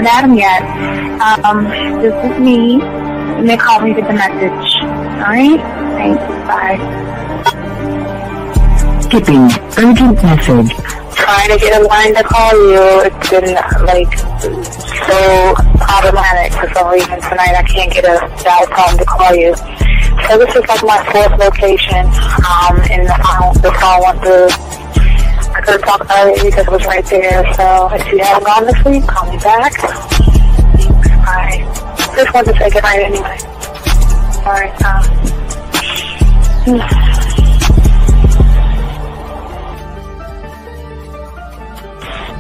at him yet. This is me. You may call me with the message. Alright? Thanks. Bye. Skipping. Urgent message. Trying to get a line to call you. It's been, so problematic for some reason tonight. I can't get a dial tone to call you. So this is like my fourth location, and the phone went through. I couldn't talk about it because it was right there. So if you haven't gone this week, call me back. Thanks. Bye. Just wanted to say goodnight anyway. Alright,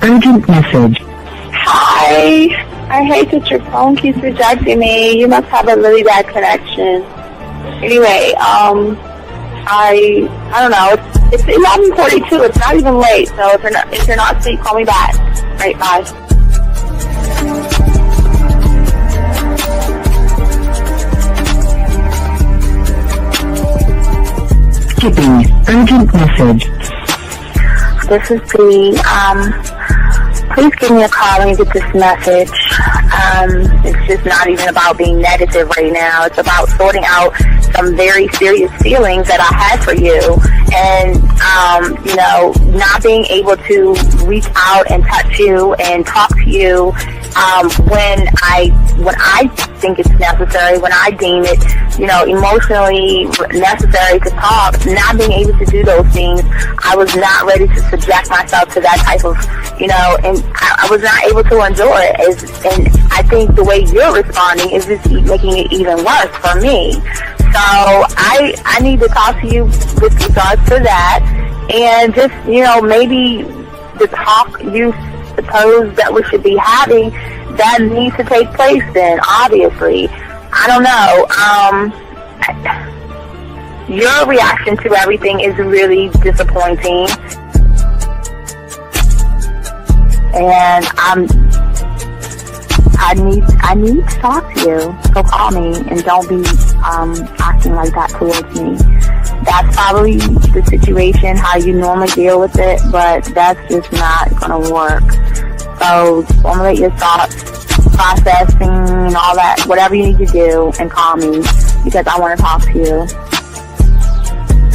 Urgent message. Hi. I hate that your phone keeps rejecting me. You must have a really bad connection. Anyway, I don't know. It's 11:42. It's not even late. So if you're not asleep, call me back. Right, bye. Skipping. Urgent message. This is Bree. Please give me a call when you get this message. It's just not even about being negative right now. It's about sorting out some very serious feelings that I had for you. And, not being able to reach out and touch you and talk to you when I think it's necessary, when I deem it, emotionally necessary to talk. Not being able to do those things, I was not ready to subject myself to that type of, and I was not able to endure it. And I think the way you're responding is just making it even worse for me. So I need to talk to you with regards to that, and just, maybe the talk you suppose that we should be having, that needs to take place then, obviously. I don't know. Your reaction to everything is really disappointing. And I need to talk to you. So call me and don't be acting like that towards me. That's probably the situation, how you normally deal with it, but that's just not going to work. So formulate your thoughts, processing and all that, whatever you need to do, and call me because I want to talk to you.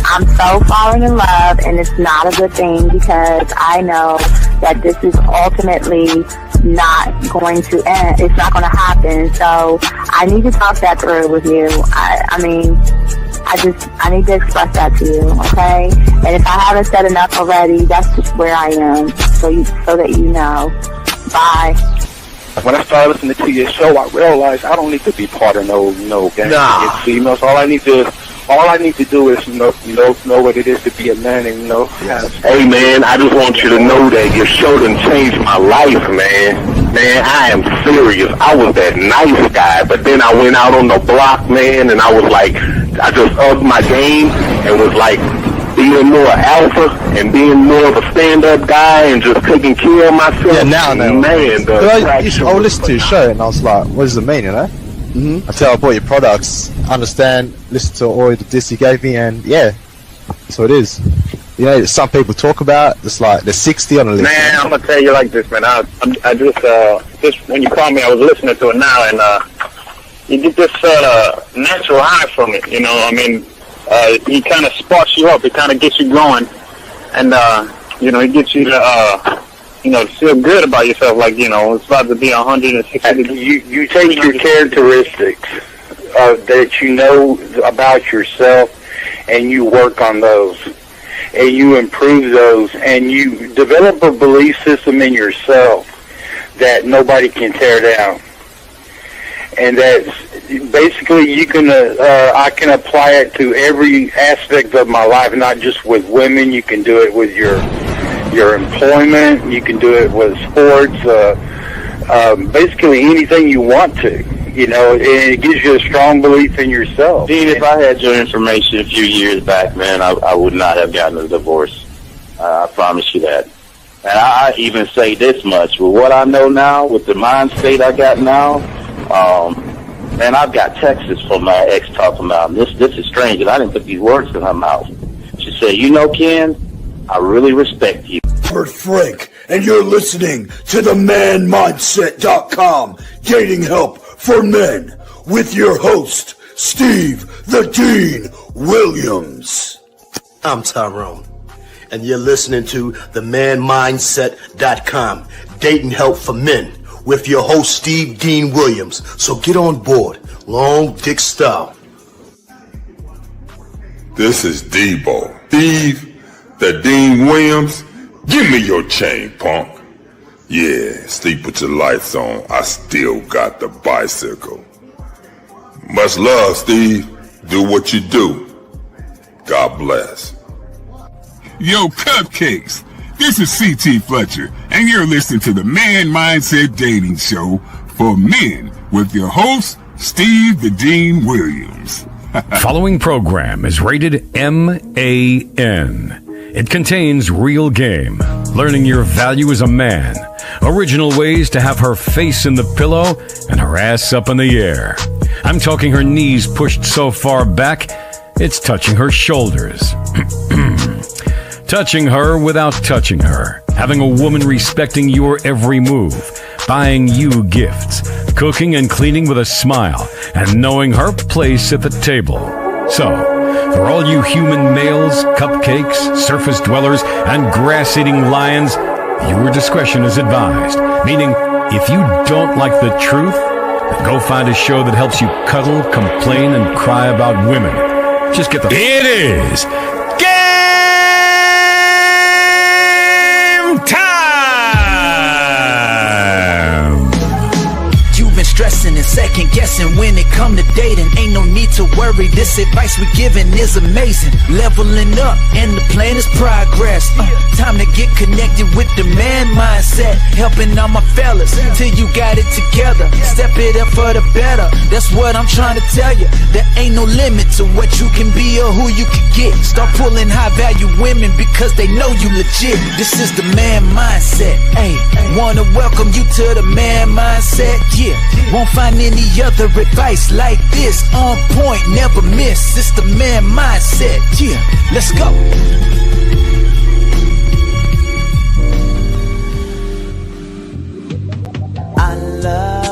I'm so falling in love, and it's not a good thing because I know that this is ultimately not going to end. It's not going to happen. So I need to talk that through with you. I need to express that to you, okay? And if I haven't said enough already, that's just where I am, so that you know. Bye. When I started listening to your show, I realized I don't need to be part of no gang against females. All I need to do is know what it is to be a man, and Hey man, I just want you to know that your show done changed my life, man. Man, I am serious. I was that nice guy, but then I went out on the block, man, and I was like, I just upped my game and was like being more alpha and being more of a stand-up guy and just taking care of myself. Yeah, now, man. I listened to your show and I was like, what does it mean, Mm-hmm. Until I bought your products, understand, listen to all the diss you gave me, and yeah, that's what it is. Some people talk about, it's like they're 60 on the list. Man, I'm gonna tell you like this, man. I just when you called me, I was listening to it now, and you get this natural high from it. He kind of sparks you up. It kind of gets you going, and it gets you to to feel good about yourself, like, it's about to be 160 degrees. You take your characteristics that you know about yourself, and you work on those, and you improve those, and you develop a belief system in yourself that nobody can tear down. And that's basically I can apply it to every aspect of my life, not just with women. You can do it with your employment. You can do it with sports. Basically anything you want to. And it gives you a strong belief in yourself. Dean, if I had your information a few years back, man, I would not have gotten a divorce. I promise you that. And I even say this much: with what I know now, with the mind state I got now, man, I've got texts from my ex talking about this is strange, and I didn't put these words in her mouth. She said, Ken, I really respect you. Robert Frank and you're listening to the manmindset.com dating help for men with your host, Steve the Dean Williams. I'm Tyrone, and you're listening to the manmindset.com dating help for men with your host, Steve Dean Williams. So get on board, long dick style. This is Debo. Steve the Dean Williams. Give me your chain, punk. Yeah, sleep with your lights on. I still got the bicycle. Much love, Steve. Do what you do. God bless. Yo, cupcakes. This is C.T. Fletcher, and you're listening to the Man Mindset Dating Show for men with your host, Steve the Dean Williams. Following program is rated MAN. It contains real game, learning your value as a man, original ways to have her face in the pillow and her ass up in the air. I'm talking her knees pushed so far back, it's touching her shoulders. Touching her without touching her. Having a woman respecting your every move. Buying you gifts. Cooking and cleaning with a smile. And knowing her place at the table. So, for all you human males, cupcakes, surface dwellers, and grass-eating lions, your discretion is advised. Meaning, if you don't like the truth, then go find a show that helps you cuddle, complain, and cry about women. Just get the... It is game time! You've been stressing and second guessing when it come to dating. Ain't no need to worry, this advice we giving is amazing. Leveling up and the plan is progress. Time to get connected with the man mindset. Helping all my fellas till you got it together. Step it up for the better, that's what I'm trying to tell you. There ain't no limit to what you can be or who you can get. Start pulling high value women because they know you legit. This is the man mindset. Hey, wanna welcome you to the man mindset. Yeah, won't find any other advice like this. On point, never miss. It's the man mindset. Yeah, let's go. I love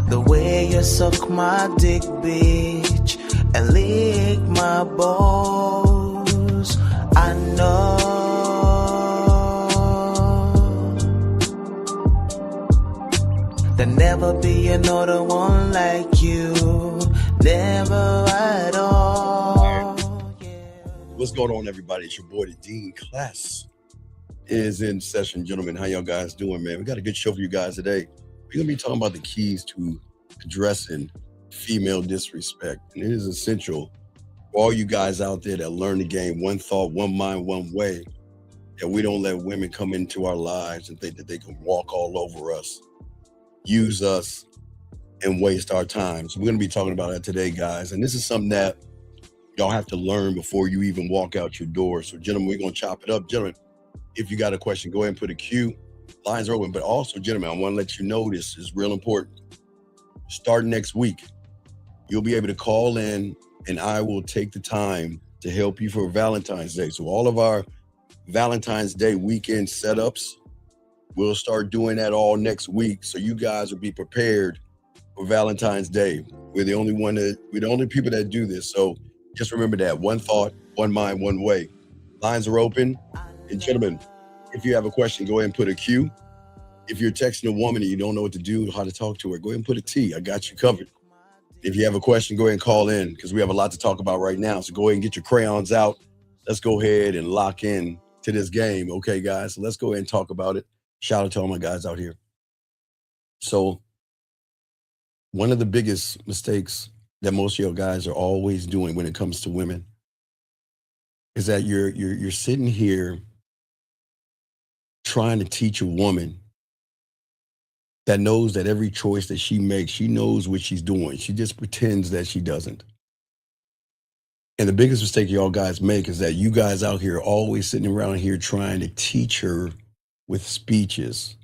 the way you suck my dick, bitch, and lick my balls. I know there'll never be another one like you. Never at all. What's going on, everybody? It's your boy, the Dean. Class is in session, gentlemen. How y'all guys doing, man? We got a good show for you guys today. We're going to be talking about the keys to addressing female disrespect. And it is essential for all you guys out there that learn the game, one thought, one mind, one way, that we don't let women come into our lives and think that they can walk all over us, use us, and waste our time. So we're going to be talking about that today, guys. And this is something that y'all have to learn before you even walk out your door. So, gentlemen, we're going to chop it up. Gentlemen, if you got a question, go ahead and put a Q. Lines are open. But also, gentlemen, I want to let you know this is real important. Starting next week, you'll be able to call in, and I will take the time to help you for Valentine's Day. So all of our Valentine's Day weekend setups, we'll start doing that all next week. So you guys will be prepared for Valentine's Day. We're the only people that do this. So just remember that. One thought, one mind, one way. Lines are open. And gentlemen, if you have a question, go ahead and put a Q. If you're texting a woman and you don't know what to do, how to talk to her, go ahead and put a T. I got you covered. If you have a question, go ahead and call in because we have a lot to talk about right now. So go ahead and get your crayons out. Let's go ahead and lock in to this game. Okay, guys, so let's go ahead and talk about it. Shout out to all my guys out here. So one of the biggest mistakes that most of your guys are always doing when it comes to women is that you're sitting here trying to teach a woman that knows that every choice that she makes, she knows what she's doing. She just pretends that she doesn't. And the biggest mistake y'all guys make is that you guys out here are always sitting around here trying to teach her with speeches.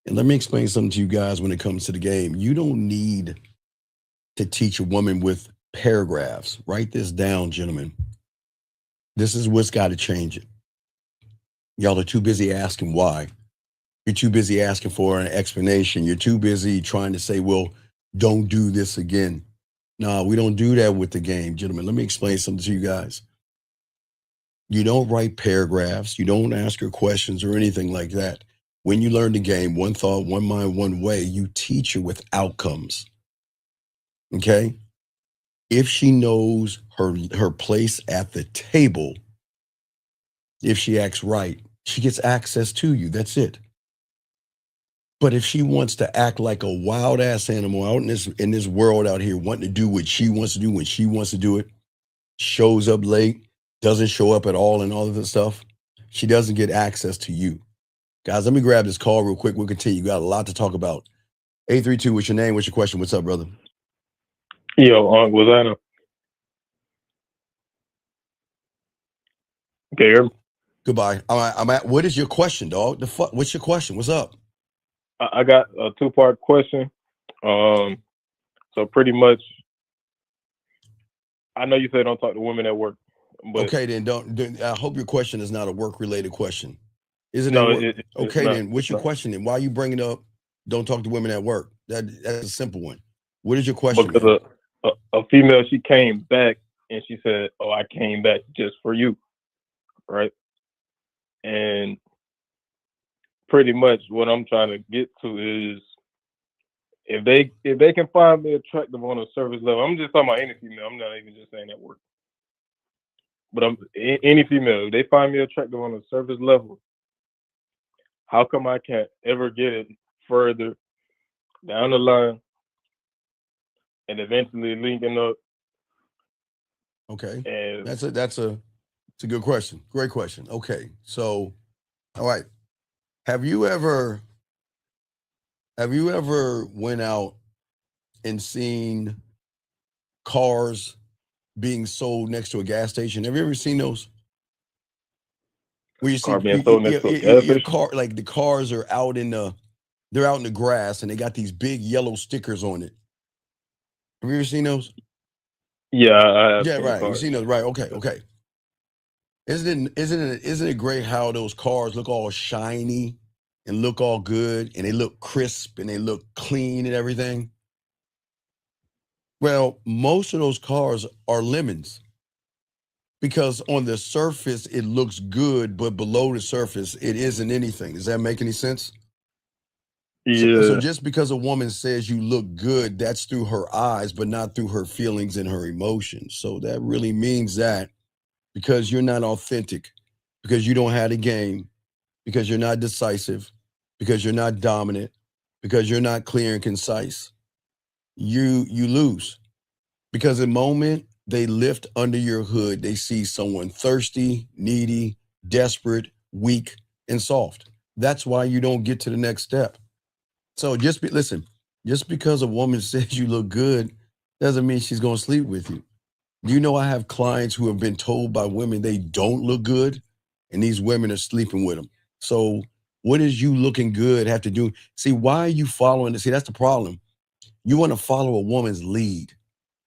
And let me explain something to you guys when it comes to the game. You don't need to teach a woman with paragraphs. Write this down, gentlemen. This is what's got to change it. Y'all are too busy asking why. You're too busy asking for an explanation. You're too busy trying to say, well, don't do this again. No, we don't do that with the game, gentlemen. Let me explain something to you guys. You don't write paragraphs. You don't ask her questions or anything like that. When you learn the game, one thought, one mind, one way, you teach her with outcomes. Okay? If she knows her place at the table, if she acts right, she gets access to you. That's it. But if she wants to act like a wild ass animal out in this world out here, wanting to do what she wants to do when she wants to do it, shows up late, doesn't show up at all and all of this stuff, she doesn't get access to you. Guys, let me grab this call real quick. We'll continue. Got a lot to talk about. 832, what's your name? What's your question? What's up, brother? Yo, was I know? Okay, hear me? Goodbye. I'm at. What is your question, dog? What's your question? What's up? I got a two-part question. So pretty much, I know you said don't talk to women at work. But okay, then I hope your question is not a work-related question. Isn't no, it? Okay, not, then what's your question? Then why are you bringing up don't talk to women at work? That's a simple one. What is your question? Because a female, she came back and she said, "Oh, I came back just for you," right? And pretty much what I'm trying to get to is if they can find me attractive on a surface level, I'm just talking about any female. I'm not even just saying at work. But any female, if they find me attractive on a surface level, how come I can't ever get it further down the line and eventually linking up? Okay, and that's a good question. Great question. Okay, so all right, have you ever went out and seen cars being sold next to a gas station? Have you ever seen those? Where you see your car, like the cars are out in the grass and they got these big yellow stickers on it. Have you ever seen those? Yeah, I have. Yeah, right. You've seen those, right? Okay. Isn't it great how those cars look all shiny and look all good and they look crisp and they look clean and everything? Well, most of those cars are lemons because on the surface it looks good, but below the surface it isn't anything. Does that make any sense? Yeah. So just because a woman says you look good, that's through her eyes, but not through her feelings and her emotions. So that really means that because you're not authentic, because you don't have the game, because you're not decisive, because you're not dominant, because you're not clear and concise, you lose. Because the moment they lift under your hood, they see someone thirsty, needy, desperate, weak, and soft. That's why you don't get to the next step. So just because a woman says you look good doesn't mean she's going to sleep with you. Do you know I have clients who have been told by women they don't look good, and these women are sleeping with them. So what does you looking good have to do? See, why are you following this? See, that's the problem. You want to follow a woman's lead.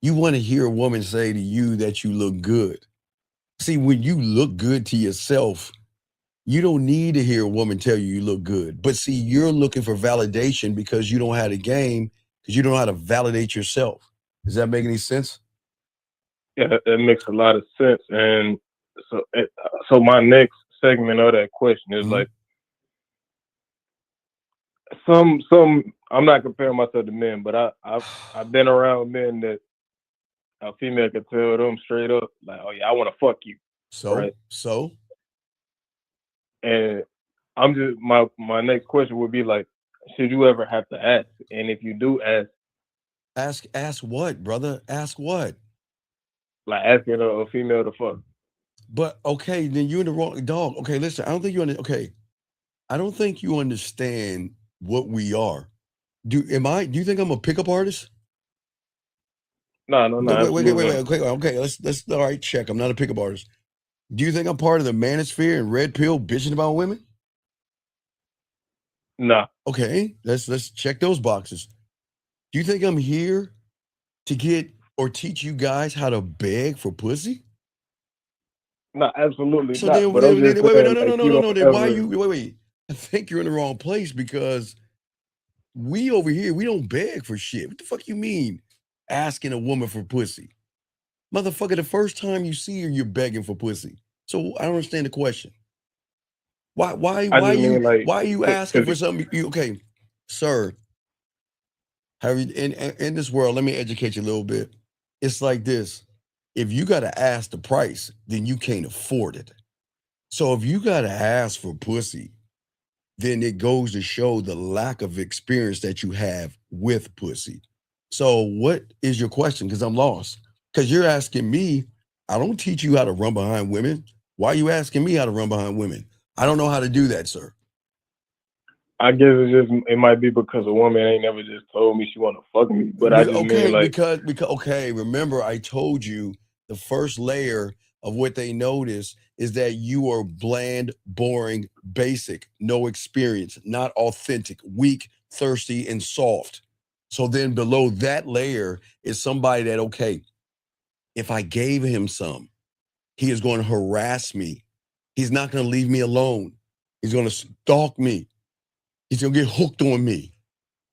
You want to hear a woman say to you that you look good. See, when you look good to yourself, you don't need to hear a woman tell you look good. But see, you're looking for validation because you don't have the game, because you don't know how to validate yourself. Does that make any sense? Yeah, that makes a lot of sense. And so my next segment of that question is like some I'm not comparing myself to men, but I've been around men that a female can tell them straight up, like, "Oh yeah, I want to fuck you." So and I'm just my next question would be like, should you ever have to ask? And if you do ask what, brother? Ask what? Like asking a female to fuck. But okay, then you're in the wrong dog. Okay, listen, I don't think you understand what we are. Do you think I'm a pickup artist? No. Wait. Okay, let's all right, check. I'm not a pickup artist. Do you think I'm part of the manosphere and red pill bitching about women? No. Okay, let's check those boxes. Do you think I'm here to get or teach you guys how to beg for pussy? No, absolutely So not. then, But I'm just wait, saying, no. Then why ever... you wait? I think you're in the wrong place because we over here, we don't beg for shit. What the fuck you mean asking a woman for pussy? Motherfucker, the first time you see her, you're begging for pussy. So I don't understand the question. Why I just mean, like, why are you asking for 'cause something? Okay, sir. Have you in this world, let me educate you a little bit. It's like this. If you gotta ask the price, then you can't afford it. So if you gotta ask for pussy, then it goes to show the lack of experience that you have with pussy. So what is your question? Because I'm lost. Because you're asking me, I don't teach you how to run behind women. Why are you asking me how to run behind women? I don't know how to do that, sir. I guess it might be because a woman ain't never just told me she want to fuck me. But I just mean, like, because okay, remember I told you the first layer of what they notice is that you are bland, boring, basic, no experience, not authentic, weak, thirsty, and soft. So then below that layer is somebody that, okay, if I gave him some, he is going to harass me. He's not going to leave me alone. He's going to stalk me. He's going to get hooked on me.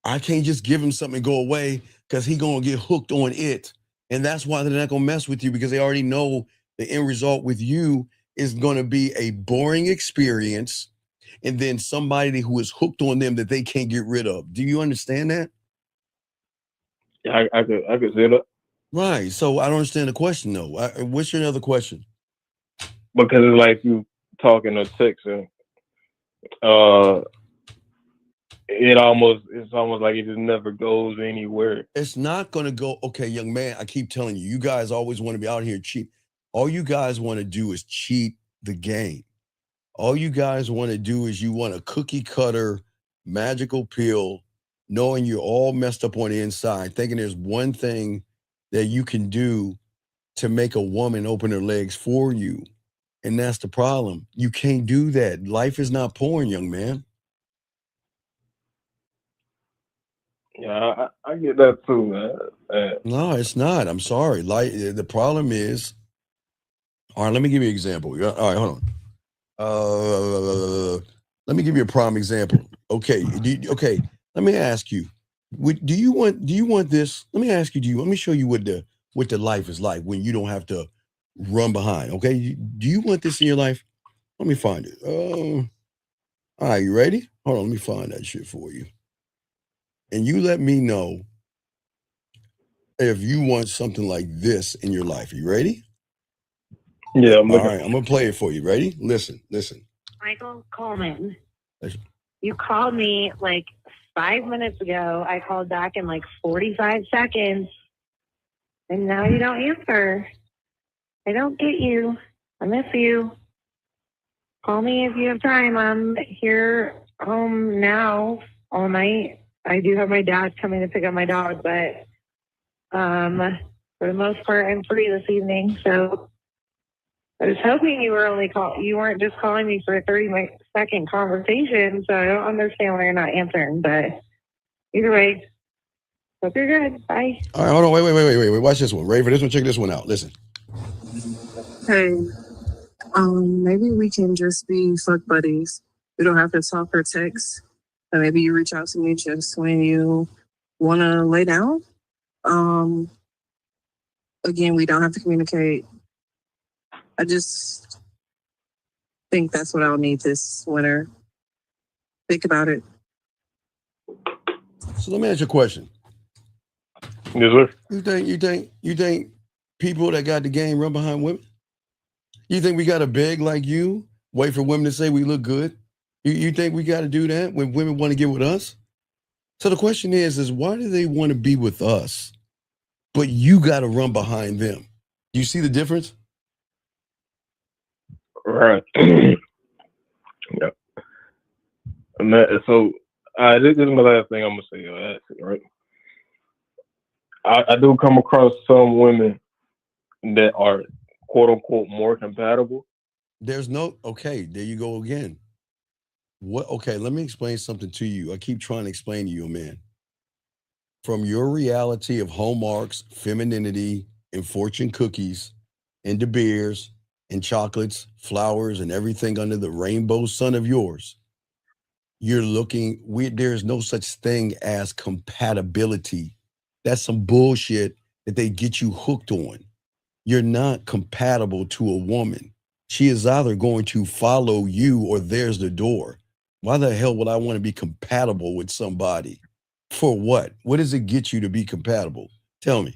I can't just give him something and go away because he's going to get hooked on it. And that's why they're not going to mess with you, because they already know the end result with you is going to be a boring experience and then somebody who is hooked on them that they can't get rid of. Do you understand that? Yeah, I could say that. Right. So I don't understand the question, though. What's your other question? Because it's like you talking or texting. It's almost like it just never goes anywhere. It's not going to go. Okay, young man, I keep telling you, you guys always want to be out here cheat. All you guys want to do is cheat the game. All you guys want to do is you want a cookie cutter magical pill, knowing you're all messed up on the inside, thinking there's one thing that you can do to make a woman open her legs for you. And that's the problem. You can't do that. Life is not porn, young man. Yeah, I get that too, man. No, it's not. I'm sorry. Like the problem is. All right, let me give you an example. All right, hold on. Let me give you a prime example. Okay, okay. Let me ask you. Do you want this? Let me ask you. Let me show you what the life is like when you don't have to run behind. Okay, do you want this in your life? Let me find it. All right, you ready? Hold on, let me find that shit for you. And you let me know if you want something like this in your life. Are you ready? Yeah, all right, I'm gonna play it for you. Ready? Listen. Michael Coleman. Listen. You called me like 5 minutes ago. I called back in like 45 seconds. And now you don't answer. I don't get you. I miss you. Call me if you have time. I'm here home now all night. I do have my dad coming to pick up my dog, but for the most part, I'm free this evening. So I was hoping you weren't just calling me for a 30-second conversation. So I don't understand why you're not answering. But either way, hope you're good. Bye. All right, hold on. Wait. Watch this one. Raver, this one. Check this one out. Listen. Hey, maybe we can just be fuck buddies. We don't have to talk or text. But maybe you reach out to me just when you want to lay down. Again, we don't have to communicate. I just think that's what I'll need this winter. Think about it. So let me ask you a question. Yes, sir. You think people that got the game run behind women? You think we got to beg like you, wait for women to say we look good? You think we got to do that when women want to get with us? So the question is why do they want to be with us, but you got to run behind them? Do you see the difference? Right. Yeah. So this is my last thing I'm gonna say. Right. I do come across some women that are quote unquote more compatible. There's no okay. There you go again. What? Okay, let me explain something to you. I keep trying to explain to you, man. From your reality of hallmarks, femininity, and fortune cookies, and De Beers, and chocolates, flowers, and everything under the rainbow sun of yours, there's no such thing as compatibility. That's some bullshit that they get you hooked on. You're not compatible to a woman. She is either going to follow you or there's the door. Why the hell would I want to be compatible with somebody? For what? What does it get you to be compatible? Tell me.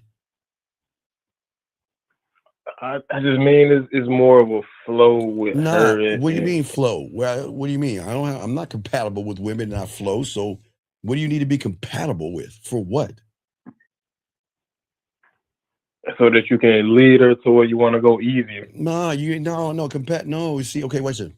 I just mean it's more of a flow with her. What do you mean flow? Well, what do you mean? I'm not compatible with women and I flow. So what do you need to be compatible with? For what? So that you can lead her to where you want to go easier. No. See, okay, watch it.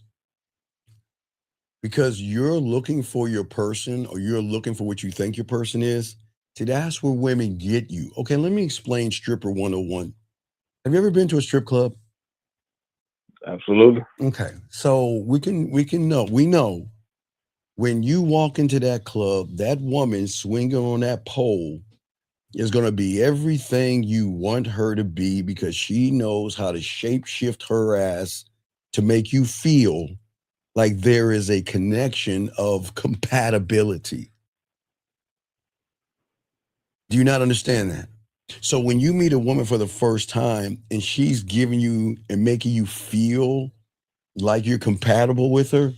Because you're looking for your person or you're looking for what you think your person is. See, that's where women get you. Okay, let me explain stripper 101. Have you ever been to a strip club? Absolutely. Okay, so we know when you walk into that club, that woman swinging on that pole is going to be everything you want her to be because she knows how to shape shift her ass to make you feel like there is a connection of compatibility. Do you not understand that? So when you meet a woman for the first time and she's giving you and making you feel like you're compatible with her,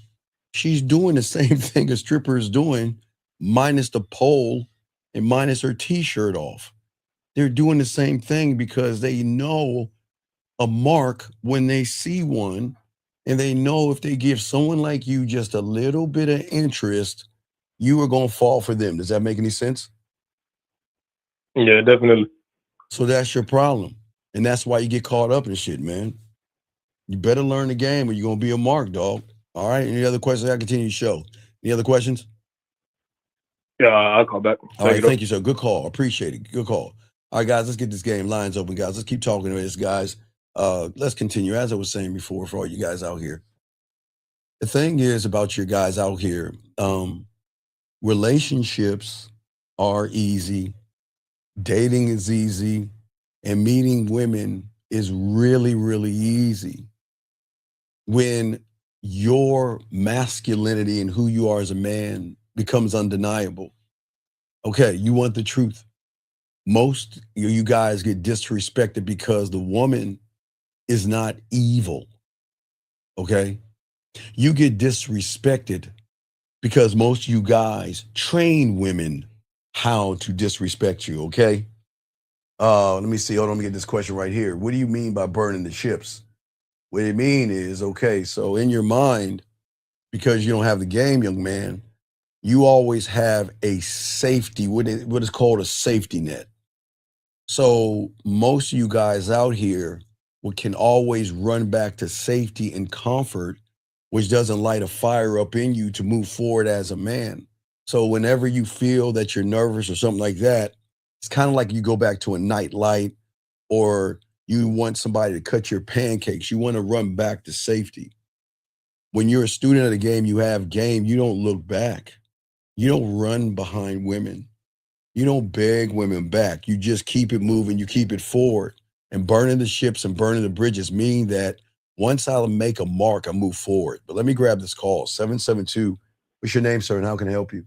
she's doing the same thing a stripper is doing, minus the pole and minus her t-shirt off. They're doing the same thing because they know a mark when they see one, and they know if they give someone like you just a little bit of interest, you are going to fall for them. Does that make any sense? Yeah, definitely. So that's your problem. And that's why you get caught up in shit, man. You better learn the game or you're going to be a mark, dog. All right? Any other questions? I continue the show. Any other questions? Yeah, I'll call back. All right, thank you, sir. Good call. Appreciate it. Good call. All right, guys, let's get this game. Lines open, guys. Let's keep talking about this, guys. Let's continue. As I was saying before, for all you guys out here, the thing is about your guys out here, relationships are easy. Dating is easy. And meeting women is really, really easy. When your masculinity and who you are as a man becomes undeniable. Okay, you want the truth. Most of you guys get disrespected because the woman is not evil. Okay? You get disrespected because most of you guys train women how to disrespect you, okay? Let me see. Hold on, let me get this question right here. What do you mean by burning the ships? What it mean is, okay, so in your mind, because you don't have the game, young man, you always have a safety, what is called a safety net. So most of you guys out here can always run back to safety and comfort, which doesn't light a fire up in you to move forward as a man. So whenever you feel that you're nervous or something like that, it's kind of like you go back to a night light or you want somebody to cut your pancakes. You want to run back to safety. When you're a student of the game, you have game, you don't look back. You don't run behind women. You don't beg women back. You just keep it moving. You keep it forward. And burning the ships and burning the bridges mean that once I make a mark, I move forward. But let me grab this call, 772. What's your name, sir, and how can I help you?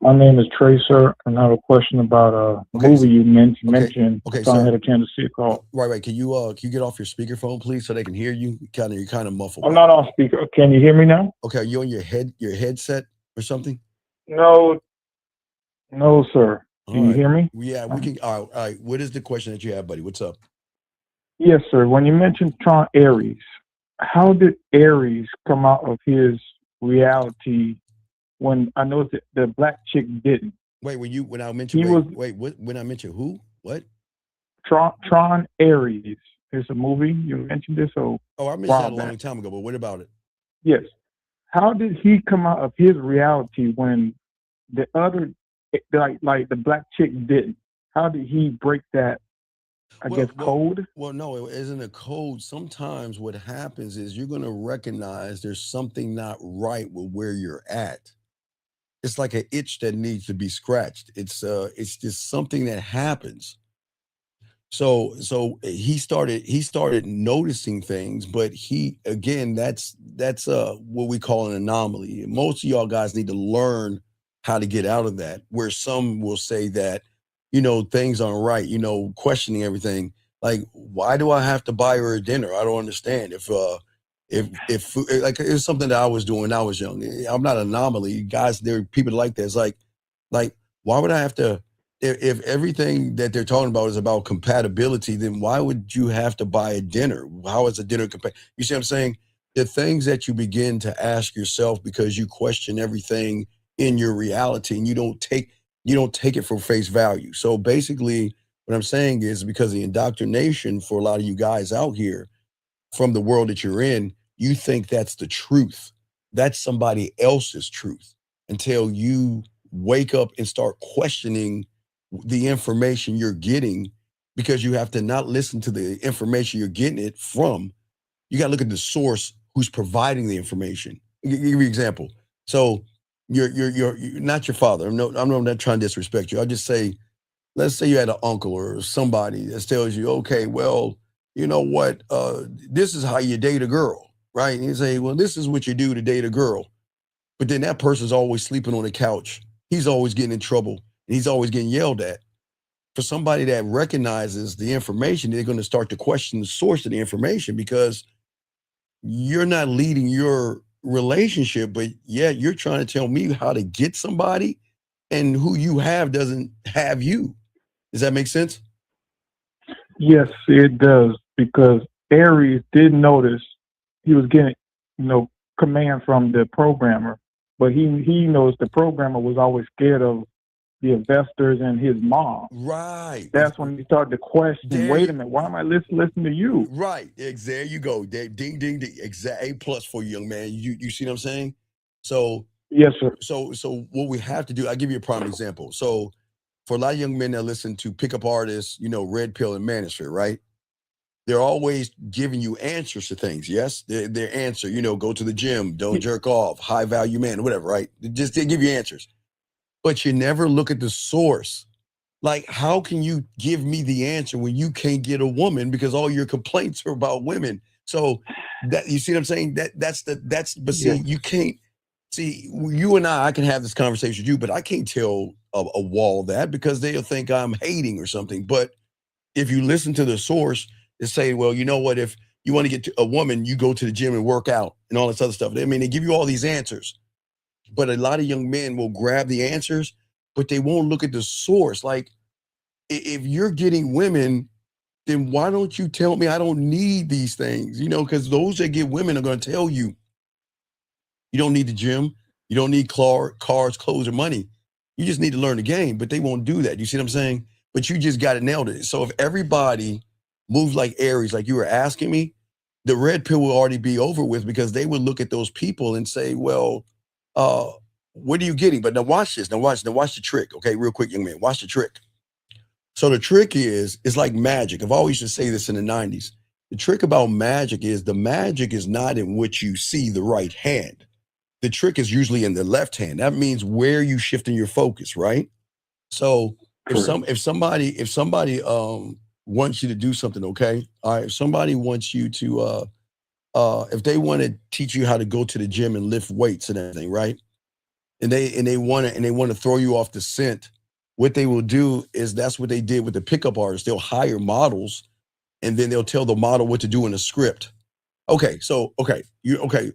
My name is Tracer, and I have a question about a movie you mentioned. Okay, so I sir. had a chance to see a call. Right. Can you get off your speakerphone, please, so they can hear you? You're kind of muffled. I'm not on speaker. Can you hear me now? Okay, are you on your headset or something? No, sir. Can you hear me? Yeah, we can. All right. What is the question that you have, buddy? What's up? Yes, sir. When you mentioned Tron Ares, how did Ares come out of his reality when I know that the black chick didn't? When I mentioned when I mentioned who? What? Tron Ares. There's a movie you mentioned this. I mentioned that a long time ago. But what about it? Yes. How did he come out of his reality when the other, like the black chick didn't? How did he break that? Code? Well, no, it isn't a code. Sometimes what happens is you're going to recognize there's something not right with where you're at. It's like an itch that needs to be scratched. It's just something that happens. So he started noticing things, but that's what we call an anomaly. Most of y'all guys need to learn how to get out of that, where some will say that, things aren't right, questioning everything. Like, why do I have to buy her a dinner? I don't understand. If like, it's something that I was doing when I was young. I'm not an anomaly. Guys, there are people like that. It's like, why would I have to, if everything that they're talking about is about compatibility, then why would you have to buy a dinner? How is a dinner compatible? You see what I'm saying? The things that you begin to ask yourself because you question everything in your reality and you don't take it for face value. So basically what I'm saying is, because of the indoctrination for a lot of you guys out here from the world that you're in, you think that's the truth. That's somebody else's truth until you wake up and start questioning the information you're getting, because you have to not listen to the information you're getting it from. You got to look at the source who's providing the information. I'll give you an example. So you're not your father. I'm not trying to disrespect you. I'll just say, let's say you had an uncle or somebody that tells you, okay, well, you know what? This is how you date a girl, right? And you say, well, this is what you do to date a girl. But then that person's always sleeping on the couch. He's always getting in trouble. And he's always getting yelled at. For somebody that recognizes the information, they're going to start to question the source of the information, because you're not leading your relationship, but yet you're trying to tell me how to get somebody, and who you have doesn't have you. Does that make sense? Yes, it does, because Aries did notice he was getting, command from the programmer, but he noticed the programmer was always scared of the investors and his mom. Right. That's when he started to question, wait a minute, why am I listening to you? Right. There you go. Ding, ding, ding. Exact A+ for you, young man. You see what I'm saying? So yes, sir. So what we have to do, I'll give you a prime example. So for a lot of young men that listen to pickup artists, Red Pill and Manosphere, right? They're always giving you answers to things. Yes, their answer, go to the gym, don't jerk off, high value man, whatever, right? They give you answers. But you never look at the source. Like, how can you give me the answer when you can't get a woman, because all your complaints are about women? So that, you see what I'm saying? But see, you can't see, you and I can have this conversation with you, but I can't tell a wall that, because they'll think I'm hating or something. But if you listen to the source, they say, well, you know what? If you want to get to a woman, you go to the gym and work out and all this other stuff. I mean, they give you all these answers. But a lot of young men will grab the answers, but they won't look at the source. Like, if you're getting women, then why don't you tell me I don't need these things? Because those that get women are going to tell you, you don't need the gym, you don't need cars, clothes, or money. You just need to learn the game. But they won't do that. You see what I'm saying? But you just got it nailed it. So if everybody moves like Aries, like you were asking me, the red pill will already be over with, because they would look at those people and say, well, what are you getting? But now watch this. Now watch the trick. Okay, real quick, young man, watch the trick. So the trick is, it's like magic. I've always used to say this in the 90s. The trick about magic is, the magic is not in what you see, the right hand. The trick is usually in the left hand. That means where you shifting your focus, right? So if somebody wants you to do something, okay? All right, if somebody wants you to if they want to teach you how to go to the gym and lift weights and everything, right? And they want to throw you off the scent, what they will do is, that's what they did with the pickup artists. They'll hire models, and then they'll tell the model what to do in a script. Okay, so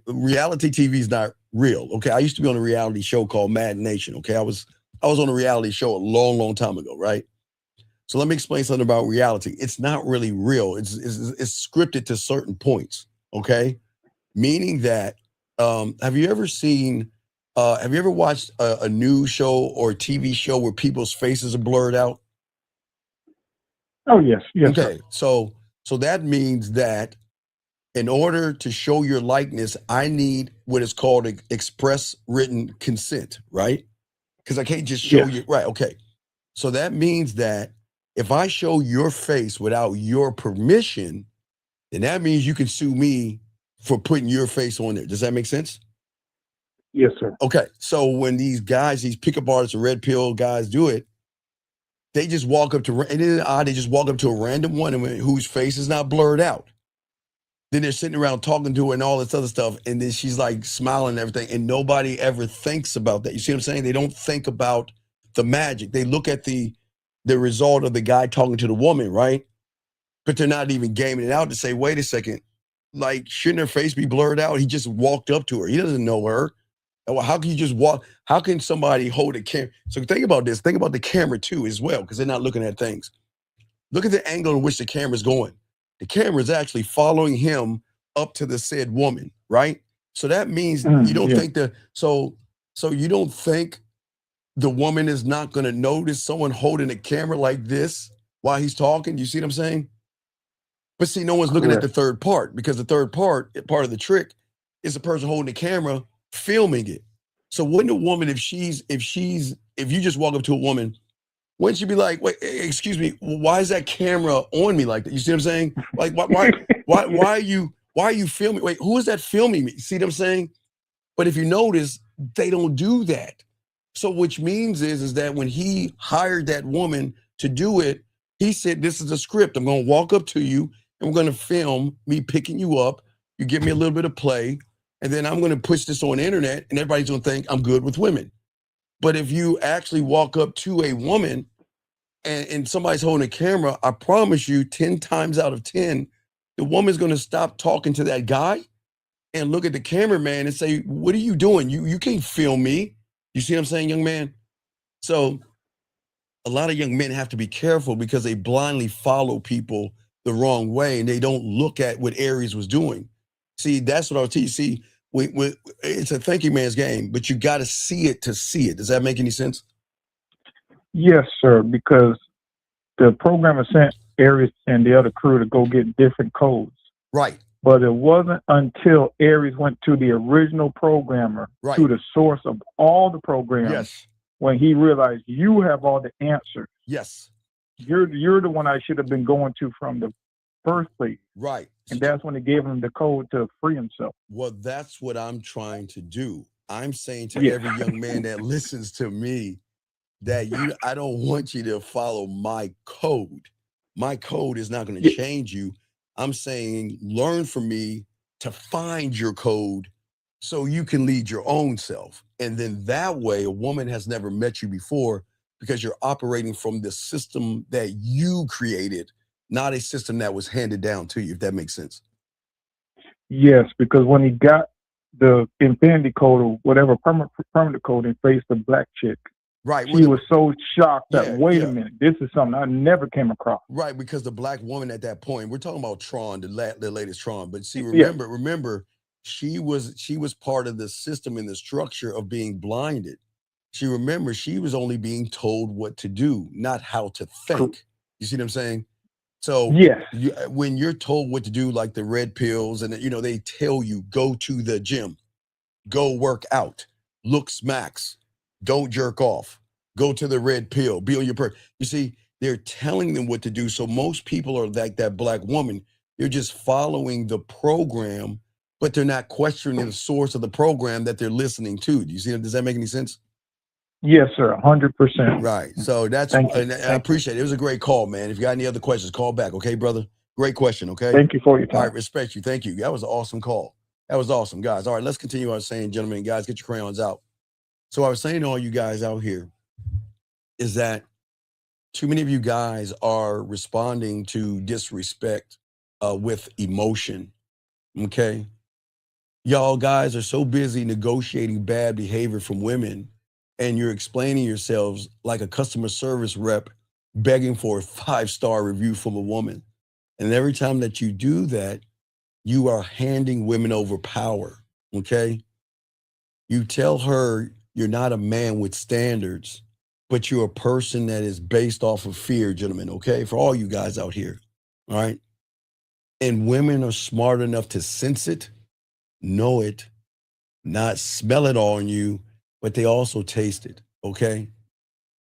reality TV is not real. Okay, I used to be on a reality show called Mad Nation. Okay, I was on a reality show a long, long time ago, right? So let me explain something about reality. It's not really real. It's scripted to certain points. Okay, meaning that have you ever watched a news show or a TV show where people's faces are blurred out? Oh, yes. Okay, so that means that in order to show your likeness, I need what is called express written consent, right? Because I can't just show you, right? Okay, so that means that if I show your face without your permission, then that means you can sue me for putting your face on there. Does that make sense? Yes, sir. Okay, so when these pickup artists and red pill guys do it, They just walk up to, and they just walk up to a random woman whose face is not blurred out. Then they're sitting around talking to her and all this other stuff, and then she's like smiling and everything, and nobody ever thinks about that. You see what I'm saying? They don't think about the magic. They look at the result of the guy talking to the woman, right? But they're not even gaming it out to say, wait a second, like, shouldn't her face be blurred out? He just walked up to her. He doesn't know her. How can you just walk? How can somebody hold a camera? So think about this. Think about the camera too as well, because they're not looking at things. Look at the angle in which the camera's going. The camera is actually following him up to the said woman, right? So that means you don't think so you don't think the woman is not going to notice someone holding a camera like this while he's talking? You see what I'm saying? But see, no one's looking at the third part, because the third part of the trick is the person holding the camera filming it. So wouldn't a woman, if you just walk up to a woman, wouldn't you be like, wait, excuse me, why is that camera on me like that? You see what I'm saying? Like, why are you filming? Wait, who is that filming me? See what I'm saying? But if you notice, they don't do that. So which means is that when he hired that woman to do it, he said, this is a script. I'm going to walk up to you and we're going to film me picking you up. You give me a little bit of play, and then I'm going to push this on the internet, and everybody's going to think I'm good with women. But if you actually walk up to a woman and somebody's holding a camera, I promise you 10 times out of 10, the woman's going to stop talking to that guy and look at the cameraman and say, what are you doing? You can't film me. You see what I'm saying, young man? So a lot of young men have to be careful because they blindly follow people the wrong way, and they don't look at what Aries was doing. See, that's what I'll teach. See, it's a thinking man's game, but you got to see it to see it. Does that make any sense? Yes, sir, because the programmer sent Aries and the other crew to go get different codes. Right. But it wasn't until Aries went to the original programmer, to the source of all the programs, when he realized you have all the answers. Yes. You're the one I should have been going to from the first place. Right. And that's when they gave him the code to free himself. Well, that's what I'm trying to do. I'm saying to every young man that listens to me that I don't want you to follow my code. My code is not going to change you. I'm saying learn from me to find your code so you can lead your own self. And then that way, a woman has never met you before because you're operating from the system that you created, not a system that was handed down to you, if that makes sense. Yes, because when he got the infinity code or whatever permanent code and faced the black chick, right, she was so shocked that, wait a minute, this is something I never came across. Right, because the black woman at that point, we're talking about Tron, the latest Tron, but see, remember, she was part of the system and the structure of being blinded. She was only being told what to do, not how to think. You see what I'm saying? So when you're told what to do, like the red pills, and they tell you, go to the gym, go work out, look smacks, don't jerk off, go to the red pill, be on your You see, they're telling them what to do. So most people are like that black woman. They're just following the program, but they're not questioning the source of the program that they're listening to. Do you see? Does that make any sense? Yes, sir. 100%. Right. So that's, I appreciate it. It was a great call, man. If you got any other questions, call back. Okay, brother? Great question. Okay. Thank you for your time. All right. Respect you. Thank you. That was an awesome call. That was awesome, guys. All right. Let's continue. I was saying, gentlemen, guys, get your crayons out. So I was saying to all you guys out here is that too many of you guys are responding to disrespect with emotion. Okay. Y'all guys are so busy negotiating bad behavior from women, and you're explaining yourselves like a customer service rep begging for a 5-star review from a woman. And every time that you do that, you are handing women over power, okay? You tell her you're not a man with standards, but you're a person that is based off of fear, gentlemen, okay? For all you guys out here, all right? And women are smart enough to sense it, know it, not smell it on you, but they also taste it, okay?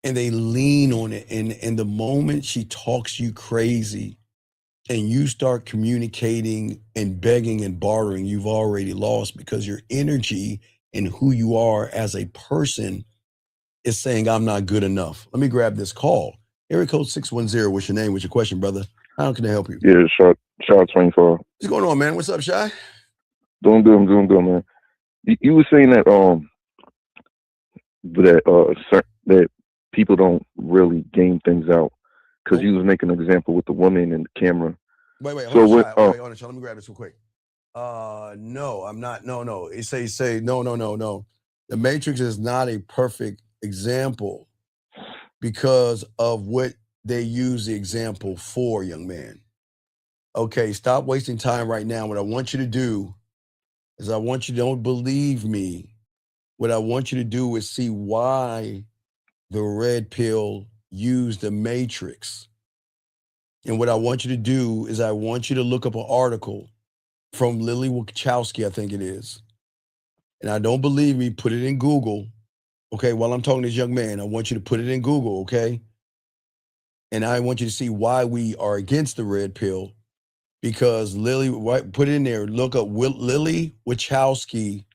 And they lean on it. And the moment she talks you crazy and you start communicating and begging and bartering, you've already lost, because your energy and who you are as a person is saying, I'm not good enough. Let me grab this call. Area code 610. What's your name? What's your question, brother? How can I help you? Yeah, Shot 24. What's going on, man? What's up, Shy? Doing good, I'm doing good, man. You were saying that that people don't really game things out because you was making an example with the woman and the camera. Wait, So hold on, what? Shy. Wait, hold on, Shy. Let me grab this real quick. No, I'm not. No. It say no. The Matrix is not a perfect example because of what they use the example for, young man. Okay, stop wasting time right now. What I want you to do is I want you to don't believe me. What I want you to do is see why the red pill used the Matrix. And what I want you to do is I want you to look up an article from Lily Wachowski, I think it is. And I don't believe me, put it in Google. Okay, while I'm talking to this young man, I want you to put it in Google, okay? And I want you to see why we are against the red pill. Because Lily, put it in there, look up Lily Wachowski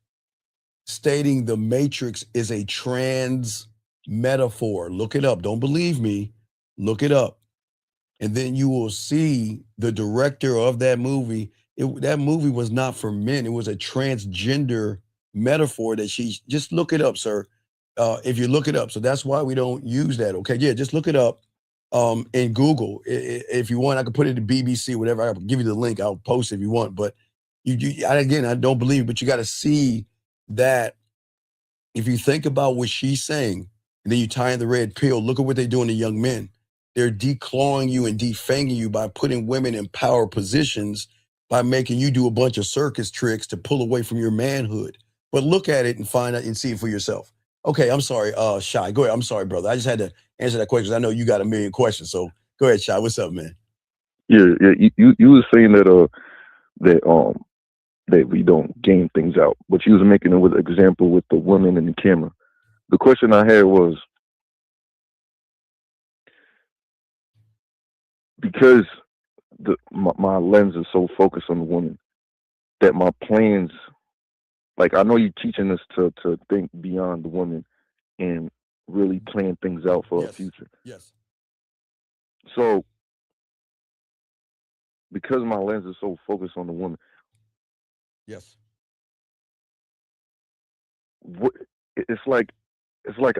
stating the Matrix is a trans metaphor. Look it up. Don't believe me. Look it up. And then you will see the director of that movie. That movie was not for men. It was a transgender metaphor that just look it up, sir. If you look it up. So that's why we don't use that. Okay. Yeah, just look it up in Google. If you want, I can put it in BBC, whatever. I'll give you the link. I'll post it if you want. But again, I don't believe it, but you got to see that if you think about what she's saying, and then you tie in the red pill, look at what they're doing to young men. They're declawing you and defanging you by putting women in power positions, by making you do a bunch of circus tricks to pull away from your manhood. But look at it and find out and see it for yourself. Okay, I'm sorry, Shy. Go ahead. I'm sorry, brother. I just had to answer that question. I know you got a million questions. So go ahead, Shy. What's up, man? Yeah. You were saying that we don't game things out, but you was making it with an example with the woman and the camera. The question I had was, because my lens is so focused on the woman that my plans, like I know you're teaching us to think beyond the woman and really plan things out for our future. Yes. So because my lens is so focused on the woman. Yes. It's like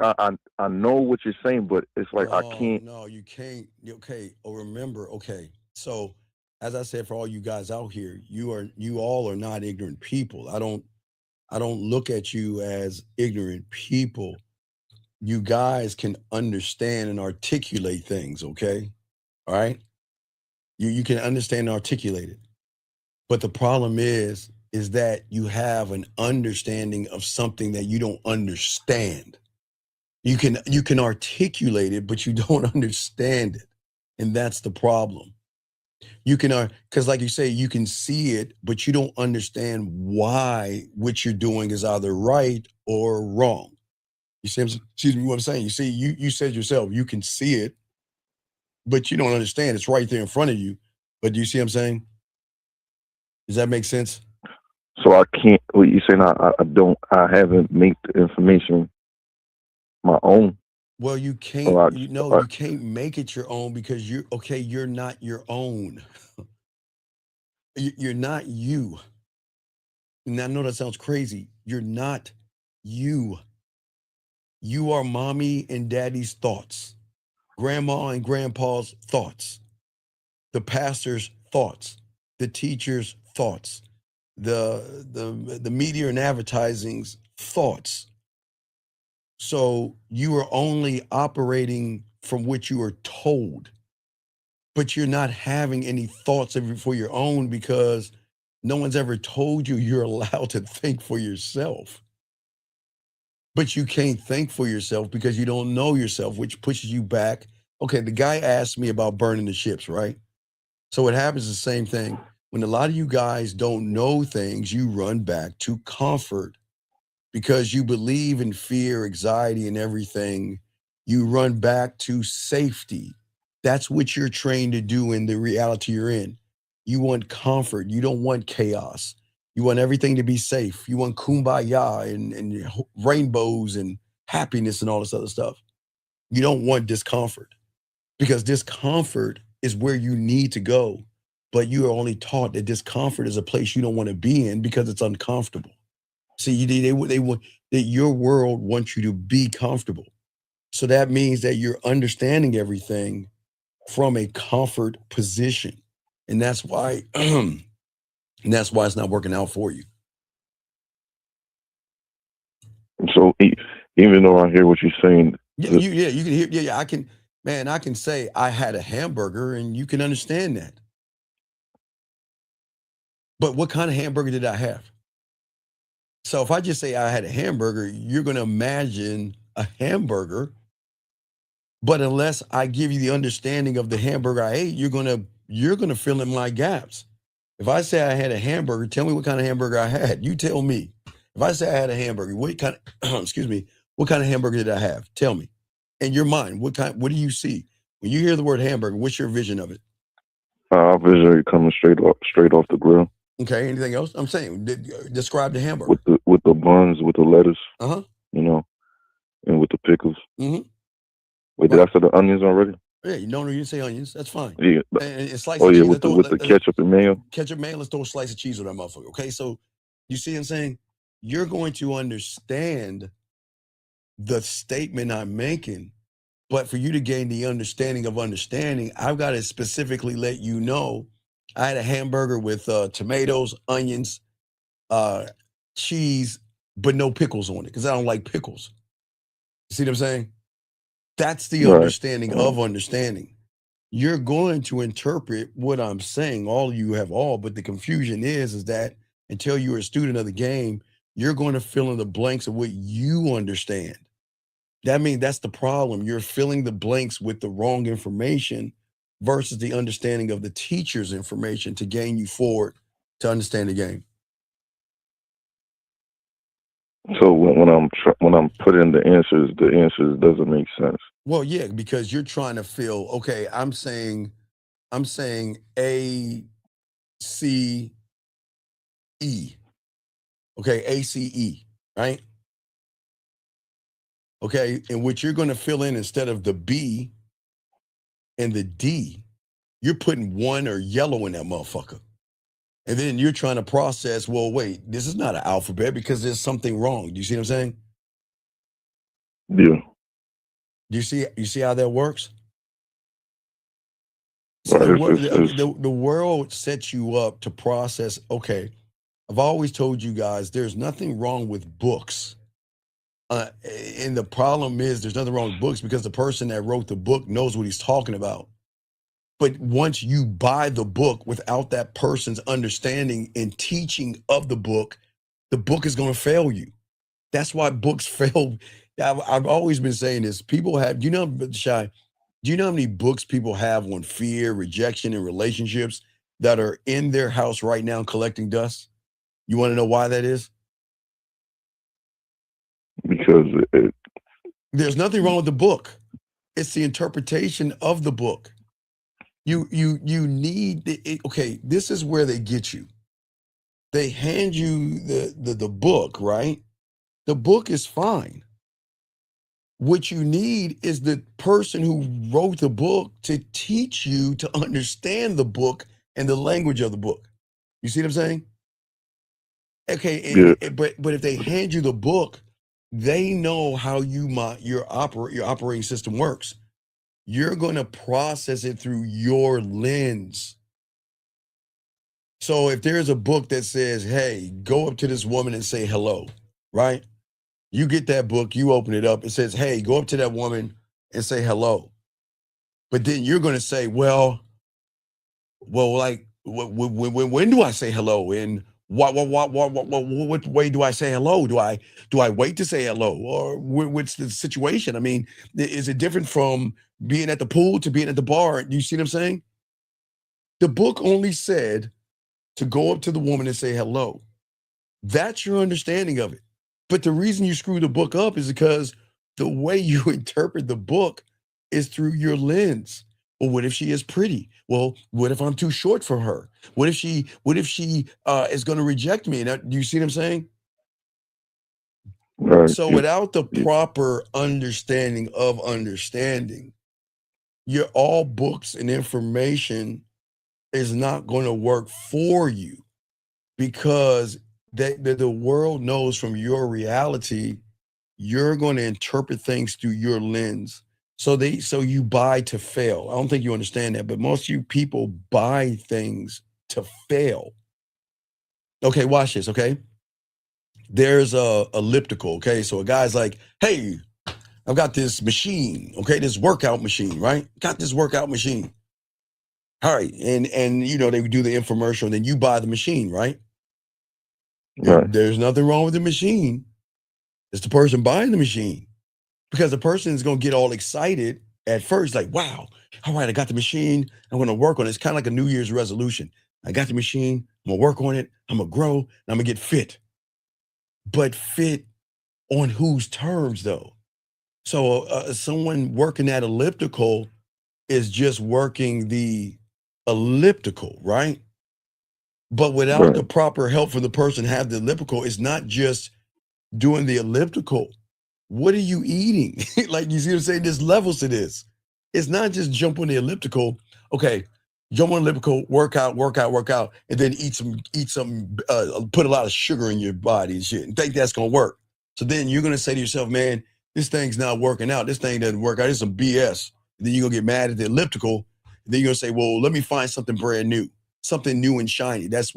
I know what you're saying, but it's like I can't. No, you can't. Okay. Oh, remember. Okay. So, as I said, for all you guys out here, you all are not ignorant people. I don't look at you as ignorant people. You guys can understand and articulate things. Okay. All right. You can understand and articulate it. But the problem is that you have an understanding of something that you don't understand. You can articulate it, but you don't understand it. And that's the problem. You can, because like you say, you can see it, but you don't understand why what you're doing is either right or wrong. You see, excuse me, what I'm saying? You see, you said yourself, you can see it, but you don't understand. It's right there in front of you. But do you see what I'm saying? Does that make sense? So I can't. What you saying? I haven't made the information my own. Well, you can't. You can't make it your own because you're not your own. You're not you. And I know that sounds crazy. You're not you. You are mommy and daddy's thoughts, grandma and grandpa's thoughts, the pastor's thoughts, the teacher's thoughts, the media and advertising's thoughts. So you are only operating from what you are told, but you're not having any thoughts for your own because no one's ever told you you're allowed to think for yourself. But you can't think for yourself because you don't know yourself, which pushes you back. Okay, the guy asked me about burning the ships, right? So what happens is the same thing. When a lot of you guys don't know things, you run back to comfort because you believe in fear, anxiety, and everything. You run back to safety. That's what you're trained to do in the reality you're in. You want comfort. You don't want chaos. You want everything to be safe. You want kumbaya and rainbows and happiness and all this other stuff. You don't want discomfort. because discomfort is where you need to go, but you are only taught that discomfort is a place you don't want to be in because it's uncomfortable. See, they want that your world wants you to be comfortable. So that means that you're understanding everything from a comfort position. And that's why and that's why it's not working out for you. So even though I hear what you're saying, Yeah, you can hear. Yeah, I can say I had a hamburger, and you can understand that. But what kind of hamburger did I have? So if I just say I had a hamburger, you're going to imagine a hamburger. But unless I give you the understanding of the hamburger I ate, you're gonna fill in my gaps. If I say I had a hamburger, tell me what kind of hamburger I had. You tell me. If I say I had a hamburger, what kind of excuse me, what kind of hamburger did I have? Tell me. In your mind, what do you see? When you hear the word hamburger, what's your vision of it? I vision it coming straight off the grill. Okay, anything else? I'm saying describe the hamburger. With the buns, with the lettuce, Uh-huh. you know, and with the pickles. Mm-hmm. Wait, did I say the onions already? Yeah, you didn't say onions. That's fine. Yeah. And slice Oh of yeah, cheese. with the ketchup and mayo. Ketchup, mayo. Let's throw a slice of cheese on that motherfucker. Okay, so you see what I'm saying? You're going to understand the statement I'm making, but for you to gain the understanding of understanding, I've got to specifically let you know I had a hamburger with tomatoes, onions, cheese, but no pickles on it because I don't like pickles. You see what I'm saying? That's the understanding of understanding. You're going to interpret what I'm saying. All you have all, but the confusion is that until you're a student of the game, you're going to fill in the blanks of what you understand. That means that's the problem. You're filling the blanks with the wrong information versus the understanding of the teacher's information to gain you forward to understand the game. So when I'm putting the answers doesn't make sense. Well, yeah, because you're trying to fill. Okay, I'm saying A, C, E. Okay, ACE, right? Okay, and what you're going to fill in instead of the B and the D, you're putting one or yellow in that motherfucker. And then you're trying to process, well, wait, this is not an alphabet because there's something wrong. Do you see what I'm saying? Yeah. Do you see how that works? Right, The world sets you up to process, okay, I've always told you guys there's nothing wrong with books. And the problem is there's nothing wrong with books because the person that wrote the book knows what he's talking about. But once you buy the book without that person's understanding and teaching of the book is going to fail you. That's why books fail. I've always been saying this. People have, Shy, do you know how many books people have on fear, rejection, and relationships that are in their house right now collecting dust? You want to know why that is? Because there's nothing wrong with the book. It's the interpretation of the book. You need it. Okay, this is where they get you. They hand you the book, right? The book is fine. What you need is the person who wrote the book to teach you to understand the book and the language of the book. You see what I'm saying? Okay, but if they hand you the book, they know how your operating system works. You're going to process it through your lens. So if there's a book that says, hey, go up to this woman and say hello, right? You get that book, you open it up, it says, hey, go up to that woman and say hello. But then you're going to say, well, like, when do I say hello? And what way do I say hello? Do I wait to say hello? Or what's the situation? I mean, is it different from being at the pool to being at the bar? Do you see what I'm saying? The book only said to go up to the woman and say hello. That's your understanding of it. But the reason you screw the book up is because the way you interpret the book is through your lens. Well, what if she is pretty? Well, what if I'm too short for her? What if she is going to reject me? Do you see what I'm saying? Right. So without the proper understanding of understanding, all books and information is not going to work for you, because the world knows from your reality, you're going to interpret things through your lens. So you buy to fail. I don't think you understand that, but most of you people buy things to fail. Okay, watch this, okay? There's a elliptical, okay? So a guy's like, hey, I've got this machine, okay? This workout machine, right? Got this workout machine. All right, and they do the infomercial, and then you buy the machine, right? Right. There's nothing wrong with the machine. It's the person buying the machine. Because the person is going to get all excited at first, like, wow, all right, I got the machine. I'm going to work on it. It's kind of like a New Year's resolution. I got the machine. I'm going to work on it. I'm going to grow. And I'm going to get fit. But fit on whose terms, though? So someone working that elliptical is just working the elliptical, right? But without the proper help for the person to have the elliptical, it's not just doing the elliptical. What are you eating? Like, you see what I'm saying? There's levels to this. It's not just jump on the elliptical. Okay, jump on the elliptical, work out, and then eat some, put a lot of sugar in your body and shit, and think that's gonna work. So then you're gonna say to yourself, man, this thing's not working out. This thing doesn't work out. It's some BS. And then you're gonna get mad at the elliptical. And then you're gonna say, well, let me find something brand new, something new and shiny. That's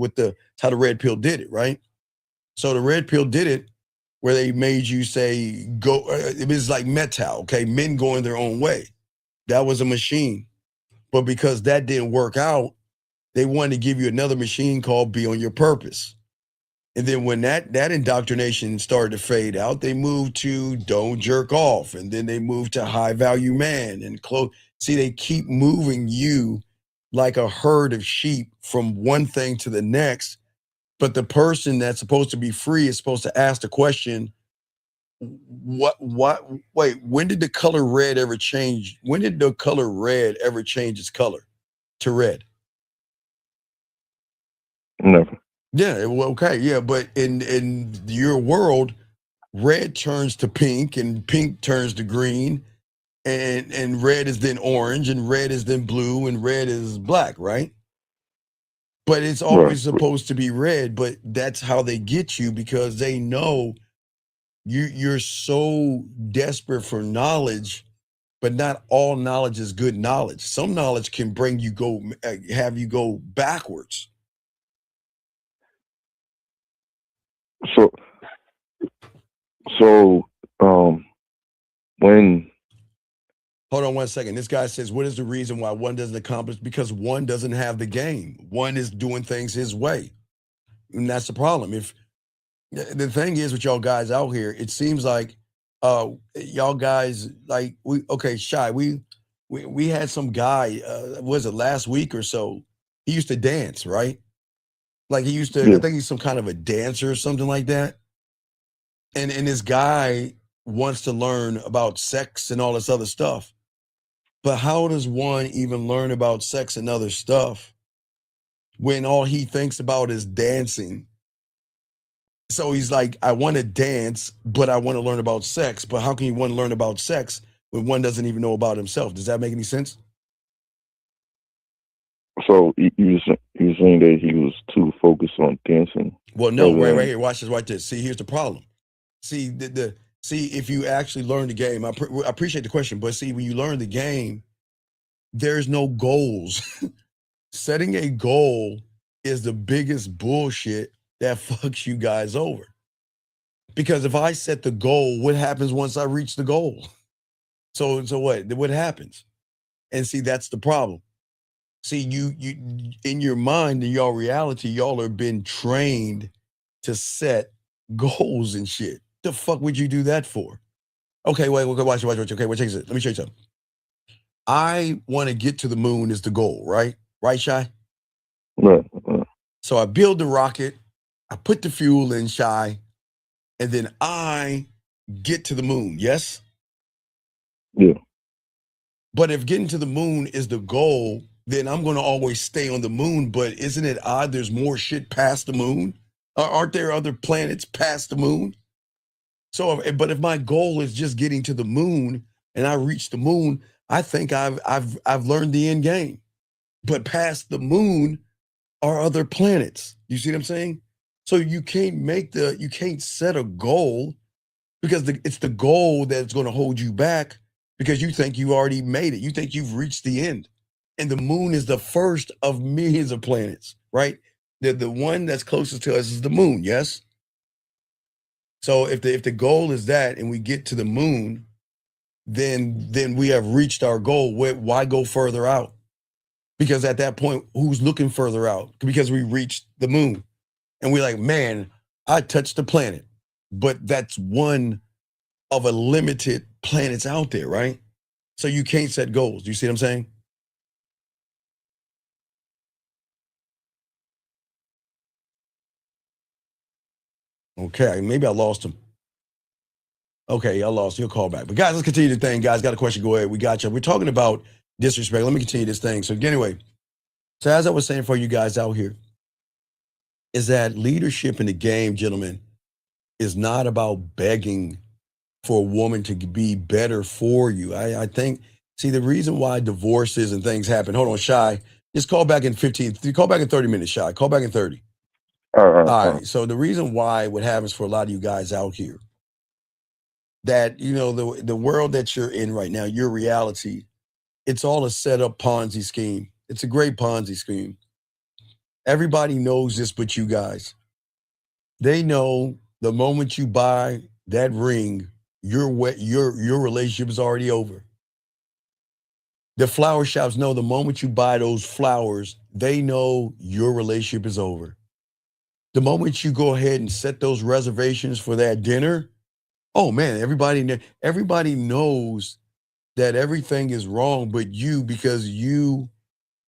how the red pill did it, right? So the red pill did it where they made you say, go, it was like Metal, okay? Men going their own way. That was a machine. But because that didn't work out, they wanted to give you another machine called Be On Your Purpose. And then when that indoctrination started to fade out, they moved to Don't Jerk Off. And then they moved to High Value Man and See, they keep moving you like a herd of sheep from one thing to the next. But the person that's supposed to be free is supposed to ask the question, wait, when did the color red ever change? When did the color red ever change its color to red? Never. Yeah, well, okay, yeah, but in your world, red turns to pink, and pink turns to green, and red is then orange, and red is then blue, and red is black, right? But it's always supposed to be red, but that's how they get you, because they know you're so desperate for knowledge, but not all knowledge is good knowledge. Some knowledge can have you go backwards. So when Hold on one second. This guy says, what is the reason why one doesn't accomplish? Because one doesn't have the game. One is doing things his way. And that's the problem. If the thing is with y'all guys out here, it seems like y'all guys, like, Shy, we had some guy, was it last week or so? He used to dance, right? Like he used to, I think he's some kind of a dancer or something like that. And this guy wants to learn about sex and all this other stuff. But how does one even learn about sex and other stuff when all he thinks about is dancing? So he's like, I want to dance, but I want to learn about sex. But how can you want to learn about sex when one doesn't even know about himself? Does that make any sense? So you saying that he was too focused on dancing? Well, no, right here. Watch this right there. See, here's the problem. See, see, if you actually learn the game, I appreciate the question, but see, when you learn the game, there's no goals. Setting a goal is the biggest bullshit that fucks you guys over. Because if I set the goal, what happens once I reach the goal? So what happens? And see, that's the problem. See, you in your mind, in your reality, y'all have been trained to set goals and shit. The fuck would you do that for? Okay, wait, watch. Okay, check this. Let me show you something. I want to get to the moon is the goal, right? Right, Shy? Right. So I build the rocket, I put the fuel in, Shy, and then I get to the moon, yes? Yeah. But if getting to the moon is the goal, then I'm going to always stay on the moon. But isn't it odd there's more shit past the moon? Aren't there other planets past the moon? So, but if my goal is just getting to the moon and I reach the moon, I think I've learned the end game. But past the moon are other planets. You see what I'm saying? So you can't set a goal because it's the goal that's going to hold you back because you think you already made it. You think you've reached the end. And the moon is the first of millions of planets, right? The one that's closest to us is the moon, yes? So if the goal is that and we get to the moon, then we have reached our goal. Why go further out? Because at that point, who's looking further out? Because we reached the moon. And we're like, man, I touched the planet. But that's one of a limited planets out there, right? So you can't set goals. Do you see what I'm saying? Okay, maybe I lost him. Okay, I lost. He'll call back. But guys, let's continue the thing. Guys, got a question? Go ahead. We got you. We're talking about disrespect. Let me continue this thing. So anyway, so as I was saying for you guys out here, is that leadership in the game, gentlemen, is not about begging for a woman to be better for you. I think, see, the reason why divorces and things happen, hold on, Shy, just call back in 30 minutes, Shy. Call back in 30. All right. So the reason why what happens for a lot of you guys out here, that, you know, the world that you're in right now, your reality, it's all a set up Ponzi scheme. It's a great Ponzi scheme. Everybody knows this but you guys. They know the moment you buy that ring, your relationship is already over. The flower shops know the moment you buy those flowers, they know your relationship is over. The moment you go ahead and set those reservations for that dinner, oh man, everybody knows that everything is wrong but you, because you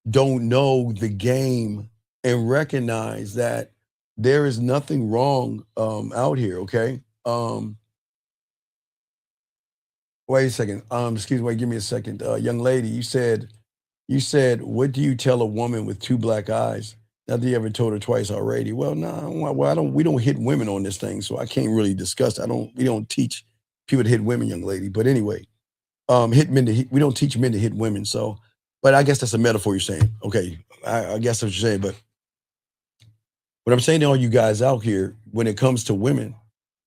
don't know the game and recognize that there is nothing wrong out here, okay? Wait a second. Excuse me, give me a second. Young lady, you said, what do you tell a woman with two black eyes? Not that you ever told her twice already. Well, no, we don't hit women on this thing, so I can't really discuss. We don't teach people to hit women, young lady. But anyway, we don't teach men to hit women. So, but I guess that's a metaphor you're saying. Okay, I guess that's what you're saying. But what I'm saying to all you guys out here, when it comes to women,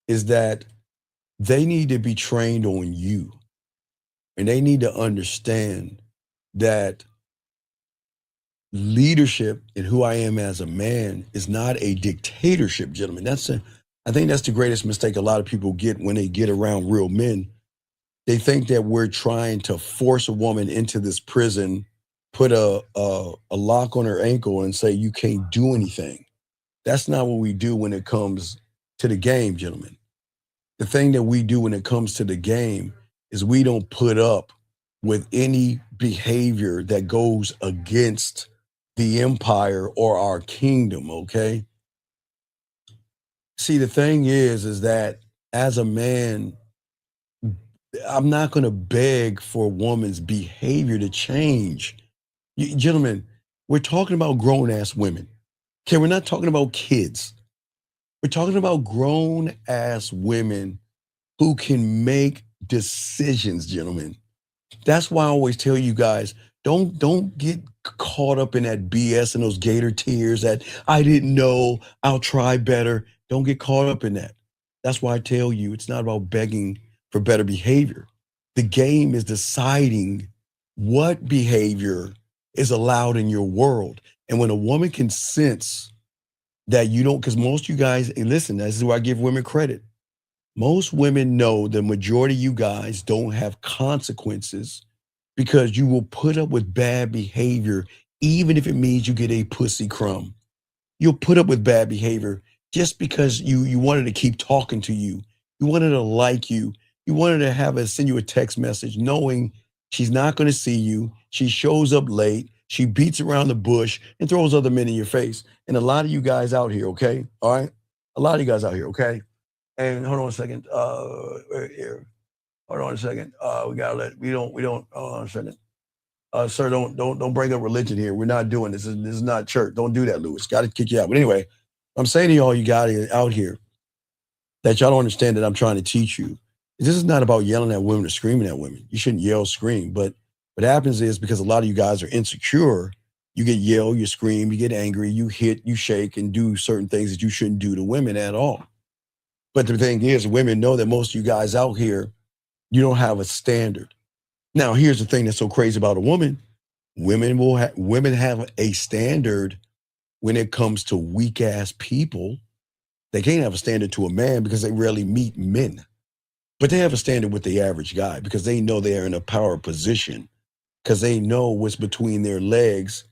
is that they need to be trained on you. And they need to understand that leadership and who I am as a man is not a dictatorship, gentlemen. I think that's the greatest mistake a lot of people get when they get around real men. They think that we're trying to force a woman into this prison, put a lock on her ankle and say, you can't do anything. That's not what we do when it comes to the game, gentlemen. The thing that we do when it comes to the game is we don't put up with any behavior that goes against the empire or our kingdom, okay? See, the thing is that as a man, I'm not going to beg for a woman's behavior to change. Gentlemen, we're talking about grown-ass women. Okay, we're not talking about kids. We're talking about grown-ass women who can make decisions, gentlemen. That's why I always tell you guys, don't get caught up in that BS and those gator tears that I didn't know, I'll try better. Don't get caught up in that. That's why I tell you, it's not about begging for better behavior. The game is deciding what behavior is allowed in your world. And when a woman can sense that you don't, because most of you guys, and listen, this is where I give women credit. Most women know the majority of you guys don't have consequences because you will put up with bad behavior, even if it means you get a pussy crumb. You'll put up with bad behavior just because you wanted to keep talking to you. You wanted to like you. You wanted to have her send you a text message knowing she's not going to see you. She shows up late. She beats around the bush and throws other men in your face. And a lot of you guys out here, okay? All right? A lot of you guys out here, okay? And hold on a second. Here. Hold on a second. Hold on a second. Sir, don't bring up religion here. We're not doing this. This is not church. Don't do that, Lewis. Got to kick you out. But anyway, I'm saying to all you guys out here that y'all don't understand that I'm trying to teach you. This is not about yelling at women or screaming at women. You shouldn't yell, scream. But What happens is because a lot of you guys are insecure, you get yelled, you scream, you get angry, you hit, you shake, and do certain things that you shouldn't do to women at all. But the thing is, women know that most of you guys out here, you don't have a standard. Now, here's the thing that's so crazy about a woman. Women have a standard when it comes to weak ass people. They can't have a standard to a man because they rarely meet men. But they have a standard with the average guy because they know they are in a power position, because they know what's between their legs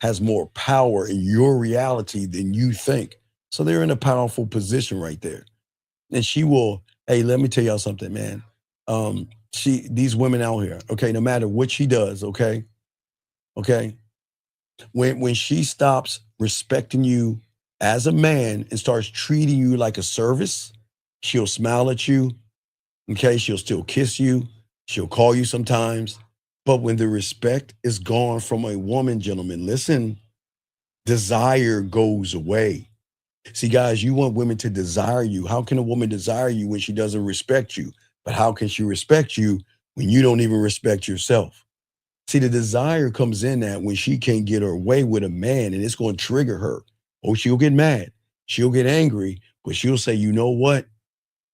has more power in your reality than you think. So they're in a powerful position right there. And she will, hey, let me tell y'all something, man. These women out here, okay, no matter what she does, okay, when she stops respecting you as a man and starts treating you like a service, she'll smile at you, okay, she'll still kiss you, she'll call you sometimes. But when the respect is gone from a woman, gentlemen, listen, desire goes away. See, guys, you want women to desire you. How can a woman desire you when she doesn't respect you? But how can she respect you when you don't even respect yourself? See, the desire comes in that when she can't get her way with a man, and it's going to trigger her. Oh, she'll get mad. She'll get angry, but she'll say, you know what?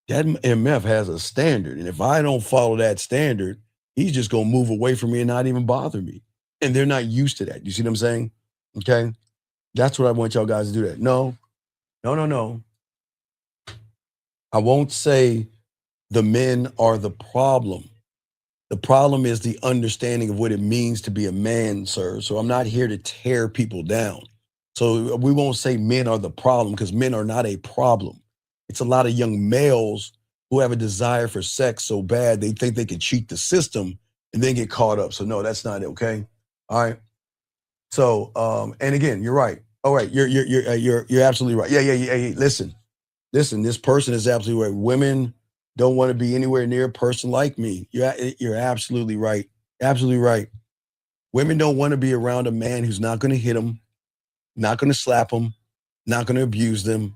That MF has a standard. And if I don't follow that standard, he's just going to move away from me and not even bother me. And they're not used to that. You see what I'm saying? Okay. That's what I want y'all guys to do that. No. I won't say the men are the problem. The problem is the understanding of what it means to be a man, sir. So I'm not here to tear people down. So we won't say men are the problem because men are not a problem. It's a lot of young males who have a desire for sex so bad they think they can cheat the system and then get caught up. So no, that's not it. Okay. All right. So and again, you're right. All right, you're absolutely right. Yeah. Listen, this person is absolutely right. Women don't want to be anywhere near a person like me. You're absolutely right. Absolutely right. Women don't want to be around a man who's not going to hit them, not going to slap them, not going to abuse them,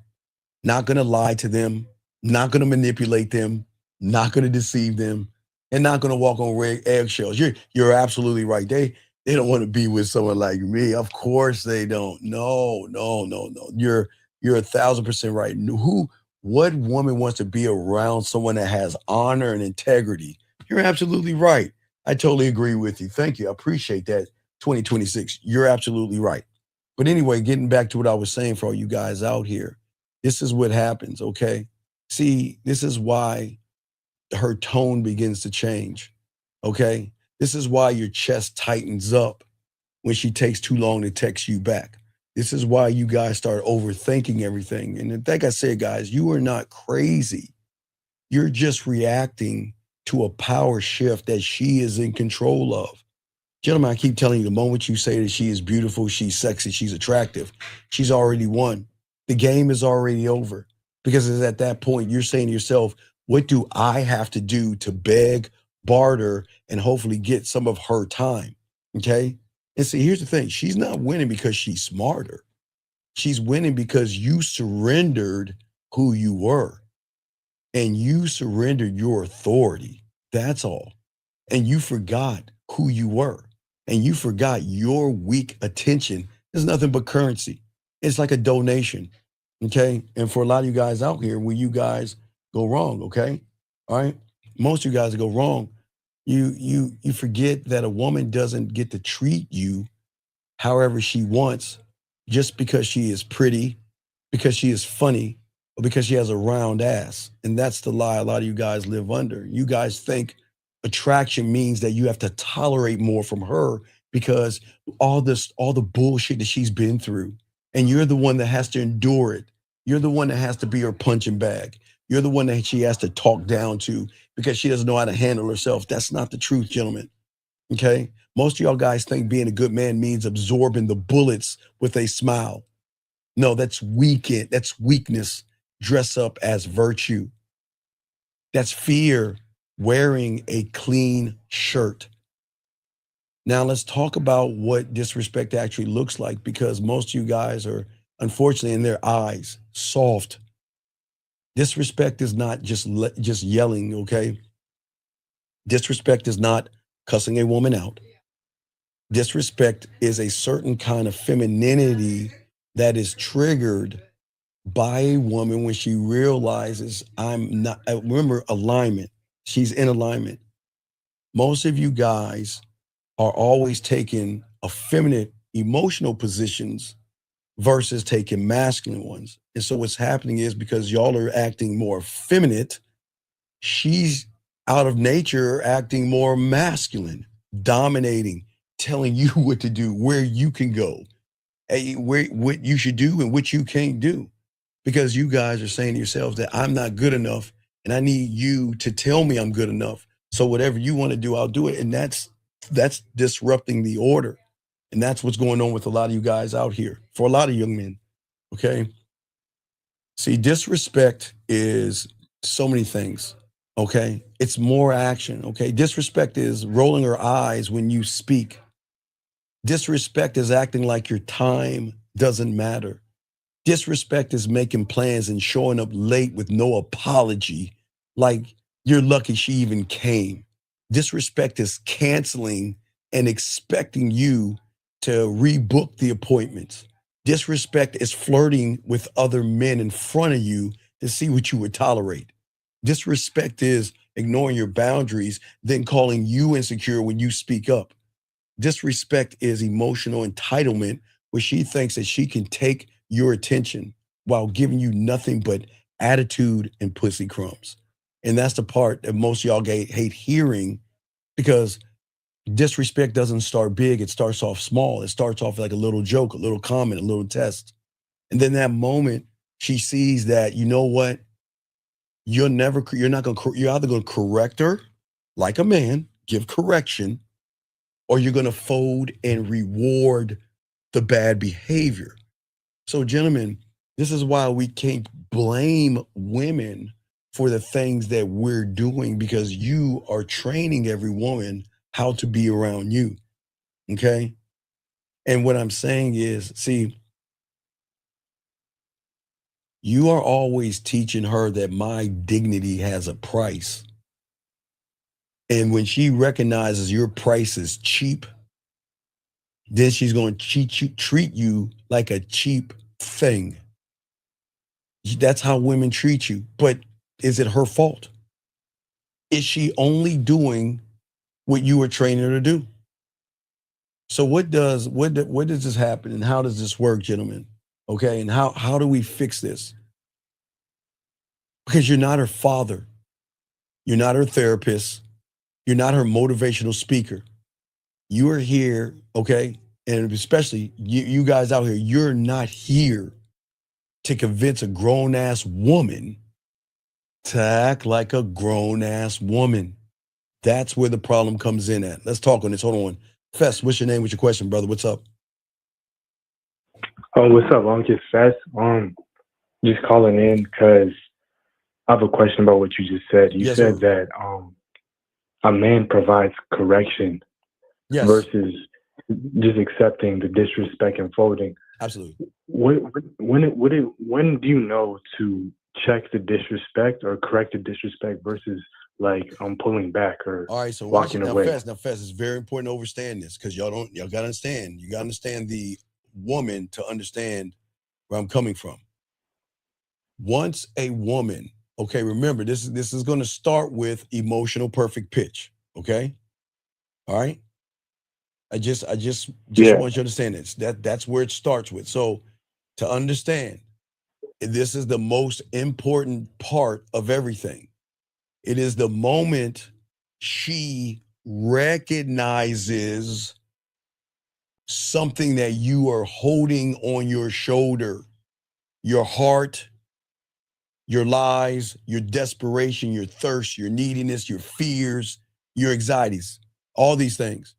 not going to lie to them, not going to manipulate them, not going to deceive them, and not going to walk on eggshells. You're absolutely right. They don't want to be with someone like me. Of course they don't. No. You're 1,000% right. What woman wants to be around someone that has honor and integrity? You're absolutely right. I totally agree with you. Thank you. I appreciate that. 2026. You're absolutely right. But anyway, getting back to what I was saying for all you guys out here, this is what happens, okay? See, this is why her tone begins to change, okay? This is why your chest tightens up when she takes too long to text you back. This is why you guys start overthinking everything. And like I said, guys, you are not crazy. You're just reacting to a power shift that she is in control of. Gentlemen, I keep telling you, the moment you say that she is beautiful, she's sexy, she's attractive, she's already won. The game is already over. Because it's at that point, you're saying to yourself, what do I have to do to beg, barter, and hopefully get some of her time? Okay? And see, here's the thing. She's not winning because she's smarter. She's winning because you surrendered who you were. And you surrendered your authority. That's all. And you forgot who you were. And you forgot your weak attention is nothing but currency. It's like a donation. Okay? And for a lot of you guys out here, where you guys go wrong, okay? All right? Most of you guys go wrong. You forget that a woman doesn't get to treat you however she wants just because she is pretty, because she is funny, or because she has a round ass. And that's the lie a lot of you guys live under. You guys think attraction means that you have to tolerate more from her because all the bullshit that she's been through, and you're the one that has to endure it. You're the one that has to be her punching bag. You're the one that she has to talk down to because she doesn't know how to handle herself. That's not the truth, gentlemen. Okay? Most of y'all guys think being a good man means absorbing the bullets with a smile. No, that's weekend. That's weakness dressed up as virtue. That's fear wearing a clean shirt. Now let's talk about what disrespect actually looks like, because most of you guys are, unfortunately, in their eyes, soft. Disrespect is not just yelling, okay? Disrespect is not cussing a woman out. Disrespect is a certain kind of femininity that is triggered by a woman when she realizes I'm not, remember alignment. She's in alignment. Most of you guys are always taking effeminate emotional positions versus taking masculine ones. And so what's happening is because y'all are acting more effeminate, she's out of nature acting more masculine, dominating, telling you what to do, where you can go, what you should do and what you can't do. Because you guys are saying to yourselves that I'm not good enough and I need you to tell me I'm good enough. So whatever you want to do, I'll do it. And that's disrupting the order. And that's what's going on with a lot of you guys out here, for a lot of young men, okay? See, disrespect is so many things, okay? It's more action, okay? Disrespect is rolling her eyes when you speak. Disrespect is acting like your time doesn't matter. Disrespect is making plans and showing up late with no apology, like you're lucky she even came. Disrespect is canceling and expecting you to rebook the appointments. Disrespect is flirting with other men in front of you to see what you would tolerate. Disrespect is ignoring your boundaries, then calling you insecure when you speak up. Disrespect is emotional entitlement, where she thinks that she can take your attention while giving you nothing but attitude and pussy crumbs. And that's the part that most of y'all hate hearing, because disrespect doesn't start big. It starts off small. It starts off like a little joke, a little comment, a little test. And then that moment she sees that, you know what? You're either going to correct her like a man, give correction, or you're going to fold and reward the bad behavior. So gentlemen, this is why we can't blame women for the things that we're doing, because you are training every woman how to be around you, okay? And what I'm saying is, see, you are always teaching her that my dignity has a price. And when she recognizes your price is cheap, then she's going to treat you like a cheap thing. That's how women treat you. But is it her fault? Is she only doing what you were training her to do? So what does this happen, and how does this work, gentlemen? Okay, and how do we fix this? Because you're not her father. You're not her therapist. You're not her motivational speaker. You are here, okay? And especially you guys out here, you're not here to convince a grown-ass woman to act like a grown-ass woman. That's where the problem comes in at. Let's talk on this. Hold on. Fest, what's your name? What's your question, brother? What's up? Oh, what's up? I'm just Fest. Just calling in because I have a question about what you just said. You said that a man provides correction versus just accepting the disrespect and folding. Absolutely. When do you know to check the disrespect or correct the disrespect versus like pulling back or all right, so walking away? Now, Fest, it's very important to understand this, because y'all gotta understand. You gotta understand the woman to understand where I'm coming from. Once a woman, okay, remember this is gonna start with emotional perfect pitch. Okay. All right. I just want you to understand this. That's where it starts with. So to understand, this is the most important part of everything. It is the moment she recognizes something that you are holding on your shoulder, your heart, your lies, your desperation, your thirst, your neediness, your fears, your anxieties, all these things,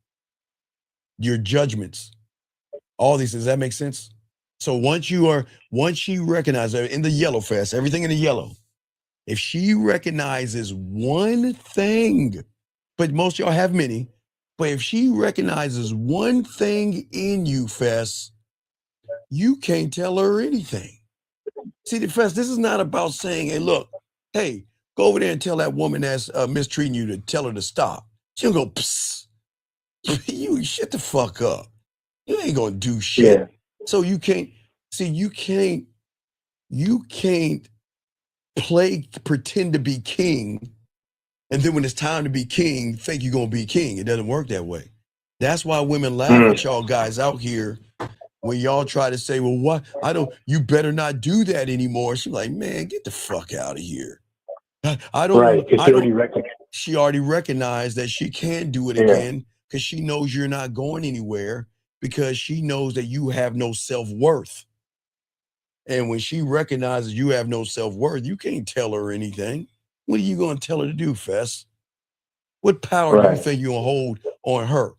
your judgments, all these things. Does that make sense? So once she recognizes in the yellow, Fest, everything in the yellow, if she recognizes one thing, but most of y'all have many, but if she recognizes one thing in you, Fest, you can't tell her anything. See, the Fest, this is not about saying, hey, look, hey, go over there and tell that woman that's mistreating you to tell her to stop. She'll go, psst. You shut the fuck up. You ain't gonna do shit. Yeah. So you can't pretend to be king, and then when it's time to be king, think you're gonna be king. It doesn't work that way. That's why women laugh at y'all guys out here when y'all try to say, well, what? You better not do that anymore. She's like, man, get the fuck out of here. She already recognized that she can't do it again because she knows you're not going anywhere, because she knows that you have no self-worth. And when she recognizes you have no self-worth, you can't tell her anything. What are you going to tell her to do, Fess? What power do you think you're going to hold on her?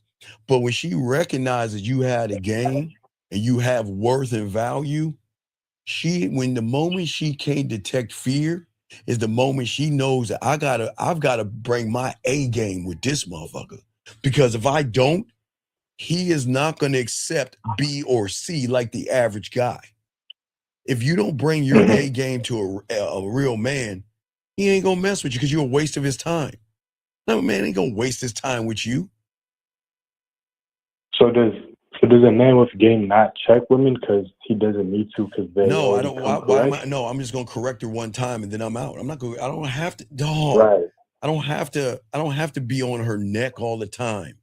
But when she recognizes you had a game and you have worth and value, when the moment she can't detect fear is the moment she knows that I've got to bring my A game with this motherfucker. Because if I don't, he is not going to accept B or C like the average guy. If you don't bring your A game to a real man, he ain't going to mess with you because you're a waste of his time. No, man ain't going to waste his time with you. So does a man with game not check women because he doesn't need to? Because they no, I don't. No, I'm just gonna correct her one time and then I'm out. I'm not going. I don't have to. Dog. Right. I don't have to be on her neck all the time,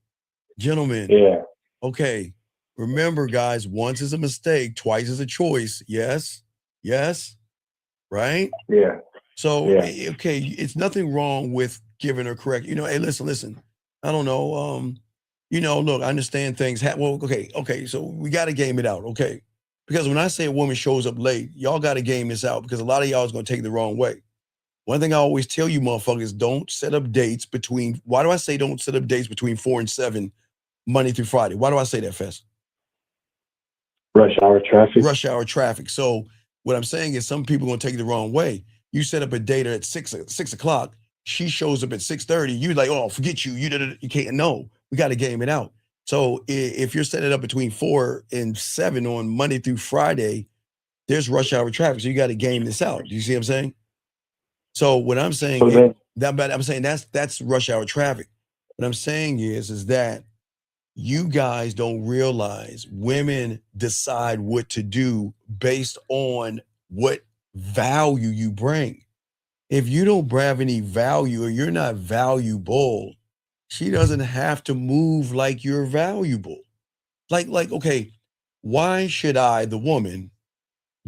gentlemen. Yeah. Okay. Remember, guys. Once is a mistake. Twice is a choice. Yes. Yes. Right. Yeah. So okay, it's nothing wrong with giving her correct. Hey, listen. I don't know. Look, I understand things. Okay. So we got to game it out, okay? Because when I say a woman shows up late, y'all got to game this out because a lot of y'all is going to take it the wrong way. One thing I always tell you motherfuckers, don't set up dates between, why do I say don't set up dates between 4 and 7, Monday through Friday? Why do I say that, Fess? Rush hour traffic. Rush hour traffic. So what I'm saying is some people are going to take it the wrong way. You set up a date at 6 o'clock. She shows up at 6:30. You're like, oh, forget you. You can't. No, we got to game it out. So if you're setting it up between 4 and 7 on Monday through Friday, there's rush hour traffic. So you got to game this out. Do you see what I'm saying? So what I'm saying that's rush hour traffic. What I'm saying is that you guys don't realize women decide what to do based on what value you bring. If you don't have any value or you're not valuable, she doesn't have to move like you're valuable. Like, okay, why should I, the woman,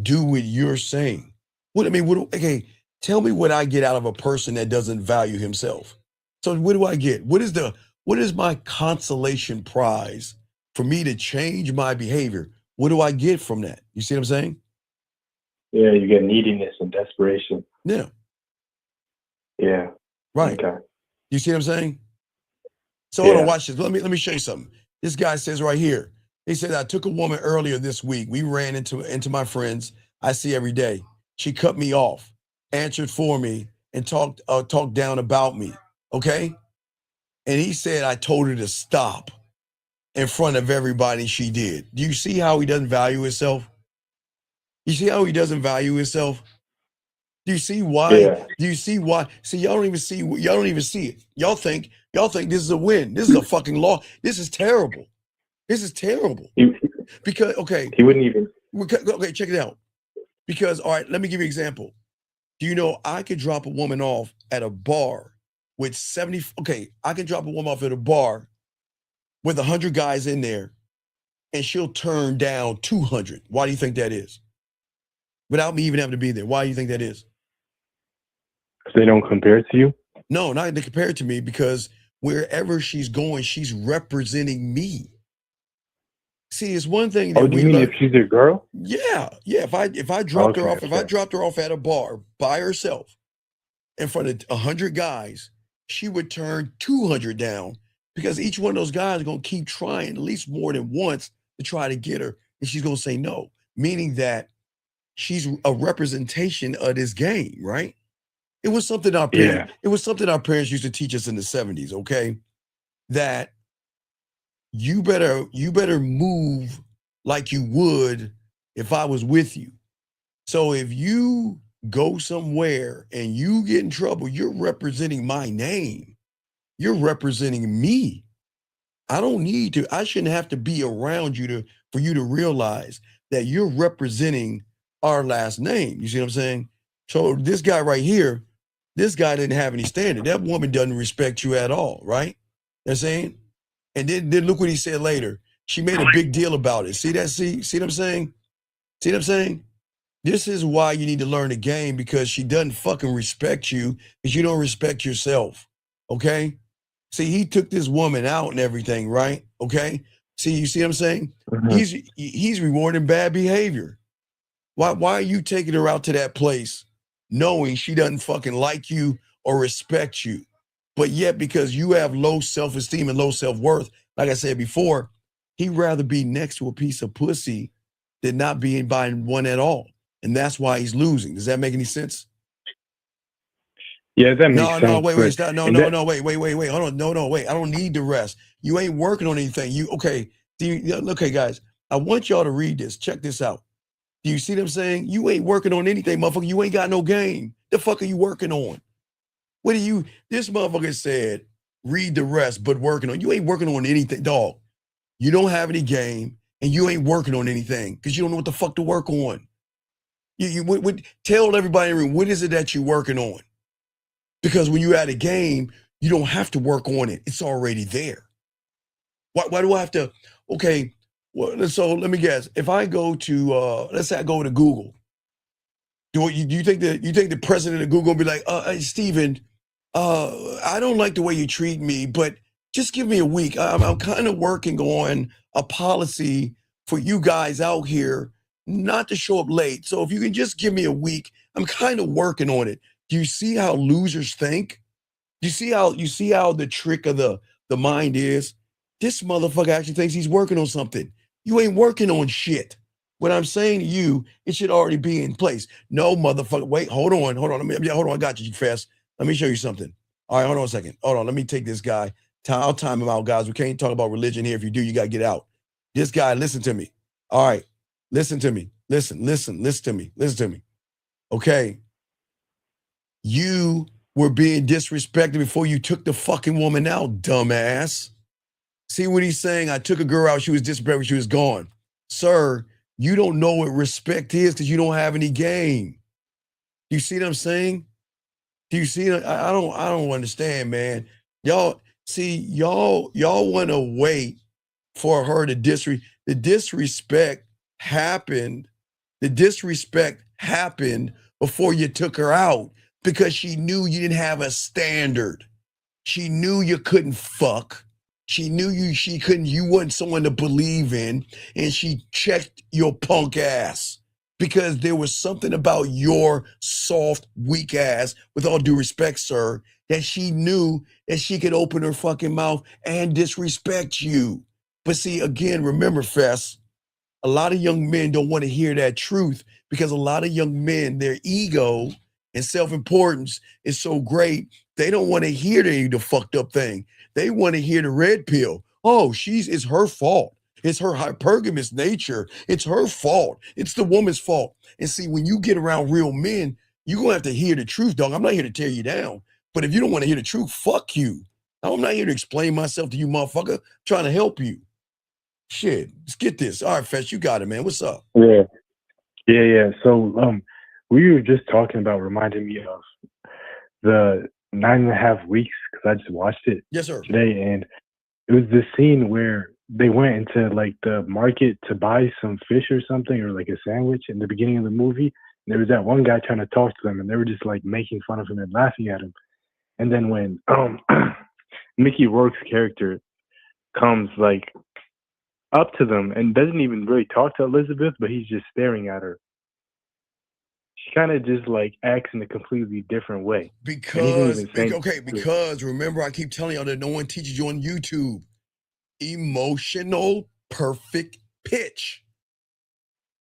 do what you're saying? Okay, tell me what I get out of a person that doesn't value himself. So what do I get? What is my consolation prize for me to change my behavior? What do I get from that? You see what I'm saying? Yeah, you get neediness and desperation. Yeah. Yeah. Right. Okay. You see what I'm saying? So hold on, watch this. Let me show you something. This guy says right here. He said, I took a woman earlier this week. We ran into my friends I see every day. She cut me off, answered for me, and talked down about me. Okay? And he said I told her to stop in front of everybody. She did. Do you see how he doesn't value himself? You see how he doesn't value himself? Do you see why? Yeah. Do you see why? See, y'all don't even see it. Y'all think this is a win. This is a fucking law. This is terrible. This is terrible. Because he wouldn't even. Okay, check it out. Because all right, let me give you an example. Do you know I could drop a woman off at a bar with 70? Okay, I can drop a woman off at a bar with 100 guys in there, and she'll turn down 200. Why do you think that is? Without me even having to be there. Why do you think that is? They don't compare to you? No, not to compare to me, because wherever she's going, she's representing me. See, it's one thing that do you mean if she's a girl? Yeah. If I dropped her off, if I dropped her off at a bar by herself in front of 100 guys, she would turn 200 down because each one of those guys are gonna keep trying at least more than once to try to get her, and she's gonna say no, meaning that she's a representation of this game, right? It was something our parents used to teach us in the 70s, okay? That you better move like you would if I was with you. So if you go somewhere and you get in trouble, you're representing my name. You're representing me. I don't need to, I shouldn't have to be around you for you to realize that you're representing our last name. You see what I'm saying? So this guy right here, this guy didn't have any standard. That woman doesn't respect you at all, right? You know what I'm saying? And then look what he said later. She made a big deal about it. See that? See what I'm saying? See what I'm saying? This is why you need to learn the game, because she doesn't fucking respect you because you don't respect yourself. Okay? See, he took this woman out and everything, right? Okay? See, you see what I'm saying? He's rewarding bad behavior. Why are you taking her out to that place knowing she doesn't fucking like you or respect you? But yet, because you have low self-esteem and low self-worth, like I said before, he'd rather be next to a piece of pussy than not being by one at all. And that's why he's losing. Does that make any sense? Yeah, that makes sense. No, wait, stop. No, wait. Hold on. No, wait. I don't need the rest. You ain't working on anything. Okay, guys, I want y'all to read this. Check this out. Do you see what I'm saying? You ain't working on anything, motherfucker. You ain't got no game. The fuck are you working on? This motherfucker said, read the rest, but working on. You ain't working on anything, dog. You don't have any game, and you ain't working on anything because you don't know what the fuck to work on. Tell everybody in the room, what is it that you're working on? Because when you're at a game, you don't have to work on it. It's already there. Why do I have to? Okay, well, so let me guess. If I go to, let's say I go to Google, do you think the president of Google will be like, hey, Steven, I don't like the way you treat me, but just give me a week. I'm kind of working on a policy for you guys out here not to show up late. So if you can just give me a week, I'm kind of working on it. Do you see how losers think? You see how the trick of the mind is? This motherfucker actually thinks he's working on something. You ain't working on shit. What I'm saying to you, it should already be in place. No, motherfucker. Wait, hold on. Hold on. I got you fast. Let me show you something. All right, hold on a second. Hold on. Let me take this guy. I'll time him out, guys. We can't talk about religion here. If you do, you got to get out. This guy, listen to me. All right. Listen to me. Listen to me. Okay. You were being disrespected before you took the fucking woman out, dumbass. See what he's saying? I took a girl out. She was disrespectful. She was gone. Sir, you don't know what respect is because you don't have any game. Do you see what I'm saying? Do you see it? I don't understand, man. Y'all want to wait for her to the disrespect happened. The disrespect happened before you took her out because she knew you didn't have a standard. She knew you couldn't fuck. She knew you wasn't someone to believe in, and she checked your punk ass because there was something about your soft, weak ass, with all due respect, sir, that she knew that she could open her fucking mouth and disrespect you. But see, again, remember, Fess, a lot of young men don't want to hear that truth because a lot of young men, their ego and self-importance is so great, they don't want to hear the fucked up thing. They want to hear the red pill. Oh, it's her fault. It's her hypergamous nature. It's her fault. It's the woman's fault. And see, when you get around real men, you're going to have to hear the truth, dog. I'm not here to tear you down. But if you don't want to hear the truth, fuck you. I'm not here to explain myself to you, motherfucker. I'm trying to help you. Shit, let's get this. All right, Fetch, you got it, man. What's up? Yeah. So we were just talking about, reminding me of the 9.5 weeks, because I just watched it today, and it was this scene where they went into like the market to buy some fish or something, or like a sandwich in the beginning of the movie. And there was that one guy trying to talk to them, and they were just like making fun of him and laughing at him. And then when Mickey Rourke's character comes like up to them and doesn't even really talk to Elizabeth, but he's just staring at her, she kind of just like acts in a completely different way. Because remember, I keep telling y'all that no one teaches you on YouTube. Emotional perfect pitch.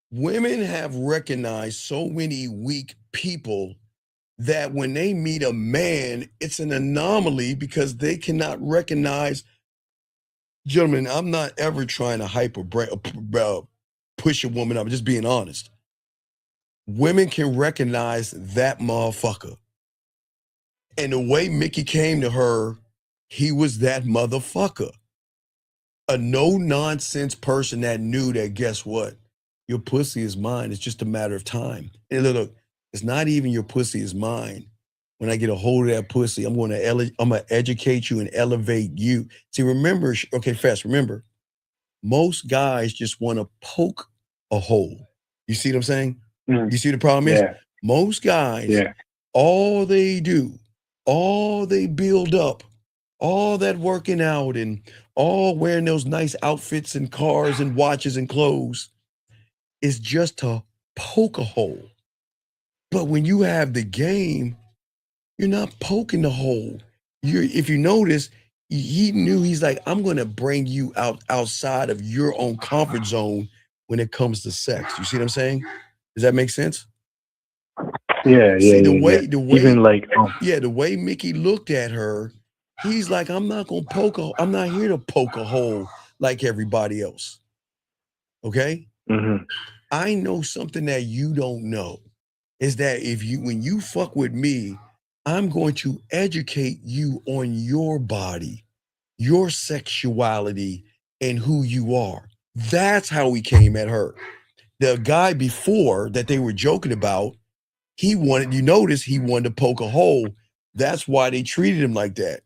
Women have recognized so many weak people that when they meet a man, it's an anomaly because they cannot recognize. Gentlemen, I'm not ever trying to push a woman up. I'm just being honest. Women can recognize that motherfucker. And the way Mickey came to her, he was that motherfucker. A no-nonsense person that knew that, guess what? Your pussy is mine. It's just a matter of time. And look, it's not even your pussy is mine. When I get a hold of that pussy, I'm gonna educate you and elevate you. See, remember, okay, fast, remember, most guys just want to poke a hole. You see what I'm saying? You see what the problem is? Most guys, all they do, all they build up, all that working out and all wearing those nice outfits and cars and watches and clothes is just to poke a hole. But when you have the game, you're not poking the hole. If you notice, he knew, he's like, I'm going to bring you outside of your own comfort zone when it comes to sex. You see what I'm saying? Does that make sense? See, the way even like the way Mickey looked at her, he's like, I'm not here to poke a hole like everybody else. Okay? I know something that you don't know, is that when you fuck with me, I'm going to educate you on your body, your sexuality, and who you are. That's how he came at her. The guy before that they were joking about, you notice he wanted to poke a hole. That's why they treated him like that.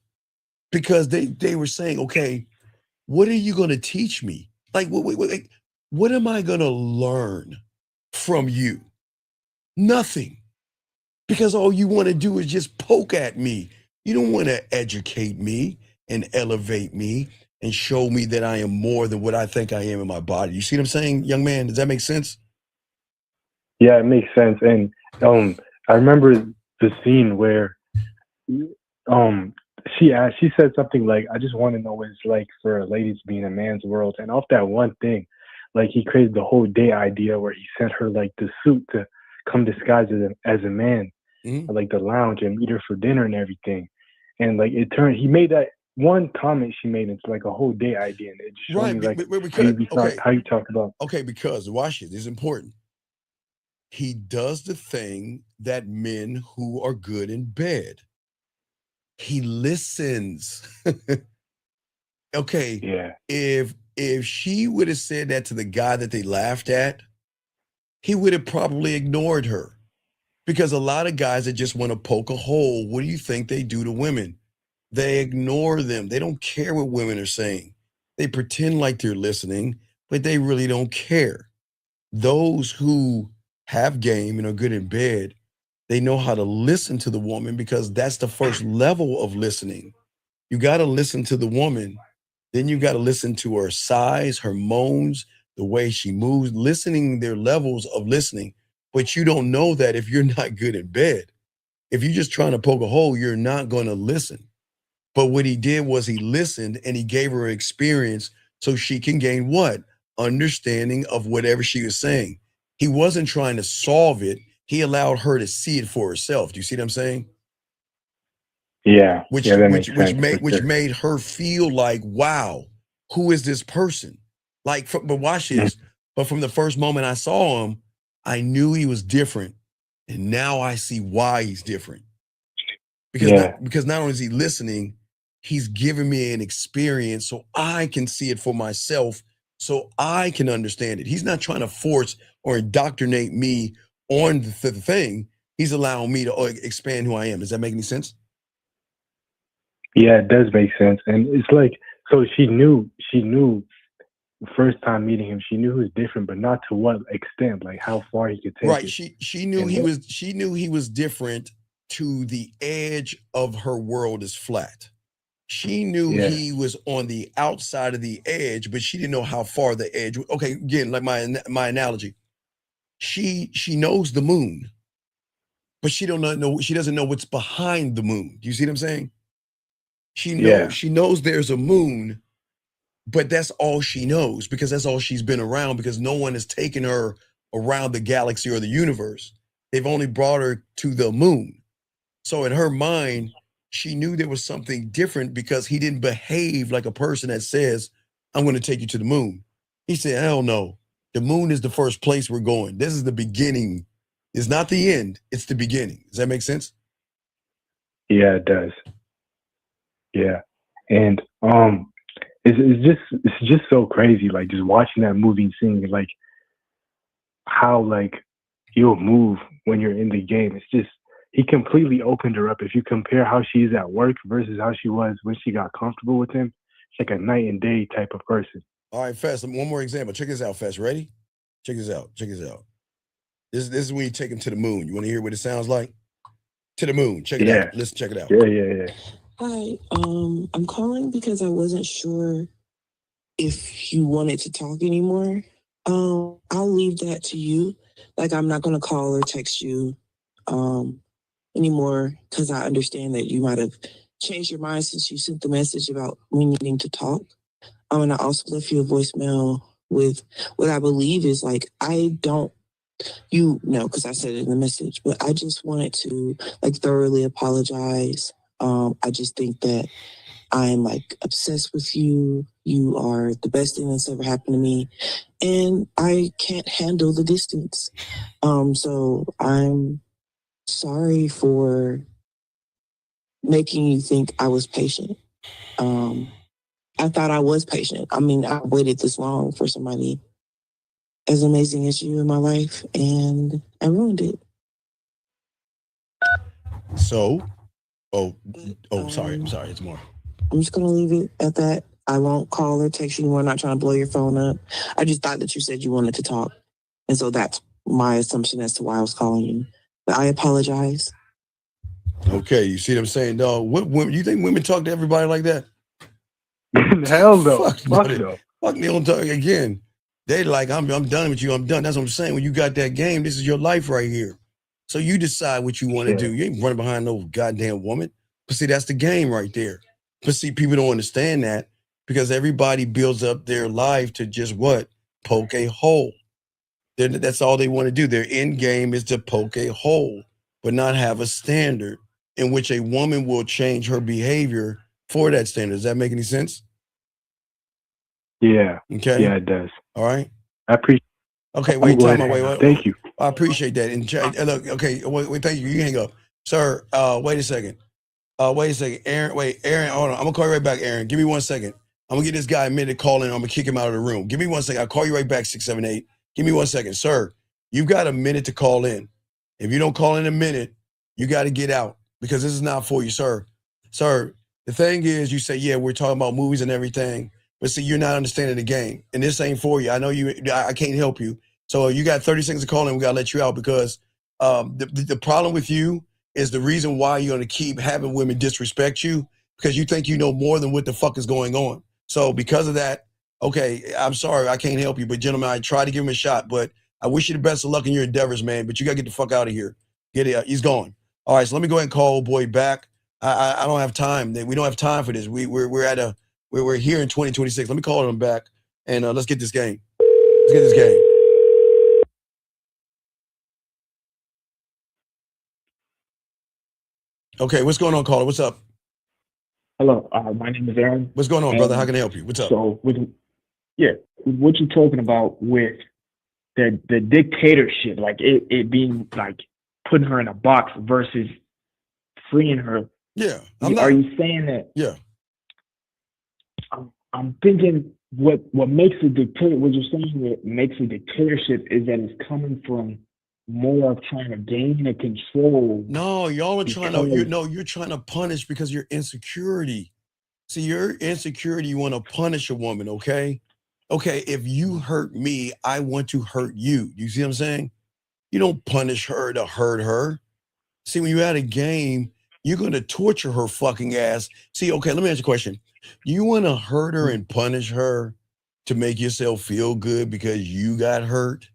Because they were saying, okay, what are you going to teach me? Like, what am I going to learn from you? Nothing. Because all you want to do is just poke at me. You don't want to educate me and elevate me and show me that I am more than what I think I am in my body. You see what I'm saying, young man? Does that make sense? Yeah, it makes sense. And I remember the scene where she said something like, I just want to know what it's like for a lady to be in a man's world. And off that one thing, like, he created the whole day idea where he sent her like the suit to come disguised as a man, like the lounge, and meet her for dinner and everything. And like he made that one comment she made into like a whole day idea, and it just showed me like how you talk about. Okay, because watch it. This is important. He does the thing that men who are good in bed. He listens. Okay. Yeah. If she would have said that to the guy that they laughed at, he would have probably ignored her. Because a lot of guys that just want to poke a hole, what do you think they do to women? They ignore them. They don't care what women are saying. They pretend like they're listening, but they really don't care. Those who have game and are good in bed, they know how to listen to the woman, because that's the first level of listening. You got to listen to the woman. Then you got to listen to her sighs, her moans, the way she moves, listening, their levels of listening. But you don't know that if you're not good in bed. If you're just trying to poke a hole, you're not going to listen. But what he did was he listened and he gave her experience so she can gain what? Understanding of whatever she was saying. He wasn't trying to solve it. He allowed her to see it for herself. Do you see what I'm saying? Yeah. Which made her feel like, wow, who is this person? Like, but watch this. But from the first moment I saw him, I knew he was different. And now I see why he's different. Because not only is he listening, he's giving me an experience so I can see it for myself, so I can understand it. He's not trying to force or indoctrinate me on the thing. He's allowing me to expand who I am. Does that make any sense? Yeah, it does make sense. And it's like, so she knew the first time meeting him, she knew he was different, but not to what extent, like how far he could take it. Right. She knew he was different to the edge of her world is flat. She knew he was on the outside of the edge, but she didn't know how far the edge. Okay, again, like my analogy. She knows the moon, but she doesn't know what's behind the moon. Do you see what I'm saying? She knows there's a moon, but that's all she knows, because that's all she's been around, because no one has taken her around the galaxy or the universe. They've only brought her to the moon. So in her mind, she knew there was something different, because he didn't behave like a person that says, I'm going to take you to the moon. He said, hell no. The moon is the first place we're going. This is the beginning. It's not the end. It's the beginning. Does that make sense? Yeah, it does. Yeah. And it's just so crazy. Like just watching that movie and seeing like how like you'll move when you're in the game. It's just he completely opened her up. If you compare how she is at work versus how she was when she got comfortable with him, it's like a night and day type of person. All right, Fest, one more example. Check this out, Fest. Ready? Check this out. Check this out. This is when you take him to the moon. You want to hear what it sounds like? To the moon. Check it out. Listen, check it out. Yeah. Hi, I'm calling because I wasn't sure if you wanted to talk anymore. I'll leave that to you. Like, I'm not gonna call or text you anymore because I understand that you might have changed your mind since you sent the message about me needing to talk. And I also left you a voicemail with what I believe is like, I don't, you know, because I said it in the message, but I just wanted to like thoroughly apologize. I just think that I'm like obsessed with you. You are the best thing that's ever happened to me. And I can't handle the distance. So I'm sorry for making you think I was patient. I thought I was patient. I mean, I waited this long for somebody as amazing as you in my life, and I ruined it. So, sorry. I'm sorry. It's more. I'm just going to leave it at that. I won't call or text you anymore. I'm not trying to blow your phone up. I just thought that you said you wanted to talk. And so that's my assumption as to why I was calling you. But I apologize. Okay, you see what I'm saying, dog? What women, you think women talk to everybody like that? Hell no. Fuck no. Fuck, they don't talk again. They like, I'm done with you. I'm done. That's what I'm saying. When you got that game, this is your life right here. So you decide what you want to do. You ain't running behind no goddamn woman. But see, that's the game right there. But see, people don't understand that because everybody builds up their life to just what? Poke a hole. That's all they want to do. Their end game is to poke a hole, but not have a standard in which a woman will change her behavior for that standard. Does that make any sense? Yeah. Okay. Yeah, it does. All right. I appreciate. Okay. Wait. Time. Wait. Thank you. I appreciate that. And look. Okay. Wait. Thank you. You hang up, sir. Wait a second. Aaron. Wait. Aaron. Hold on. I'm gonna call you right back. Aaron. Give me 1 second. I'm gonna get this guy a minute to call in. I'm gonna kick him out of the room. Give me 1 second. I'll call you right back. 678. Give me 1 second, sir. You've got a minute to call in. If you don't call in a minute, you got to get out because this is not for you, sir. Sir, the thing is, you say, yeah, we're talking about movies and everything, but see, you're not understanding the game, and this ain't for you. I know you. I can't help you. So you got 30 seconds to call in. We got to let you out because the problem with you is the reason why you're going to keep having women disrespect you because you think you know more than what the fuck is going on. So because of that, okay, I'm sorry, I can't help you, but gentlemen, I tried to give him a shot, but I wish you the best of luck in your endeavors, man, but you got to get the fuck out of here. Get it. He's gone. All right, so let me go ahead and call old boy back. I don't have time. We don't have time for this. We're here in 2026. Let me call him back and let's get this game. Let's get this game. Okay, what's going on, caller? What's up? Hello, my name is Aaron. What's going on, brother? How can I help you? What's up? So, what you're talking about with the dictatorship, like it being like putting her in a box versus freeing her. Yeah. Are you saying that? Yeah. I'm thinking what makes a dictator, what you're saying that makes a dictatorship is that it's coming from more of trying to gain a control. No, y'all are trying to, you're trying to punish because your insecurity. See, your insecurity, you want to punish a woman, okay? Okay, if you hurt me, I want to hurt you. You see what I'm saying? You don't punish her to hurt her. See, when you're at a game, you're going to torture her fucking ass. See, okay, let me ask you a question. You want to hurt her and punish her to make yourself feel good because you got hurt?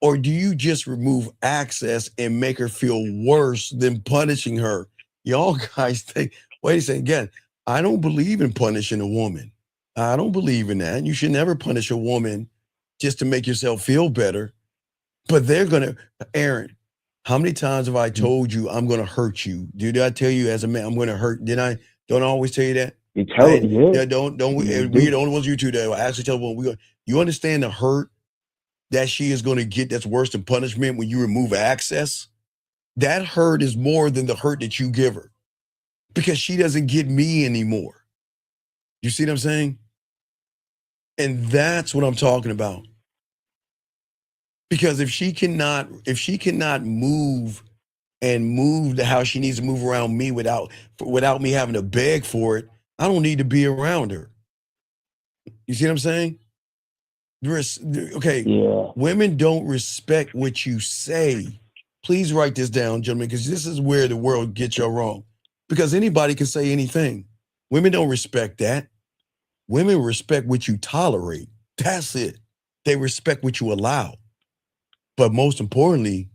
Or do you just remove access and make her feel worse than punishing her? Y'all guys think, wait a second, again, I don't believe in punishing a woman. I don't believe in that. You should never punish a woman just to make yourself feel better. But they're going to, Aaron, how many times have I told you I'm going to hurt you? Did I tell you as a man I'm going to hurt? Don't I always tell you that? You tell me, yeah. We're the only ones you two that will actually tell one. You understand the hurt that she is going to get that's worse than punishment when you remove access? That hurt is more than the hurt that you give her because she doesn't get me anymore. You see what I'm saying? And that's what I'm talking about. Because if she cannot move to how she needs to move around me without me having to beg for it, I don't need to be around her. You see what I'm saying? Okay. Yeah. Women don't respect what you say. Please write this down, gentlemen, because this is where the world gets you wrong. Because anybody can say anything. Women don't respect that. Women respect what you tolerate. That's it. They respect what you allow. But most importantly,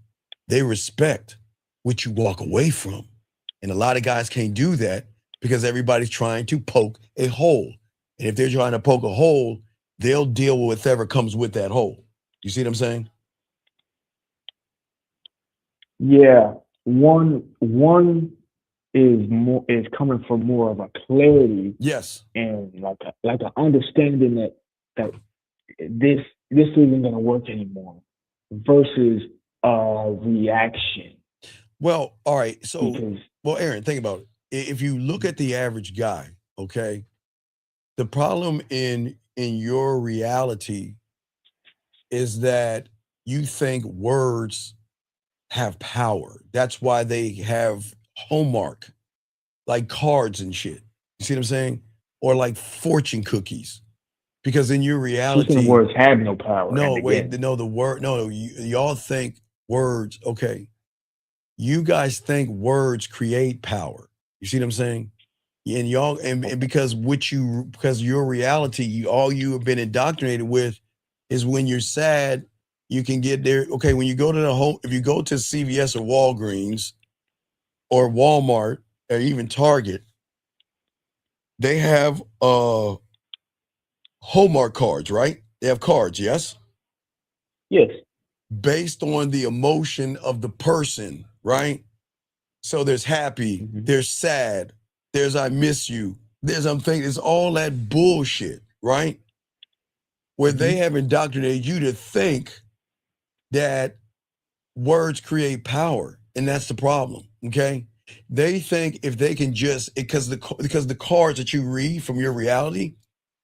they respect what you walk away from. And a lot of guys can't do that because everybody's trying to poke a hole. And if they're trying to poke a hole, they'll deal with whatever comes with that hole. You see what I'm saying? Yeah. One is coming from more of a clarity. Yes. And like an understanding that this isn't gonna work anymore versus a reaction. Well, all right. So Aaron, think about it. If you look at the average guy, okay, the problem in your reality is that you think words have power. That's why they have homework, like cards and shit. You see what I'm saying? Or like fortune cookies. Because in your reality, words have no power. No, wait, no, the word, no, y'all think words, okay. You guys think words create power. You see what I'm saying? And y'all, and because your reality, all you have been indoctrinated with is when you're sad, you can get there. Okay, when you go to if you go to CVS or Walgreens or Walmart or even Target, they have Hallmark cards, right? They have cards, yes? Yes. Based on the emotion of the person, right? So there's happy, there's sad, there's I miss you, there's I'm thinking, it's all that bullshit, right? Where they have indoctrinated you to think that words create power, and that's the problem, okay? They think if they can just, because the cards that you read from your reality,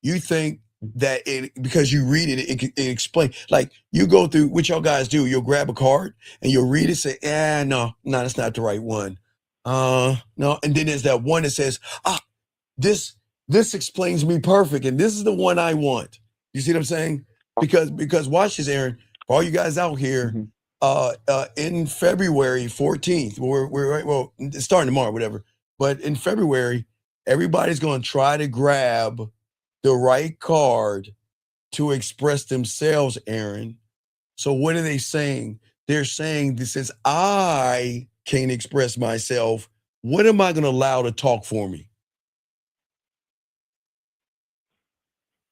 you think that because you read it explains. Like you go through, what y'all guys do, you'll grab a card and you'll read it, say, no, that's not the right one. No, and then there's that one that says, this explains me perfect, and this is the one I want. You see what I'm saying? Because watch this, Aaron, for all you guys out here, in February 14th, well, it's starting tomorrow, whatever, but in February, everybody's going to try to grab the right card to express themselves, Aaron. So what are they saying? They're saying that since I can't express myself, what am I going to allow to talk for me?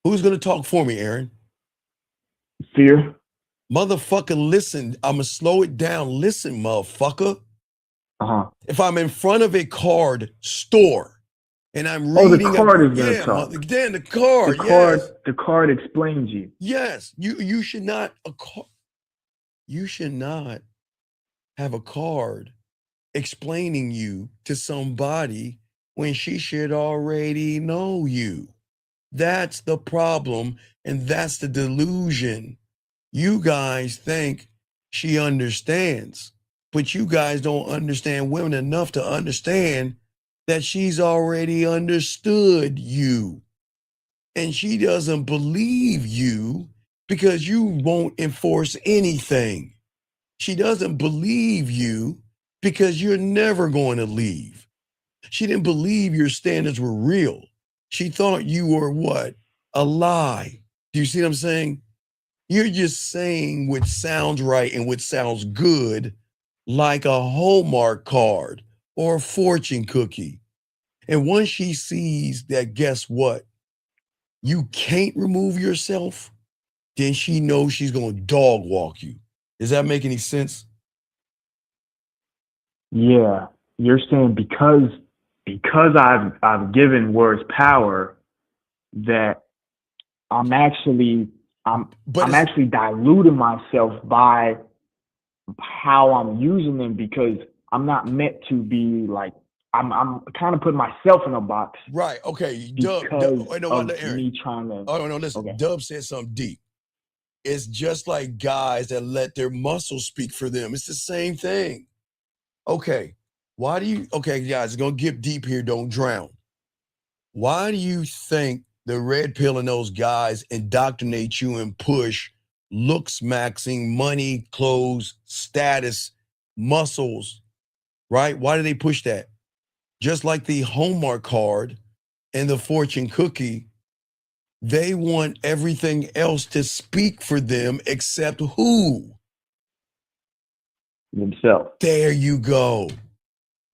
Who's going to talk for me, Aaron? Fear. Motherfucker, listen. I'm going to slow it down. Listen, motherfucker. If I'm in front of a card store, and I'm reading. The card is gonna talk. Then the card. The card explains you. Yes, you should not. You should not have a card explaining you to somebody when she should already know you. That's the problem, and that's the delusion. You guys think she understands, but you guys don't understand women enough to understand that she's already understood you. And she doesn't believe you because you won't enforce anything. She doesn't believe you because you're never going to leave. She didn't believe your standards were real. She thought you were what? A lie. Do you see what I'm saying? You're just saying what sounds right and what sounds good, like a Hallmark card or a fortune cookie. And once she sees that, guess what? You can't remove yourself, then she knows she's going to dog walk you. Does that make any sense? Yeah. You're saying because I've given words power, that I'm actually diluting myself by how I'm using them, because I'm not meant to be like I'm kind of putting myself in a box. Right. Okay. Because Dub, no, of Aaron. me trying to. Oh, no, listen. Okay. Dub said something deep. It's just like guys that let their muscles speak for them. It's the same thing. Okay. Okay, guys, it's going to get deep here. Don't drown. Why do you think the red pill and those guys indoctrinate you and push looks maxing, money, clothes, status, muscles, right? Why do they push that? Just like the Hallmark card and the fortune cookie, they want everything else to speak for them except who? Themselves. There you go.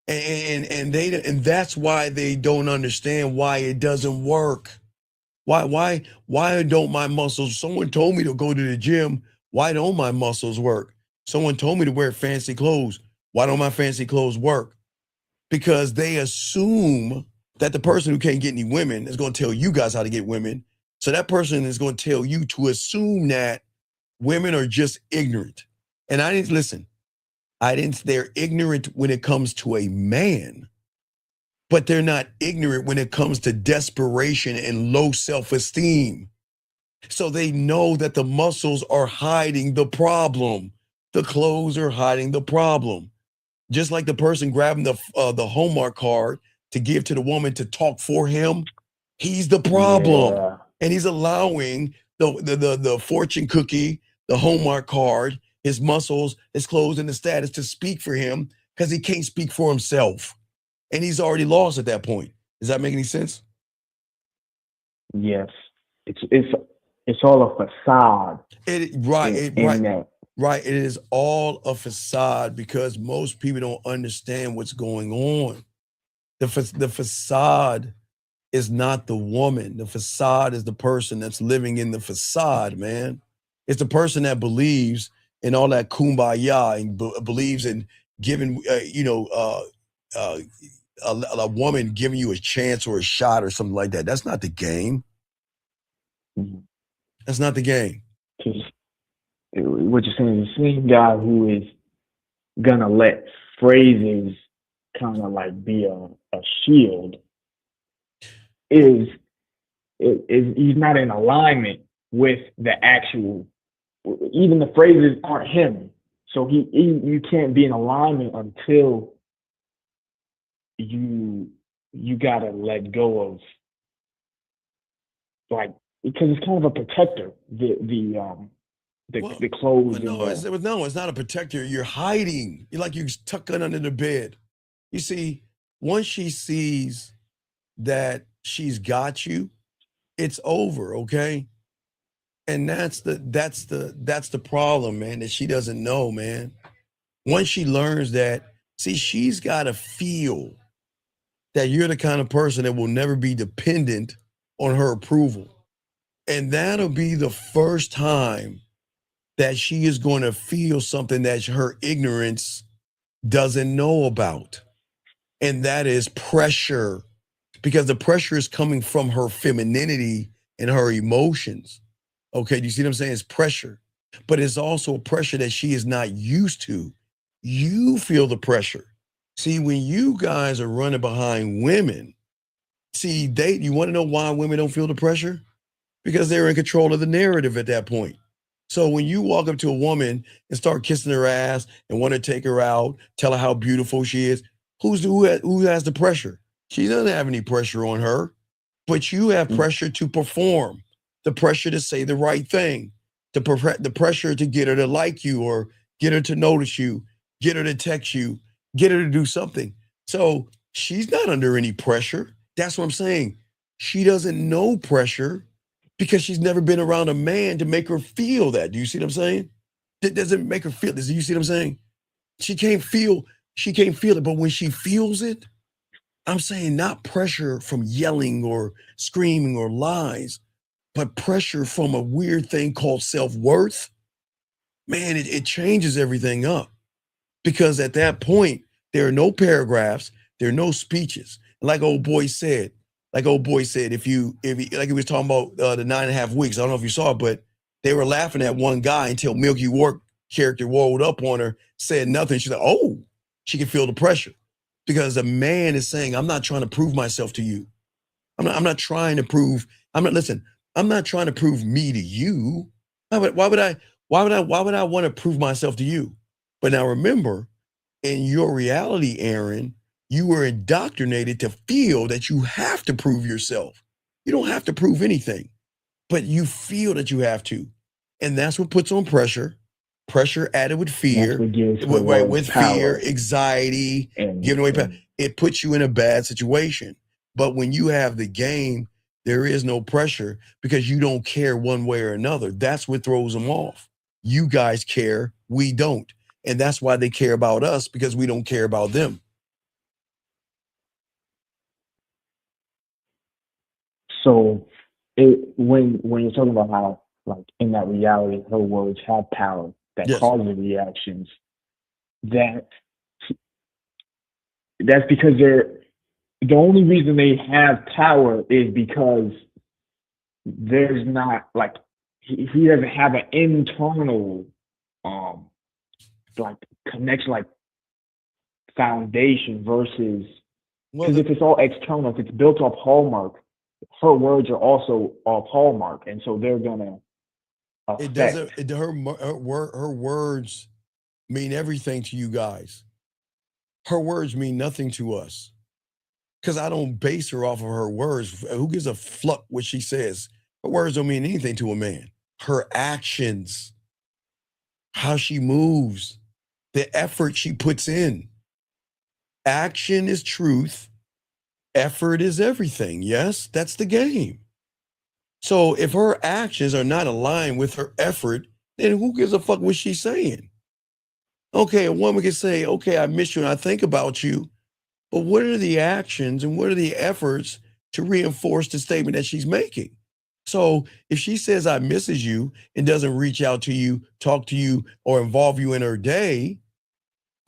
And that's why they don't understand why it doesn't work. Why don't my muscles? Someone told me to go to the gym. Why don't my muscles work? Someone told me to wear fancy clothes. Why don't my fancy clothes work? Because they assume that the person who can't get any women is going to tell you guys how to get women. So that person is going to tell you to assume that women are just ignorant. And they're ignorant when it comes to a man, but they're not ignorant when it comes to desperation and low self-esteem. So they know that the muscles are hiding the problem. The clothes are hiding the problem. Just like the person grabbing the Hallmark card to give to the woman to talk for him, he's the problem. Yeah. And he's allowing the fortune cookie, the Hallmark card, his muscles, his clothes, and the status to speak for him because he can't speak for himself. And he's already lost at that point. Does that make any sense? Yes. It's all a facade. Right. It is all a facade because most people don't understand what's going on. The facade is not the woman. The facade is the person that's living in the facade, man. It's the person that believes in all that kumbaya and believes in giving, a woman giving you a chance or a shot or something like that. That's not the game. That's not the game. What you're saying is the same guy who is gonna let phrases kind of like be a shield is he's not in alignment with the actual. Even the phrases aren't him, so you can't be in alignment until you gotta let go of, like, because it's kind of a protector. The clothes. It's not a protector. You're hiding. You're like you're tucked under the bed. You see, once she sees that she's got you, it's over. Okay. And that's the problem, man, that she doesn't know, man. Once she learns that, see, she's got to feel that you're the kind of person that will never be dependent on her approval. And that'll be the first time that she is going to feel something that her ignorance doesn't know about. And that is pressure, because the pressure is coming from her femininity and her emotions. Okay, do you see what I'm saying? It's pressure, but it's also pressure that she is not used to. You feel the pressure. See, when you guys are running behind women, you want to know why women don't feel the pressure? Because they're in control of the narrative at that point. So when you walk up to a woman and start kissing her ass and want to take her out, tell her how beautiful she is, who has the pressure? She doesn't have any pressure on her, but you have pressure to perform. The pressure to say the right thing, the pressure to get her to like you or get her to notice you, get her to text you, get her to do something. So she's not under any pressure. That's what I'm saying. She doesn't know pressure because she's never been around a man to make her feel that. Do you see what I'm saying? That doesn't make her feel this. Do you see what I'm saying? She can't feel it, but when she feels it, I'm saying not pressure from yelling or screaming or lies, but pressure from a weird thing called self-worth, man, it changes everything up. Because at that point, there are no paragraphs, there are no speeches. Like old boy said, if he was talking about the 9.5 weeks, I don't know if you saw it, but they were laughing at one guy until Milky Work character rolled up on her, said nothing. She's like, oh, she can feel the pressure. Because a man is saying, I'm not trying to prove myself to you. I'm not trying to prove, listen, I'm not trying to prove me to you. Why would I want to prove myself to you? But now remember, in your reality, Aaron, you were indoctrinated to feel that you have to prove yourself. You don't have to prove anything, but you feel that you have to. And that's what puts on pressure. Pressure added with fear, with fear, anxiety, giving away power. It puts you in a bad situation. But when you have the game, there is no pressure because you don't care one way or another. That's what throws them off. You guys care, we don't. And that's why they care about us, because we don't care about them. So when you're talking about how, like, in that reality, her words have power that causes reactions, that's because the only reason they have power is because there's not, like, he doesn't have an internal like connection, like foundation, versus, because if it's all external, if it's built off Hallmark, her words are also off Hallmark, and so they're gonna affect. Her words mean everything to you guys. Her words mean nothing to us, because I don't base her off of her words. Who gives a fuck what she says? Her words don't mean anything to a man. Her actions, how she moves, the effort she puts in. Action is truth. Effort is everything. Yes, that's the game. So if her actions are not aligned with her effort, then who gives a fuck what she's saying? Okay, a woman can say, okay, I miss you and I think about you, but what are the actions and what are the efforts to reinforce the statement that she's making? So if she says I misses you and doesn't reach out to you, talk to you, or involve you in her day,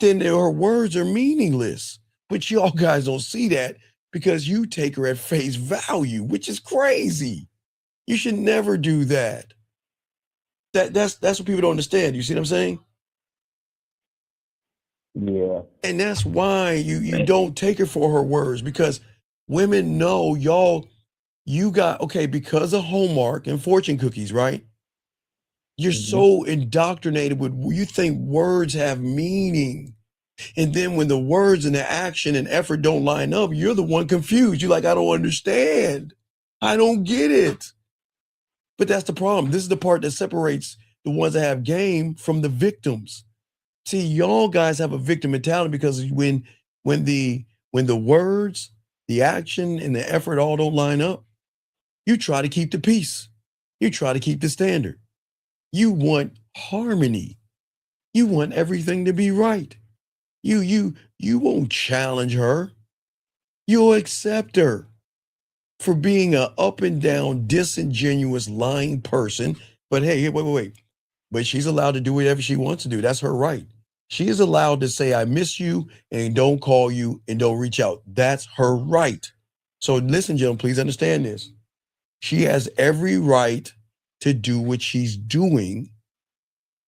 then her words are meaningless. But y'all guys don't see that because you take her at face value, which is crazy. You should never do that. That's what people don't understand. You see what I'm saying? Yeah. And that's why you don't take her for her words, because women know you got, okay, because of Hallmark and fortune cookies, right? You're so indoctrinated with, you think words have meaning. And then when the words and the action and effort don't line up, you're the one confused. You're like, I don't understand. I don't get it. But that's the problem. This is the part that separates the ones that have game from the victims. See, y'all guys have a victim mentality because when the words, the action, and the effort all don't line up, you try to keep the peace. You try to keep the standard. You want harmony. You want everything to be right. You won't challenge her. You'll accept her for being an up and down, disingenuous, lying person. But hey, wait. But she's allowed to do whatever she wants to do. That's her right. She is allowed to say, I miss you, and don't call you and don't reach out. That's her right. So listen, gentlemen, please understand this. She has every right to do what she's doing,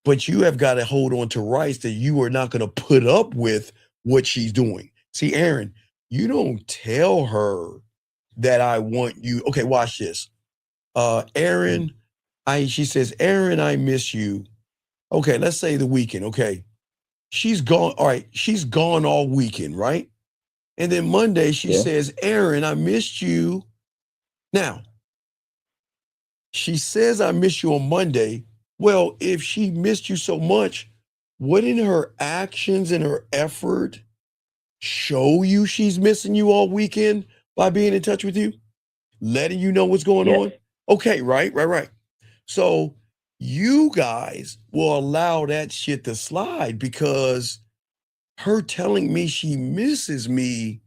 but you have got to hold on to rights that you are not going to put up with what she's doing. See, Aaron, you don't tell her that I want you. Okay, watch this. Aaron, she says, Aaron, I miss you. Okay, let's say the weekend. Okay. She's gone. All right. She's gone all weekend, right? And then Monday she says, Aaron, I missed you. Now, she says, I miss you on Monday. Well, if she missed you so much, wouldn't her actions and her effort show you she's missing you all weekend by being in touch with you, letting you know what's going on? Okay, right. So you guys will allow that shit to slide because her telling me she misses me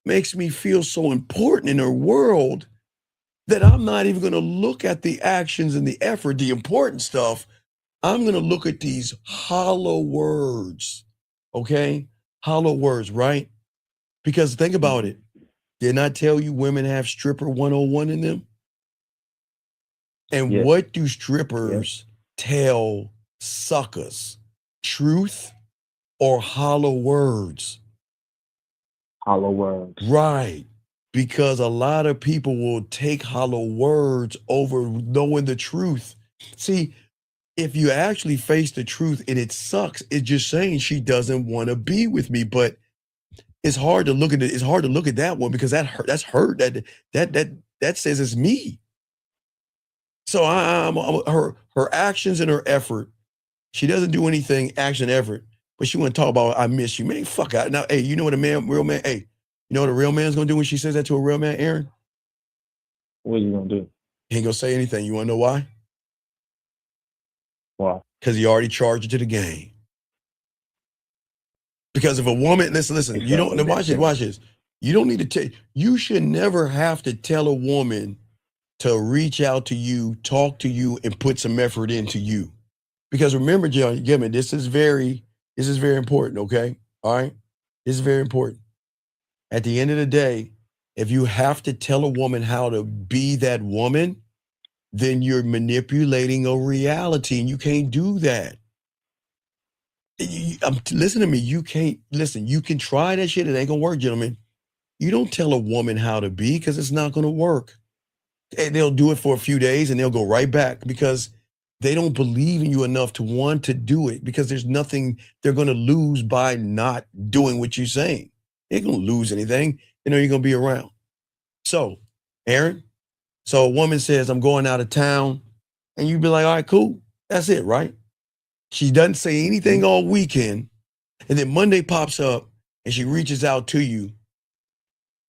makes me feel so important in her world that I'm not even going to look at the actions and the effort, the important stuff. I'm going to look at these hollow words, okay? Hollow words, right? Because think about it. Didn't I tell you women have stripper 101 in them? And what do strippers tell suckers? Truth or hollow words? hollow words. Right. Because a lot of people will take hollow words over knowing the truth. See, if you actually face the truth and it sucks, it's just saying she doesn't want to be with me. But it's hard to look at it. It's hard to look at that one because that hurt. That's hurt. That says it's me. So her actions and her effort. She doesn't do anything action effort, but she want to talk about I miss you, man. Fuck out now. Hey, you know what real man? Hey, you know what a real man's gonna do when she says that to a real man, Aaron? What are you gonna do? He ain't gonna say anything. You wanna know why? Why? Because he already charged her to the game. Because if a woman, listen, you don't watch this. You don't need to tell. You should never have to tell a woman to reach out to you, talk to you, and put some effort into you. Because remember, John, this is very important, okay? All right? This is very important. At the end of the day, if you have to tell a woman how to be that woman, then you're manipulating a reality, and you can't do that. Listen to me. You can't, listen, you can try that shit. It ain't gonna work, gentlemen. You don't tell a woman how to be because it's not gonna work. And they'll do it for a few days and they'll go right back because they don't believe in you enough to want to do it because there's nothing they're going to lose by not doing what you're saying. They ain't going to lose anything. They know you're going to be around. So, Aaron, so a woman says, I'm going out of town. And you'd be like, all right, cool. That's it, right? She doesn't say anything all weekend. And then Monday pops up and she reaches out to you.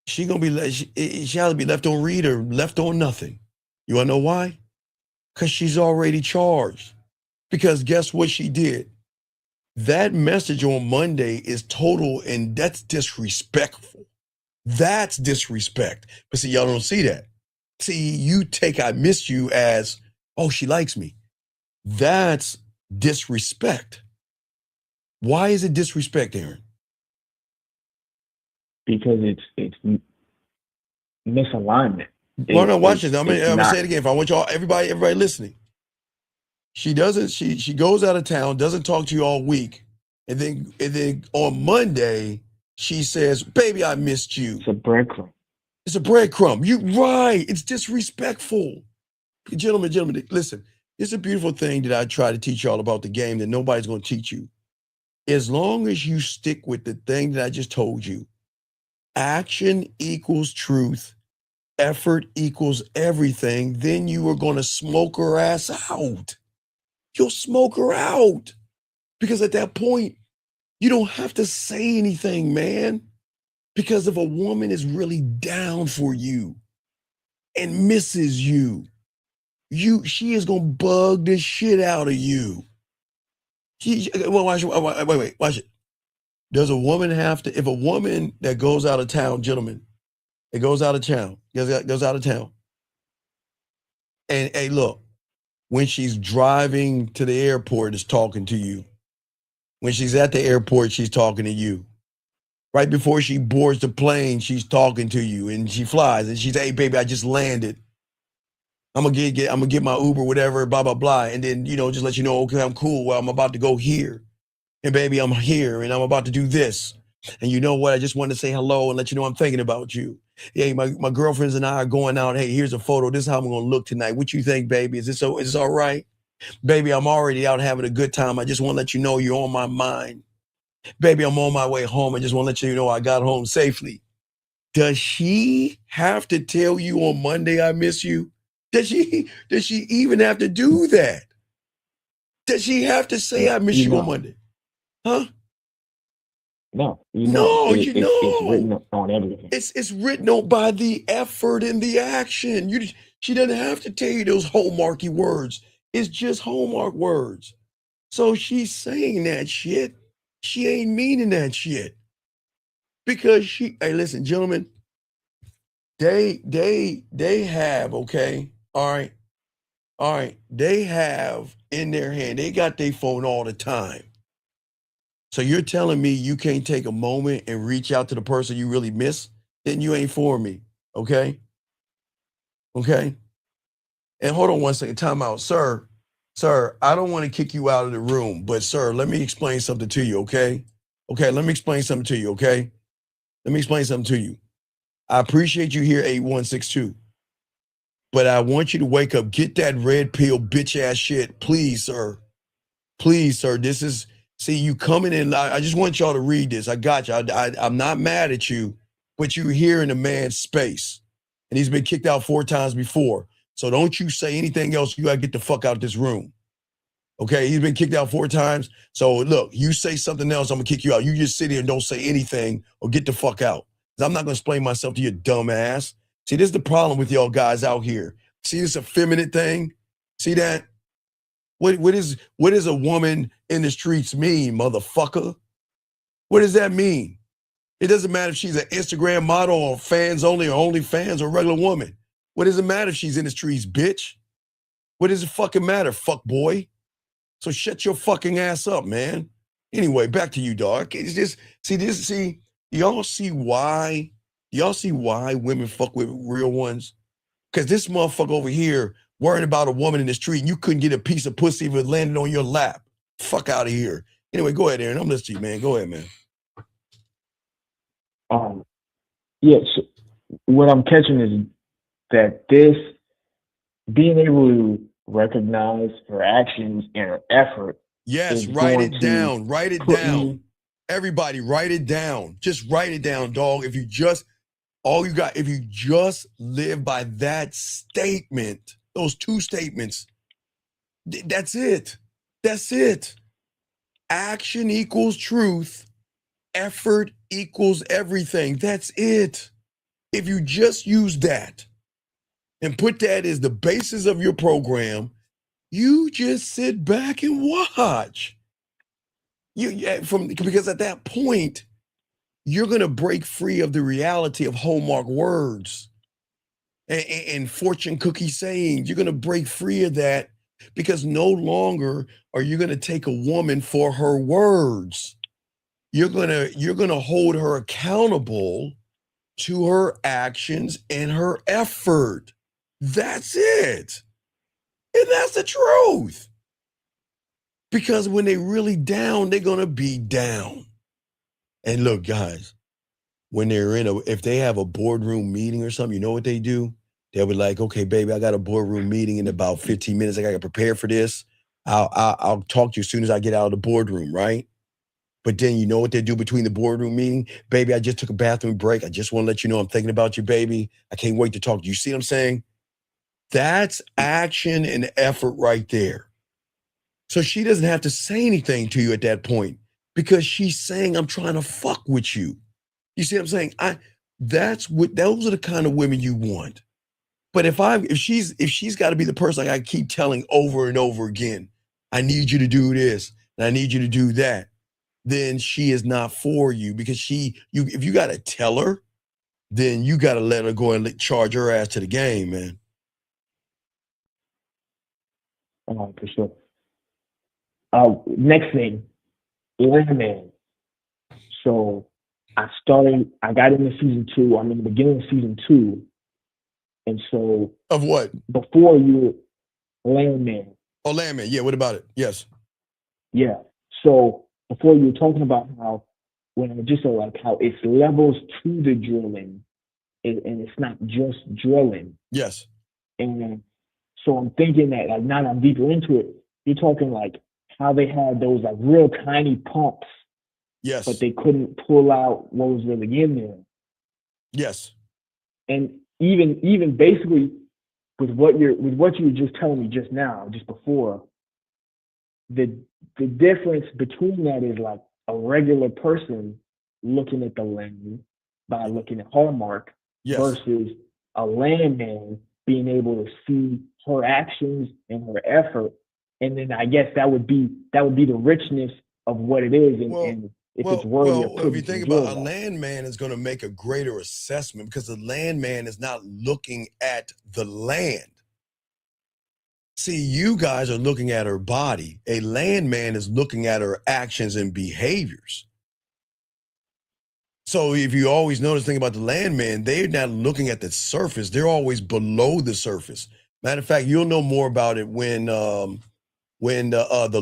She gonna be she either be left on read or left on nothing. You wanna know why? Because she's already charged. Because guess what she did? That message on Monday is total and that's disrespectful. That's disrespect. But see, y'all don't see that. See, you take I miss you as, oh, she likes me. That's disrespect. Why is it disrespect, Aaron? Because it's misalignment. Well, no, watch this. I'm gonna say it again. If I want y'all, everybody listening. She goes out of town, doesn't talk to you all week, and then on Monday she says, "Baby, I missed you." It's a breadcrumb. It's a breadcrumb. You right? It's disrespectful. Gentlemen, listen. It's a beautiful thing that I try to teach y'all about the game that nobody's gonna teach you. As long as you stick with the thing that I just told you. Action equals truth, effort equals everything, then you are going to smoke her ass out. You'll smoke her out. Because at that point, you don't have to say anything, man. Because if a woman is really down for you and misses you, she is going to bug the shit out of you. Watch it. Does a woman have to, if a woman that goes out of town, gentlemen, it goes out of town, goes out of town. And hey, look, when she's driving to the airport, is talking to you. When she's at the airport, she's talking to you. Right before she boards the plane, she's talking to you and she flies and she's, hey, baby, I just landed. I'm gonna get my Uber, whatever, blah, blah, blah. And then, just let you know, okay, I'm cool. Well, I'm about to go here. And baby, I'm here and I'm about to do this. And you know what? I just wanted to say hello and let you know I'm thinking about you. Hey, my girlfriends and I are going out. Hey, here's a photo. This is how I'm going to look tonight. What you think, baby? Is this all right? Baby, I'm already out having a good time. I just want to let you know you're on my mind. Baby, I'm on my way home. I just want to let you know I got home safely. Does she have to tell you on Monday I miss you? Does she even have to do that? Does she have to say I miss you on Monday? Huh? No, it's written on everything. It's written on by the effort and the action. She doesn't have to tell you those hallmarky words. It's just hallmark words. So she's saying that shit. She ain't meaning that shit. Because hey, listen, gentlemen, they have, okay, all right, they have in their hand, they got their phone all the time. So you're telling me you can't take a moment and reach out to the person you really miss? Then you ain't for me, okay? Okay? And hold on one second, time out. Sir, I don't want to kick you out of the room, but sir, let me explain something to you, okay? Okay, let me explain something to you, okay? Let me explain something to you. I appreciate you here, 8162. But I want you to wake up. Get that red pill bitch ass shit. Please, sir. Please, sir. This is, see, you coming in. I just want y'all to read this. I got you. I'm not mad at you, but you're here in a man's space. And he's been kicked out 4 times before. So don't you say anything else. You got to get the fuck out this room. Okay, he's been kicked out 4 times. So look, you say something else, I'm going to kick you out. You just sit here and don't say anything or get the fuck out. I'm not going to explain myself to you, dumb ass. See, this is the problem with y'all guys out here. See this effeminate thing? See that? What is a woman in the streets mean, motherfucker? What does that mean? It doesn't matter if she's an Instagram model or fans only or only fans or a regular woman. What does it matter if she's in the streets, bitch? What does it fucking matter, fuck boy? So shut your fucking ass up, man. Anyway, back to you, dog. It's just, y'all see why women fuck with real ones? Because this motherfucker over here worrying about a woman in the street and you couldn't get a piece of pussy if it landed on your lap. Fuck out of here. Anyway, go ahead, Aaron. I'm listening to you, man. Go ahead, man. Yes, what I'm catching is that this being able to recognize her actions and her effort. Yes, write it down. Write it down. Everybody, write it down. Just write it down, dog. If you just live by that statement, those 2 statements, that's it. That's it. Action equals truth. Effort equals everything. That's it. If you just use that and put that as the basis of your program, you just sit back and watch. Because at that point, you're going to break free of the reality of Hallmark words and fortune cookie sayings. You're going to break free of that because no longer are you going to take a woman for her words. You're going to hold her accountable to her actions and her effort. That's it. And that's the truth. Because when they really down, they're going to be down. And look, guys, when they're if they have a boardroom meeting or something, you know what they do? They'll be like, okay, baby, I got a boardroom meeting in about 15 minutes. I got to prepare for this. I'll talk to you as soon as I get out of the boardroom, right? But then you know what they do between the boardroom meeting? Baby, I just took a bathroom break. I just want to let you know I'm thinking about you, baby. I can't wait to talk to you. You see what I'm saying? That's action and effort right there. So she doesn't have to say anything to you at that point because she's saying, I'm trying to fuck with you. You see what I'm saying? Those are the kind of women you want. But if she's got to be the person I keep telling over and over again, I need you to do this and I need you to do that, then she is not for you because if you got to tell her, then you got to let her go and charge her ass to the game, man. For sure. Next thing, Landman. So I got into season 2. I'm in the beginning of season 2. And so. Of what? Before you, Landman. Oh, Landman. Yeah, what about it? Yes. Yeah. So before you were talking about how, when I just said like how it's levels to the drilling and it's not just drilling. Yes. And so I'm thinking that like now that I'm deeper into it, you're talking like how they had those like real tiny pumps. Yes. But they couldn't pull out what was really in there. Yes. And even basically with what you were just telling me just now, just before, the difference between that is like a regular person looking at the land by looking at Hallmark versus a landman being able to see her actions and her effort. And then I guess that would be the richness of what it is. And if it's worthy of if you think about a landman is going to make a greater assessment because the landman is not looking at the land. See, you guys are looking at her body. A landman is looking at her actions and behaviors. So if you always notice the thing about the landman, they're not looking at the surface. They're always below the surface. Matter of fact, you'll know more about it when the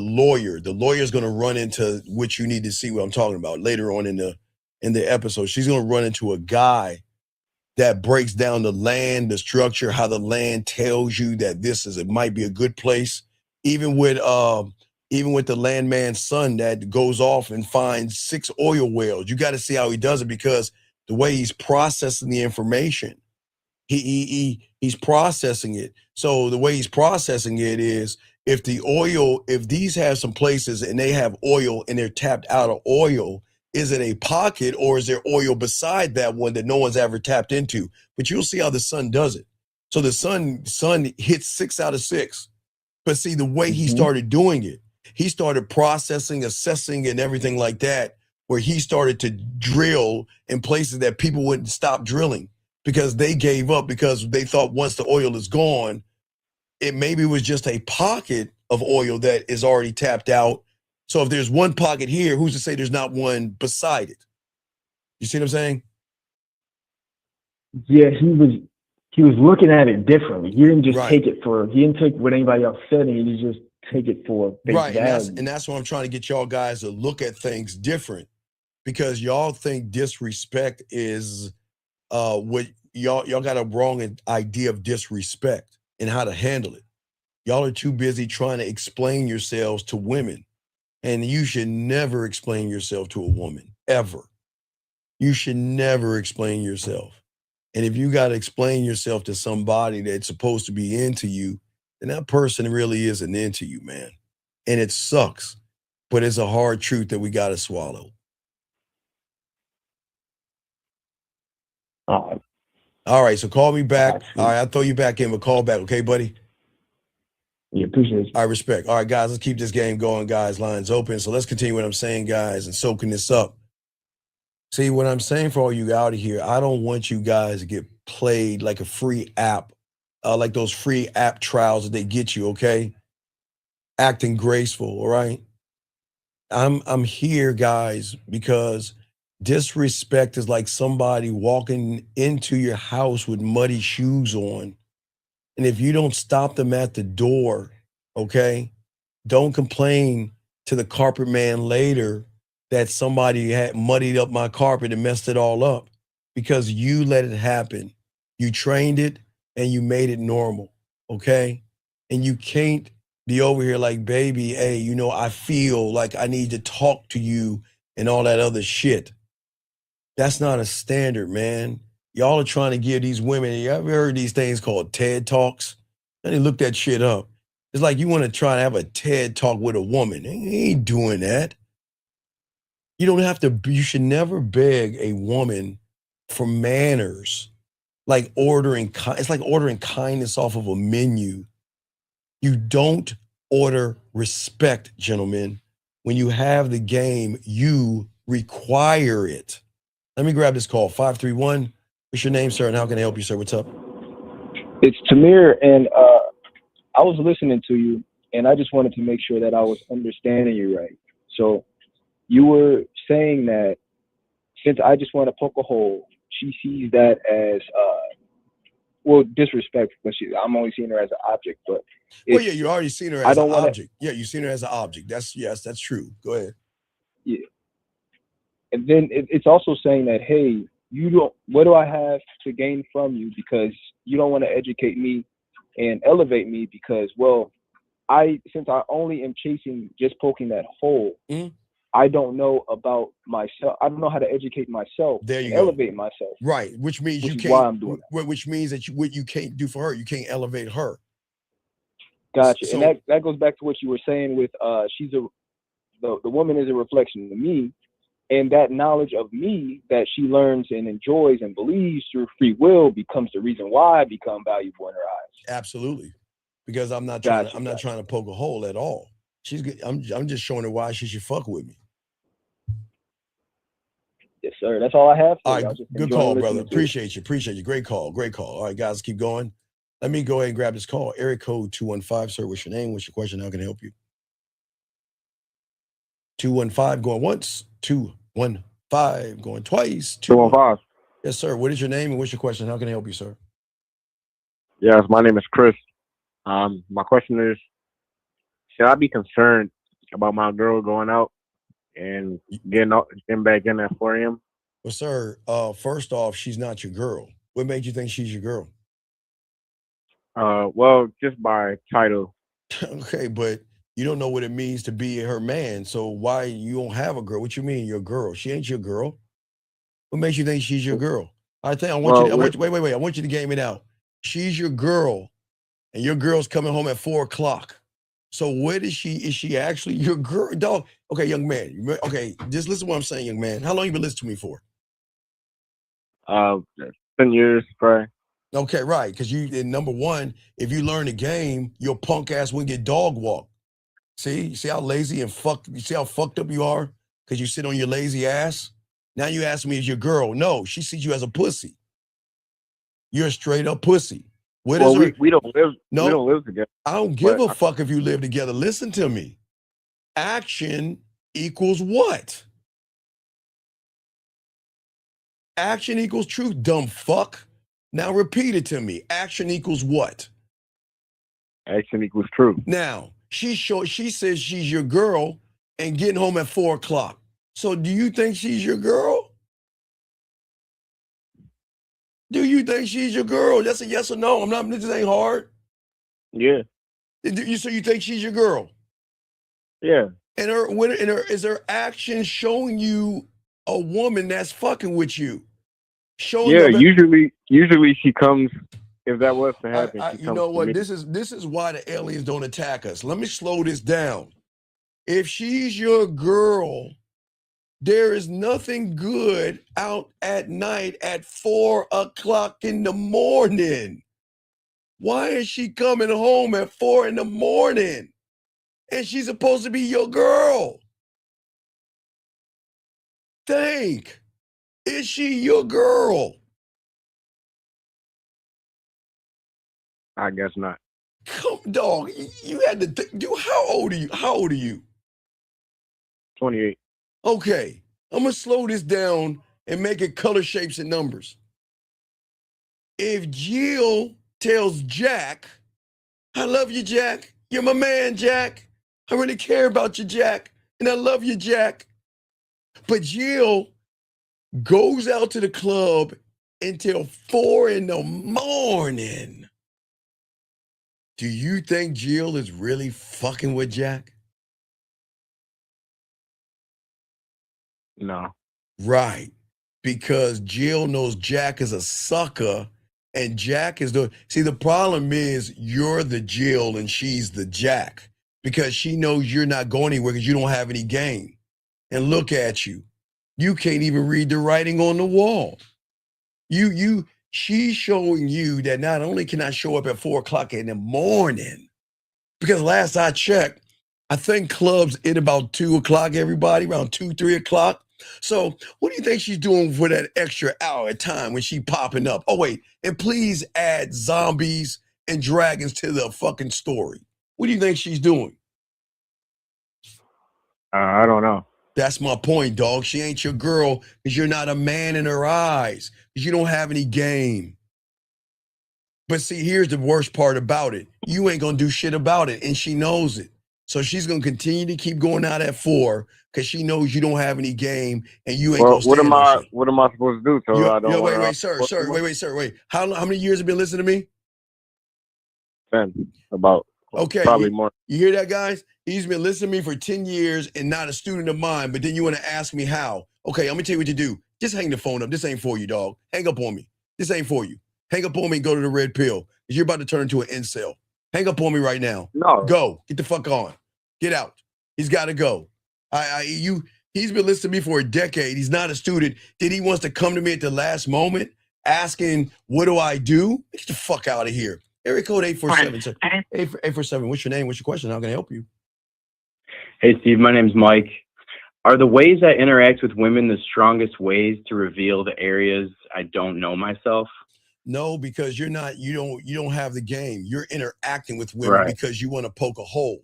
lawyer is going to run into what you need to see what I'm talking about later on in in the episode. She's going to run into a guy that breaks down the land, the structure, how the land tells you that it might be a good place. Even with the landman's son that goes off and finds 6 oil wells. You got to see how he does it, because the way he's processing the information, he's processing it. So the way he's processing it is, if these have some places and they have oil and they're tapped out of oil, is it a pocket or is there oil beside that one that no one's ever tapped into? But you'll see how the son does it. So the son hits 6 out of 6. But see, the way he started doing it, he started processing, assessing, and everything like that, where he started to drill in places that people wouldn't stop drilling because they gave up, because they thought once the oil is gone, it maybe was just a pocket of oil that is already tapped out. So if there's one pocket here, who's to say there's not one beside it? You see what I'm saying? Yeah, he was looking at it differently. He didn't just he didn't take what anybody else said, and he just take it for face value. And that's why I'm trying to get y'all guys to look at things different, because y'all think disrespect is what y'all got a wrong idea of disrespect and how to handle it. Y'all are too busy trying to explain yourselves to women, and you should never explain yourself to a woman, ever. You should never explain yourself. And if you got to explain yourself to somebody that's supposed to be into you, then that person really isn't into you, man. And it sucks, but it's a hard truth that we got to swallow. All right, so call me back. All right, I'll throw you back in, but call back, okay, buddy? Yeah, appreciate it. I respect. All right, guys, let's keep this game going, guys. Lines open. So let's continue what I'm saying, guys, and soaking this up. See, what I'm saying for all you out of here, I don't want you guys to get played like a free app, like those free app trials that they get you, okay? Acting graceful, all right? I'm here, guys, because disrespect is like somebody walking into your house with muddy shoes on. And if you don't stop them at the door, okay, don't complain to the carpet man later that somebody had muddied up my carpet and messed it all up, because you let it happen. You trained it and you made it normal, okay? And you can't be over here like, baby, hey, you know, I feel like I need to talk to you and all that other shit. That's not a standard, man. Y'all are trying to give these women, you ever heard these things called TED Talks? And they look that shit up. It's like you want to try to have a TED Talk with a woman. They ain't doing that. You don't have to, you should never beg a woman for manners, like it's like ordering kindness off of a menu. You don't order respect, gentlemen. When you have the game, you require it. Let me grab this call, 531. What's your name, sir, and how can I help you, sir? What's up? It's Tamir, and I was listening to you, and I just wanted to make sure that I was understanding you right. So you were saying that since I just want to poke a hole, she sees that as, disrespect, but I'm only seeing her as an object. But well, yeah, you already seen her as an object. Yeah, you've seen her as an object. That's true. Go ahead. Yeah. And then it's also saying that, hey, what do I have to gain from you, because you don't want to educate me and elevate me, because, well, since I only am chasing, just poking that hole, I don't know about myself. I don't know how to educate myself. There you and go. Elevate myself. Right, which means you can't. Why I'm doing that. Which means that what you can't do for her, you can't elevate her. Gotcha. So, and that goes back to what you were saying with the woman is a reflection of me, and that knowledge of me that she learns and enjoys and believes through free will becomes the reason why I become valuable in her eyes. Absolutely, because I'm not trying to poke a hole at all. I'm just showing her why she should fuck with me. Yes, sir. That's all I have. All right, good call, brother. Appreciate you. Great call. All right, guys, keep going. Let me go ahead and grab this call. Area code 215, sir. What's your name? What's your question? How can I help you? 215 going once. 215 going twice. 215. Yes, sir. What is your name and what's your question? How can I help you, sir? Yes, my name is Chris. My question is, should I be concerned about my girl going out and getting back in at 4 a.m.? Well, sir, first off, she's not your girl. What made you think she's your girl? Well, just by title. Okay, but you don't know what it means to be her man. So why you don't have a girl? What you mean, your girl? She ain't your girl. What makes you think she's your girl? I want you to, wait. I want you to game it out. She's your girl, and your girl's coming home at 4 o'clock. So what is she? Is she actually your girl? Dog. Okay, young man. Okay, just listen to what I'm saying, young man. How long you been listening to me for? 10 years, probably. Okay, right. Because number one, if you learn the game, your punk ass wouldn't get dog walked. See how lazy and you see how fucked up you are? Because you sit on your lazy ass. Now you ask me, is your girl? No, she sees you as a pussy. You're a straight up pussy. We don't live. We don't live together. I don't give a fuck if you live together. Listen to me. Action equals what? Action equals truth, dumb fuck. Now repeat it to me. Action equals what? Action equals truth. Now, she says she's your girl and getting home at 4 o'clock. So do you think she's your girl? Do you think she's your girl? That's a yes or no. This ain't hard. Yeah. So you think she's your girl? Yeah. And is her action showing you a woman that's fucking with you? Usually she comes. If that was to happen, she you comes know to what? me. This is why the aliens don't attack us. Let me slow this down. If she's your girl, there is nothing good out at night at 4 o'clock in the morning. Why is she coming home at 4 in the morning? And she's supposed to be your girl. Think. Is she your girl? I guess not. Come, dog. You had to think. How old are you? How old are you? 28. Okay. I'm going to slow this down and make it color, shapes, and numbers. If Jill tells Jack, I love you, Jack. You're my man, Jack. I really care about you, Jack. And I love you, Jack. But Jill goes out to the club until 4 in the morning. Do you think Jill is really fucking with Jack? No. Right. Because Jill knows Jack is a sucker and Jack is the problem is you're the Jill and she's the Jack because she knows you're not going anywhere because you don't have any game. And look at you. You can't even read the writing on the wall. She's showing you that not only can I show up at 4 o'clock in the morning, because last I checked, I think clubs end about 2 o'clock, everybody, around 2, 3 o'clock. So what do you think she's doing for that extra hour of time when she popping up? Oh, wait, and please add zombies and dragons to the fucking story. What do you think she's doing? I don't know. That's my point, dog. She ain't your girl because you're not a man in her eyes because you don't have any game. But see, here's the worst part about it. You ain't going to do shit about it, and she knows it. So she's going to continue to keep going out at 4 because she knows you don't have any game and you ain't going to stand no shit. What am I supposed to do? So I don't wait, sir. How many years have you been listening to me? 10, about. Okay. Probably more. You hear that, guys? He's been listening to me for 10 years and not a student of mine, but then you want to ask me how. Okay, let me tell you what to do. Just hang the phone up. This ain't for you, dog. Hang up on me. This ain't for you. Hang up on me and go to the red pill because you're about to turn into an incel. Hang up on me right now. No. Go. Get the fuck on. Get out. He's got to go. He's been listening to me for a decade. He's not a student. Then he wants to come to me at the last moment asking, what do I do? Get the fuck out of here. Area code 847. Sir. 847. What's your name? What's your question? How can I help you? Hey, Steve. My name's Mike. Are the ways I interact with women the strongest ways to reveal the areas I don't know myself? No, because you don't have the game. You're interacting with women because you want to poke a hole.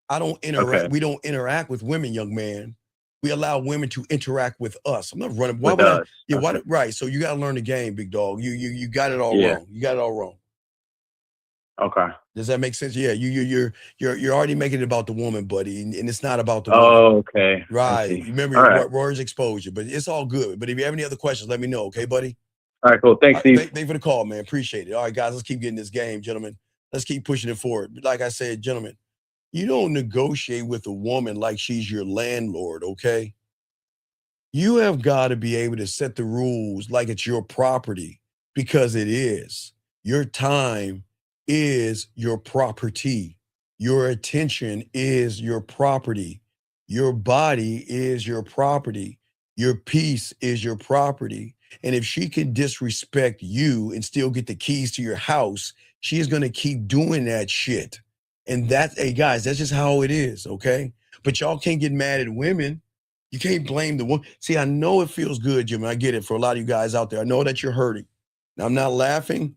I don't interact. Okay. We don't interact with women, young man. We allow women to interact with us. I'm not running. Why would I? Yeah, okay. Right. So you got to learn the game, big dog. You got it all wrong. You got it all wrong. Okay. Does that make sense? Yeah, you're already making it about the woman, buddy, and it's not about the woman. Oh, okay. I Right. see. Remember All your right. words exposure, but it's all good. But if you have any other questions, let me know, okay, buddy? All right, cool. Thanks, Steve. Thank you for the call, man. Appreciate it. All right, guys, let's keep getting this game, gentlemen. Let's keep pushing it forward. Like I said, gentlemen, you don't negotiate with a woman like she's your landlord, okay? You have got to be able to set the rules like it's your property, because it is. Your time is your property. Your attention is your property. Your body is your property. Your peace is your property. And if she can disrespect you and still get the keys to your house, she is going to keep doing that shit. And that's, hey guys, that's just how it is, okay? But y'all can't get mad at women. You can't blame the woman. See, I know it feels good, Jim. I get it for a lot of you guys out there. I know that you're hurting. Now, I'm not laughing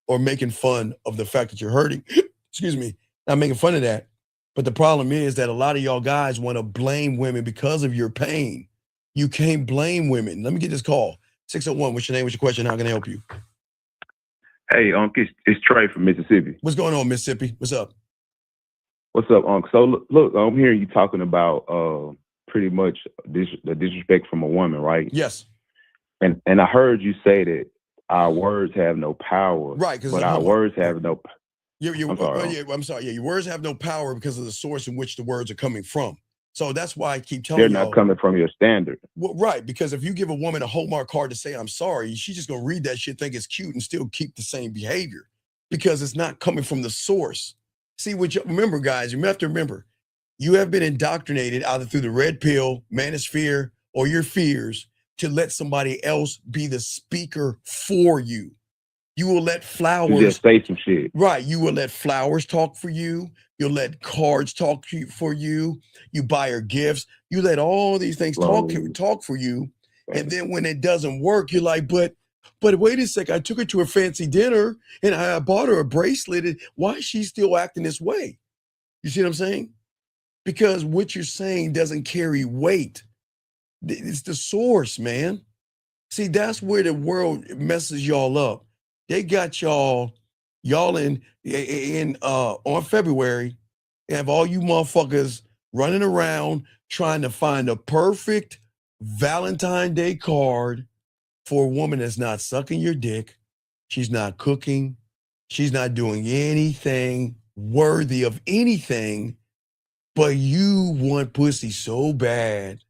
or making fun of the fact that you're hurting. Excuse me. Not making fun of that. But the problem is that a lot of y'all guys want to blame women because of your pain. You can't blame women. Let me get this call. 601, what's your name? What's your question? How can I help you? Hey, it's Trey from Mississippi. What's going on, Mississippi? What's up? What's up, So look, I'm hearing you talking about pretty much the disrespect from a woman, right? Yes. And I heard you say that our words have no power. Right, but our words have no. I'm sorry. Yeah, your words have no power because of the source in which the words are coming from. So that's why I keep telling you. They're not coming from your standard. Well, right, because if you give a woman a Hallmark card to say, I'm sorry, she's just going to read that shit, think it's cute, and still keep the same behavior because it's not coming from the source. See, remember, guys, you have to remember, you have been indoctrinated either through the red pill, manosphere, or your fears to let somebody else be the speaker for you. You will let flowers You just say some shit. Right. You will let flowers talk for you. You'll let cards talk for you. You buy her gifts. You let all these things talk for you. And then when it doesn't work, you're like, but wait a sec. I took her to a fancy dinner and I bought her a bracelet. And why is she still acting this way? You see what I'm saying? Because what you're saying doesn't carry weight. It's the source, man. See, that's where the world messes y'all up. They got y'all in on February, they have all you motherfuckers running around trying to find a perfect Valentine's Day card for a woman that's not sucking your dick. She's not cooking. She's not doing anything worthy of anything, but you want pussy so bad,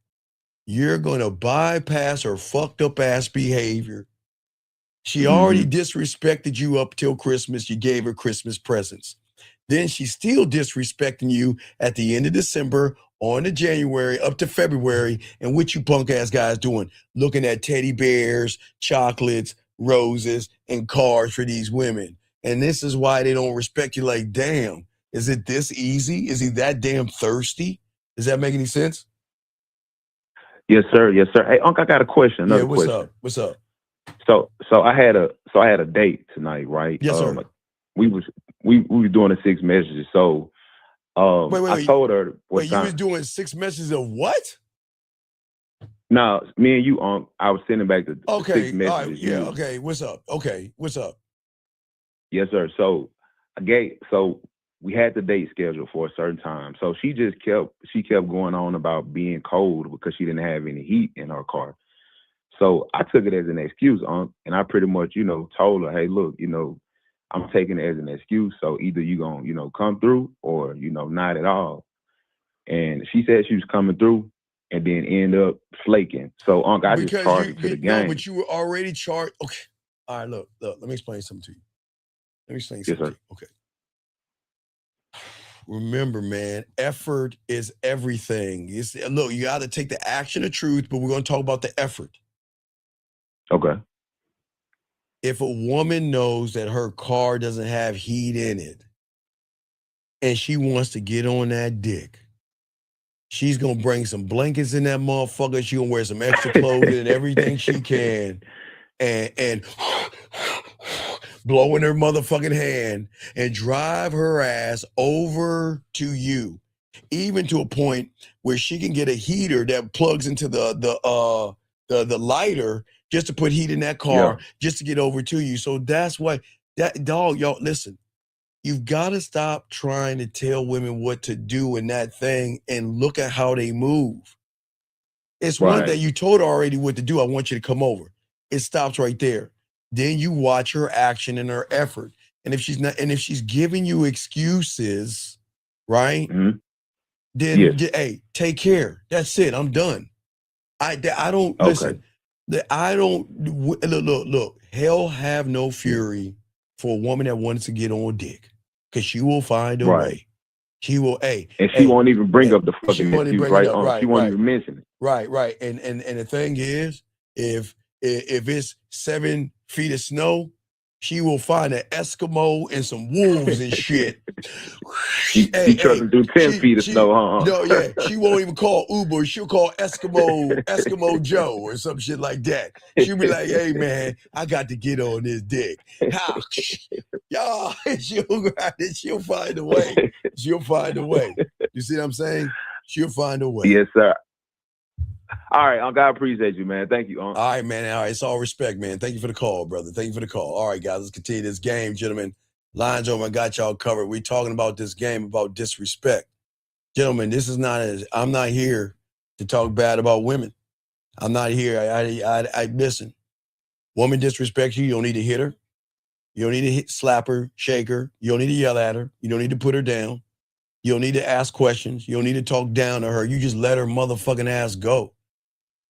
you're going to bypass her fucked up ass behavior. She already disrespected you up till Christmas. You gave her Christmas presents. Then she's still disrespecting you at the end of December, on to January, up to February. And what you punk ass guys doing? Looking at teddy bears, chocolates, roses, and cards for these women. And this is why they don't respect you. Like, damn, is it this easy? Is he that damn thirsty? Does that make any sense? Yes, sir. Yes, sir. Hey, Unc, I got a question. Another what's question. up? What's up? So I had a date tonight, right? Yes, sir. We were doing the 6 messages. So Wait, I told her Wait, you was doing 6 messages of what? No, me and you, I was sending back the 6 Okay, messages. all right, yeah, okay, what's up? Okay, what's up? Yes, sir. So we had the date scheduled for a certain time. So she kept going on about being cold because she didn't have any heat in her car. So I took it as an excuse, and I pretty much, told her, hey, look, I'm taking it as an excuse. So either you gonna, come through or, not at all. And she said she was coming through and then end up flaking. So I just charged her to the game. No, but you were already charged. Okay. All right, look, let me explain something to you. Yes, sir. To you. Okay. Remember, man, effort is everything. Look, you got to take the action of truth, but we're going to talk about the effort. Okay. If a woman knows that her car doesn't have heat in it and she wants to get on that dick, she's going to bring some blankets in that motherfucker. She's going to wear some extra clothing and everything she can and blow in her motherfucking hand and drive her ass over to you, even to a point where she can get a heater that plugs into the lighter just to put heat in that car, just to get over to you. So that's why y'all listen. You've got to stop trying to tell women what to do in that thing and look at how they move. It's one Right. that you told her already what to do. I want you to come over. It stops right there. Then you watch her action and her effort. And if she's giving you excuses, right? Then Yes. hey, take care. That's it. I'm done. I don't Okay. listen. I don't look. Hell have no fury for a woman that wants to get on dick, because she will find a Right. way. She will. Hey, And she won't even bring hey, up the she fucking won't even excuse, bring it right? up. Right, She won't right. even mention it. Right. And the thing is, if it's 7 feet of snow, she will find an Eskimo and some wolves and shit. She tries to do 10 feet of snow, huh? No, yeah, she won't even call Uber. She'll call Eskimo Joe or some shit like that. She'll be like, "Hey man, I got to get on this dick." How? Y'all, she'll find a way. She'll find a way. You see what I'm saying? She'll find a way. Yes, sir. All right, God appreciate you, man. Thank you. All right, man. All right, it's all respect, man. Thank you for the call, brother. Thank you for the call. All right, guys, let's continue this game, gentlemen. Lines over, I got y'all covered. We're talking about this game about disrespect. Gentlemen, this is not I'm not here to talk bad about women. I'm not here. I listen. Woman disrespects you, you don't need to hit her. You don't need to slap her, shake her. You don't need to yell at her. You don't need to put her down. You don't need to ask questions. You don't need to talk down to her. You just let her motherfucking ass go.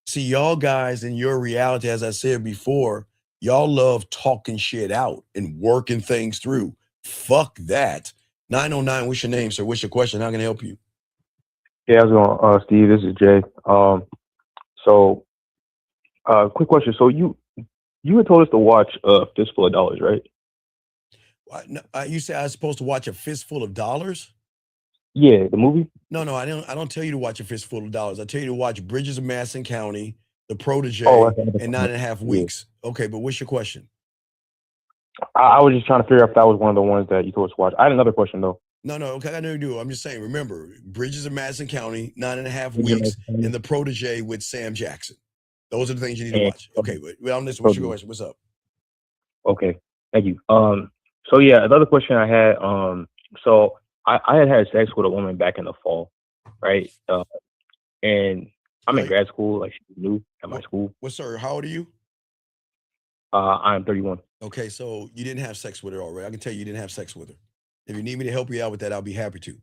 See, y'all guys in your reality, as I said before, y'all love talking shit out and working things through. Fuck that. 909, what's your name, sir? What's your question? How can I help you? Yeah, how's it going, Steve? This is Jay. Quick question. So you had told us to watch Fistful of Dollars, right? You said I was supposed to watch A Fistful of Dollars? Yeah, the movie. No, I don't tell you to watch A Fistful of Dollars. I tell you to watch Bridges of Madison County, The Protege, and 9.5 Weeks. Okay, but what's your question? I was just trying to figure out if that was one of the ones that you told us to watch. I had another question though. No, okay, I know you do. I'm just saying, remember, Bridges of Madison County, 9.5 Weeks, and The Protege with Sam Jackson. Those are the things you need to watch. Okay, well, on this, what's your question? What's up? Okay, thank you. So yeah, another question I had. So I had sex with a woman back in the fall, right? And I'm in grad school, like she's new at my school. Well, sir, how old are you? I'm 31. Okay, so you didn't have sex with her already. I can tell you didn't have sex with her. If you need me to help you out with that, I'll be happy to.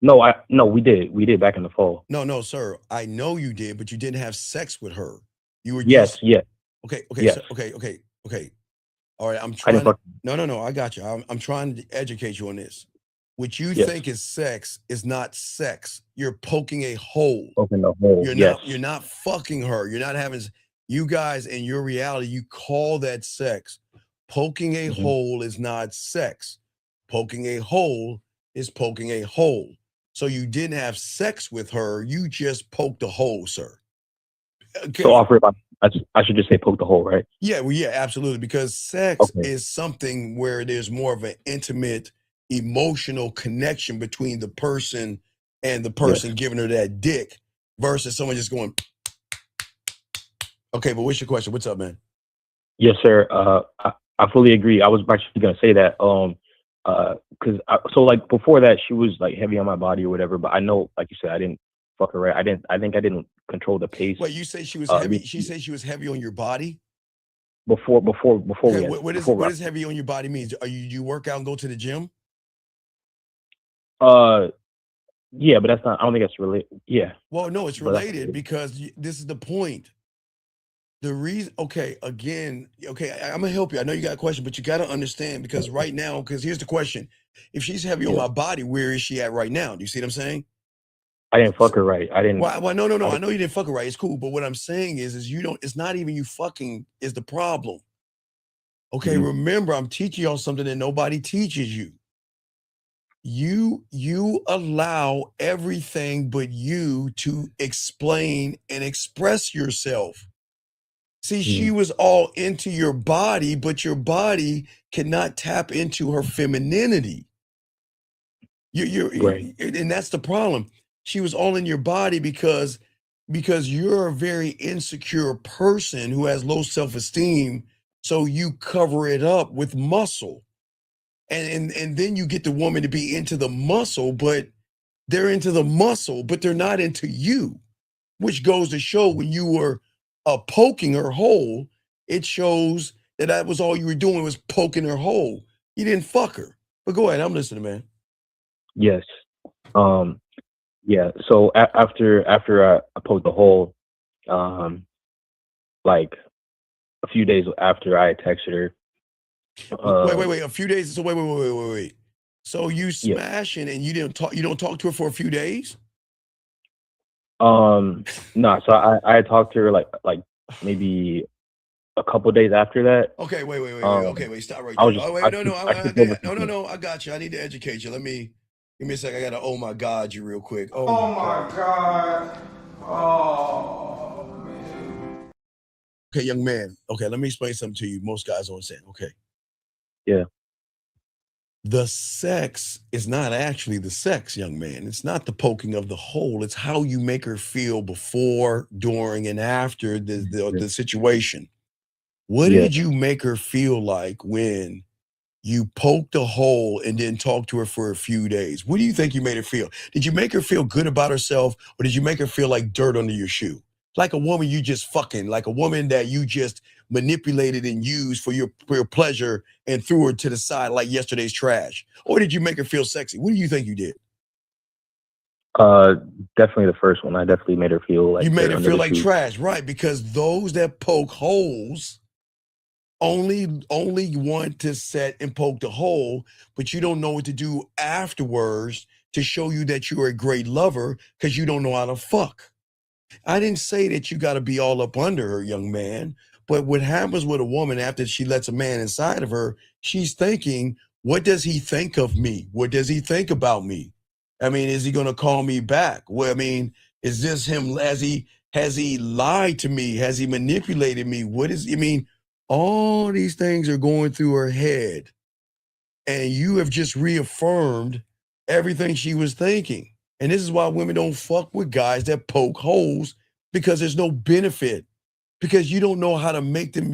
No, we did back in the fall. No, sir. I know you did, but you didn't have sex with her. You were Yes. Okay, Yes. okay. All right, I'm trying to, no, I got you. I'm trying to educate you on this. What you Yes. think is sex is not sex. You're poking a hole. Poking a hole. You're not fucking her. You're not having, you guys in your reality, you call that sex. Poking a hole is not sex. Poking a hole is poking a hole. So you didn't have sex with her. You just poked a hole, sir. Okay. So I should just say poke the hole, right? Yeah, well, yeah, absolutely. Because sex is something where there's more of an intimate, emotional connection between the person and the person giving her that dick versus someone just going. Okay, but what's your question? What's up, man? Yes, sir. I fully agree. I was actually gonna say that. Because so like before that, she was like heavy on my body or whatever. But I know, like you said, I didn't fuck her right. I think I didn't control the pace. Wait, you say she was heavy? She said she was heavy on your body? Before Okay, what does heavy on your body mean? You work out and go to the gym? Yeah, but that's not. I don't think that's related. Yeah. Well, no, it's related because this is the point. The reason, I'm gonna help you. I know you got a question, but you got to understand because right now, because here's the question: if she's heavy on my body, where is she at right now? Do you see what I'm saying? I didn't fuck her right. I didn't. Well, no. I know you didn't fuck her right. It's cool, but what I'm saying is you don't. It's not even you fucking is the problem. Okay, remember, I'm teaching y'all something that nobody teaches you. You allow everything but you to explain and express yourself. See, she was all into your body, but your body cannot tap into her femininity. And that's the problem. She was all in your body because you're a very insecure person who has low self-esteem, so you cover it up with muscle. And then you get the woman to be into the muscle, but they're into the muscle, but they're not into you, which goes to show when you were poking her hole, it shows that was all you were doing was poking her hole. You didn't fuck her. But go ahead, I'm listening, man. Yes. Yeah. So after I poked the hole, like a few days after I texted her. Wait. A few days. So wait. So you smashing and you don't talk to her for a few days? No. So I talked to her like maybe a couple days after that. Okay, wait. Okay, wait, stop right I there. was No, I got you. I need to educate you. Give me a second. I gotta oh my God you real quick. Oh my God. Oh man. Okay, young man. Okay, let me explain something to you. Most guys don't understand. Okay. Yeah. The sex is not actually the sex, young man. It's not the poking of the hole. It's how you make her feel before, during, and after the situation. What did you make her feel like when you poked a hole and then talked to her for a few days? What do you think you made her feel? Did you make her feel good about herself, or did you make her feel like dirt under your shoe? Like a woman you just fucking, like a woman that you just manipulated and used for your pleasure and threw her to the side like yesterday's trash? Or did you make her feel sexy? What do you think you did? Definitely the first one. I definitely made her feel like you made her feel like trash, right? Because those that poke holes only want to set and poke the hole, but you don't know what to do afterwards to show you that you're a great lover because you don't know how to fuck. I didn't say that you got to be all up under her, young man. But what happens with a woman after she lets a man inside of her, she's thinking, what does he think of me? What does he think about me? I mean, is he going to call me back? Well, I mean, is this him? Has he lied to me? Has he manipulated me? All these things are going through her head. And you have just reaffirmed everything she was thinking. And this is why women don't fuck with guys that poke holes, because there's no benefit. Because you don't know how to make them.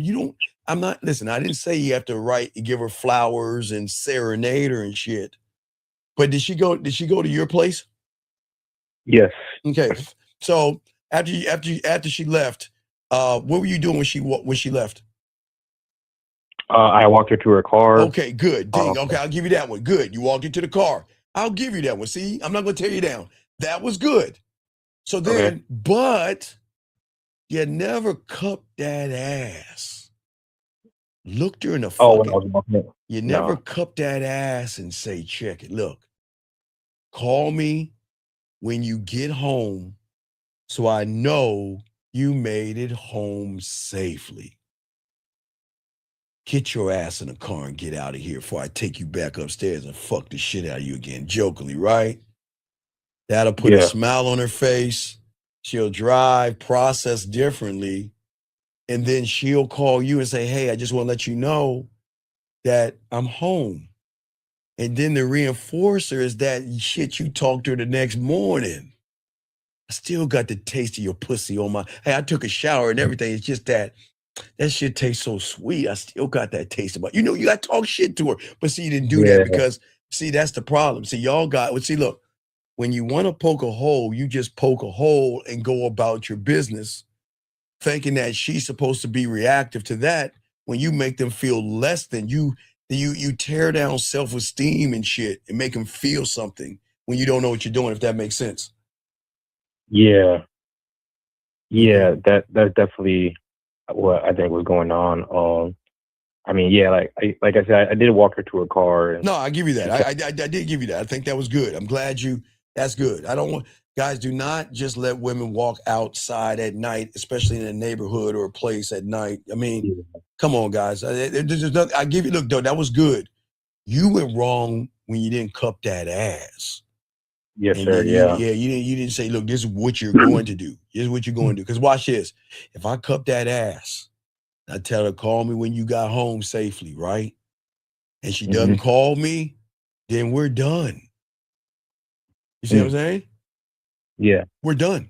Listen, I didn't say you have to give her flowers and serenade her and shit. But did she go to your place? Yes. Okay. So after she left, what were you doing when she left? I walked her to her car. Okay, good. Ding. Okay, I'll give you that one. Good. You walked into the car. I'll give you that one. See, I'm not going to tear you down. That was good. So then, but you never cupped that ass. Looked her in the fucking. You never cupped that ass and say, check it. Look, call me when you get home so I know you made it home safely. Get your ass in the car and get out of here before I take you back upstairs and fuck the shit out of you again, jokingly, right? That'll put a smile on her face. She'll drive, process differently, and then she'll call you and say, hey, I just want to let you know that I'm home. And then the reinforcer is that shit you talked to her the next morning. I still got the taste of your pussy on hey, I took a shower and everything. It's just that shit tastes so sweet. I still got that taste about you got to talk shit to her. But see, you didn't do that because, see, that's the problem. See, look, when you want to poke a hole, you just poke a hole and go about your business, thinking that she's supposed to be reactive to that. When you make them feel less than you tear down self-esteem and shit and make them feel something when you don't know what you're doing, if that makes sense. Yeah. Yeah, that's definitely what I think was going on. I mean, yeah, like I said, I did walk her to her car. No, I give you that. I did give you that. I think that was good. I'm glad that's good. Guys, do not just let women walk outside at night, especially in a neighborhood or a place at night. I mean, come on, guys. I give you, look, though, that was good. You went wrong when you didn't cup that ass. Yes, sir. Yeah. You didn't say, look, this is what you're going to do. This is what you're going to do. Because watch this. If I cup that ass, I tell her, call me when you got home safely, right? And she doesn't call me, then we're done. You see what I'm saying? Yeah. We're done.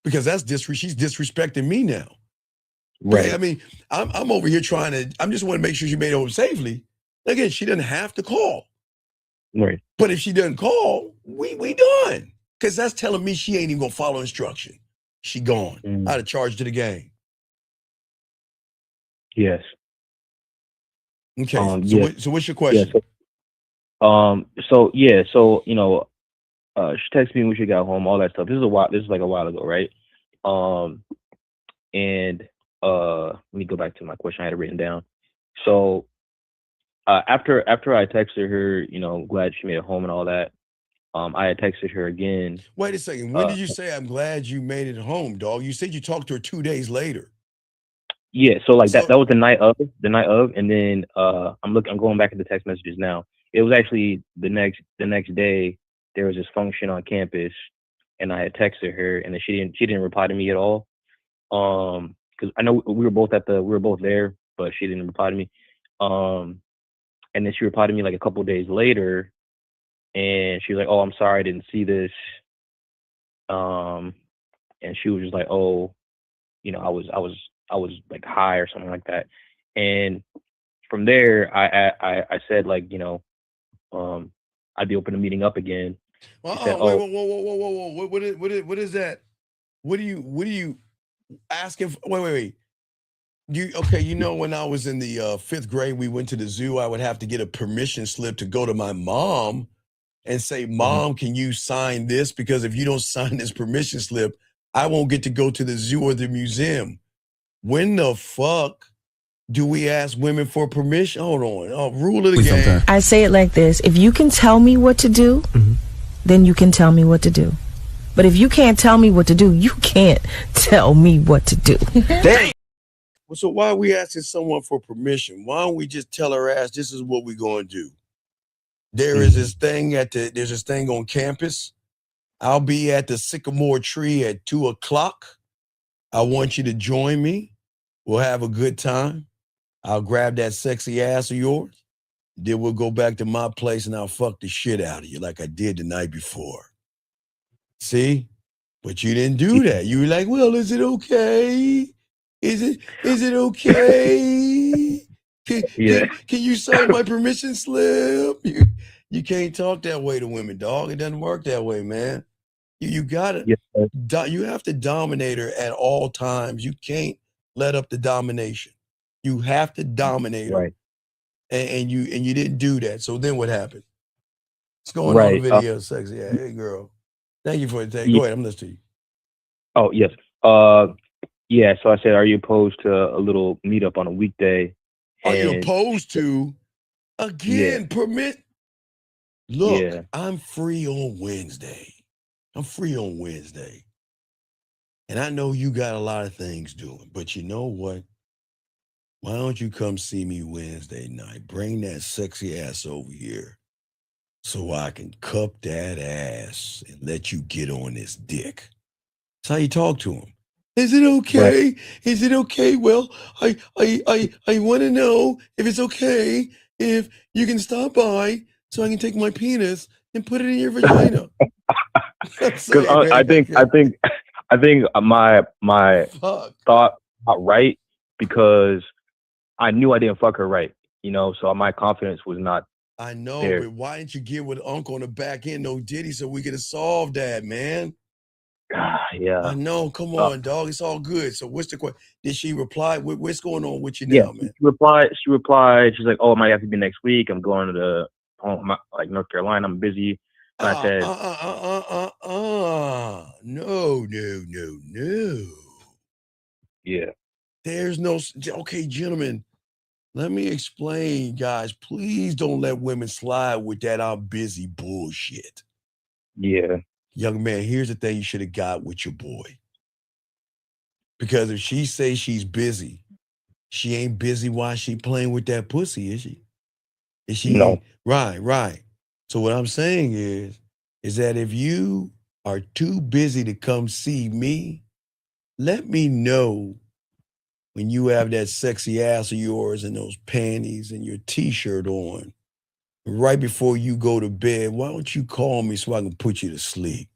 Because she's disrespecting me now. Right. I mean, I'm over here I just want to make sure she made it home safely. Again, she doesn't have to call. Right. But if she doesn't call, we done. Because that's telling me she ain't even gonna follow instruction. She gone. Out of charge to the game. Yes. Okay. Yeah. So what's your question? Yeah, so she texted me when she got home, all that stuff. This is like a while ago, right? And let me go back to my question. I had it written down. So after I texted her, glad she made it home and all that, I had texted her again. Wait a second. When did you say I'm glad you made it home, dog? You said you talked to her 2 days later. Yeah, so like that was the night of, and then I'm going back at the text messages now. It was actually the next day. There was this function on campus, and I had texted her, and then she didn't reply to me at all. Because I know we were both there, but she didn't reply to me. And then she replied to me like a couple days later, and she was like, "Oh, I'm sorry, I didn't see this." And she was just like, "Oh, I was like high or something like that." And from there, I said like, I'd be open to meeting up again. Whoa. What is that? What are you asking for? Wait. When I was in the 5th grade, we went to the zoo. I would have to get a permission slip to go to my mom and say, "Mom, can you sign this? Because if you don't sign this permission slip, I won't get to go to the zoo or the museum." When the fuck do we ask women for permission? Hold on. Rule of the game. I say it like this. If you can tell me what to do, then you can tell me what to do. But if you can't tell me what to do, you can't tell me what to do. Damn. So why are we asking someone for permission? Why don't we just tell her ass this is what we're going to do? There's this thing on campus. I'll be at the sycamore tree at 2:00. I want you to join me. We'll have a good time. I'll grab that sexy ass of yours. Then we'll go back to my place and I'll fuck the shit out of you like I did the night before. See? But you didn't do that. You were like, "Well, is it okay? Is it okay? Can you sign my permission slip?" You can't talk that way to women, dog. It doesn't work that way, man. You got it. You have to dominate her at all times. You can't let up the domination. You have to dominate her. Right. And you didn't do that. So then what happened? What's going on in the video, sexy? Hey, girl. Thank you for the take. Go ahead. I'm listening to you. Oh, yes. Yeah, so I said, "Are you opposed to a little meetup on a weekday?" Are you opposed to? Again, permit? Look, I'm free on Wednesday. And I know you got a lot of things doing, but you know what? Why don't you come see me Wednesday night? Bring that sexy ass over here so I can cup that ass and let you get on this dick. That's how you talk to him. Is it okay? Right. Is it okay? Well, I want to know if it's okay if you can stop by so I can take my penis and put it in your vagina. Because I think my thought not right, because I knew I didn't fuck her right, so my confidence was not. I know, there. But why didn't you get with Uncle on the back end, no Diddy, so we could have solved that, man? Yeah. I know. Come on, dog. It's all good. So what's the question? Did she reply? What's going on with you now, man? She replied. She's like, "Oh, it might have to be next week. I'm going to North Carolina. I'm busy." And I said, No. Yeah. There's no, okay, gentlemen, let me explain, guys. Please don't let women slide with that "I'm busy" bullshit. Yeah. Young man, here's the thing you should have got with your boy. Because if she says she's busy, she ain't busy while she playing with that pussy, is she? Is she? No. Right. So what I'm saying is that if you are too busy to come see me, let me know when you have that sexy ass of yours and those panties and your t-shirt on. Right before you go to bed, why don't you call me so I can put you to sleep?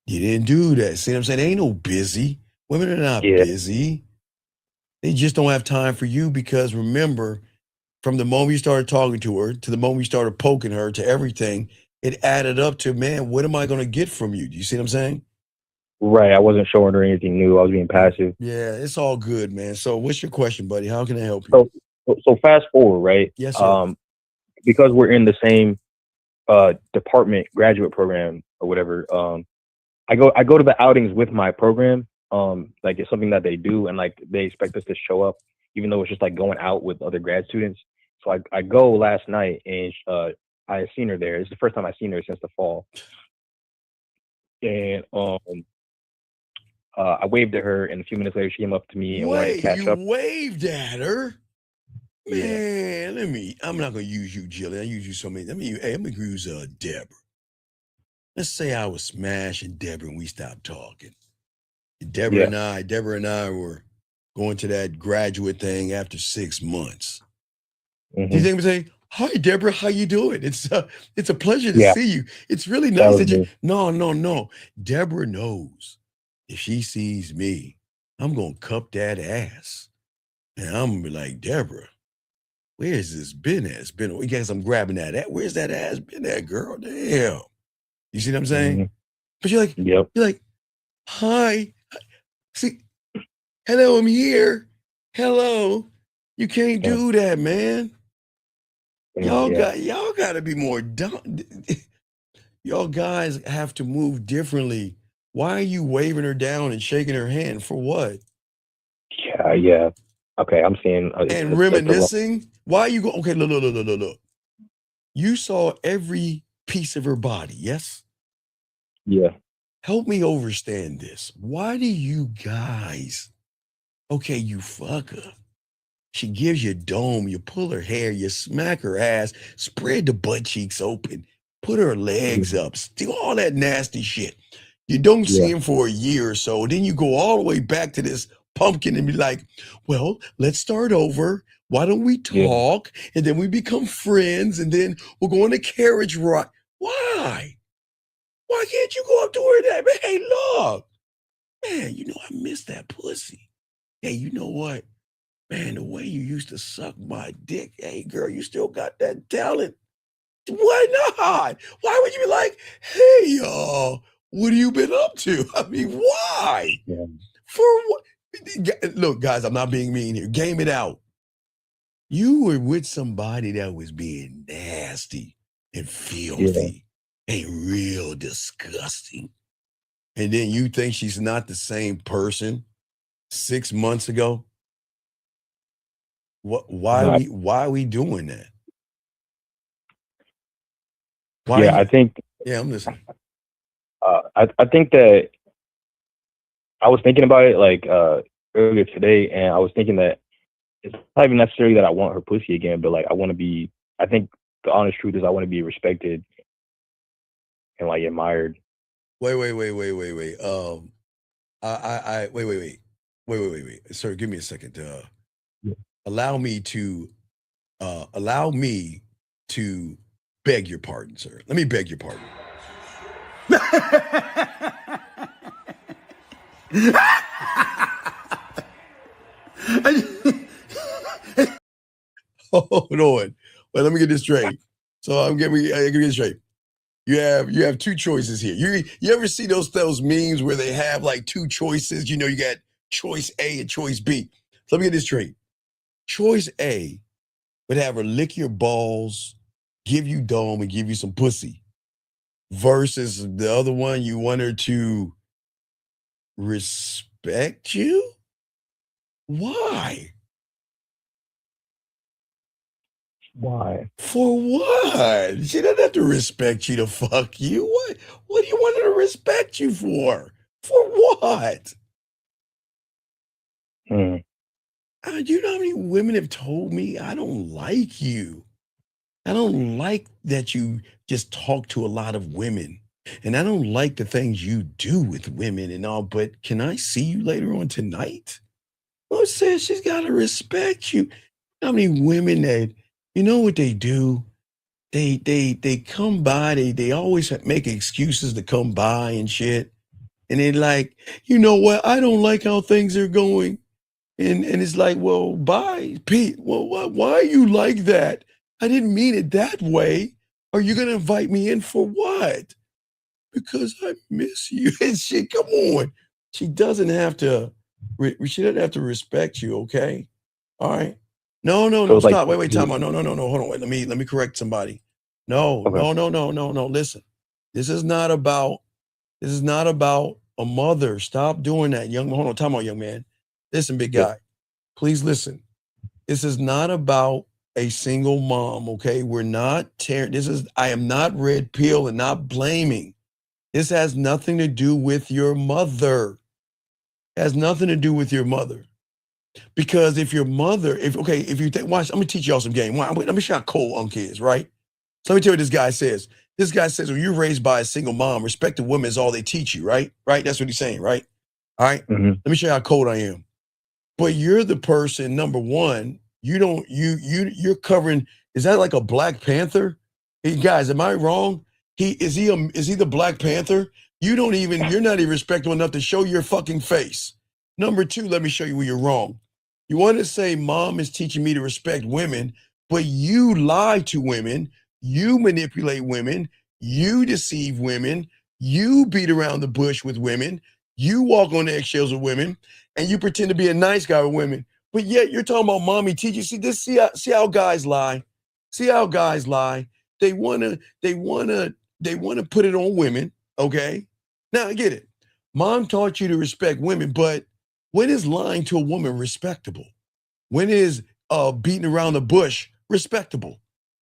You didn't do that. See what I'm saying? They ain't no busy. Women are not busy. They just don't have time for you because remember, from the moment you started talking to her to the moment you started poking her to everything, it added up to, man, what am I going to get from you? Do you see what I'm saying? Right. I wasn't showing her anything new. I was being passive. Yeah, it's all good, man. So what's your question, buddy? How can I help you? So fast forward, right? Yes, sir. Because we're in the same department graduate program or whatever, I go to the outings with my program. Like it's something that they do, and like they expect us to show up, even though it's just like going out with other grad students. So I go last night, and I had seen her there. It's the first time I've seen her since the fall. And I waved at her, and a few minutes later, she came up to me and wanted to catch up. You waved at her? Man, I'm not going to use you, Jillian. I use you so many. I'm going to use Deborah. Let's say I was smashing Deborah and we stopped talking. Deborah and I were going to that graduate thing after 6 months. Mm-hmm. Do you think we say, "Hi, Deborah, how you doing? It's a pleasure to see you. It's really nice that you." No. Deborah knows if she sees me, I'm gonna cup that ass, and I'm gonna be like, "Deborah, where's this been at? It's been. I guess I'm grabbing that ass. Where's that ass been at, girl? Damn." You see what I'm saying? Mm-hmm. But you're like, you're like, "Hi, see, hello, I'm here. Hello." You can't do that, man. Y'all got to be more dumb. Y'all guys have to move differently. Why are you waving her down and shaking her hand for what? Yeah. Okay, I'm seeing. And reminiscing. Why are you going? Okay, look. You saw every piece of her body, yes? Yeah. Help me understand this. Why do you guys? Okay, you fuck her. She gives you a dome, you pull her hair, you smack her ass, spread the butt cheeks open, put her legs up, do all that nasty shit. You don't see him for a year or so. Then you go all the way back to this pumpkin and be like, well, let's start over. Why don't we talk? And then we become friends, and then we'll go on a carriage ride. Why? Why can't you go up to her that? Hey, look. Man, you know, I miss that pussy. Hey, you know what? Man, the way you used to suck my dick, hey, girl, you still got that talent. Why not? Why would you be like, hey, y'all, what have you been up to? I mean, why? For what? Look, guys, I'm not being mean here. Game it out. You were with somebody that was being nasty and filthy and real disgusting. And then you think she's not the same person 6 months ago? Why are we doing that? I think. Yeah, I'm listening. I think that I was thinking about it like earlier today, and I was thinking that it's not even necessarily that I want her pussy again, but like I think the honest truth is I want to be respected and like admired. Wait. Wait. Sir, give me a second. Allow me to beg your pardon, sir. Let me beg your pardon. Hold on. Well, let me get this straight. So I'm getting this straight. You have two choices here. You ever see those memes where they have like two choices? You know, you got choice A and choice B. So let me get this straight. Choice A would have her lick your balls, give you dome, and give you some pussy. Versus the other one, you want her to respect you? Why? Why? For what? She doesn't have to respect you to fuck you. What do you want her to respect you for? For what? Do you know how many women have told me, I don't like you. I don't like that you just talk to a lot of women. And I don't like the things you do with women and all, but can I see you later on tonight? Well, says she's got to respect you. How many women that, you know what they do? They come by, they always make excuses to come by and shit. And they're like, you know what? I don't like how things are going. And it's like, well, bye, Pete. Well, why are you like that? I didn't mean it that way. Are you gonna invite me in for what? Because I miss you. And shit, come on. She doesn't have to. She doesn't have to respect you. Okay. All right. No. So it's like, Stop. Wait. Time out. No. Hold on. Wait. Let me correct somebody. No. Listen. This is not about a mother. Stop doing that, young. Hold on. Time out, young man. Listen, big guy. Please listen. This is not about a single mom. Okay. We're not tearing. I am not red pill and not blaming. This has nothing to do with your mother. It has nothing to do with your mother. Because if your mother, watch, I'm gonna teach y'all some game. Let me show how cold Unc is, right? So let me tell you what this guy says. This guy says, when you're raised by a single mom, respect the women is all they teach you, right? Right? That's what he's saying, right? All right. Mm-hmm. Let me show you how cold I am. But you're the person, number one, you're covering, is that like a Black Panther? Hey, guys, am I wrong? Is he the Black Panther? You're not even respectable enough to show your fucking face. Number two, let me show you where you're wrong. You want to say mom is teaching me to respect women, but you lie to women, you manipulate women, you deceive women, you beat around the bush with women, you walk on eggshells with women, and you pretend to be a nice guy with women. But yet you're talking about mommy teaching. See how guys lie. See how guys lie. They wanna put it on women. Okay. Now I get it. Mom taught you to respect women, but when is lying to a woman respectable? When is beating around the bush respectable?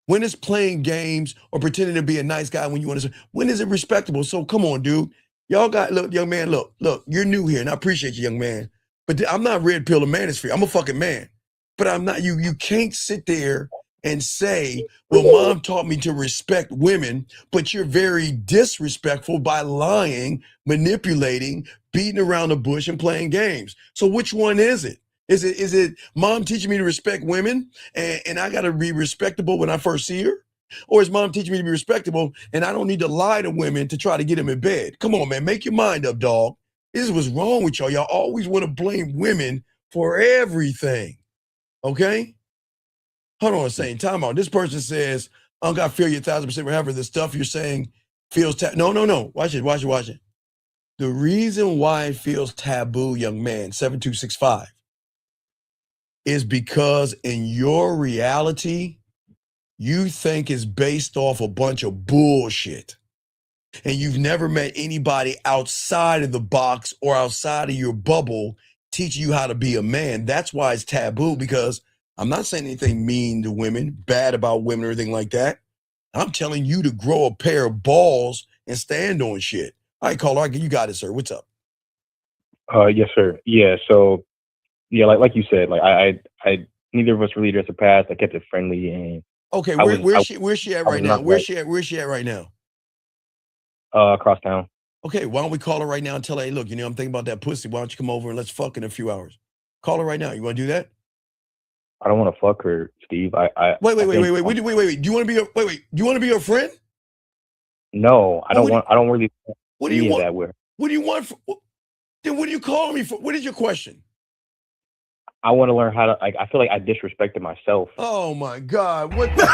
When is playing games or pretending to be a nice guy when you want to? When is it respectable? So come on, dude. Y'all look, young man, look, you're new here, and I appreciate you, young man. But I'm not red pill or manosphere. I'm a fucking man. But I'm not, you can't sit there and say, well, mom taught me to respect women, but you're very disrespectful by lying, manipulating, beating around the bush, and playing games. So which one is it? Is it mom teaching me to respect women and I got to be respectable when I first see her? Or is mom teaching me to be respectable and I don't need to lie to women to try to get them in bed? Come on, man, make your mind up, dog. This is what's wrong with y'all. Y'all always want to blame women for everything, okay? Hold on a second, time out. This person says, I feel you 1,000%, whatever. The stuff you're saying feels no. Watch it. The reason why it feels taboo, young man, 7265, is because in your reality, you think is based off a bunch of bullshit. And you've never met anybody outside of the box or outside of your bubble teaching you how to be a man. That's why it's taboo, because I'm not saying anything mean to women, bad about women or anything like that. I'm telling you to grow a pair of balls and stand on shit. All right, caller, you got it, sir. What's up? Yes, sir. Yeah. So, yeah, like you said, like I neither of us really addressed the past. I kept it friendly and. Okay, where's she at right now? Where's she at right now? Across town. Okay, why don't we call her right now and tell her, hey, look, I'm thinking about that pussy. Why don't you come over and let's fuck in a few hours? Call her right now. You want to do that? I don't want to fuck her, Steve. Wait. Do you want to be her friend? No, I don't really. What do you want? That with. What do you want? Then what are you calling me for? What is your question? I want to learn how to. I feel like I disrespected myself. Oh my God! What the?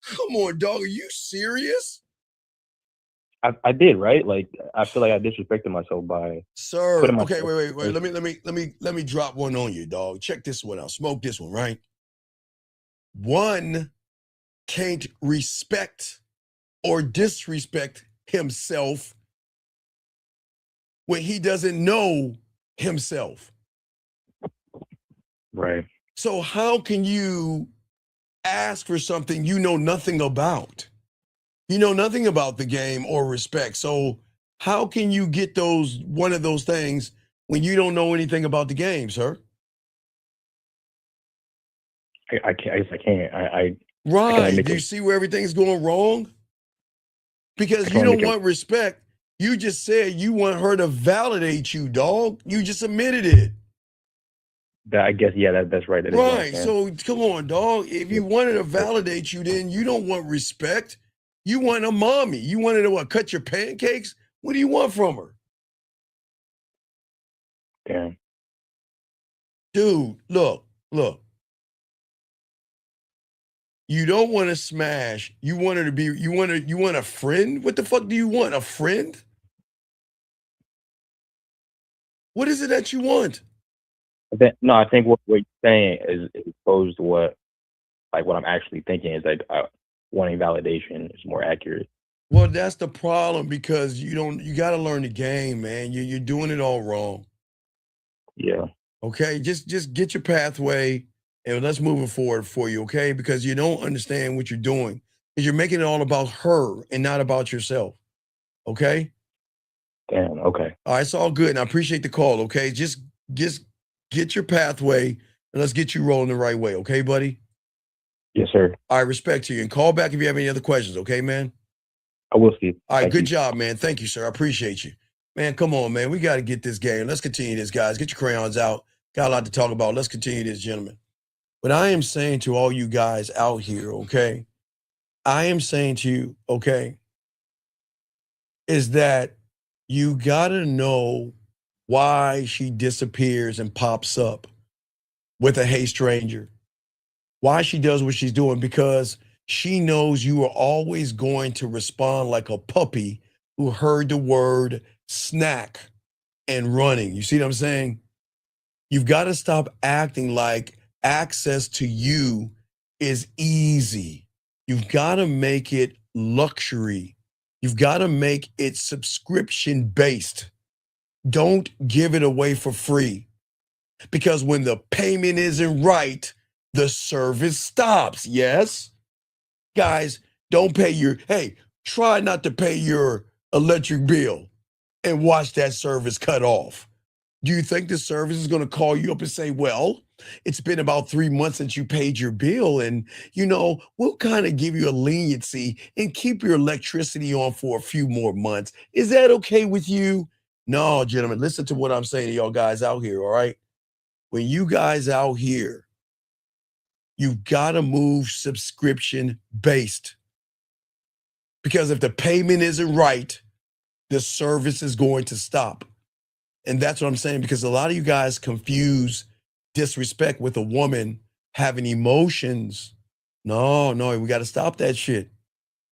Come on, dog. Are you serious? I did, right? Like I feel like I disrespected myself by. Sir, okay, wait. Let me drop one on you, dog. Check this one out. Smoke this one, right? One can't respect or disrespect himself when he doesn't know himself. Right. So how can you ask for something you know nothing about? You know nothing about the game or respect. So how can you get one of those things when you don't know anything about the game, sir? I can't. Right. Do you see where everything's going wrong? Because you don't want respect. You just said you want her to validate you, dog. You just admitted it. I guess, yeah, that's right. That right. So come on, dog. If you wanted to validate you, then you don't want respect. You want a mommy. You wanted to cut your pancakes? What do you want from her? Damn. Dude, look. You don't want to smash. You want her to be, you want a friend? What the fuck do you want? A friend? What is it that you want? I think what you're saying is opposed to what I'm actually thinking is like wanting validation is more accurate. Well, that's the problem because you got to learn the game, man. You're doing it all wrong. Yeah. Okay, just get your pathway and let's move it forward for you, okay? Because you don't understand what you're doing. Because you're making it all about her and not about yourself. Okay? Damn, okay. All right, it's all good. And I appreciate the call, okay? Just get your pathway and let's get you rolling the right way, okay, buddy? Yes, sir. All right, respect to you. And call back if you have any other questions, okay, man? I will, Steve. All right, Thank good you. job, man. Thank you, sir. I appreciate you. Man, come on, man. We got to get this game. Let's continue this, guys. Get your crayons out. Got a lot to talk about. Let's continue this, gentlemen. What I am saying to all you guys out here, okay, I am saying to you, okay, is that you got to know why she disappears and pops up with a hey stranger. Why she does what she's doing, because she knows you are always going to respond like a puppy who heard the word snack and running. You see what I'm saying? You've got to stop acting like access to you is easy. You've got to make it luxury. You've got to make it subscription based. Don't give it away for free. Because when the payment isn't right, the service stops. Yes? Guys, don't pay try not to pay your electric bill and watch that service cut off. Do you think the service is going to call you up and say, well, it's been about 3 months since you paid your bill and, we'll kind of give you a leniency and keep your electricity on for a few more months. Is that okay with you? No, gentlemen, listen to what I'm saying to y'all guys out here, all right? When you guys out here, you've got to move subscription based. Because if the payment isn't right, the service is going to stop. And that's what I'm saying, because a lot of you guys confuse disrespect with a woman having emotions. No, we got to stop that shit.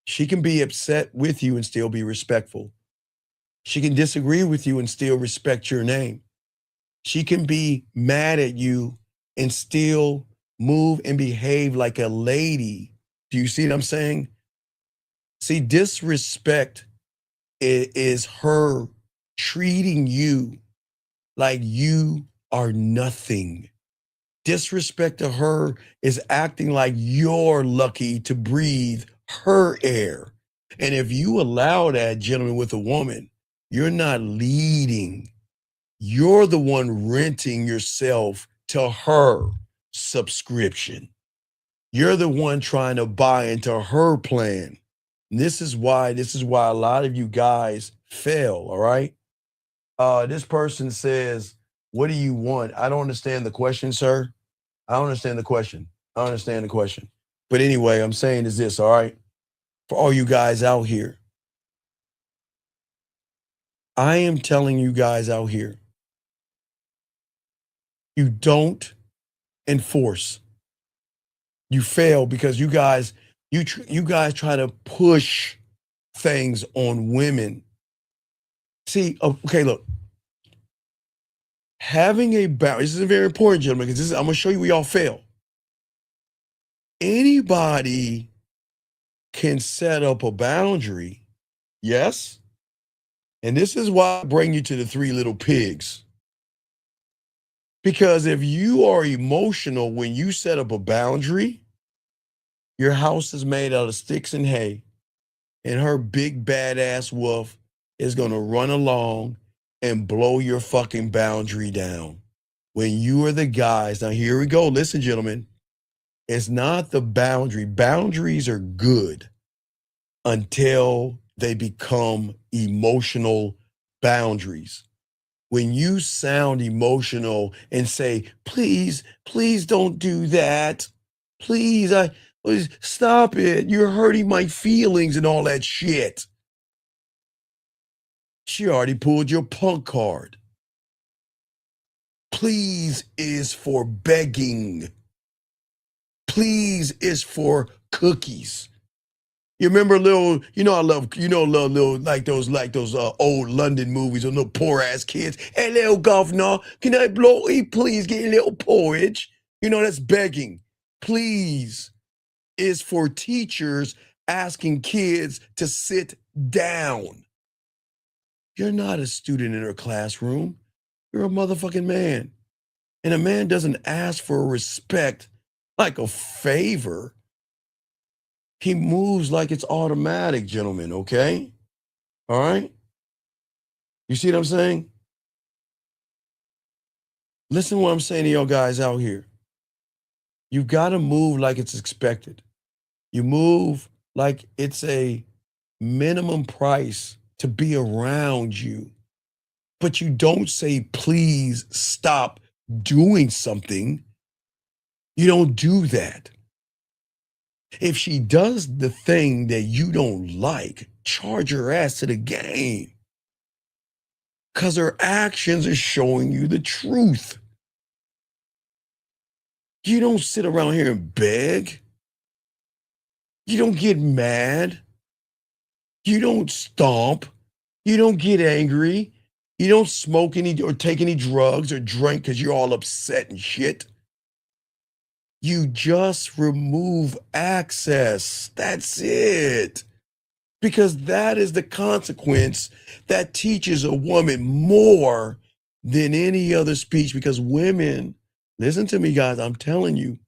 She can be upset with you and still be respectful. She can disagree with you and still respect your name. She can be mad at you and still move and behave like a lady. Do you see what I'm saying? See, disrespect is her treating you like you are nothing. Disrespect to her is acting like you're lucky to breathe her air. And if you allow that, gentlemen, with a woman, you're not leading. You're the one renting yourself to her subscription. You're the one trying to buy into her plan. And this is why a lot of you guys fail, all right? This person says, what do you want? I don't understand the question, sir. I don't understand the question. But anyway, I'm saying is this, all right? For all you guys out here, I am telling you guys out here, you don't enforce. You fail because you guys try to push things on women. See, okay, look. Having a boundary, this is very important, gentlemen, because I'm going to show you where y'all fail. Anybody can set up a boundary, yes? And this is why I bring you to the Three Little Pigs. Because if you are emotional when you set up a boundary, your house is made out of sticks and hay, and her big badass wolf is going to run along and blow your fucking boundary down. When you are the guys, now here we go. Listen, gentlemen, it's not the boundary. Boundaries are good until they become emotional boundaries. When you sound emotional and say, please don't do that. Please, Stop it. You're hurting my feelings and all that shit. She already pulled your punk card. Please is for begging. Please is for cookies. You remember I love, little like those old London movies of little poor ass kids. Hey, little governor, can I please get a little porridge? That's begging. Please is for teachers asking kids to sit down. You're not a student in her classroom. You're a motherfucking man. And a man doesn't ask for respect like a favor. He moves like it's automatic, gentlemen, okay? All right? You see what I'm saying? Listen to what I'm saying to y'all guys out here. You've got to move like it's expected. You move like it's a minimum price to be around you. But you don't say, please stop doing something. You don't do that. If she does the thing that you don't like, charge her ass to the game. Because her actions are showing you the truth. You don't sit around here and beg. You don't get mad. You don't stomp. You don't get angry. You don't smoke any or take any drugs or drink because you're all upset and shit. You just remove access. That's it. Because that is the consequence that teaches a woman more than any other speech. Because women, listen to me, guys, I'm telling you,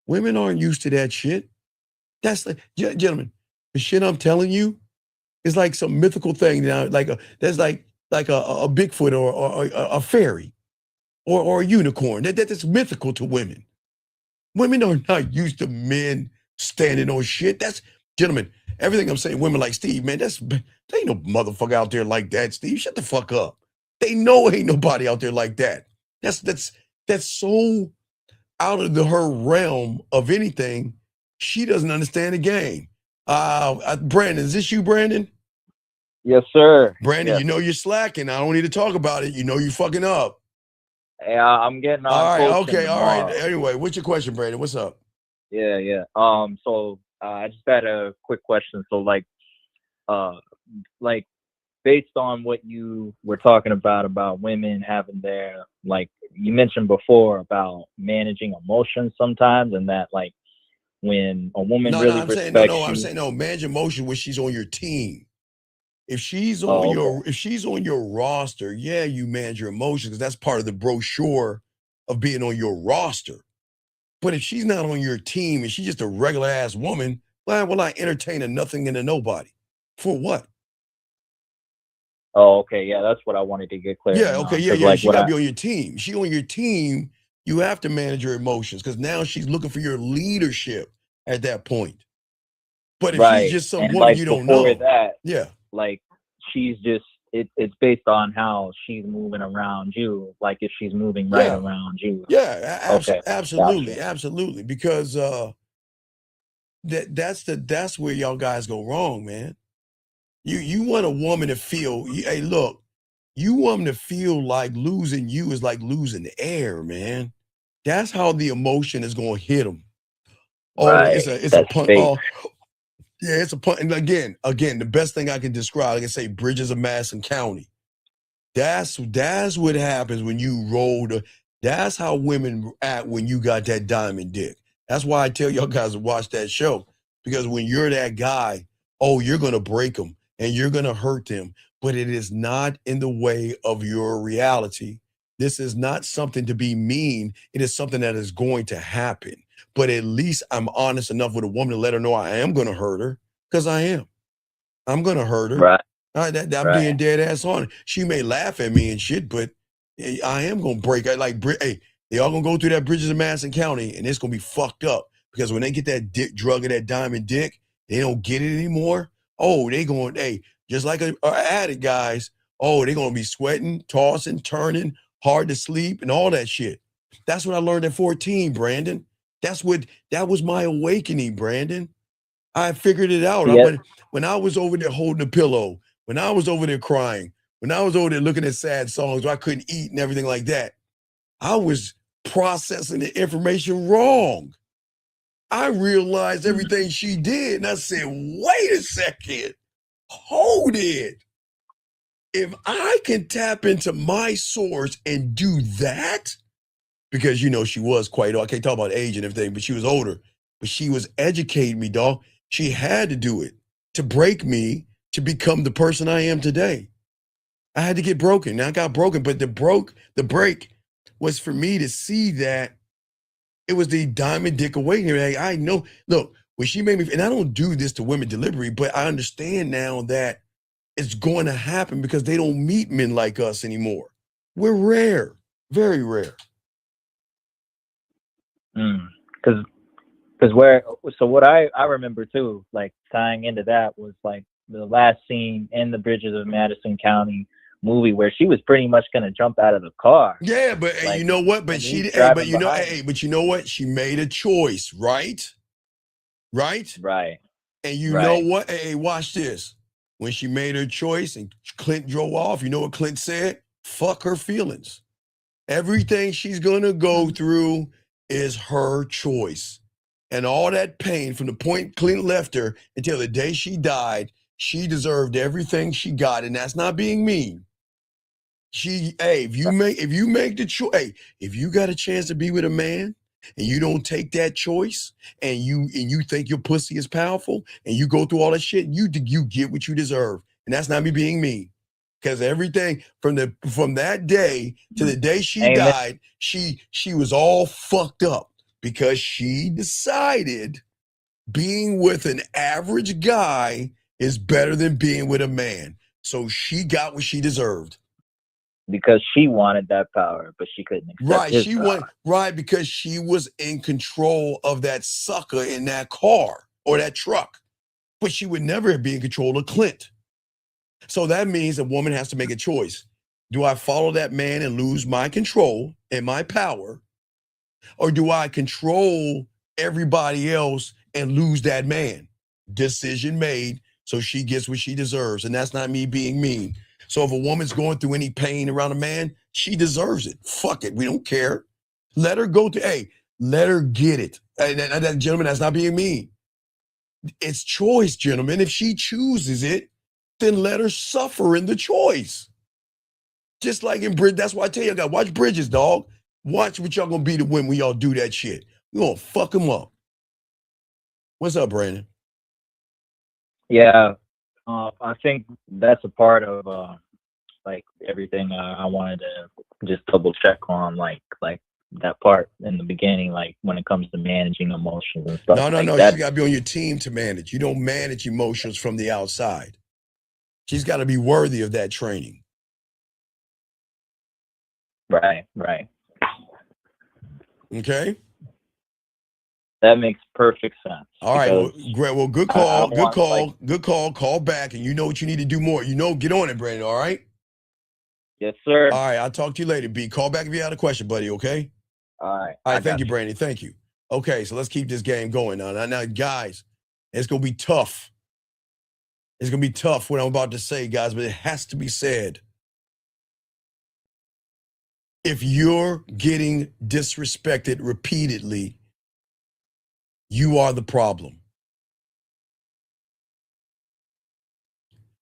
women aren't used to that shit. That's like, gentlemen, the shit I'm telling you is like some mythical thing now. That's like a Bigfoot or a fairy or a unicorn. That's mythical to women. Women are not used to men standing on shit. Gentlemen, everything I'm saying, women like Steve, man, there ain't no motherfucker out there like that, Steve. Shut the fuck up. They know ain't nobody out there like that. That's so out of her realm of anything. She doesn't understand the game. Brandon, is this you, Brandon? Yes, sir. Brandon, Yes. You know you're slacking. I don't need to talk about it. You know you're fucking up. Yeah, I'm getting on. All right, coaching okay, all right. tomorrow. Anyway, what's your question, Brandon? What's up? Yeah. So I just had a quick question. So like based on what you were talking about women having their, like you mentioned before about managing emotions sometimes, and that like when a woman really respects you. I'm saying manage emotion when she's on your team. If she's on your roster, yeah, you manage your emotions because that's part of the brochure of being on your roster. But if she's not on your team and she's just a regular ass woman, why will I entertain a nothing and a nobody? For what? Oh, okay, yeah, that's what I wanted to get clear. Yeah, okay, yeah. Like, she gotta be on your team. She on your team, you have to manage your emotions because now she's looking for your leadership at that point. But if she's just some woman you don't know, like she's just it's based on how she's moving around you. Like if she's moving around you. Yeah, absolutely, Gotcha. absolutely. Because that's where y'all guys go wrong, man. You want a woman to feel, hey, look, you want them to feel like losing you is like losing air, man. That's how the emotion is going to hit them. Oh, Right. it's a punt. fake. Oh, yeah, it's a punt. And again, the best thing I can describe, I can say Bridges of Madison County. That's what happens when you roll that's how women act when you got that diamond dick. That's why I tell y'all guys to watch that show. Because when you're that guy, you're going to break them and you're going to hurt them. But it is not in the way of your reality. This is not something to be mean. It is something that is going to happen. But at least I'm honest enough with a woman to let her know I am going to hurt her, because I am. I'm going to hurt her. Right. I'm being dead ass on it. She may laugh at me and shit, but I am going to break. Hey, they all going to go through that Bridges of Madison County, and it's going to be fucked up. Because when they get that dick drug of that diamond dick, they don't get it anymore. They going, just like an addict, guys. They going to be sweating, tossing, turning, hard to sleep, and all that shit. That's what I learned at 14, Brandon. That was my awakening, Brandon. I figured it out. Yeah. When I was over there holding a pillow, when I was over there crying, when I was over there looking at sad songs where I couldn't eat and everything like that, I was processing the information wrong. I realized everything she did, and I said, wait a second, hold it. If I can tap into my source and do that, because, you know, she was quite old. I can't talk about age and everything, but she was older. But she was educating me, dog. She had to do it to break me to become the person I am today. I had to get broken. Now I got broken, but the break was for me to see that it was the diamond dick awakening. Like, I know, look, when she made me, and I don't do this to women deliberately, but I understand now that it's going to happen because they don't meet men like us anymore. We're rare, very rare. Because what I remember too, like tying into that was like the last scene in the Bridges of Madison County movie where she was pretty much gonna jump out of the car. Yeah, but like, you know what? But she, but you know what? She made a choice, right? Right. And you know what? Hey, watch this. When she made her choice and Clint drove off, you know what Clint said? Fuck her feelings. Everything she's gonna go through is her choice. And all that pain from the point Clint left her until the day she died, she deserved everything she got. And that's not being mean. If you make the choice, if you got a chance to be with a man and you don't take that choice and you think your pussy is powerful and you go through all that shit, you get what you deserve. And that's not me being mean. Because everything from that day to the day she died, she was all fucked up because she decided being with an average guy is better than being with a man. So she got what she deserved. Because she wanted that power, but she couldn't accept his power. Because she was in control of that sucker in that car or that truck. But she would never be in control of Clint. So that means a woman has to make a choice. Do I follow that man and lose my control and my power? Or do I control everybody else and lose that man? Decision made, so she gets what she deserves. And that's not me being mean. So if a woman's going through any pain around a man, she deserves it. Fuck it. We don't care. Let her go through, let her get it. And that, gentlemen, that's not being mean. It's choice, gentlemen. If she chooses it, then let her suffer in the choice. Just like in Bridges. That's why I tell you, I got watch Bridges, dog. Watch what y'all gonna be to when y'all do that shit. We gonna fuck them up. What's up, Brandon? Yeah, I think that's a part of like everything I wanted to just double check on, like that part in the beginning, like when it comes to managing emotions and stuff. No. That. She gotta be on your team to manage. You don't manage emotions from the outside. She's got to be worthy of that training. Right. Okay. That makes perfect sense. All right. Well, great. Well, good call. Good call. Call back, and you know what you need to do more. Get on it, Brandon. All right. Yes, sir. All right. I'll talk to you later, B. Call back if you had a question, buddy. Okay. All right. All right. Thank you, Brandon. Thank you. Okay. So let's keep this game going now, guys. It's gonna be tough. It's going to be tough what I'm about to say, guys, but it has to be said. If you're getting disrespected repeatedly, you are the problem.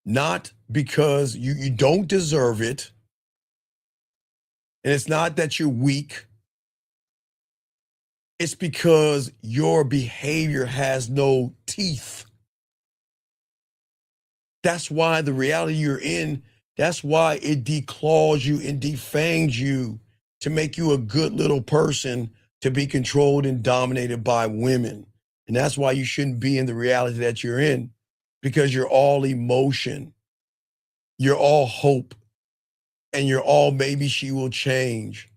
Not because you don't deserve it, and it's not that you're weak. It's because your behavior has no teeth. That's why the reality you're in, that's why it declaws you and defangs you to make you a good little person to be controlled and dominated by women. And that's why you shouldn't be in the reality that you're in, because you're all emotion. You're all hope. And you're all maybe she will change.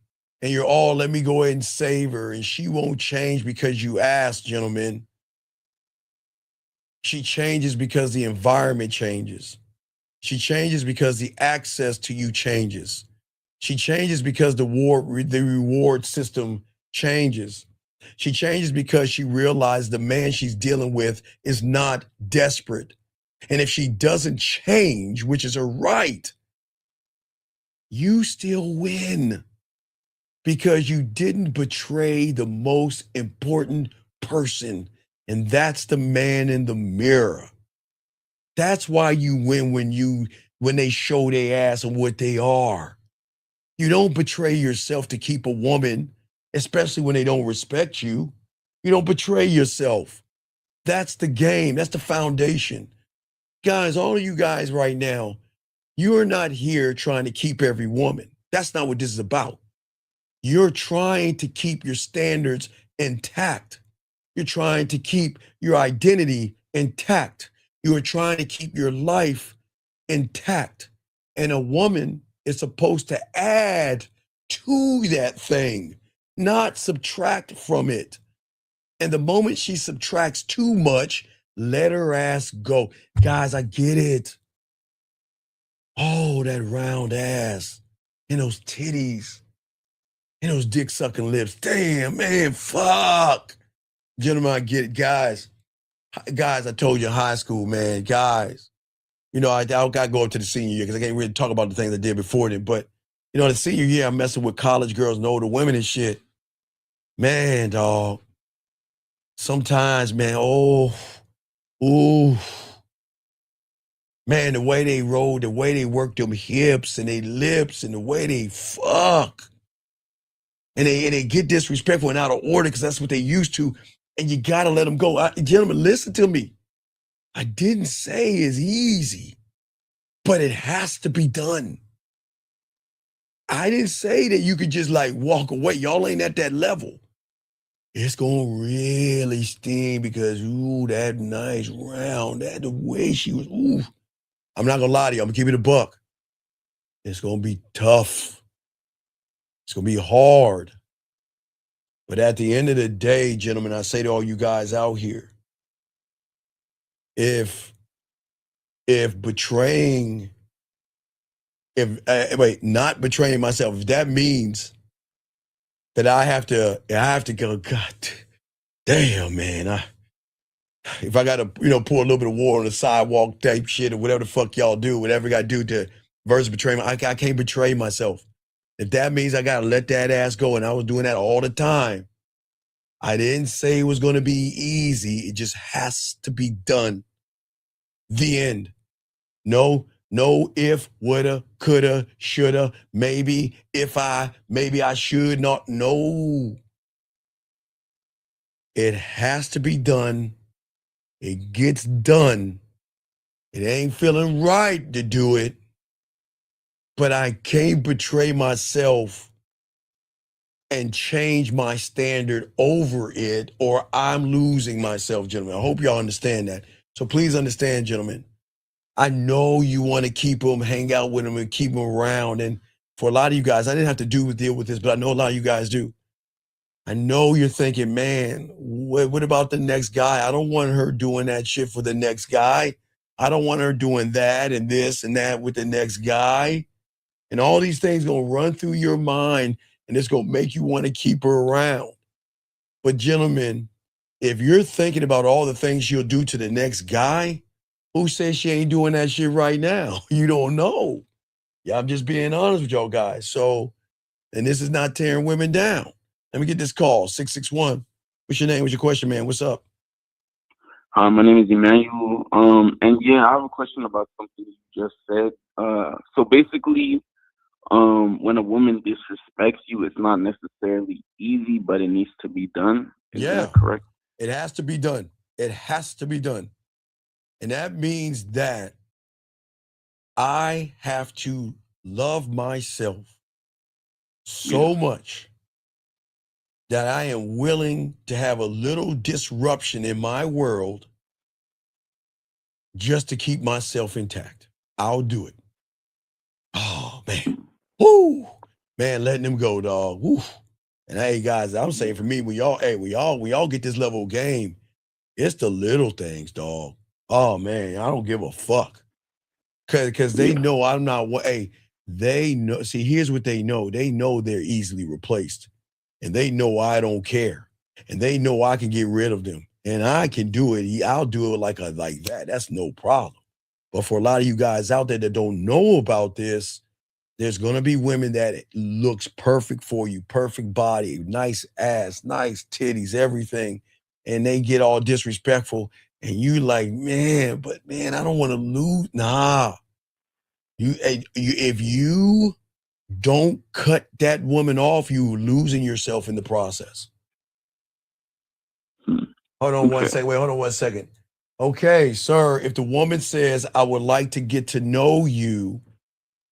And you're all let me go ahead and save her. And she won't change because you asked, gentlemen. She changes because the environment changes. She changes because the access to you changes. She changes because the reward system changes. She changes because she realized the man she's dealing with is not desperate. And if she doesn't change, which is her right, you still win because you didn't betray the most important person, and that's the man in the mirror. That's why you win when they show their ass and what they are. You don't betray yourself to keep a woman, especially when they don't respect you. You don't betray yourself. That's the game. That's the foundation. Guys, all of you guys right now, you're not here trying to keep every woman. That's not what this is about. You're trying to keep your standards intact. You're trying to keep your identity intact. You are trying to keep your life intact. And a woman is supposed to add to that thing, not subtract from it. And the moment she subtracts too much, let her ass go. Guys, I get it. Oh, that round ass and those titties and those dick sucking lips. Damn, man, fuck. Gentlemen, I get it. Guys, I told you in high school, man, guys, you know, I got to go up to the senior year because I can't really talk about the things I did before then. But, you know, the senior year, I'm messing with college girls and older women and shit. Man, dog. Sometimes, man, man, the way they roll, the way they work them hips and they lips and the way they fuck. And they get disrespectful and out of order because that's what they used to. And you got to let them go. Gentlemen, listen to me. I didn't say it's easy, but it has to be done. I didn't say that you could just like walk away. Y'all ain't at that level. It's going to really sting because, ooh, that nice round, that the way she was, ooh. I'm not going to lie to you. I'm going to keep it a buck. It's going to be tough. It's going to be hard. But at the end of the day, gentlemen, I say to all you guys out here, if not betraying myself, if that means that I have to go, God damn, man, if I got to, pour a little bit of water on the sidewalk type shit or whatever the fuck y'all do, whatever I got to do to versus betray I can't betray myself. If that means I got to let that ass go, and I was doing that all the time, I didn't say it was going to be easy. It just has to be done. The end. No if, woulda, coulda, shoulda, maybe, maybe I should not. No. It has to be done. It gets done. It ain't feeling right to do it, but I can't betray myself and change my standard over it, or I'm losing myself, gentlemen. I hope y'all understand that. So please understand, gentlemen. I know you want to keep them, hang out with them, and keep them around. And for a lot of you guys, I didn't have to deal with this, but I know a lot of you guys do. I know you're thinking, man, what about the next guy? I don't want her doing that shit for the next guy. I don't want her doing that and this and that with the next guy. And all these things going to run through your mind, and it's going to make you want to keep her around. But gentlemen, if you're thinking about all the things she'll do to the next guy, who says she ain't doing that shit right now? You don't know. Yeah, I'm just being honest with y'all guys. So, and this is not tearing women down. Let me get this call, 661. What's your name? What's your question, man? What's up? Hi, my name is Emmanuel. And yeah, I have a question about something you just said. So basically, when a woman disrespects you, it's not necessarily easy, but it needs to be done. Is that correct? It has to be done. It has to be done. And that means that I have to love myself so much that I am willing to have a little disruption in my world just to keep myself intact. I'll do it. Oh, man. Woo! Man, letting them go, dog. Woo. And hey, guys, I'm saying for me, when y'all get this level of game, it's the little things, dog. Oh, man, I don't give a fuck. Because they know I'm not, they know, see, here's what they know. They know they're easily replaced. And they know I don't care. and they know I can get rid of them, and I can do it. I'll do it like that. That's no problem. But for a lot of you guys out there that don't know about this, there's gonna be women that looks perfect for you, perfect body, nice ass, nice titties, everything, and they get all disrespectful, and you like, man, I don't want to lose. Nah, if you don't cut that woman off, you losing yourself in the process. Hold on one second. Wait, hold on 1 second. Okay, sir, if the woman says, I would like to get to know you,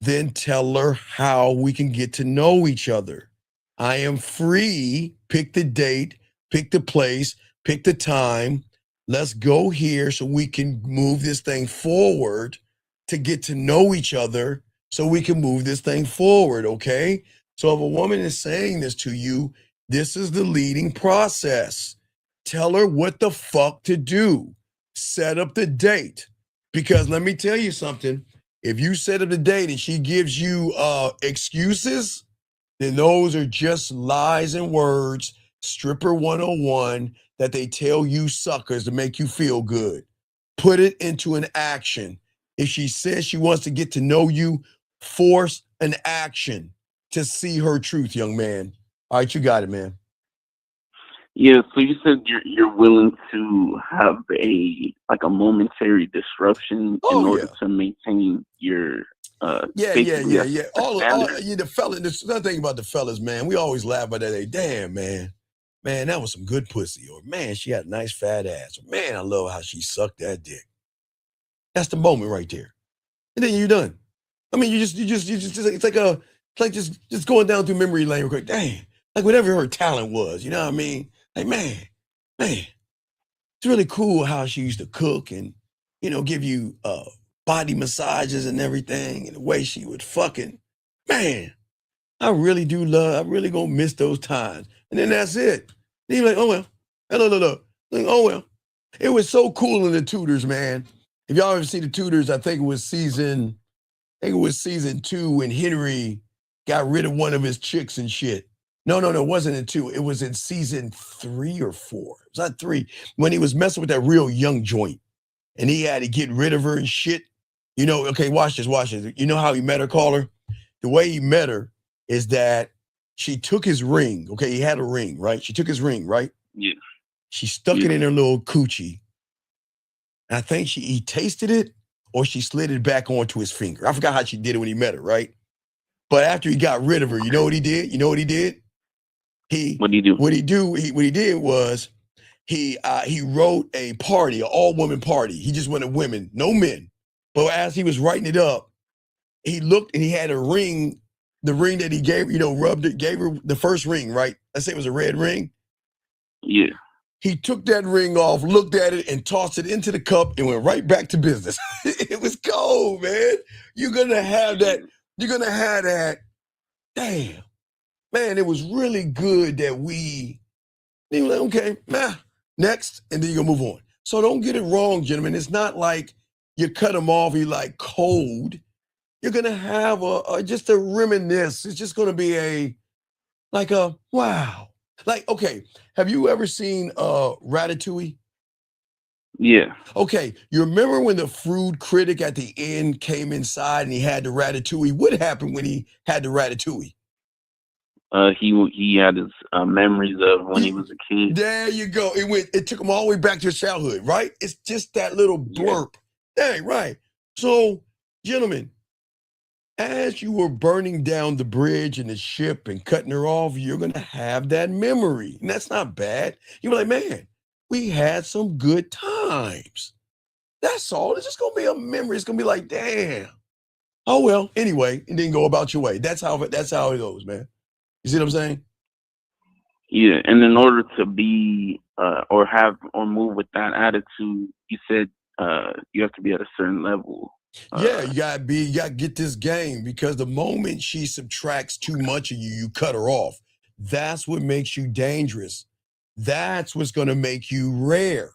then tell her how we can get to know each other. I am free. Pick the date, pick the place, pick the time. Let's go here so we can move this thing forward to get to know each other so we can move this thing forward, okay? So if a woman is saying this to you, this is the leading process. Tell her what the fuck to do. Set up the date. Because let me tell you something. If you set up the date and she gives you excuses, then those are just lies and words, stripper 101, that they tell you suckers to make you feel good. Put it into an action. If she says she wants to get to know you, force an action to see her truth, young man. All right, you got it, man. Yeah, so you said you're willing to have a momentary disruption in order to maintain your Yeah. All the fellas. There's another thing about the fellas, man. We always laugh about that. Hey, damn, man, that was some good pussy. Or man, she had a nice fat ass. Or man, I love how she sucked that dick. That's the moment right there, and then you're done. I mean, you just it's like just going down through memory lane real quick. Dang, like whatever her talent was, you know what I mean? Like, man, it's really cool how she used to cook and, give you body massages and everything, and the way she would fucking, man, I really gonna miss those times. And then that's it. Then you're like, oh well, hello. Like, oh well. It was so cool in the Tudors, man. If y'all ever see the Tudors, I think it was season 2 when Henry got rid of one of his chicks and shit. No, it wasn't in 2. It was in season 3 or 4. It was not 3. When he was messing with that real young joint and he had to get rid of her and shit. Okay, watch this. You know how he met her, caller? The way he met her is that she took his ring. Okay, he had a ring, right? She took his ring, right? Yeah. She stuck it in her little coochie. And I think he tasted it or she slid it back onto his finger. I forgot how she did it when he met her, right? But after he got rid of her, you know what he did? What did he do? What he did was he wrote a party, an all-woman party. He just wanted women, no men. But as he was writing it up, he looked and he had a ring, the ring that he gave, gave her the first ring, right? Let's say it was a red ring. Yeah. He took that ring off, looked at it, and tossed it into the cup and went right back to business. It was cold, man. You're gonna have that. Damn. Man, it was really good that you're like, okay, next, and then you're gonna move on. So don't get it wrong, gentlemen. It's not like you cut them off, you like cold. You're gonna have just a reminisce. It's just gonna be wow. Like, okay, have you ever seen Ratatouille? Yeah. Okay, you remember when the food critic at the end came inside and he had the ratatouille? What happened when he had the ratatouille? He had his memories of when he was a kid. There you go. It took him all the way back to his childhood, right? It's just that little blurb. Dang, right. So, gentlemen, as you were burning down the bridge and the ship and cutting her off, you're going to have that memory. And that's not bad. You're like, man, we had some good times. That's all. It's just going to be a memory. It's going to be like, damn. Oh, well, anyway, and then go about your way. That's how it goes, man. You see what I'm saying? Yeah, and in order to be or move with that attitude, you said you have to be at a certain level. Yeah, you gotta get this game, because the moment she subtracts too much of you, you cut her off. That's what makes you dangerous. That's what's gonna make you rare.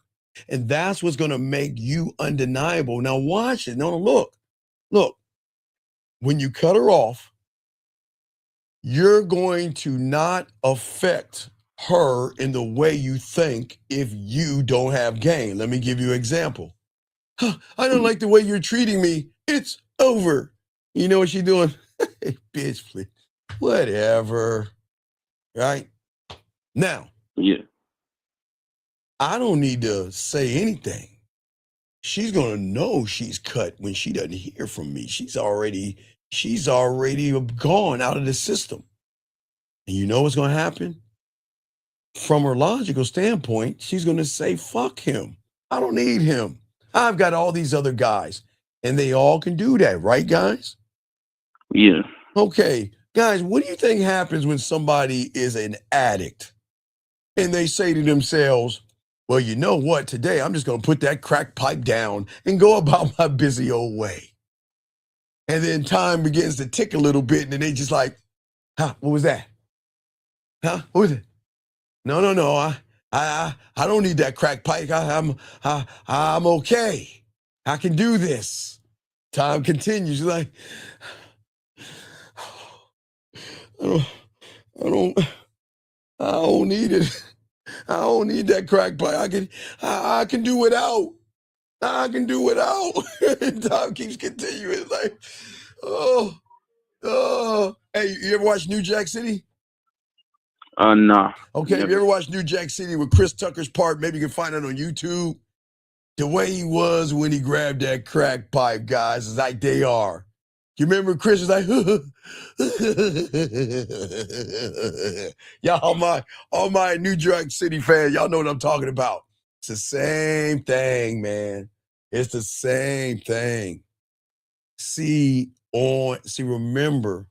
And that's what's gonna make you undeniable. Now watch it. No, look. When you cut her off, you're going to not affect her in the way you think if you don't have game. Let me give you an example. Huh, I don't like the way you're treating me. It's over. You know what she's doing? Hey, bitch, please. Whatever. Right? Now, Yeah. I don't need to say anything. She's gonna know she's cut when she doesn't hear from me. She's already gone out of the system. And you know what's gonna happen? From her logical standpoint, she's gonna say, fuck him. I don't need him. I've got all these other guys. And they all can do that, right, guys? Yeah. Okay, guys, what do you think happens when somebody is an addict and they say to themselves, well, you know what, today I'm just going to put that crack pipe down and go about my busy old way. And then time begins to tick a little bit and then they just like, huh, what was that? Huh, what was it? No, I don't need that crack pipe. I'm okay. I can do this. Time continues. You're like, I don't need it. I don't need that crack pipe. I can do without. I can do without. And time keeps continuing. It's like, oh. Hey, you ever watch New Jack City? Nah. Okay, have you ever watched New Jack City with Chris Tucker's part? Maybe you can find it on YouTube. The way he was when he grabbed that crack pipe, guys, is like they are. You remember Chris was like, y'all, all my New Jack City fans, y'all know what I'm talking about. It's the same thing, man. It's the same thing. See, remember,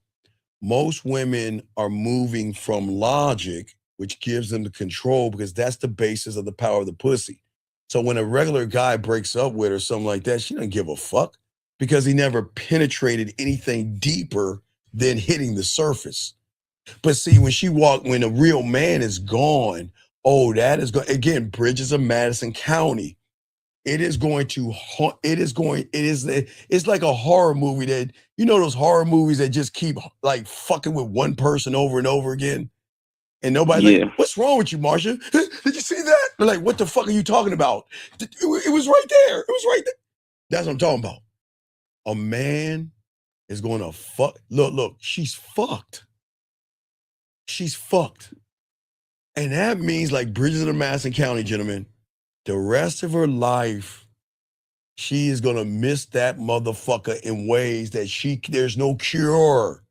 most women are moving from logic, which gives them the control because that's the basis of the power of the pussy. So when a regular guy breaks up with her or something like that, she doesn't give a fuck because he never penetrated anything deeper than hitting the surface. But see, when a real man is gone, that is going, again, Bridges of Madison County. It's like a horror movie that, you know, those horror movies that just keep like fucking with one person over and over again. And nobody's like, what's wrong with you, Marsha? Did you see that? They're like, what the fuck are you talking about? It was right there. It was right there. That's what I'm talking about. A man is going to fuck. Look, she's fucked. She's fucked. And that means, like Bridges of Madison County, gentlemen, the rest of her life, she is going to miss that motherfucker in ways that there's no cure.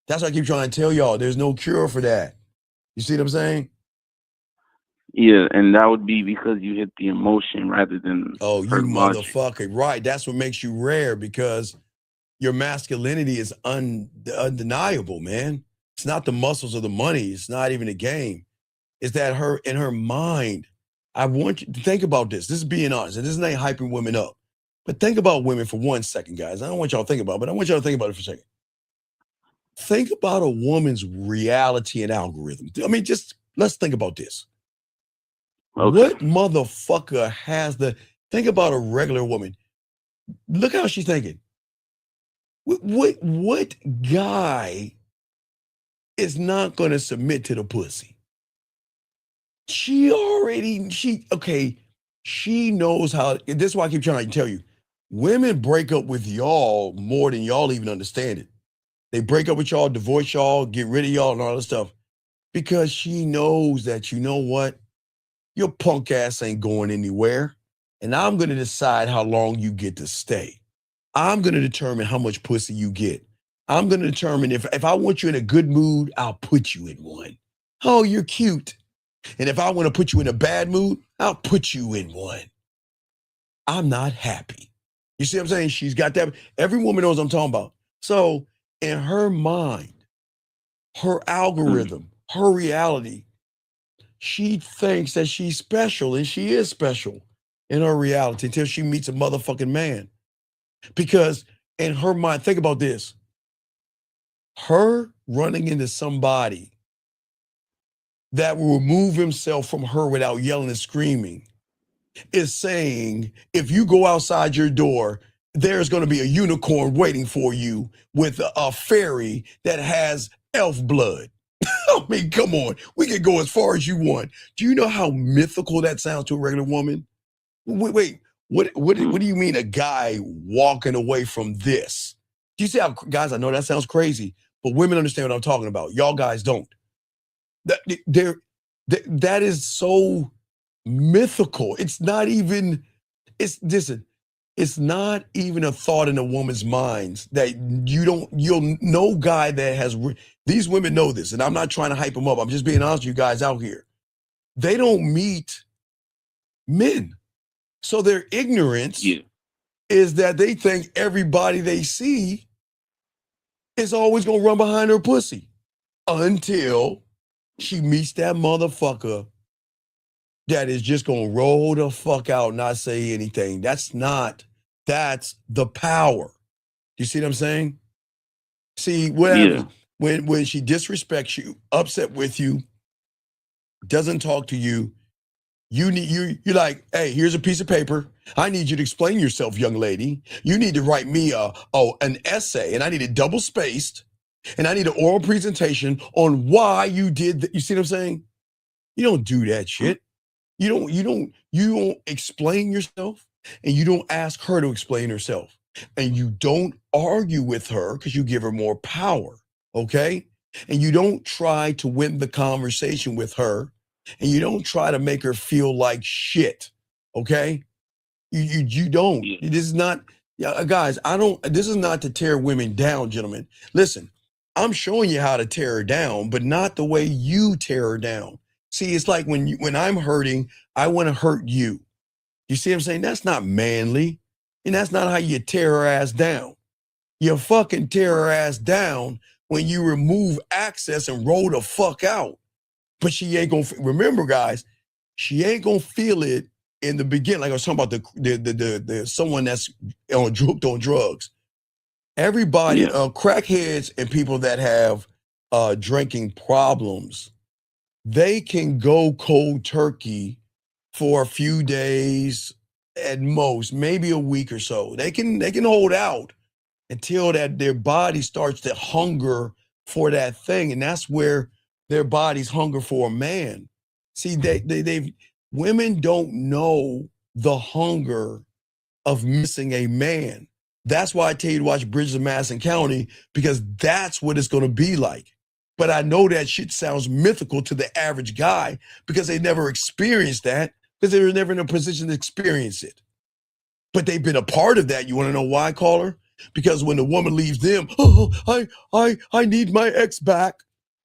That's what I keep trying to tell y'all. There's no cure for that. You see what I'm saying? Yeah, and that would be because you hit the emotion rather than you motherfucker. Right. That's what makes you rare because your masculinity is undeniable, man. It's not the muscles or the money. It's not even a game. It's that in her mind. I want you to think about this. This is being honest. And this ain't hyping women up. But think about women for 1 second, guys. I don't want y'all to think about it, but I want y'all to think about it for a second. Think about a woman's reality and algorithm. I mean, just let's think about this. Okay. What motherfucker think about a regular woman. Look how she's thinking. What guy is not going to submit to the pussy? She knows how. This is why I keep trying to tell you. Women break up with y'all more than y'all even understand it. They break up with y'all, divorce y'all, get rid of y'all and all that stuff. Because she knows that, you know what? Your punk ass ain't going anywhere. And I'm going to decide how long you get to stay. I'm going to determine how much pussy you get. I'm going to determine if I want you in a good mood, I'll put you in one. Oh, you're cute. And if I want to put you in a bad mood, I'll put you in one. I'm not happy. You see what I'm saying? She's got that. Every woman knows what I'm talking about. So in her mind, her algorithm, her reality, she thinks that she's special, and she is special in her reality until she meets a motherfucking man. Because in her mind, think about this. Her running into somebody that will remove himself from her without yelling and screaming is saying, if you go outside your door, there's going to be a unicorn waiting for you with a fairy that has elf blood. I mean, come on. We can go as far as you want. Do you know how mythical that sounds to a regular woman? Wait. What do you mean a guy walking away from this? Do you see how, guys, I know that sounds crazy, but women understand what I'm talking about. Y'all guys don't. That is so mythical. It's not even, it's not even a thought in a woman's mind that you'll no guy that has, these women know this, and I'm not trying to hype them up. I'm just being honest with you guys out here. They don't meet men. So their ignorance is that they think everybody they see is always going to run behind her pussy until she meets that motherfucker that is just going to roll the fuck out and not say anything. That's the power. You see what I'm saying? See, what happens when she disrespects you, upset with you, doesn't talk to you, you're like, hey, here's a piece of paper. I need you to explain yourself, young lady. You need to write me an essay, and I need it double spaced, and I need an oral presentation on why you did that. You see what I'm saying? You don't do that shit. You don't explain yourself, and you don't ask her to explain herself, and you don't argue with her because you give her more power, okay? And you don't try to win the conversation with her, and you don't try to make her feel like shit, okay? You don't. This is not, guys, this is not to tear women down, gentlemen. Listen, I'm showing you how to tear her down, but not the way you tear her down. See, it's like when I'm hurting, I want to hurt you. You see what I'm saying? That's not manly, and that's not how you tear her ass down. You fucking tear her ass down when you remove access and roll the fuck out. But she ain't gonna, remember guys, she ain't gonna feel it in the beginning. Like I was talking about the someone that's hooked on drugs. Everybody, crackheads and people that have drinking problems, they can go cold turkey for a few days at most, maybe a week or so. They can hold out until that their body starts to hunger for that thing, and that's where their bodies hunger for a man. See, women don't know the hunger of missing a man. That's why I tell you to watch Bridges of Madison County, because that's what it's going to be like. But I know that shit sounds mythical to the average guy because they never experienced that, because they were never in a position to experience it. But they've been a part of that. You want to know why, caller? Because when the woman leaves them, I need my ex back.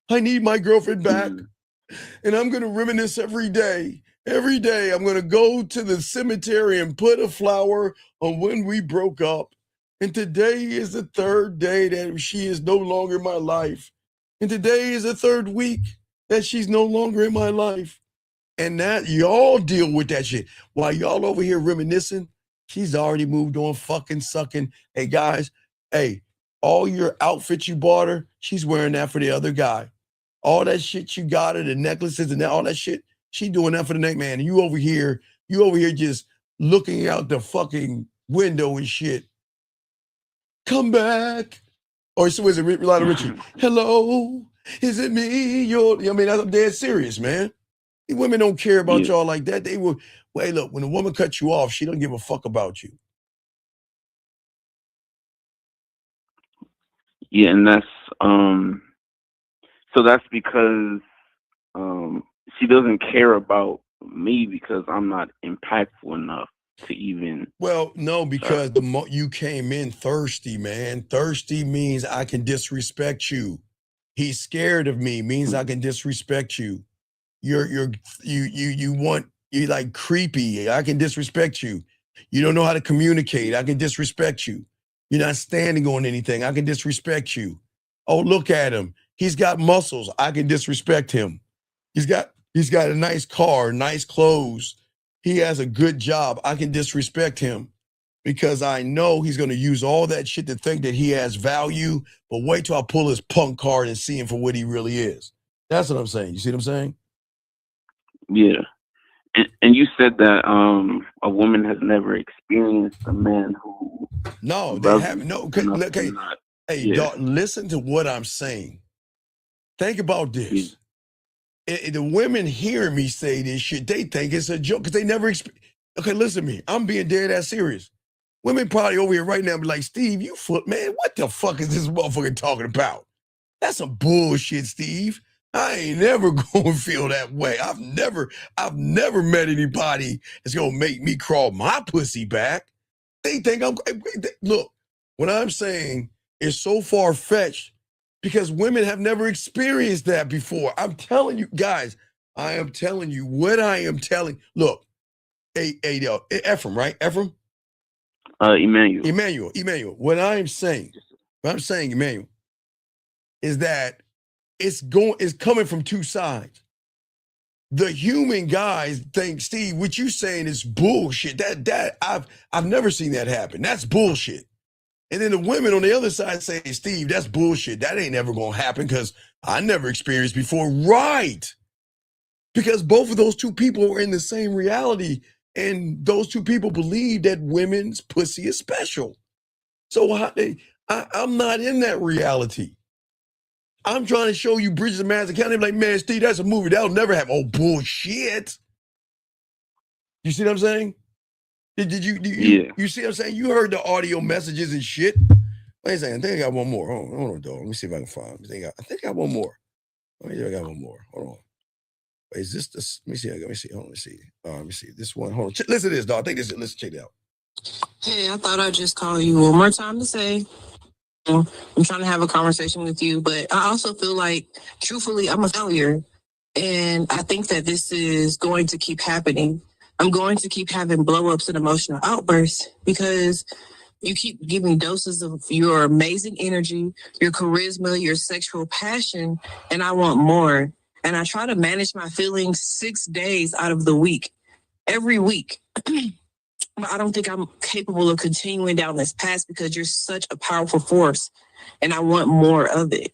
I need my girlfriend back. And I'm going to reminisce every day. Every day I'm going to go to the cemetery and put a flower on when we broke up. And today is the third day that she is no longer in my life. And today is the third week that she's no longer in my life. And that y'all deal with that shit. While y'all over here reminiscing, she's already moved on, fucking sucking. Hey guys, hey, all your outfits you bought her, she's wearing that for the other guy. All that shit you got her, the necklaces and all that shit, she doing that for the next man. And you over here just looking out the fucking window and shit. Come back. Or so is it Lionel Richie? Hello, is it me? I'm dead serious, man. These women don't care about y'all like that. They will, hey, look, when a woman cuts you off, she don't give a fuck about you. Yeah, and that's so that's because she doesn't care about me because I'm not impactful enough to even. Well, no, because you came in thirsty, man. Thirsty means I can disrespect you. He's scared of me means I can disrespect you. You like creepy. I can disrespect you. You don't know how to communicate. I can disrespect you. You're not standing on anything. I can disrespect you. Oh, look at him. He's got muscles. I can disrespect him. He's got a nice car, nice clothes. He has a good job. I can disrespect him because I know he's going to use all that shit to think that he has value. But wait till I pull his punk card and see him for what he really is. That's what I'm saying. You see what I'm saying? Yeah. And you said that a woman has never experienced a man who. No, they haven't. No, dog, listen to what I'm saying. Think about this. The women hearing me say this shit, they think it's a joke because they never okay, listen to me. I'm being dead ass serious. Women probably over here right now be like, Steve, man, what the fuck is this motherfucker talking about? That's some bullshit, Steve. I ain't never gonna feel that way. I've never met anybody that's gonna make me crawl my pussy back. They think look, what I'm saying is so far-fetched because women have never experienced that before. I'm telling you, guys, I am telling you what I am telling. Look, Ephraim, right? Ephraim? Emmanuel. Emmanuel. What I'm saying, Emmanuel, is that it's coming from two sides. The human guys think, Steve, what you saying is bullshit. That I've never seen that happen. That's bullshit. And then the women on the other side say, Steve, that's bullshit. That ain't never gonna happen because I never experienced before. Right. Because both of those two people are in the same reality. And those two people believe that women's pussy is special. So I'm not in that reality. I'm trying to show you Bridges of Madison County. I'm like, man, Steve, that's a movie. That'll never happen. Oh, bullshit. You see what I'm saying? Did you see what I'm saying? You heard the audio messages and shit. Wait a second. I think I got one more. Hold on, dog. Let me see if I can find it. I think I got one more. Let me see if I got one more. Hold on. Wait, is this? Let me see. Hold on. Let me see. This one. Hold on. Listen to this, dog. I think this. Let's check it out. Hey, I thought I'd just call you one more time to say I'm trying to have a conversation with you, but I also feel like, truthfully, I'm a failure. And I think that this is going to keep happening. I'm going to keep having blow-ups and emotional outbursts because you keep giving doses of your amazing energy, your charisma, your sexual passion, and I want more. And I try to manage my feelings 6 days out of the week, every week. I don't think I'm capable of continuing down this path because you're such a powerful force and I want more of it.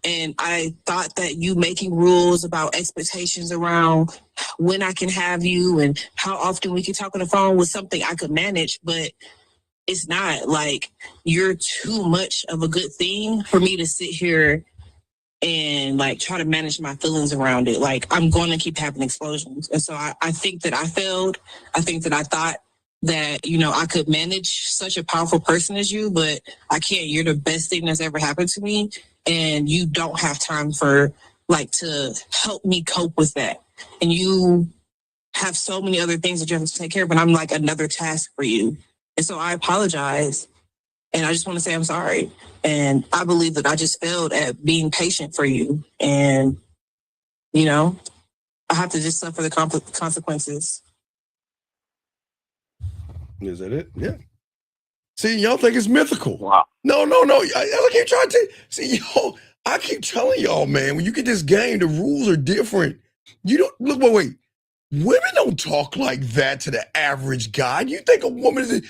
And I thought that you making rules about expectations around when I can have you and how often we can talk on the phone was something I could manage, but it's not. Like, you're too much of a good thing for me to sit here and like try to manage my feelings around it. Like, I'm going to keep having explosions. And so I think that I failed. I think that I thought that, you know, I could manage such a powerful person as you, but I can't. You're the best thing that's ever happened to me. And you don't have time for like to help me cope with that. And you have so many other things that you have to take care of, but I'm like another task for you. And so I apologize. And I just want to say I'm sorry. And I believe that I just failed at being patient for you. And, you know, I have to just suffer the consequences. Is that it? Yeah. See, y'all think it's mythical. Wow. No. I keep trying to see, yo, I keep telling y'all, man, when you get this game, the rules are different. You don't look, wait. Women don't talk like that to the average guy. Do you think a woman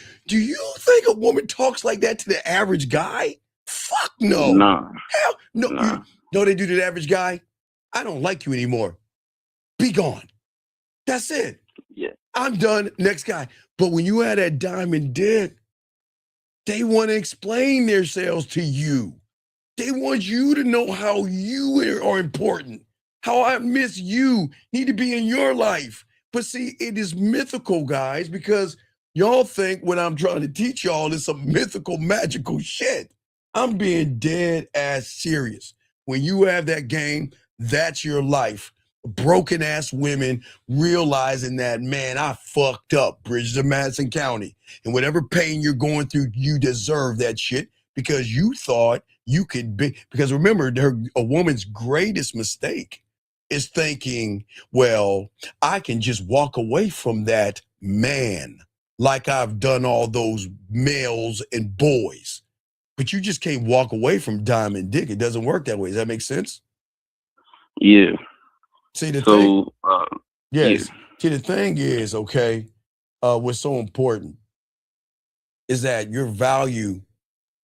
talks like that to the average guy? Fuck no. Nah. Hell no. Nah. You know they do to the average guy? I don't like you anymore. Be gone. That's it. Yeah. I'm done. Next guy. But when you had that diamond dick, they want to explain themselves to you. They want you to know how you are important. How I miss you, need to be in your life. But see, it is mythical, guys, because y'all think what I'm trying to teach y'all is some mythical, magical shit. I'm being dead ass serious. When you have that game, that's your life. Broken ass women realizing that, man, I fucked up, Bridges of Madison County. And whatever pain you're going through, you deserve that shit because you thought you could be. Because remember, a woman's greatest mistake is thinking, well, I can just walk away from that man like I've done all those males and boys. But you just can't walk away from diamond dick. It doesn't work that way. Does that make sense? Yeah. See, the thing is, okay, what's so important is that your value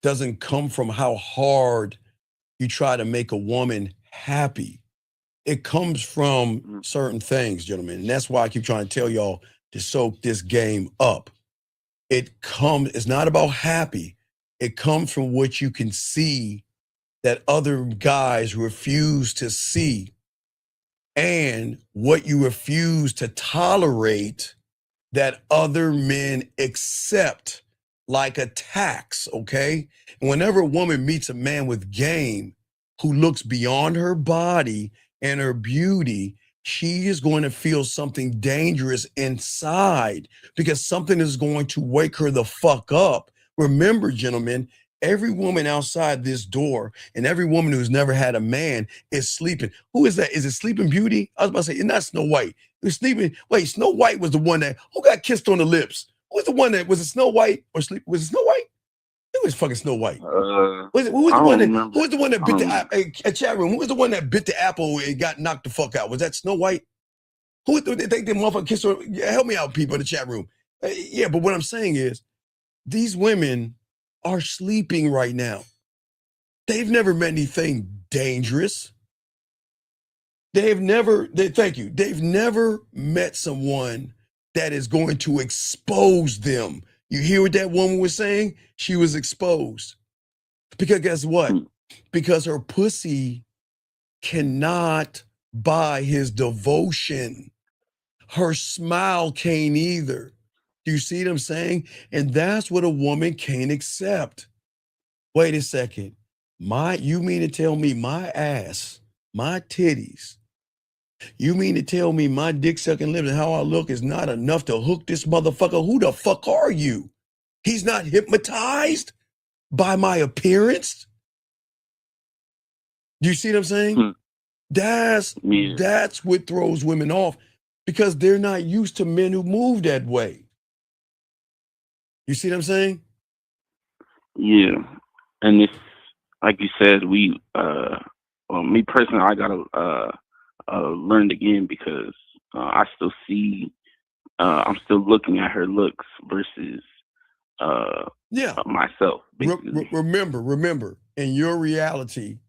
doesn't come from how hard you try to make a woman happy. It comes from certain things, gentlemen. And that's why I keep trying to tell y'all to soak this game up. It's not about happy. It comes from what you can see that other guys refuse to see and what you refuse to tolerate that other men accept like a tax, okay? And whenever a woman meets a man with game who looks beyond her body and her beauty, she is going to feel something dangerous inside because something is going to wake her the fuck up. Remember, gentlemen, every woman outside this door and every woman who's never had a man is sleeping. Who is that? Is it Sleeping Beauty? I was about to say, it's not Snow White. It was sleeping. Wait, Snow White was the one that, who got kissed on the lips? Who was the one that, was it Snow White or sleep? Was it Snow White? It was fucking Snow White. Who was the one that bit the chat room? Who was the one that bit the apple and got knocked the fuck out? Was that Snow White? Who was they think the motherfucker kissed her? Yeah, help me out, people in the chat room. Yeah, but what I'm saying is, these women are sleeping right now. They've never met anything dangerous. They've never met someone that is going to expose them. You hear what that woman was saying? She was exposed. Because guess what? Because her pussy cannot buy his devotion. Her smile can't either. Do you see what I'm saying? And that's what a woman can't accept. Wait a second. You mean to tell me my ass, my titties, you mean to tell me my dick sucking lips and how I look is not enough to hook this motherfucker? Who the fuck are you? He's not hypnotized by my appearance? Do you see what I'm saying? That's what throws women off because they're not used to men who move that way. You see what I'm saying? Yeah. And it's like you said, me personally, I gotta learn again because I still see, I'm still looking at her looks versus myself. Remember, in your reality,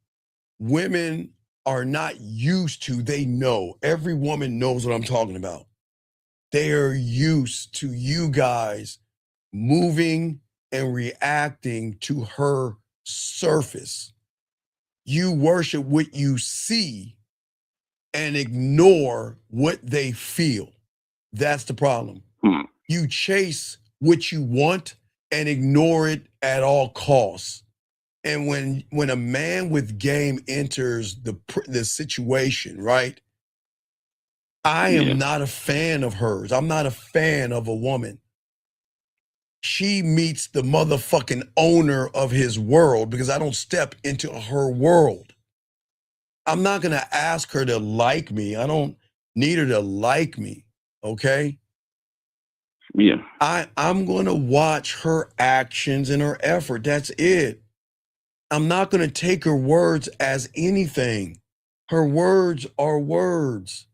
women are not used to, they know. Every woman knows what I'm talking about. They are used to you guys moving and reacting to her surface. You worship what you see and ignore what they feel. That's the problem. You chase what you want and ignore it at all costs. And when a man with game enters the situation, right? I am not a fan of hers. I'm not a fan of a woman. She meets the motherfucking owner of his world because I don't step into her world. I'm not going to ask her to like me. I don't need her to like me, okay? Yeah. I'm going to watch her actions and her effort. That's it. I'm not going to take her words as anything. Her words are words.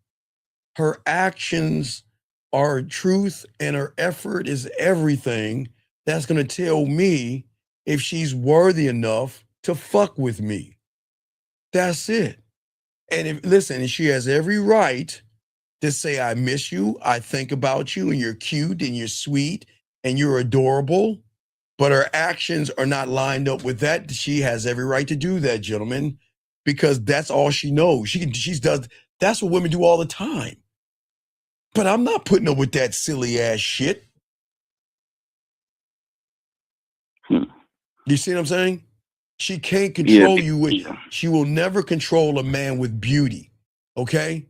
Her actions are truth and her effort is everything that's going to tell me if she's worthy enough to fuck with me. That's it. And listen, she has every right to say, I miss you, I think about you, and you're cute and you're sweet and you're adorable, but her actions are not lined up with that. She has every right to do that, gentlemen, because that's all she knows. That's what women do all the time. But I'm not putting up with that silly ass shit. You see what I'm saying? She can't control you. She will never control a man with beauty. Okay?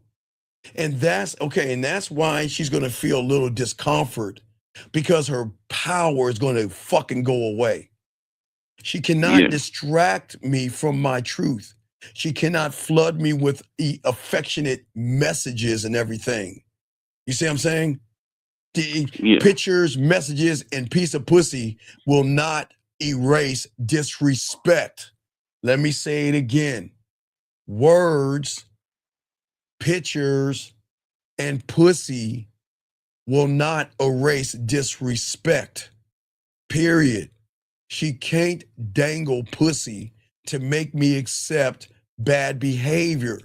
And that's why she's going to feel a little discomfort because her power is going to fucking go away. She cannot distract me from my truth. She cannot flood me with affectionate messages and everything. You see what I'm saying? The pictures, messages, and piece of pussy will not erase disrespect. Let me say it again. Words, pictures, and pussy will not erase disrespect. Period. She can't dangle pussy to make me accept bad behavior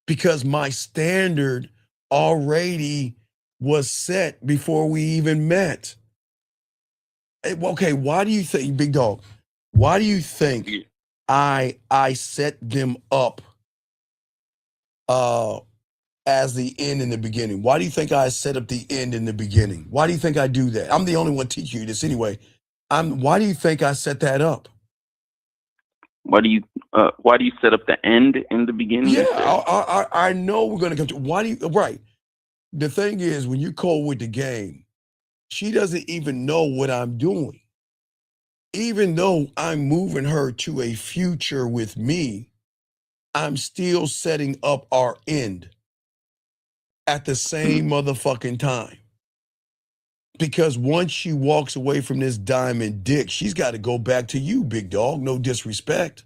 because my standard already was set before we even met. Okay, why do you think, Big Dog, why do you think I set them up as the end in the beginning. Why do you think I set up the end in the beginning? Why do you think I do that? I'm the only one teaching you this anyway. Why do you think I set that up? Why do you set up the end in the beginning? Yeah, I know we're gonna come to. Why do you? Right. The thing is, when you call with the game, she doesn't even know what I'm doing. Even though I'm moving her to a future with me, I'm still setting up our end at the same motherfucking time. Because once she walks away from this diamond dick, she's got to go back to you, big dog. No disrespect.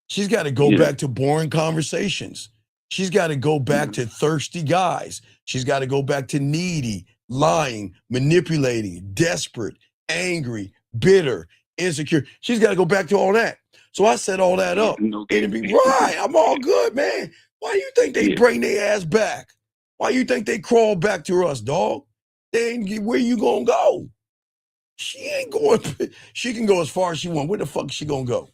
She's got to go back to boring conversations. She's got to go back to thirsty guys. She's got to go back to needy, lying, manipulating, desperate, angry, bitter, insecure. She's got to go back to all that. So I set all that up. It'd be right. I'm all good, man. Why do you think they bring their ass back? Why you think they crawl back to us, dog? They ain't, where you gonna go? She ain't going. She can go as far as she wants. Where the fuck is she gonna go?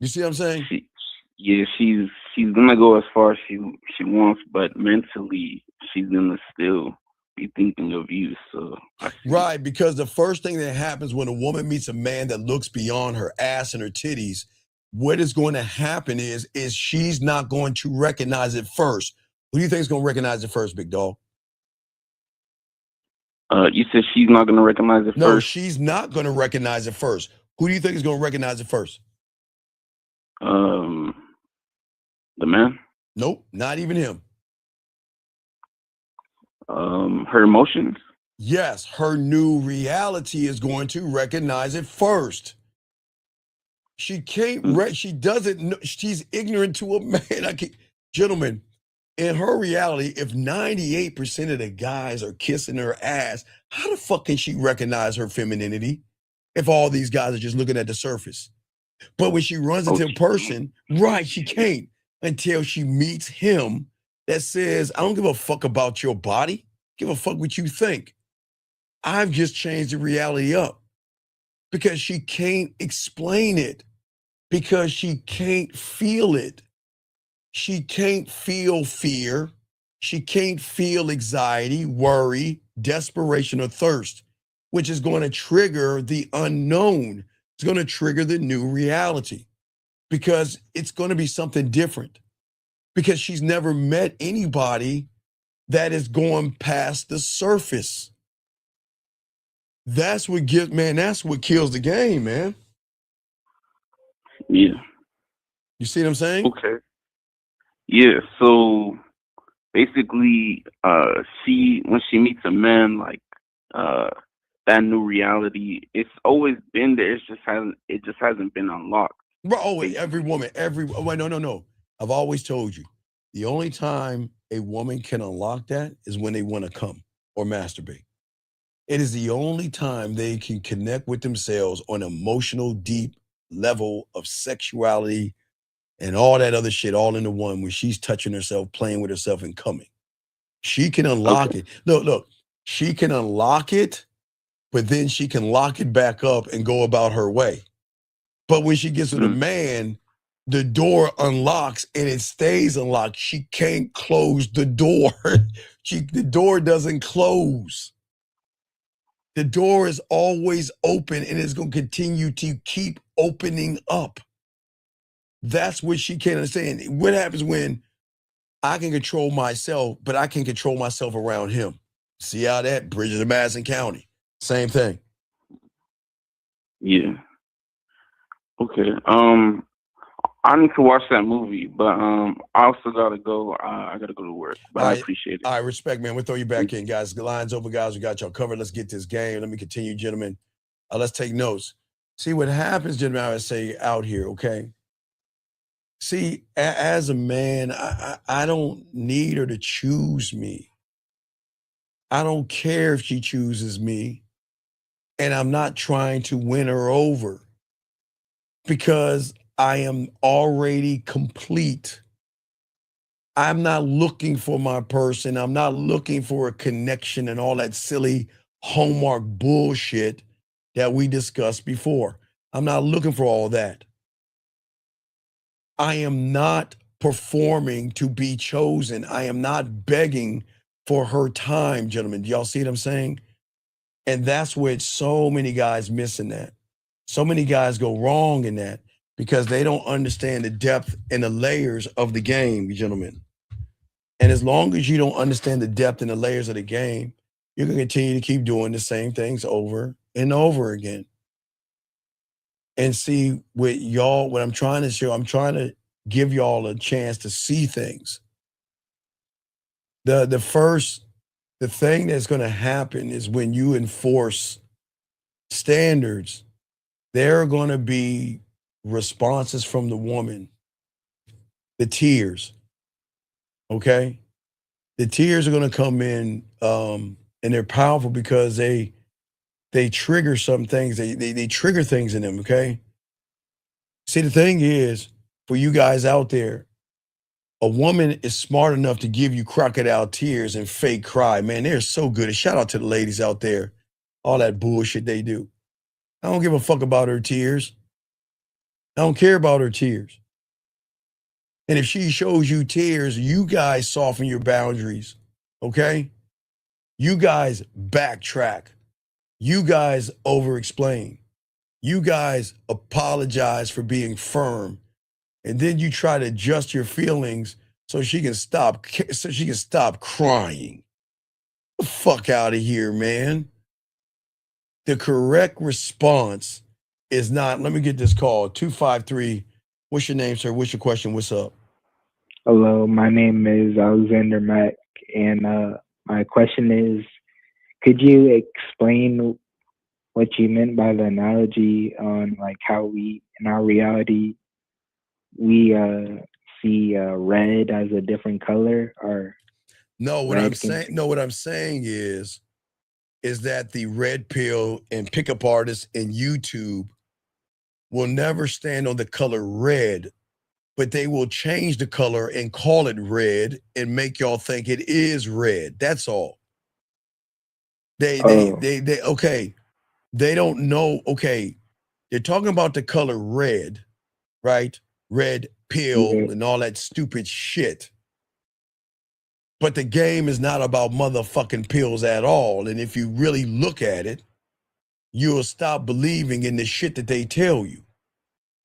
You see what I'm saying? She's gonna go as far as she wants, but mentally she's gonna still be thinking of you. So right, because the first thing that happens when a woman meets a man that looks beyond her ass and her titties, what is going to happen is she's not going to recognize it first. Who do you think is going to recognize it first, big dog? You said she's not going to recognize it first? No, she's not going to recognize it first. Who do you think is going to recognize it first? The man? Nope, not even him. Her emotions? Yes, her new reality is going to recognize it first. She can't, she doesn't know, she's ignorant to a man. Gentlemen, in her reality, if 98% of the guys are kissing her ass, how the fuck can she recognize her femininity if all these guys are just looking at the surface? But when she runs into a person, right, she can't until she meets him that says, I don't give a fuck about your body. Give a fuck what you think. I've just changed the reality up because she can't explain it, because she can't feel it. She can't feel fear. She can't feel anxiety, worry, desperation, or thirst, which is going to trigger the unknown. It's going to trigger the new reality because it's going to be something different because she's never met anybody that is going past the surface. That's what gives, man, that's what kills the game, man. Yeah. You see what I'm saying? Okay. Yeah, so basically, when she meets a man, like that new reality, it's always been there. It just hasn't been unlocked. Bro, always, every woman, no. I've always told you, the only time a woman can unlock that is when they want to come or masturbate. It is the only time they can connect with themselves on an emotional, deep level of sexuality and all that other shit all into one when she's touching herself, playing with herself, and coming. She can unlock it. Look, she can unlock it, but then she can lock it back up and go about her way. But when she gets with a man, the door unlocks and it stays unlocked. She can't close the door. The door doesn't close. The door is always open and it's going to continue to keep opening up. That's what she can't understand. What happens when I can control myself, but I can control myself around him? See how that bridges to Madison County. Same thing. Yeah. Okay. I need to watch that movie, but I also gotta go. I gotta go to work. But I appreciate it. All right, respect, man. We'll throw you back in, guys. The line's over, guys. We got y'all covered. Let's get this game. Let me continue, gentlemen. Let's take notes. See what happens, gentlemen. I would say out here, okay? See, as a man, I don't need her to choose me. I don't care if she chooses me. And I'm not trying to win her over because I am already complete. I'm not looking for my person. I'm not looking for a connection and all that silly Hallmark bullshit that we discussed before. I'm not looking for all that. I am not performing to be chosen. I am not begging for her time, gentlemen. Do y'all see what I'm saying? And that's where so many guys missing that. So many guys go wrong in that because they don't understand the depth and the layers of the game, gentlemen. And as long as you don't understand the depth and the layers of the game, you're going to continue to keep doing the same things over and over again. And see, with y'all, what I'm trying to show, I'm trying to give y'all a chance to see things. The thing that's going to happen is when you enforce standards, there are going to be responses from the woman. The tears, okay? The tears are going to come in, and they're powerful because they trigger some things. They trigger things in them, okay? See, the thing is, for you guys out there, a woman is smart enough to give you crocodile tears and fake cry. Man, they're so good. And shout out to the ladies out there, all that bullshit they do. I don't give a fuck about her tears. I don't care about her tears. And if she shows you tears, you guys soften your boundaries, okay? You guys backtrack. You guys over-explain. You guys apologize for being firm. And then you try to adjust your feelings so she can stop crying. Get the fuck out of here, man. The correct response is not, let me get this call, 253. What's your name, sir? What's your question? What's up? Hello, my name is Alexander Mack, and my question is, could you explain what you meant by the analogy on like how we, in our reality, we see red as a different color? Or no, what I'm saying is that the red pill and pickup artists and YouTube will never stand on the color red, but they will change the color and call it red and make y'all think it is red. That's all. They don't know. Okay, they're talking about the color red, right? Red pill and all that stupid shit. But the game is not about motherfucking pills at all. And if you really look at it, you'll stop believing in the shit that they tell you.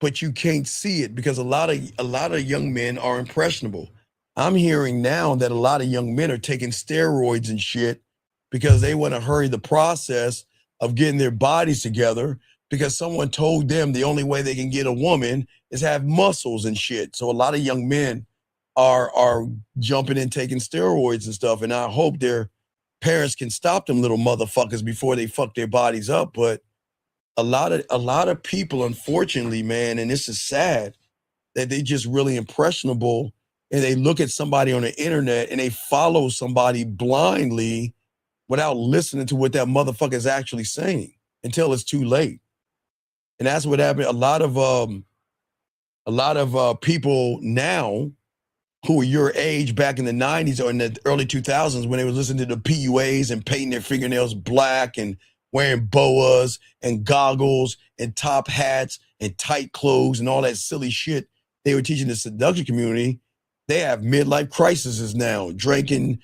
But you can't see it because a lot of young men are impressionable. I'm hearing now that a lot of young men are taking steroids and shit because they want to hurry the process of getting their bodies together because someone told them the only way they can get a woman is have muscles and shit. So a lot of young men are jumping in, taking steroids and stuff. And I hope their parents can stop them little motherfuckers before they fuck their bodies up. But a lot of people, unfortunately, man, and this is sad, that they just really impressionable and they look at somebody on the internet and they follow somebody blindly without listening to what that motherfucker is actually saying until it's too late. And that's what happened. A lot of people now who were your age back in the 90s or in the early 2000s when they were listening to the PUAs and painting their fingernails black and wearing boas and goggles and top hats and tight clothes and all that silly shit they were teaching the seduction community, they have midlife crises now, drinking,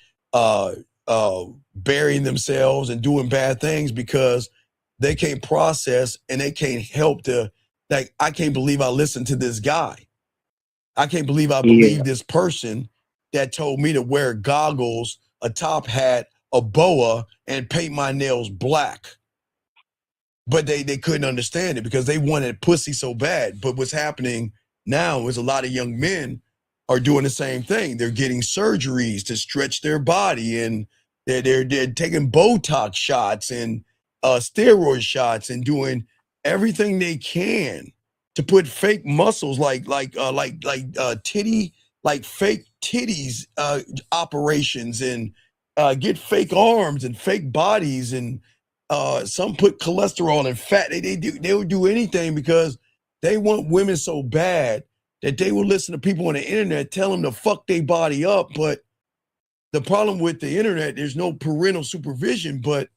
burying themselves and doing bad things because they can't process and they can't help to, like, I can't believe I listened to this guy. I can't believe I believe this person that told me to wear goggles, a top hat, a boa, and paint my nails black. But they couldn't understand it because they wanted pussy so bad. But what's happening now is a lot of young men are doing the same thing. They're getting surgeries to stretch their body, and they're taking Botox shots and steroid shots and doing everything they can to put fake muscles like fake titties operations and get fake arms and fake bodies, and some put cholesterol and fat. They would do anything because they want women so bad that they will listen to people on the internet tell them to fuck their body up. But the problem with the internet, there's no parental supervision. But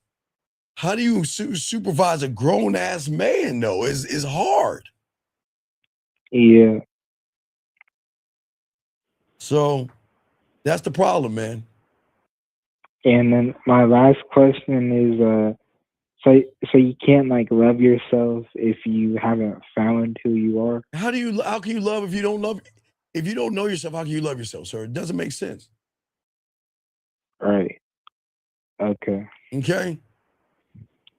how do you supervise a grown ass man though? Is hard. Yeah. So that's the problem, man. And then my last question is, so you can't like love yourself if you haven't found who you are. How can you love if you don't love? If you don't know yourself, how can you love yourself, sir? It doesn't make sense. Right. Okay. Okay.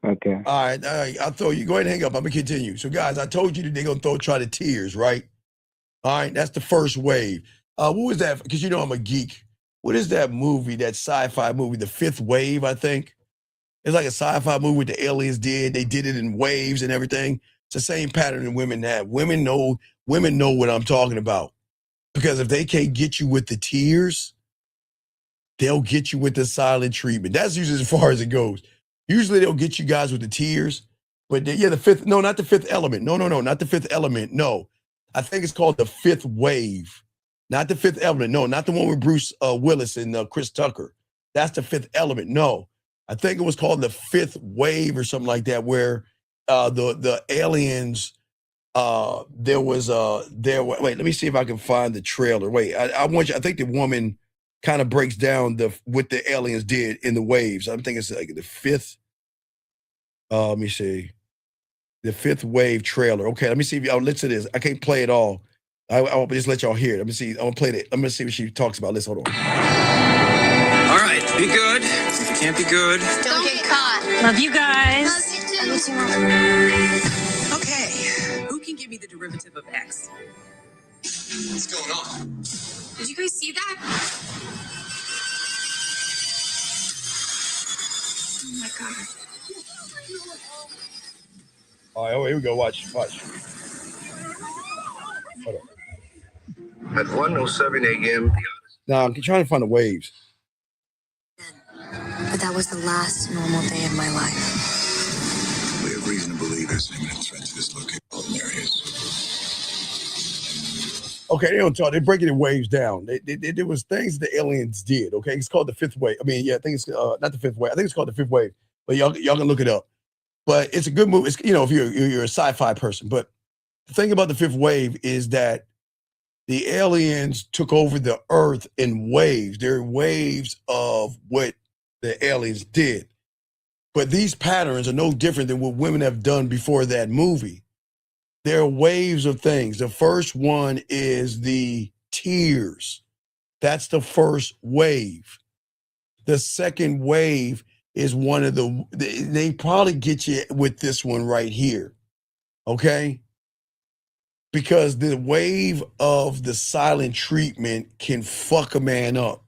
Okay. All right. I'll throw you. Go ahead and hang up. I'm gonna continue. So, guys, I told you that they're gonna try the tears, right? All right. That's the first wave. What was that? Because you know I'm a geek. What is that movie? That sci-fi movie, The Fifth Wave, I think. It's like a sci-fi movie what the aliens did. They did it in waves and everything. It's the same pattern that women have. Women know what I'm talking about. Because if they can't get you with the tears, they'll get you with the silent treatment. That's usually as far as it goes. Usually they'll get you guys with the tears. But not the fifth element. No, not the fifth element. No. I think it's called The Fifth Wave. Not the Fifth Element. No, not the one with Bruce Willis and Chris Tucker. That's The Fifth Element. No. I think it was called The Fifth Wave or something like that, where the aliens, wait, let me see if I can find the trailer. Wait, I think the woman kind of breaks down what the aliens did in the waves. I think it's like the fifth, let me see. The Fifth Wave trailer. Okay, let me see if I'll listen to this. I can't play it all. I'll just let y'all hear it. Let me see. I'll play it. I'm gonna see what she talks about. Let's hold on. All right, be good. If you can't be good, Don't get caught. Love you guys. Love you too. Okay, who can give me the derivative of X? What's going on? Did you guys see that? Oh my god. All right, here we go. Watch. Hold on. At 1:07 a.m. Now I'm trying to find the waves. But that was the last normal day of my life. We have reason to believe there's an imminent threat to this location. Okay, they don't talk. They break it in waves down. There was things the aliens did. Okay, it's called The Fifth Wave. I mean, yeah, I think it's not The Fifth Wave. I think it's called The Fifth Wave. But y'all can look it up. But it's a good movie. It's, if you're a sci-fi person. But the thing about The Fifth Wave is that the aliens took over the earth in waves. They're waves of what the aliens did. But these patterns are no different than what women have done before that movie. There are waves of things. The first one is the tears. That's the first wave. The second wave is one of they probably get you with this one right here. Okay? Because the wave of the silent treatment can fuck a man up.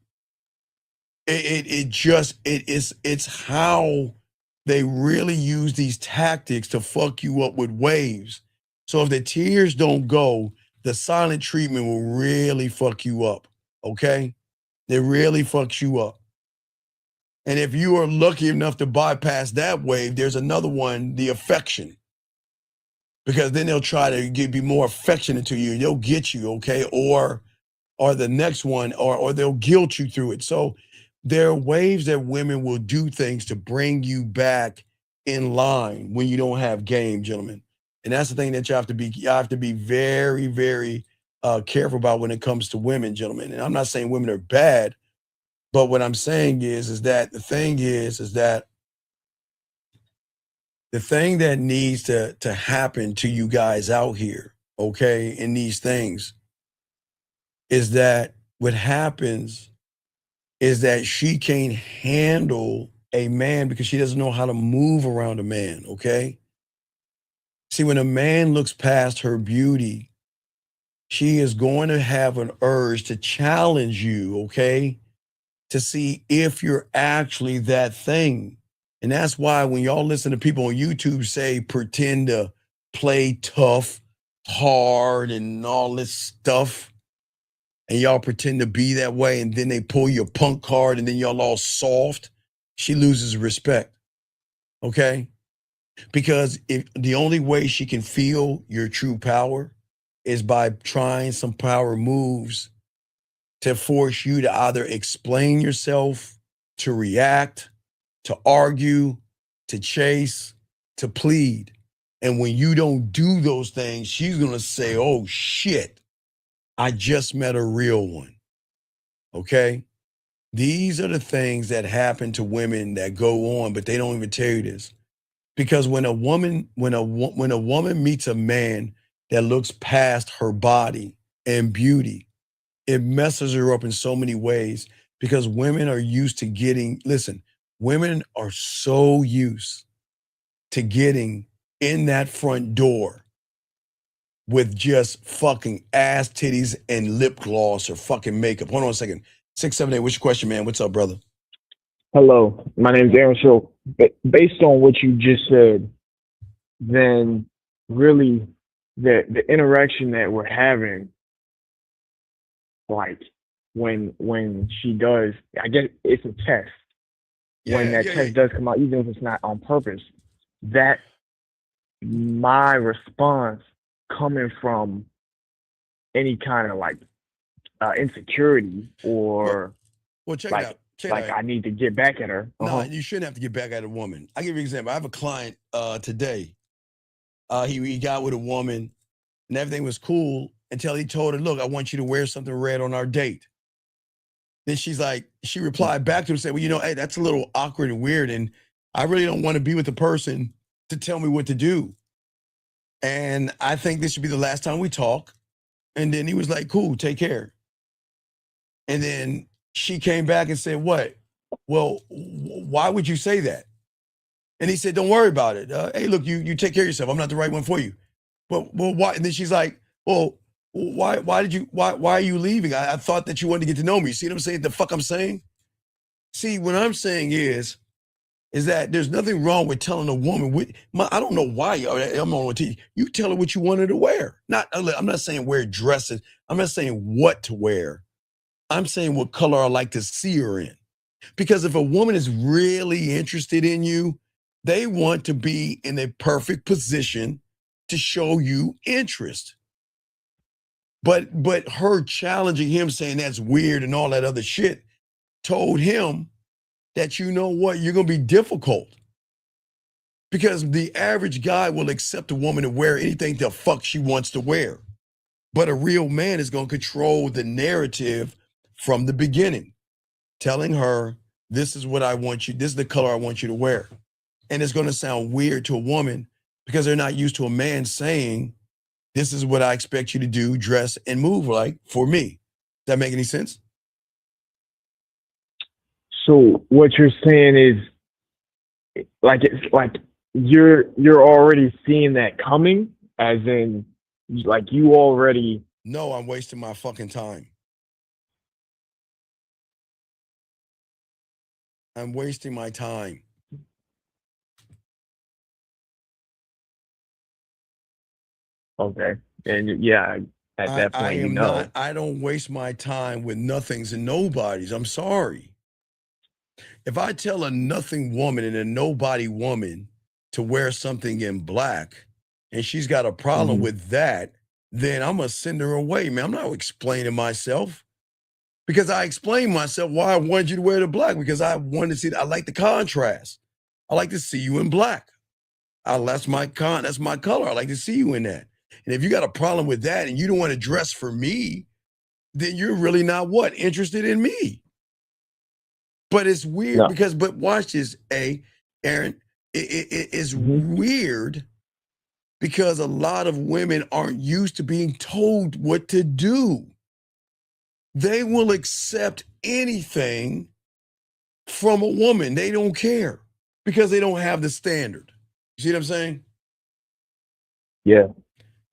It's how they really use these tactics to fuck you up with waves. So if the tears don't go, the silent treatment will really fuck you up. Okay? It really fucks you up. And if you are lucky enough to bypass that wave, there's another one, the affection. Because then they'll try to be more affectionate to you. They'll get you, okay? Or the next one, or they'll guilt you through it. So there are ways that women will do things to bring you back in line when you don't have game, gentlemen. And that's the thing that you have to be very, very careful about when it comes to women, gentlemen. And I'm not saying women are bad, but what I'm saying is that the thing that needs to happen to you guys out here, okay, in these things, is that what happens is that she can't handle a man because she doesn't know how to move around a man, okay? See, when a man looks past her beauty, she is going to have an urge to challenge you, okay, to see if you're actually that thing. And that's why when y'all listen to people on YouTube say pretend to play tough, hard, and all this stuff, and y'all pretend to be that way, and then they pull your punk card, and then y'all all soft, she loses respect, okay? Because if the only way she can feel your true power is by trying some power moves to force you to either explain yourself, to react, to argue, to chase, to plead. And when you don't do those things, she's going to say, oh shit, I just met a real one. Okay? These are the things that happen to women that go on, but they don't even tell you this. Because when a woman meets a man that looks past her body and beauty, it messes her up in so many ways because women are used to getting, listen, women are so used to getting in that front door with just fucking ass, titties, and lip gloss or fucking makeup. Hold on a second. 678, what's your question, man? What's up, brother? Hello, my name is Aaron. So, based on what you just said, then really the interaction that we're having, like when she does, I guess it's a test. When that test does come out, even if it's not on purpose, that my response coming from any kind of like insecurity or well, check like, it out. Check like it out. I need to get back at her. No, you shouldn't have to get back at a woman. I'll give you an example. I have a client today. He got with a woman and everything was cool until he told her, look, I want you to wear something red on our date. Then she replied back to him and said, well, you know, hey, that's a little awkward and weird. And I really don't want to be with the person to tell me what to do. And I think this should be the last time we talk. And then he was like, cool, take care. And then she came back and said, what? Well, why would you say that? And he said, don't worry about it. Hey, look, you take care of yourself. I'm not the right one for you. Well, why? And then she's like, well, why are you leaving? I thought that you wanted to get to know me. See what I'm saying? The fuck I'm saying? See, what I'm saying is that there's nothing wrong with telling a woman, I don't know why, I'm on TV. You tell her what you want her to wear. I'm not saying wear dresses. I'm not saying what to wear. I'm saying what color I like to see her in. Because if a woman is really interested in you, they want to be in a perfect position to show you interest. But her challenging him, saying that's weird and all that other shit, told him that, you know what, you're going to be difficult. Because the average guy will accept a woman to wear anything the fuck she wants to wear. But a real man is going to control the narrative from the beginning, telling her, this is what I want you, this is the color I want you to wear. And it's going to sound weird to a woman because they're not used to a man saying, this is what I expect you to do, dress, and move like for me. Does that make any sense? So what you're saying is like it's like you're already seeing that coming, as in like you already. No, I'm wasting my fucking time. I'm wasting my time. Okay. And yeah, at that point, I don't waste my time with nothings and nobodies. I'm sorry. If I tell a nothing woman and a nobody woman to wear something in black and she's got a problem with that, then I'm going to send her away, man. I'm not explaining myself because I explained myself why I wanted you to wear the black, because I wanted to see, I like the contrast. I like to see you in black. That's my color. I like to see you in that. And if you got a problem with that and you don't want to dress for me, then you're really not interested in me. But it's weird because, but watch this, Aaron, it's weird because a lot of women aren't used to being told what to do. They will accept anything from a woman. They don't care because they don't have the standard. You see what I'm saying? Yeah.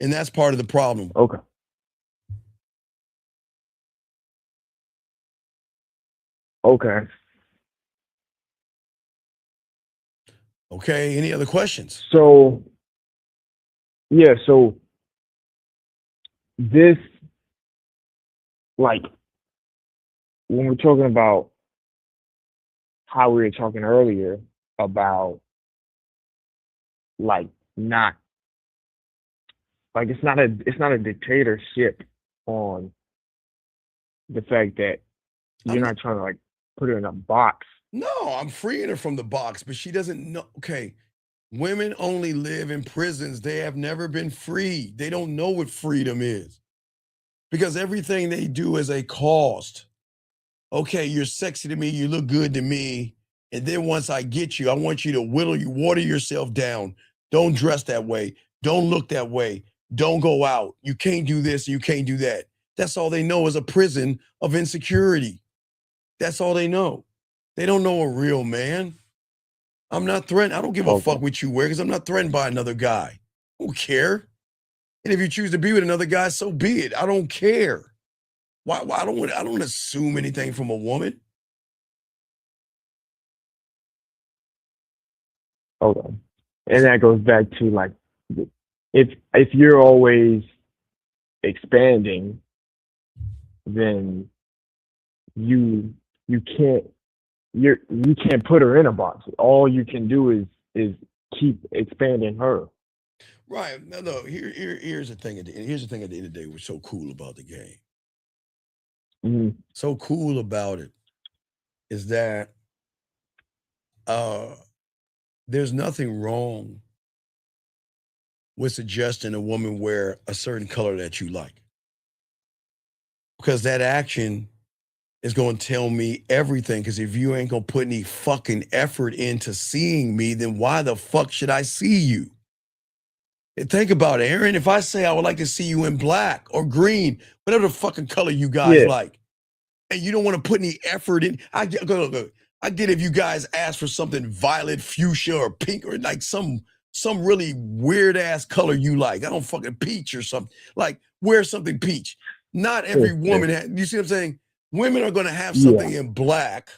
And that's part of the problem. Okay. Okay. Okay. Any other questions? So, yeah. So this, like, when we're talking about how we were talking earlier about, like, not, like, it's not a dictatorship on the fact that you're not trying to, like, put her in a box. No, I'm freeing her from the box, but she doesn't know. Okay, women only live in prisons. They have never been free. They don't know what freedom is because everything they do is a cost. okay, you're sexy to me, you look good to me. And then once I get you, I want you to water yourself down. Don't dress that way. Don't look that way. Don't go out. You can't do this. You can't do that. That's all they know is a prison of insecurity. That's all they know. They don't know a real man. I'm not threatened. I don't give a fuck what you wear because I'm not threatened by another guy. I don't care. And if you choose to be with another guy, so be it. I don't care. Why I don't assume anything from a woman. Hold on. And that goes back to like, if you're always expanding, then you can't put her in a box. All you can do is keep expanding her. Right. Now, look, here's the thing. Here's the thing at the end of the day, what's so cool about the game. Mm-hmm. So cool about it is that there's nothing wrong with suggesting a woman wear a certain color that you like. Because that action is going to tell me everything. Because if you ain't going to put any fucking effort into seeing me, then why the fuck should I see you? And think about it, Aaron. If I say I would like to see you in black or green, whatever the fucking color you guys like, and you don't want to put any effort in, I get if you guys ask for something violet, fuchsia, or pink, or like some really weird ass color you like. I don't fucking peach or something. Like wear something peach. Not every woman has, you see what I'm saying? Women are going to have something in black,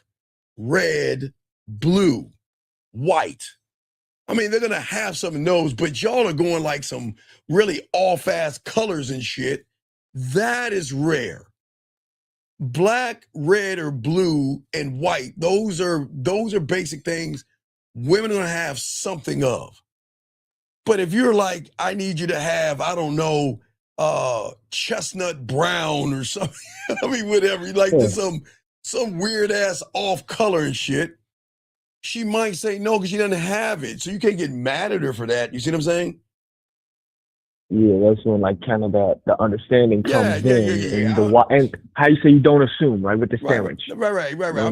red, blue, white. I mean, they're going to have some of those, but y'all are going like some really off-ass colors and shit. That is rare. Black, red, or blue, and white, those are basic things women are going to have something of. But if you're like, I need you to have, I don't know, chestnut brown or something, I mean, whatever, like some weird-ass off color and shit, she might say no because she doesn't have it. So you can't get mad at her for that. You see what I'm saying? Yeah, that's when like kind of the understanding comes in. And how you say you don't assume, right? With the sandwich. Right. I'm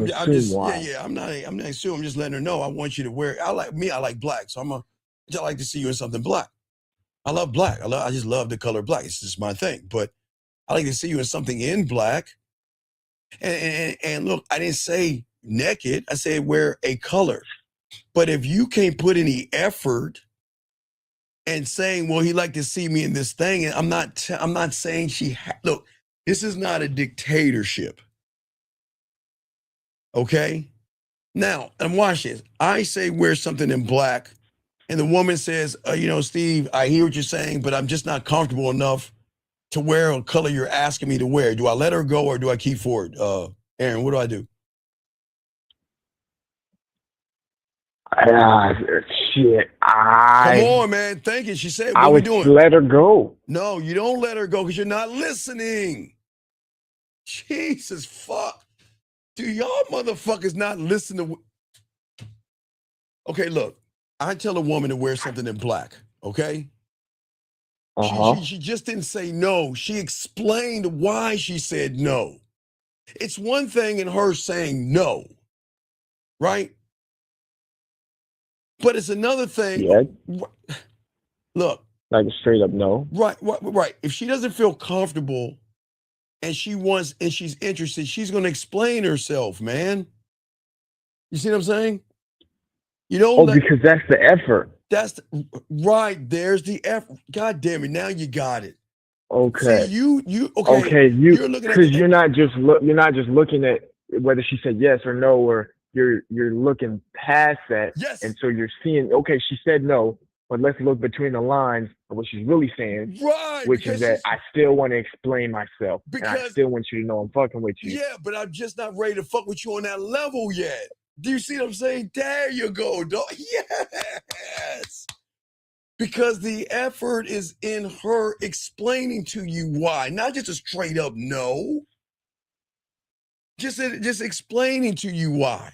not assuming. I'm just letting her know I want you to wear. I like black. So I just like to see you in something black. I love black. I just love the color black. It's just my thing. But I like to see you in something in black. And look, I didn't say naked. I said wear a color. But if you can't put any effort and saying, well, he like to see me in this thing, and I'm not saying look, this is not a dictatorship. Okay? Now, and watch this. I say wear something in black, and the woman says, Steve, I hear what you're saying, but I'm just not comfortable enough to wear a color you're asking me to wear. Do I let her go or do I keep forward? Aaron, what do I do? Shit. Come on, man. Thank you. She said, what I we would doing? let her go. No, you don't let her go because you're not listening. Jesus fuck. Do y'all motherfuckers not listen to... Okay, look. I tell a woman to wear something in black, okay? She just didn't say no. She explained why she said no. It's one thing in her saying no, right? But it's another thing. Yeah. Look. Like a straight up no. Right. If she doesn't feel comfortable and she's interested, she's going to explain herself, man. You see what I'm saying? Because that's the effort. Right. There's the effort. God damn it. Now you got it. Okay. See, you're looking at you're not just looking at whether she said yes or no, or you're looking past that. Yes. And so you're seeing, okay, she said no, but let's look between the lines of what she's really saying. Right. Which is that I still want to explain myself. And I still want you to know I'm fucking with you. Yeah, but I'm just not ready to fuck with you on that level yet. Do you see what I'm saying? There you go, dog. Yes. Because the effort is in her explaining to you why, not just a straight up no. Just explaining to you why.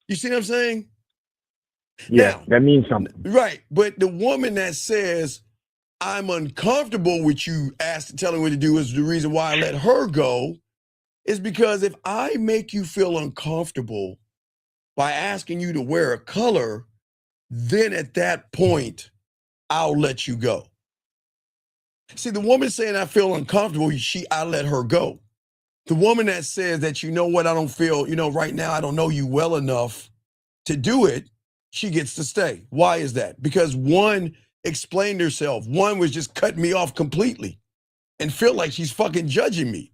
You see what I'm saying? Yeah, now, that means something. Right. But the woman that says, I'm uncomfortable with you telling me what to do is the reason why I let her go. is because if I make you feel uncomfortable by asking you to wear a color, then at that point, I'll let you go. See, the woman saying I feel uncomfortable, I let her go. The woman that says that, you know what, I don't feel, right now I don't know you well enough to do it, she gets to stay. Why is that? Because one explained herself. One was just cutting me off completely and feel like she's fucking judging me.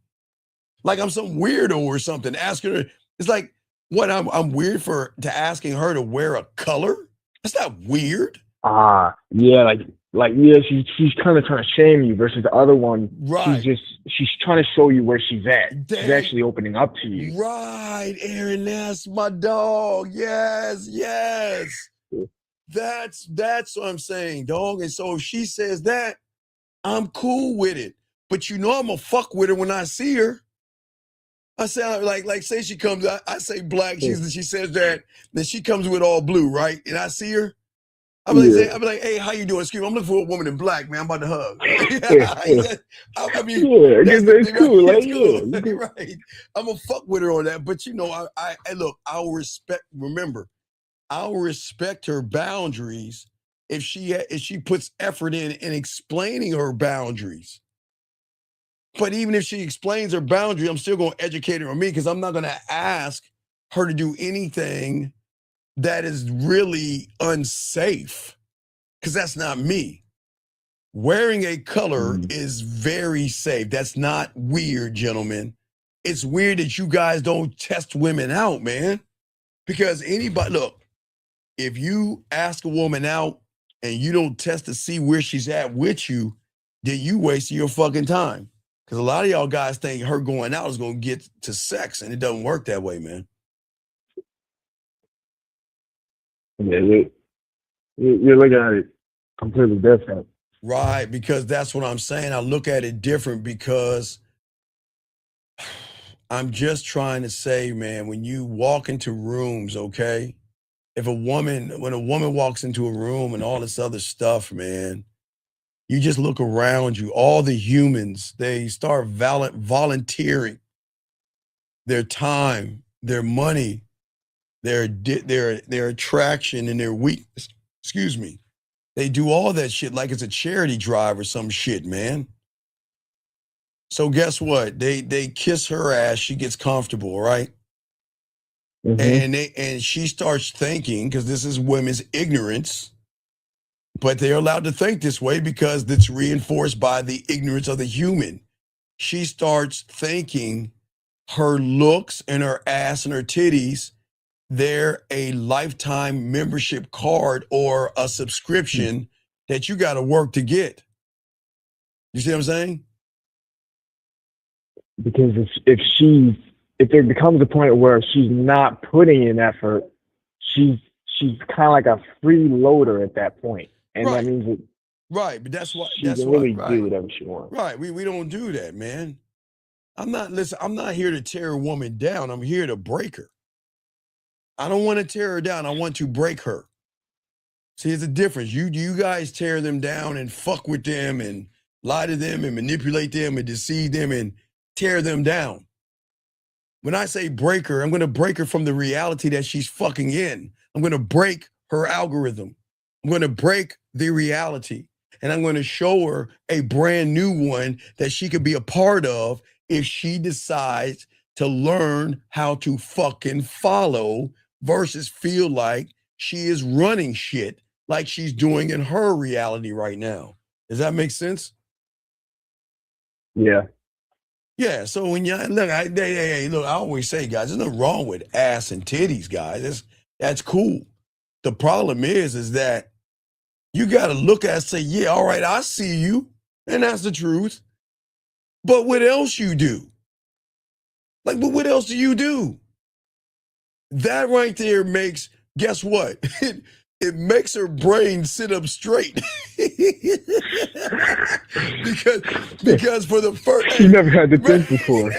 Like I'm some weirdo or something. Asking her, it's like, what, I'm weird to asking her to wear a color? That's not weird. Yeah, yeah, she's kind of trying to shame you versus the other one. Right. She's trying to show you where she's at. She's actually opening up to you. Right, Aaron, that's my dog. Yes. That's what I'm saying, dog. And so if she says that, I'm cool with it. But I'm gonna fuck with her when I see her. I say, like say she comes, I say black, she says that, then she comes with all blue, right? And I see her, I'll be like, hey, how you doing? Excuse me, I'm looking for a woman in black, man. I'm about to hug. I mean, it's cool. Like, it's cool. Right. I'm gonna fuck with her on that. But look, I'll respect her boundaries if she puts effort in explaining her boundaries. But even if she explains her boundary, I'm still gonna educate her on me, because I'm not gonna ask her to do anything that is really unsafe, because that's not me. Wearing a color is very safe. That's not weird, gentlemen. It's weird that you guys don't test women out, man. Because look, if you ask a woman out and you don't test to see where she's at with you, then you wasting your fucking time. Because a lot of y'all guys think her going out is gonna get to sex, and it doesn't work that way, man. Yeah, you're looking at it completely different. Right, because that's what I'm saying. I look at it different because I'm just trying to say, man, when you walk into rooms, okay? When a woman walks into a room and all this other stuff, man, you just look around you, all the humans, they start volunteering their time, their money, their attraction and their weakness. Excuse me. They do all that shit like it's a charity drive or some shit, man. So guess what? They kiss her ass, she gets comfortable, right? And she starts thinking, because this is women's ignorance, but they're allowed to think this way because it's reinforced by the ignorance of the human. She starts thinking her looks and her ass and her titties, they're a lifetime membership card or a subscription that you got to work to get. You see what I'm saying? Because if there becomes a point where she's not putting in effort, she's kind of like a freeloader at that point. And that means that right, but that's what she can really do whatever she wants. Right. We don't do that, man. I'm not here to tear a woman down. I'm here to break her. I don't want to tear her down. I want to break her. See, there's a difference. You guys tear them down and fuck with them and lie to them and manipulate them and deceive them and tear them down. When I say break her, I'm going to break her from the reality that she's fucking in. I'm going to break her algorithm. I'm going to break the reality. And I'm going to show her a brand new one that she could be a part of if she decides to learn how to fucking follow versus feel like she is running shit like she's doing in her reality right now. Does that make sense? Yeah. Yeah, so when you look, I always say, guys, there's nothing wrong with ass and titties, guys. That's cool. The problem is that you got to look at it and say, yeah, all right, I see you, and that's the truth. But what else you do? But what else do you do? That right there makes, guess what? It makes her brain sit up straight. because for the first... She never had to think before.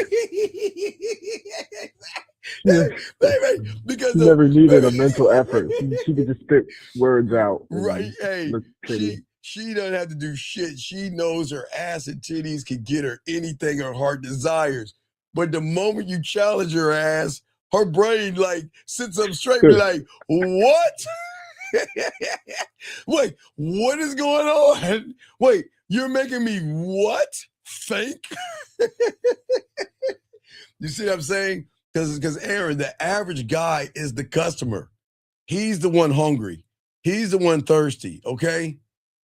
Because she never needed a mental effort. She could just spit words out. Right. Hey, she doesn't have to do shit. She knows her ass and titties can get her anything her heart desires. But the moment you challenge her ass, her brain like sits up straight, be like, what? Wait, what is going on? Wait, you're making me what? Think? You see what I'm saying? Because Aaron, the average guy is the customer. He's the one hungry. He's the one thirsty, okay?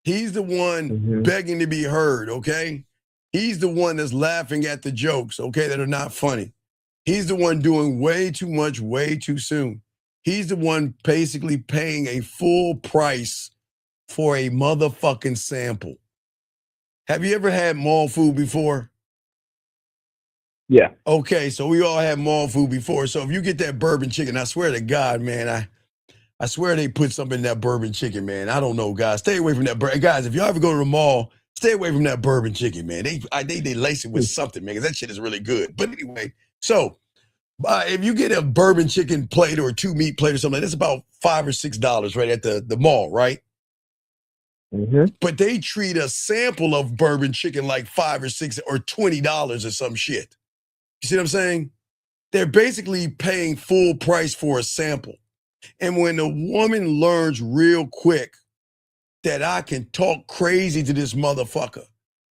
He's the one begging to be heard, okay? He's the one that's laughing at the jokes, okay, that are not funny. He's the one doing way too much, way too soon. He's the one basically paying a full price for a motherfucking sample. Have you ever had mall food before? Yeah. Okay, so we all had mall food before. So if you get that bourbon chicken, I swear to God, man, I swear they put something in that bourbon chicken, man. I don't know, guys. Stay away from that. Guys, if y'all ever go to the mall, stay away from that bourbon chicken, man. They lace it with something, man, because that shit is really good. But anyway, so if you get a bourbon chicken plate or a 2-meat plate or something, that's about $5 or $6 right at the mall, right? But they treat a sample of bourbon chicken like $5 or $6 or $20 or some shit. You see what I'm saying? They're basically paying full price for a sample. And when a woman learns real quick that I can talk crazy to this motherfucker,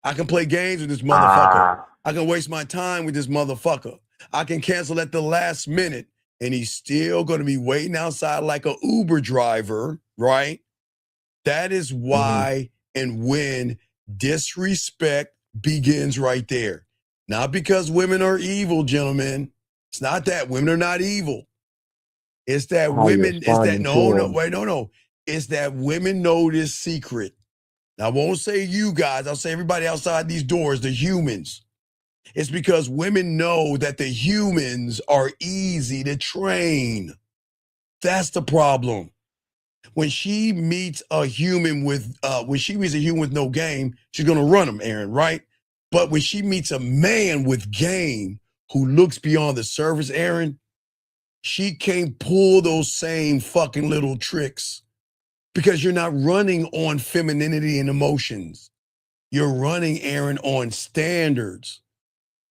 I can play games with this motherfucker, I can waste my time with this motherfucker, I can cancel at the last minute, and he's still going to be waiting outside like an Uber driver, right? That is why and when disrespect begins right there. Not because women are evil, gentlemen. It's not that. Women are not evil. It's that women, it's that, no. It's that women know this secret. Now, I won't say you guys, I'll say everybody outside these doors, the humans. It's because women know that the humans are easy to train. That's the problem. When she meets a human with no game, she's gonna run them, Aaron, right? But when she meets a man with game who looks beyond the surface, Aaron, she can't pull those same fucking little tricks because you're not running on femininity and emotions. You're running, Aaron, on standards.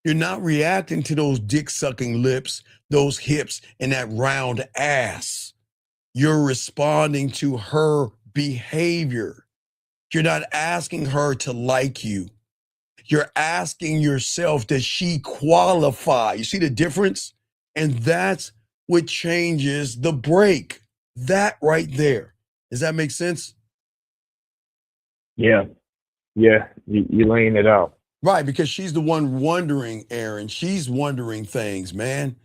You're not reacting to those dick-sucking lips, those hips, and that round ass. You're responding to her behavior. You're not asking her to like you. You're asking yourself, does she qualify? You see the difference? And that's what changes the break. That right there. Does that make sense? Yeah. Yeah. You laying it out. Right, because she's the one wondering, Aaron. She's wondering things, man.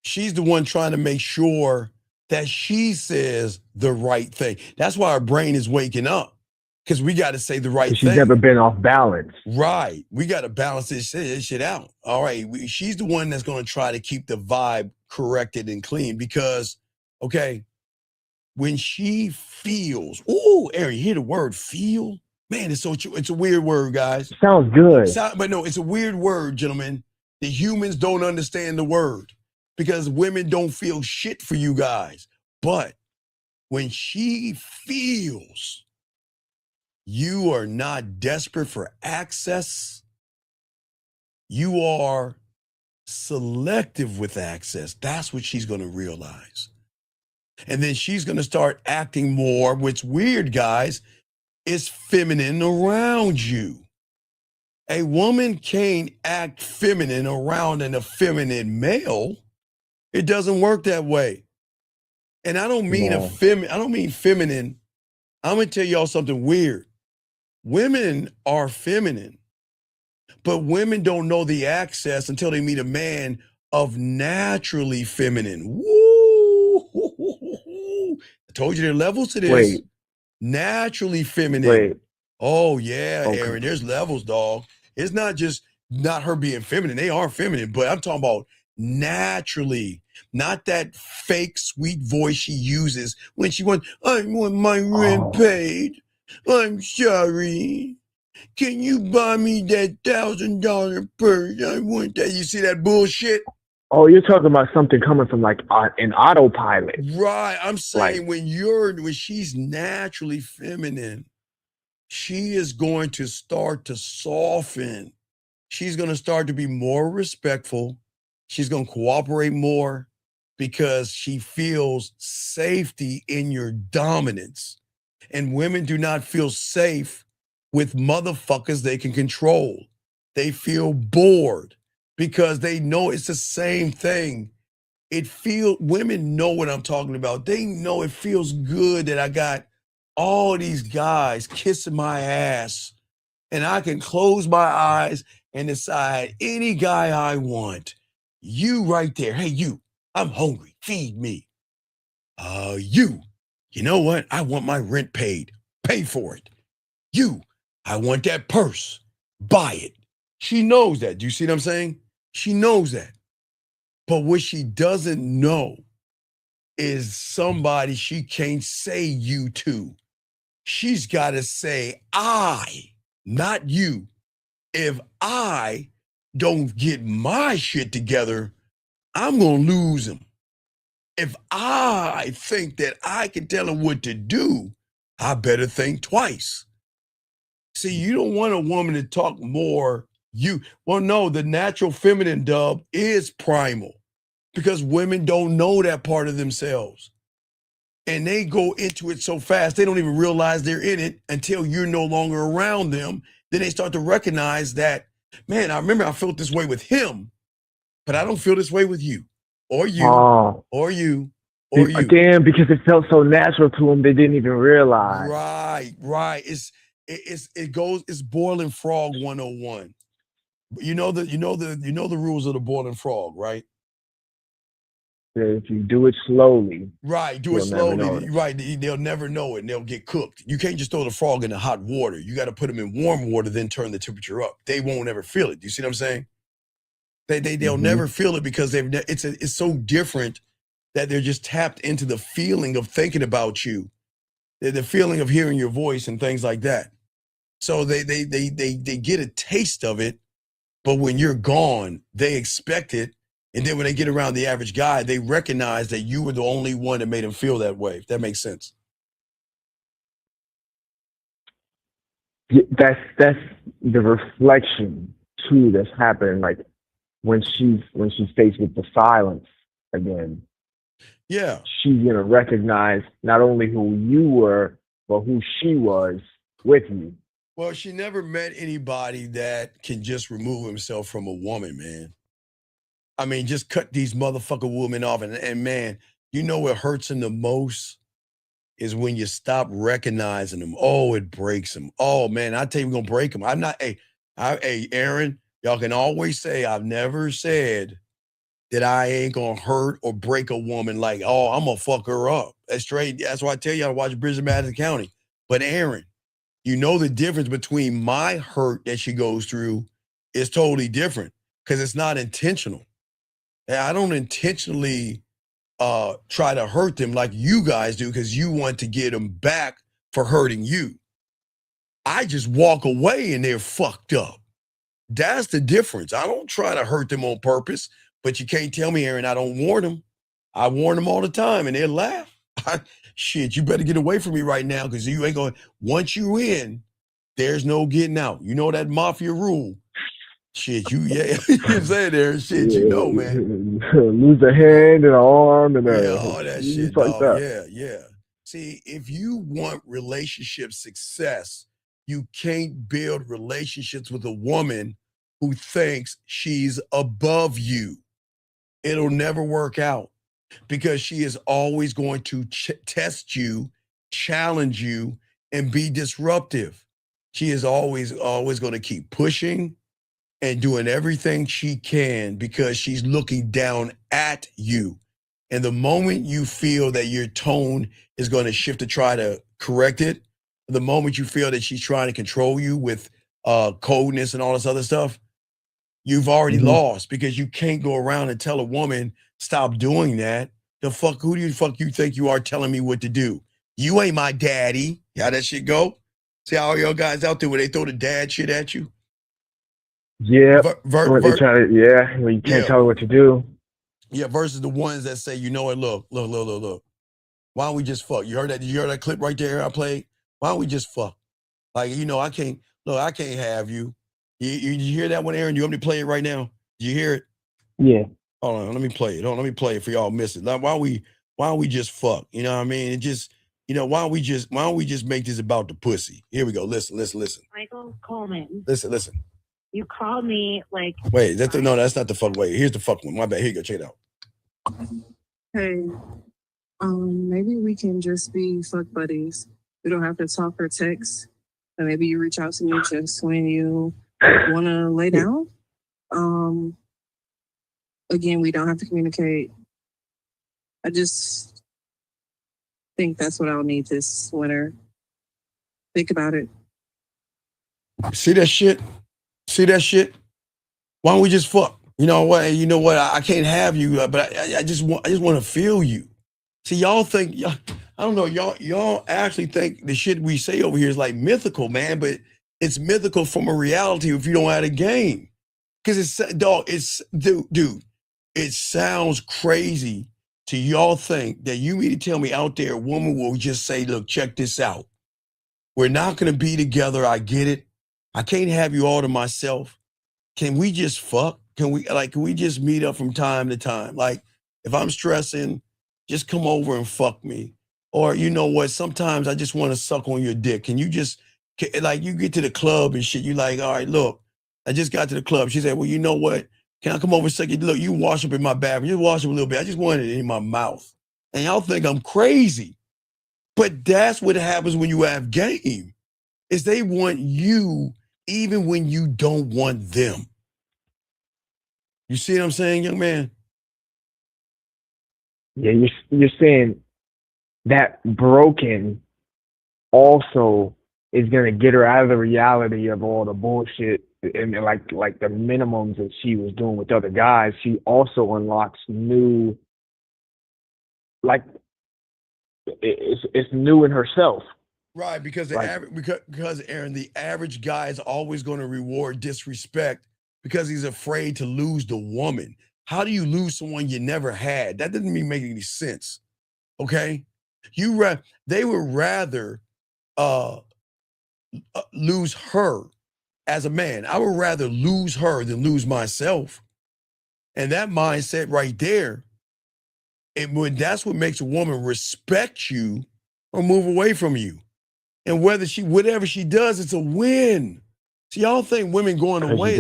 She's the one trying to make sure that she says the right thing. That's why our brain is waking up. Because we got to say the right thing. She's never been off balance. Right. We got to balance this shit out. All right. She's the one that's going to try to keep the vibe corrected and clean because, okay, when she feels, ooh, Aaron, you hear the word feel? Man, it's a weird word, guys. Sounds good. But no, it's a weird word, gentlemen. The humans don't understand the word because women don't feel shit for you guys. But when she feels you are not desperate for access, you are selective with access. That's what she's going to realize. And then she's going to start acting more, what's weird, guys, is feminine around you. A woman can't act feminine around an effeminate male. It doesn't work that way. And I don't mean feminine. I'm going to tell y'all something weird. Women are feminine, but women don't know the access until they meet a man of naturally feminine. Woo! I told you there are levels to this. Wait. Naturally feminine. Wait. Oh, yeah, Okay. Aaron, there's levels, dog. It's not just not her being feminine. They are feminine, but I'm talking about naturally, not that fake sweet voice she uses when she wants, I want my rent paid. I'm sorry. Can you buy me that $1,000 purse? I want that. You see that bullshit? Oh, you're talking about something coming from like an autopilot. Right. I'm saying when she's naturally feminine, she is going to start to soften she's going to start to be more respectful. She's going to cooperate more because she feels safety in your dominance. And women do not feel safe with motherfuckers they can control. They feel bored because they know it's the same thing. Women know what I'm talking about. They know it feels good that I got all these guys kissing my ass and I can close my eyes and decide any guy I want. You right there. Hey, you, I'm hungry. Feed me. You know what? I want my rent paid. Pay for it. You, I want that purse. Buy it. She knows that. Do you see what I'm saying? She knows that. But what she doesn't know is somebody she can't say you to. She's got to say I, not you. If I don't get my shit together, I'm going to lose him. If I think that I can tell him what to do, I better think twice. See, you don't want a woman to talk more. Well, no, the natural feminine, Dub, is primal because women don't know that part of themselves. And they go into it so fast, they don't even realize they're in it until you're no longer around them. Then they start to recognize that, man, I remember I felt this way with him, but I don't feel this way with you. Or you, or you, or you. Again, because it felt so natural to them, they didn't even realize. Right. It's boiling frog 101. You know the rules of the boiling frog, right? If you do it slowly. Right, do it slowly. Right, they'll never know it and they'll get cooked. You can't just throw the frog in the hot water. You got to put them in warm water, then turn the temperature up. They won't ever feel it. Do you see what I'm saying? They'll never feel it because it's so different that they're just tapped into the feeling of thinking about you, the feeling of hearing your voice and things like that. So they get a taste of it, but when you're gone, they expect it. And then when they get around the average guy, they recognize that you were the only one that made them feel that way. If that makes sense. That's the reflection too that's happening. Like when she's faced with the silence again. Yeah. She's gonna recognize not only who you were, but who she was with you. Well, she never met anybody that can just remove himself from a woman, man. I mean, just cut these motherfucker women off. And man, you know what hurts them the most is when you stop recognizing them. Oh, it breaks them. Oh, man, I tell you, we're going to break them. Hey, Aaron, y'all can always say, I've never said that I ain't going to hurt or break a woman like, oh, I'm going to fuck her up. That's straight. That's why I tell you I watch Bridget Madison County. But Aaron, you know the difference between my hurt that she goes through is totally different because it's not intentional. I don't intentionally try to hurt them like you guys do because you want to get them back for hurting you. I just walk away and they're fucked up. That's the difference. I don't try to hurt them on purpose, but you can't tell me, Aaron, I don't warn them. I warn them all the time and they laugh. Shit, you better get away from me right now because you ain't going, once you in, there's no getting out. You know that mafia rule. Shit, you say there, shit, you know, man. Lose a hand and an arm and all that shit, dog. That. Yeah. See, if you want relationship success, you can't build relationships with a woman who thinks she's above you. It'll never work out because she is always going to test you, challenge you, and be disruptive. She is always going to keep pushing and doing everything she can because she's looking down at you. And the moment you feel that your tone is going to shift to try to correct it, the moment you feel that she's trying to control you with coldness and all this other stuff, you've already lost because you can't go around and tell a woman, stop doing that. Who do you think you are telling me what to do? You ain't my daddy. How that shit go? See how all y'all guys out there where they throw the dad shit at you? Yeah, when you can't tell her what to do. Yeah, versus the ones that say, you know what, look. Why don't we just fuck? You heard that? Did you hear that clip right there I played? Why don't we just fuck? Like, you know, I can't have you. You hear that one, Aaron? You want me to play it right now? Do you hear it? Yeah. Hold on, let me play it. Let me play it for y'all miss it. Like, why don't we just fuck? You know what I mean? It just, why don't we just make this about the pussy? Here we go. Listen. Michael Coleman. Listen. You called me like. Wait, that's not the fuck. Wait, here's the fuck one. My bad. Here you go. Check it out. Hey, maybe we can just be fuck buddies. We don't have to talk or text. And maybe you reach out to me just when you want to lay down. Again, we don't have to communicate. I just think that's what I'll need this winter. Think about it. See that shit? Why don't we just fuck? You know what? I can't have you, but I just want to feel you. See, y'all think, I don't know, y'all actually think the shit we say over here is like mythical, man, but it's mythical from a reality if you don't have a game. Because dude, it sounds crazy to y'all think that you mean to tell me out there a woman will just say, look, check this out. We're not going to be together. I get it. I can't have you all to myself. Can we just fuck? Can we just meet up from time to time? Like, if I'm stressing, just come over and fuck me. Or, you know what? Sometimes I just want to suck on your dick. Can you just, like, you get to the club and shit. You like, all right, look, I just got to the club. She said, well, you know what? Can I come over and suck you? Look, you wash up in my bathroom. Just wash up a little bit. I just wanted it in my mouth. And y'all think I'm crazy. But that's what happens when you have game. Is they want you even when you don't want them. You see what I'm saying, young man? Yeah, you're saying that broken also is gonna get her out of the reality of all the bullshit and like the minimums that she was doing with other guys. She also unlocks new, like it's new in herself. Right, because because Aaron, the average guy is always going to reward disrespect because he's afraid to lose the woman. How do you lose someone you never had? That doesn't even make any sense. Okay, they would rather lose her as a man. I would rather lose her than lose myself. And that mindset right there, that's what makes a woman respect you or move away from you. And whatever she does, it's a win. See, y'all think women going away?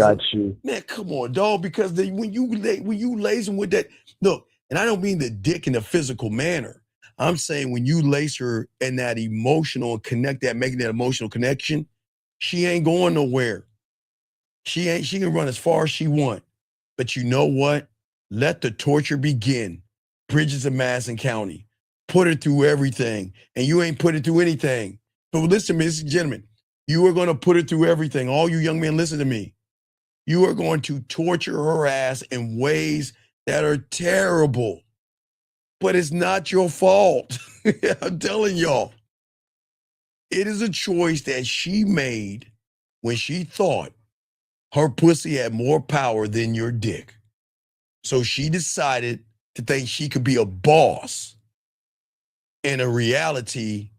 Man, come on, dog. Because when you lace them with that, look, and I don't mean the dick in a physical manner. I'm saying when you lace her in that emotional making that emotional connection, she ain't going nowhere. She can run as far as she want. But you know what? Let the torture begin. Bridges of Madison County. Put her through everything. And you ain't put her through anything. But listen to me, ladies and gentlemen, you are going to put her through everything. All you young men, listen to me. You are going to torture her ass in ways that are terrible. But it's not your fault. I'm telling y'all. It is a choice that she made when she thought her pussy had more power than your dick. So she decided to think she could be a boss in a reality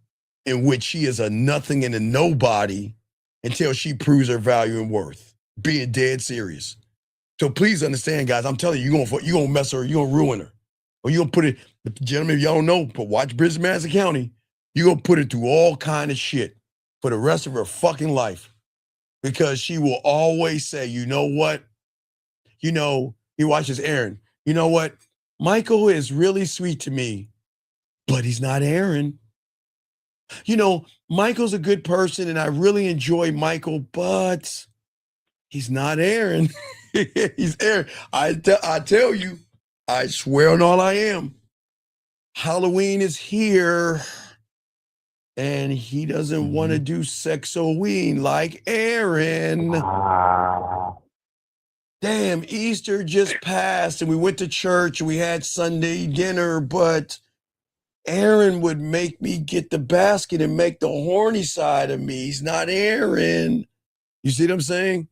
in which she is a nothing and a nobody until she proves her value and worth. Being dead serious. So please understand, guys, I'm telling you, you're gonna mess her, you're gonna ruin her. Or you're gonna put it, gentlemen, if y'all don't know, but watch Bridges of Madison County, you're gonna put her through all kind of shit for the rest of her fucking life. Because she will always say, you know what? You watch this, Aaron. You know what? Michael is really sweet to me, but he's not Aaron. Michael's a good person and I really enjoy Michael, but he's not Aaron. He's Aaron. I tell you, I swear on all I am, Halloween is here and he doesn't want to do Sexoween like Aaron. Damn, Easter just passed and we went to church and we had Sunday dinner, but Aaron would make me get the basket and make the horny side of me. He's not Aaron. You see what I'm saying?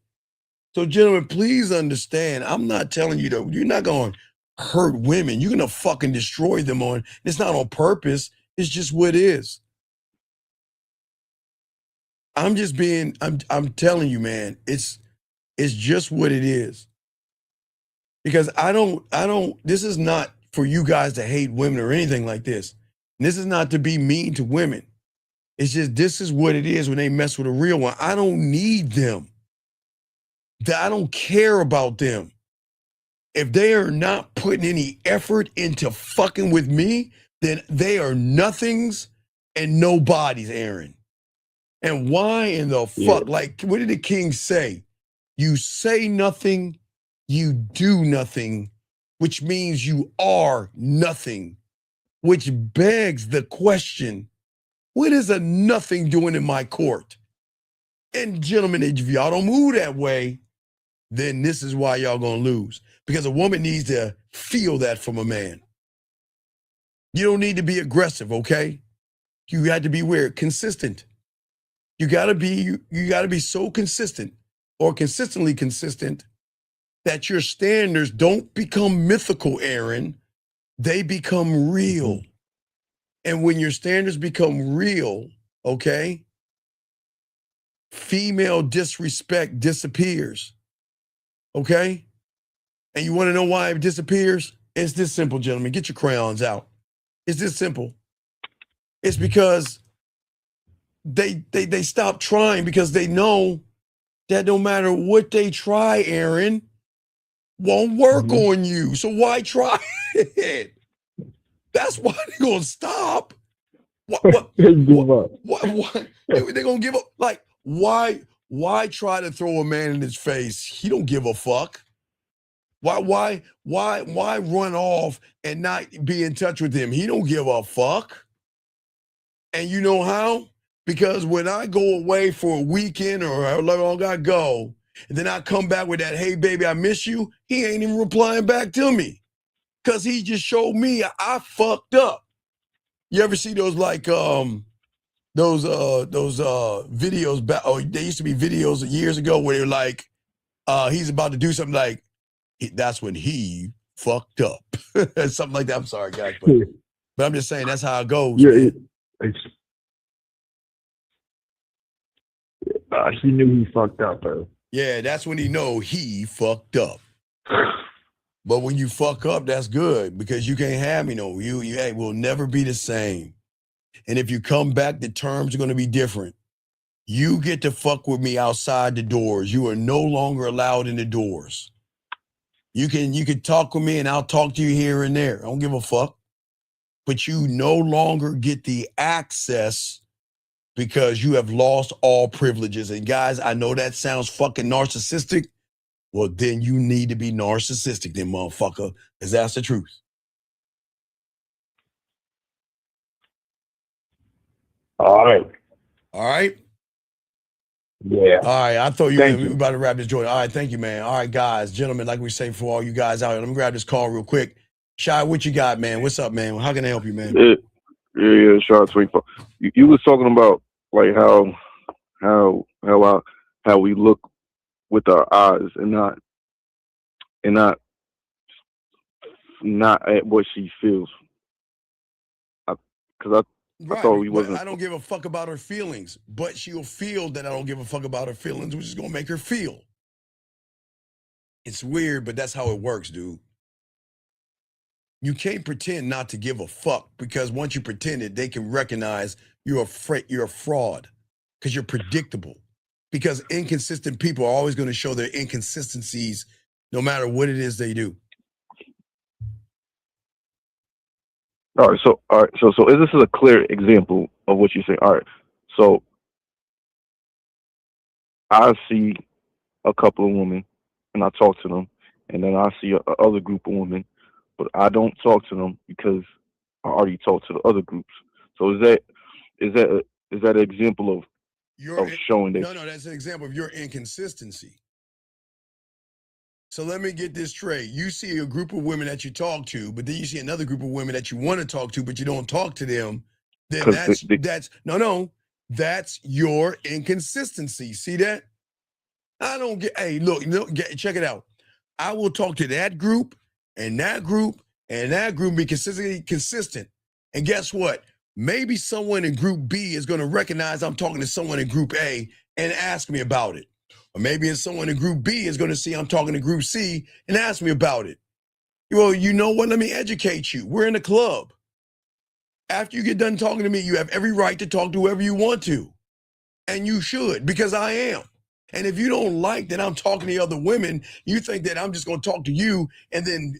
So, gentlemen, please understand, I'm not telling you you're not going to hurt women. You're going to fucking destroy them it's not on purpose. It's just what it is. I'm telling you, man, It's just what it is. Because this is not for you guys to hate women or anything like this. And this is not to be mean to women. It's just, this is what it is when they mess with a real one. I don't need them. I don't care about them. If they are not putting any effort into fucking with me, then they are nothings and nobodies, Aaron. And why in the fuck? Like, what did the king say? You say nothing, you do nothing, which means you are nothing, which begs the question, what is a nothing doing in my court? And gentlemen, if y'all don't move that way, then this is why y'all gonna lose. Because a woman needs to feel that from a man. You don't need to be aggressive, okay? You got to be weird, consistent. You gotta be so consistent or consistently consistent that your standards don't become mythical, Aaron. They become real. And when your standards become real, okay, female disrespect disappears, okay? And you want to know why it disappears? It's this simple, gentlemen. Get your crayons out. It's this simple. It's because they stop trying because they know that no matter what they try, Aaron, won't work on you. So why try it? That's why they're gonna stop. They give up. They're gonna give up. Like, why try to throw a man in his face? He don't give a fuck. Why run off and not be in touch with him? He don't give a fuck. And you know how? Because when I go away for a weekend or how long I go, and then I come back with that, hey baby, I miss you, he ain't even replying back to me. Because he just showed me I fucked up. You ever see those like those videos back? Oh, there used to be videos years ago where they're like, he's about to do something like, that's when he fucked up. Something like that. I'm sorry, guys, but I'm just saying that's how it goes. Yeah, he knew he fucked up, bro. Yeah, that's when he know he fucked up. But when you fuck up, that's good because you can't have me. No, you will never be the same. And if you come back, the terms are going to be different. You get to fuck with me outside the doors. You are no longer allowed in the doors. You can talk with me and I'll talk to you here and there. I don't give a fuck. But you no longer get the access because you have lost all privileges. And guys, I know that sounds fucking narcissistic. Well, then you need to be narcissistic then, motherfucker, because that's the truth. All right. All right? Yeah. All right, I thought we were about to wrap this joint. All right, thank you, man. All right, guys, gentlemen, like we say for all you guys out here, let me grab this call real quick. Shy, what you got, man? What's up, man? How can I help you, man? Yeah, Shy 24. You was talking about like how we look with our eyes and not at what she feels. Because I thought we wasn't. I don't give a fuck about her feelings, but she'll feel that I don't give a fuck about her feelings, which is gonna make her feel. It's weird, but that's how it works, dude. You can't pretend not to give a fuck because once you pretend it, they can recognize you're a fraud because you're predictable. Because inconsistent people are always going to show their inconsistencies no matter what it is they do. All right, so this is a clear example of what you say. All right, so I see a couple of women and I talk to them, and then I see a other group of women, but I don't talk to them because I already talked to the other groups. So is that an example of showing that? No, that's an example of your inconsistency. So let me get this straight. You see a group of women that you talk to, but then you see another group of women that you want to talk to, but you don't talk to them. Then that's your inconsistency. See that? I don't get, hey, look, check it out. I will talk to that group and that group and that group, be consistently consistent. And guess what? Maybe someone in group B is going to recognize I'm talking to someone in group A and ask me about it. Or maybe it's someone in group B is going to see I'm talking to group C and ask me about it. Well, you know what? Let me educate you. We're in a club. After you get done talking to me, you have every right to talk to whoever you want to. And you should, because I am. And if you don't like that I'm talking to other women, you think that I'm just going to talk to you and then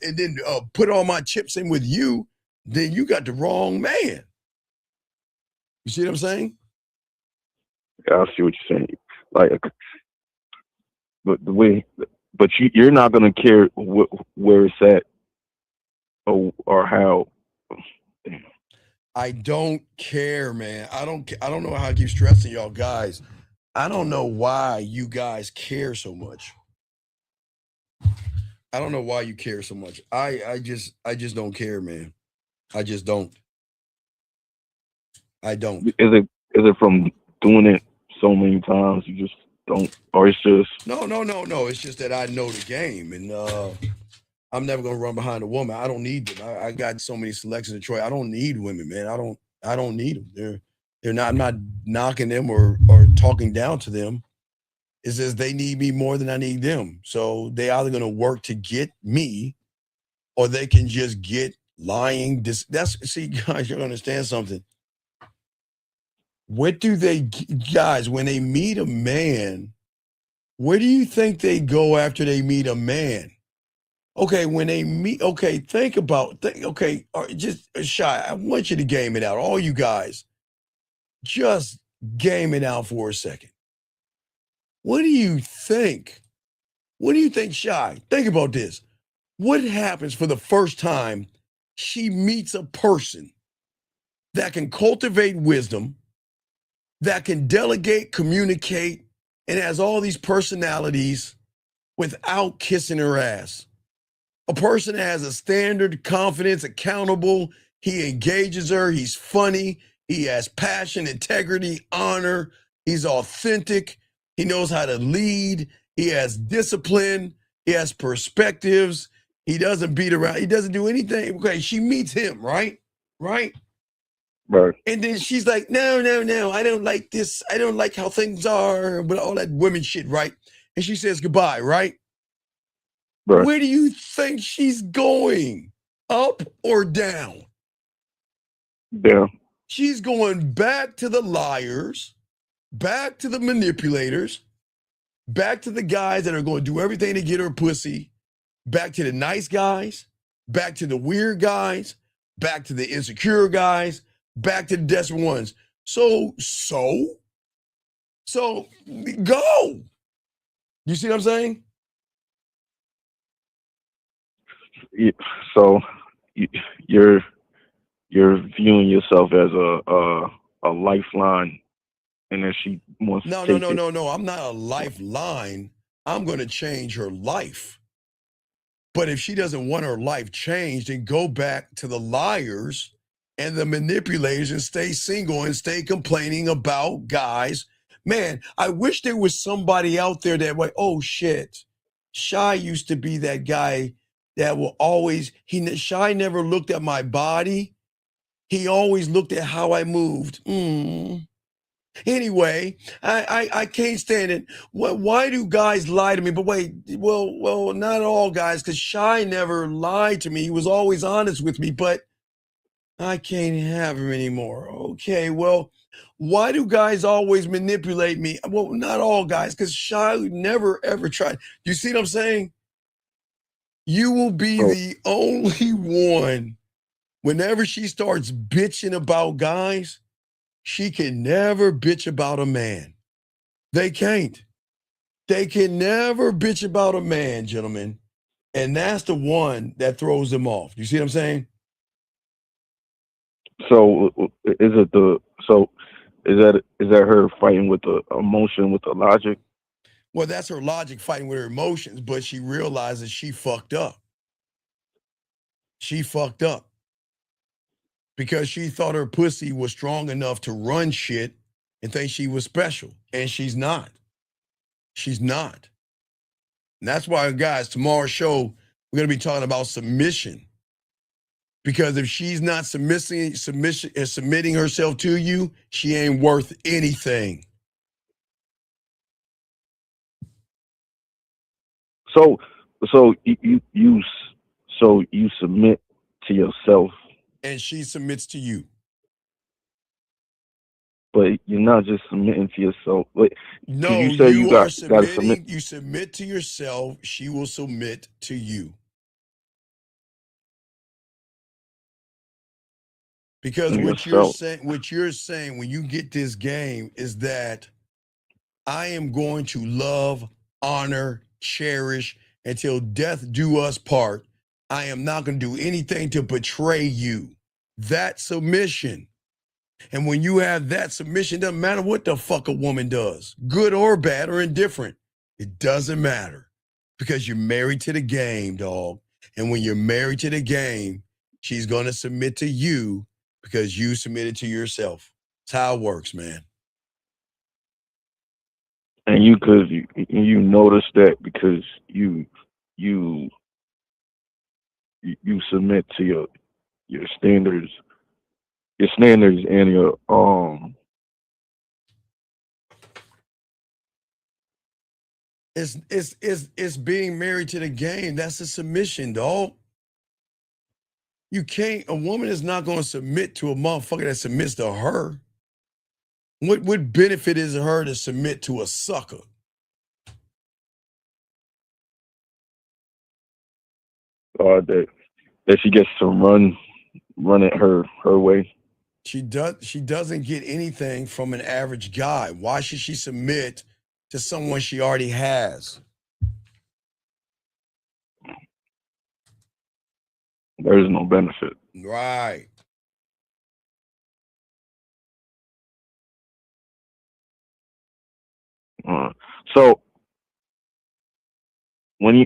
put all my chips in with you, then you got the wrong man. You see what I'm saying? Yeah, I see what you're saying. Like, but you're not gonna care where it's at or how. I don't care, man. I don't know how I keep stressing y'all guys. I don't know why you guys care so much. I don't know why you care so much. I just don't care, man. I just don't. I don't. Is it from doing it so many times you just don't, or it's just No. It's just that I know the game, and I'm never gonna run behind a woman. I don't need them. I got so many selections in Detroit. I don't need women, man. I don't need them. They're not. I'm not knocking them or talking down to them. It's just they need me more than I need them. So they either gonna work to get me, or they can just get lying. See, guys, you understand something. What do they, guys, when they meet a man, where do you think they go after they meet a man? Okay, when they meet, okay, just Shy, I want you to game it out. All you guys, just game it out for a second. What do you think? What do you think, Shy? Think about this. What happens for the first time she meets a person that can cultivate wisdom, that can delegate, communicate, and has all these personalities without kissing her ass? A person that has a standard, confidence, accountable, he engages her, he's funny, he has passion, integrity, honor, he's authentic, he knows how to lead, he has discipline, he has perspectives, he doesn't beat around, he doesn't do anything. Okay, she meets him, right? right? And then she's like, no, I don't like this. I don't like how things are, but all that women shit, right? And she says goodbye, right? Where do you think she's going? Up or down? Down. She's going back to the liars, back to the manipulators, back to the guys that are going to do everything to get her pussy, back to the nice guys, back to the weird guys, back to the insecure guys, back to the desperate ones. So go. You see what I'm saying? Yeah, so you're viewing yourself as a lifeline, and then she wants No. I'm not a lifeline. I'm going to change her life. But if she doesn't want her life changed, then go back to the liars and the manipulators and stay single and stay complaining about guys. Man, I wish there was somebody out there that way. Oh shit, Shy used to be that guy that will always, Shy never looked at my body. He always looked at how I moved. Anyway, I can't stand it. Why do guys lie to me? But wait, well, not all guys, because Shy never lied to me. He was always honest with me, but I can't have him anymore. Okay, well, why do guys always manipulate me? Well, not all guys, because Shy never ever tried. You see what I'm saying? You will be the only one. Whenever she starts bitching about guys, she can never bitch about a man. They can't. They can never bitch about a man, gentlemen. And that's the one that throws them off. You see what I'm saying? So is that her fighting with the emotion, with the logic? Well, that's her logic fighting with her emotions, but she realizes she fucked up. She fucked up. Because she thought her pussy was strong enough to run shit and think she was special. And she's not. She's not. And that's why, guys, tomorrow's show, we're going to be talking about submission. Because if she's not submitting herself to you, she ain't worth anything. So you submit to yourself, and she submits to you. but you're not just submitting to yourself. Wait, 'cause No, you say you are gotta submit. submitting. You submit to yourself. She will submit to you. Because to what yourself. you're saying when you get this game is that I am going to love, honor, cherish until death do us part. I am not going to do anything to betray you. That submission. And when you have that submission, doesn't matter what the fuck a woman does, good or bad or indifferent. It doesn't matter because you're married to the game, dog. And when you're married to the game, she's going to submit to you because you submitted to yourself. That's how it works, man. And you notice that because you submit to your standards and your It's being married to the game. That's a submission, dog. You can't, a woman is not going to submit to a motherfucker that submits to her. What benefit is it her to submit to a sucker? that she gets to run it her way. She doesn't get anything from an average guy. Why should she submit to someone she already has? There is no benefit. Right. So when you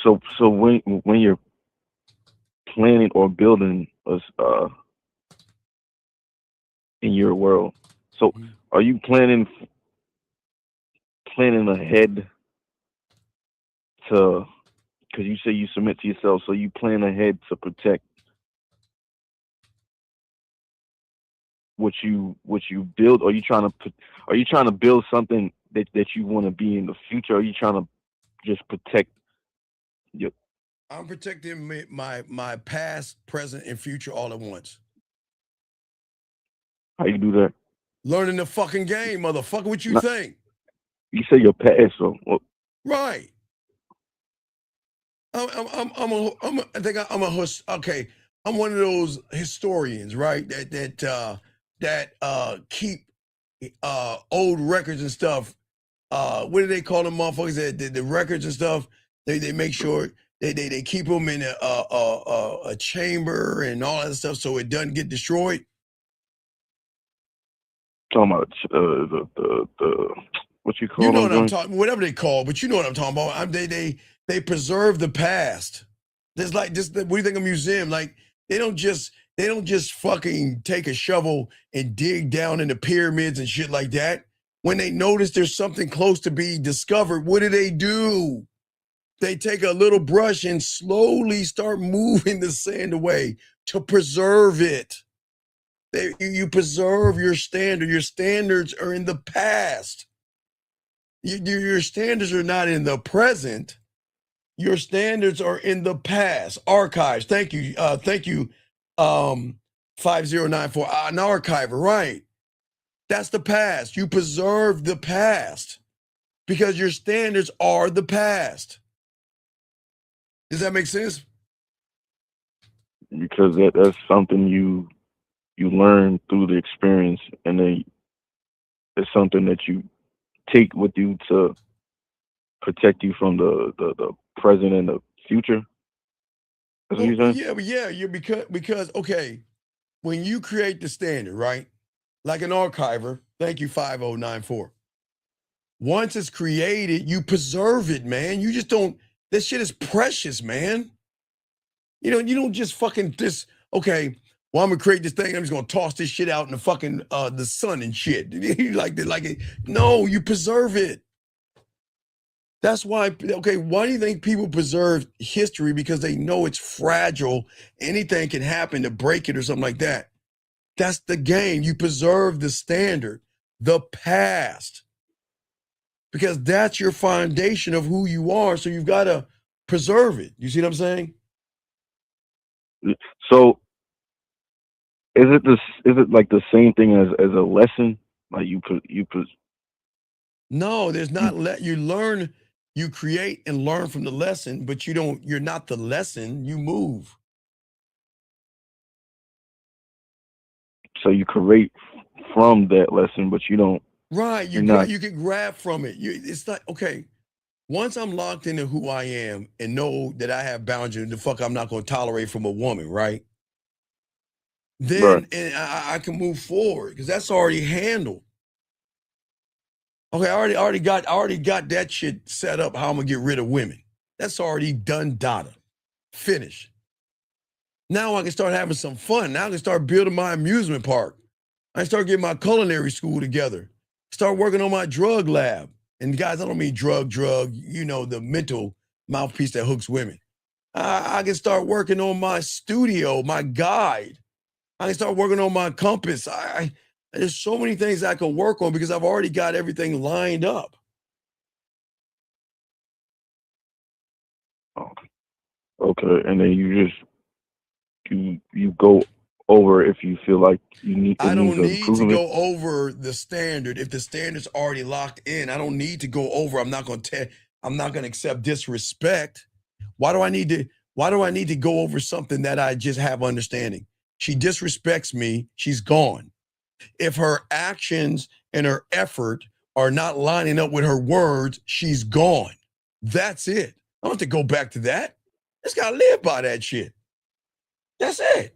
so when you're planning or building in your world, so are you planning ahead to, because you say you submit to yourself, so you plan ahead to protect what you build? Or are you trying to build something that you want to be in the future? Or are you trying to just protect your? I'm protecting my past, present, and future all at once. How you do that? Learning the fucking game, motherfucker. What you think? You say your past, so right. I'm one of those historians, right? That keep old records and stuff. What do they call them, motherfuckers? The records and stuff. They make sure they keep them in a chamber and all that stuff so it doesn't get destroyed. Talking about the what you call You know them, what I'm joints? talking, whatever they call, but you know what I'm talking about. They preserve the past. There's like this. What do you think of a museum? Like they don't just fucking take a shovel and dig down in the pyramids and shit like that. When they notice there's something close to be discovered, what do? They take a little brush and slowly start moving the sand away to preserve it. You preserve your standard. Your standards are in the past. Your standards are not in the present. Your standards are in the past. Archives. Thank you. 5094. An archiver, right? That's the past. You preserve the past because your standards are the past. Does that make sense? Because that's something you learn through the experience, and then it's something that you take with you to protect you from the present and the future. That's what you're saying? Yeah, because okay, when you create the standard, right? Like an archiver, thank you, 5094. Once it's created, you preserve it, man. You just don't, this shit is precious, man. You don't just fucking okay, well, I'm gonna create this thing, I'm just gonna toss this shit out in the fucking the sun and shit. No, you preserve it. That's why, okay, why do you think people preserve history? Because they know it's fragile. Anything can happen to break it or something like that. That's the game. You preserve the standard, the past. because that's your foundation of who you are. So you've got to preserve it. You see what I'm saying? So is it like the same thing as a lesson? Like you put No, there's not. You learn, you create and learn from the lesson, but you're not the lesson. You move. so you create from that lesson, but you don't. Right. You're not. You can grab from it. It's like, okay, once I'm locked into who I am and know that I have boundaries, the fuck I'm not going to tolerate from a woman, right? Then Right. and I can move forward because that's already handled. Okay, I already got that shit set up. How I'm gonna get rid of women. That's already done. Data, finish. Now I can start having some fun. Now I can start building my amusement park. I can start getting my culinary school together. Start working on my drug lab. And guys, I don't mean drug. You know, the mental mouthpiece that hooks women. I can start working on my studio, my guide. I can start working on my compass. There's so many things I can work on because I've already got everything lined up. Okay, and then you go over if you feel like you need. I don't need to go over the standard if the standard's already locked in. I don't need to go over. I'm not going to accept disrespect. Why do I need to go over something that I just have understanding? She disrespects me, she's gone. If her actions and her effort are not lining up with her words, she's gone. That's it. I don't have to go back to that. Just gotta live by that shit. That's it.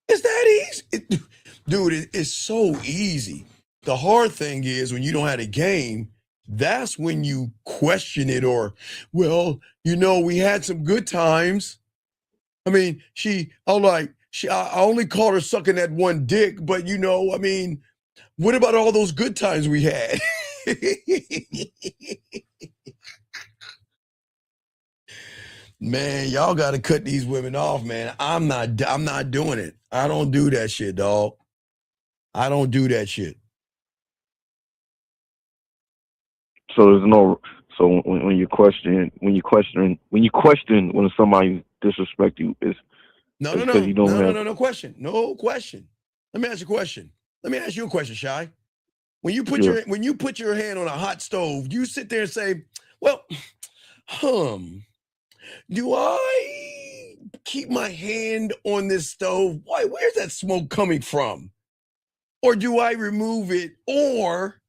It's that easy. Dude, it's so easy. The hard thing is when you don't have a game, that's when you question it or, well, you know, we had some good times. I mean, I only called her sucking that one dick, but you know, I mean, what about all those good times we had? Man, y'all got to cut these women off, man. I'm not doing it. I don't do that shit, dog. I don't do that shit. So there's no. So when you question when somebody disrespect you, is no question. No question. Let me ask you a question. Let me ask you a question, Shy. When you put your hand on a hot stove, you sit there and say, well, do I keep my hand on this stove? Why? Where's that smoke coming from? Or do I remove it? Or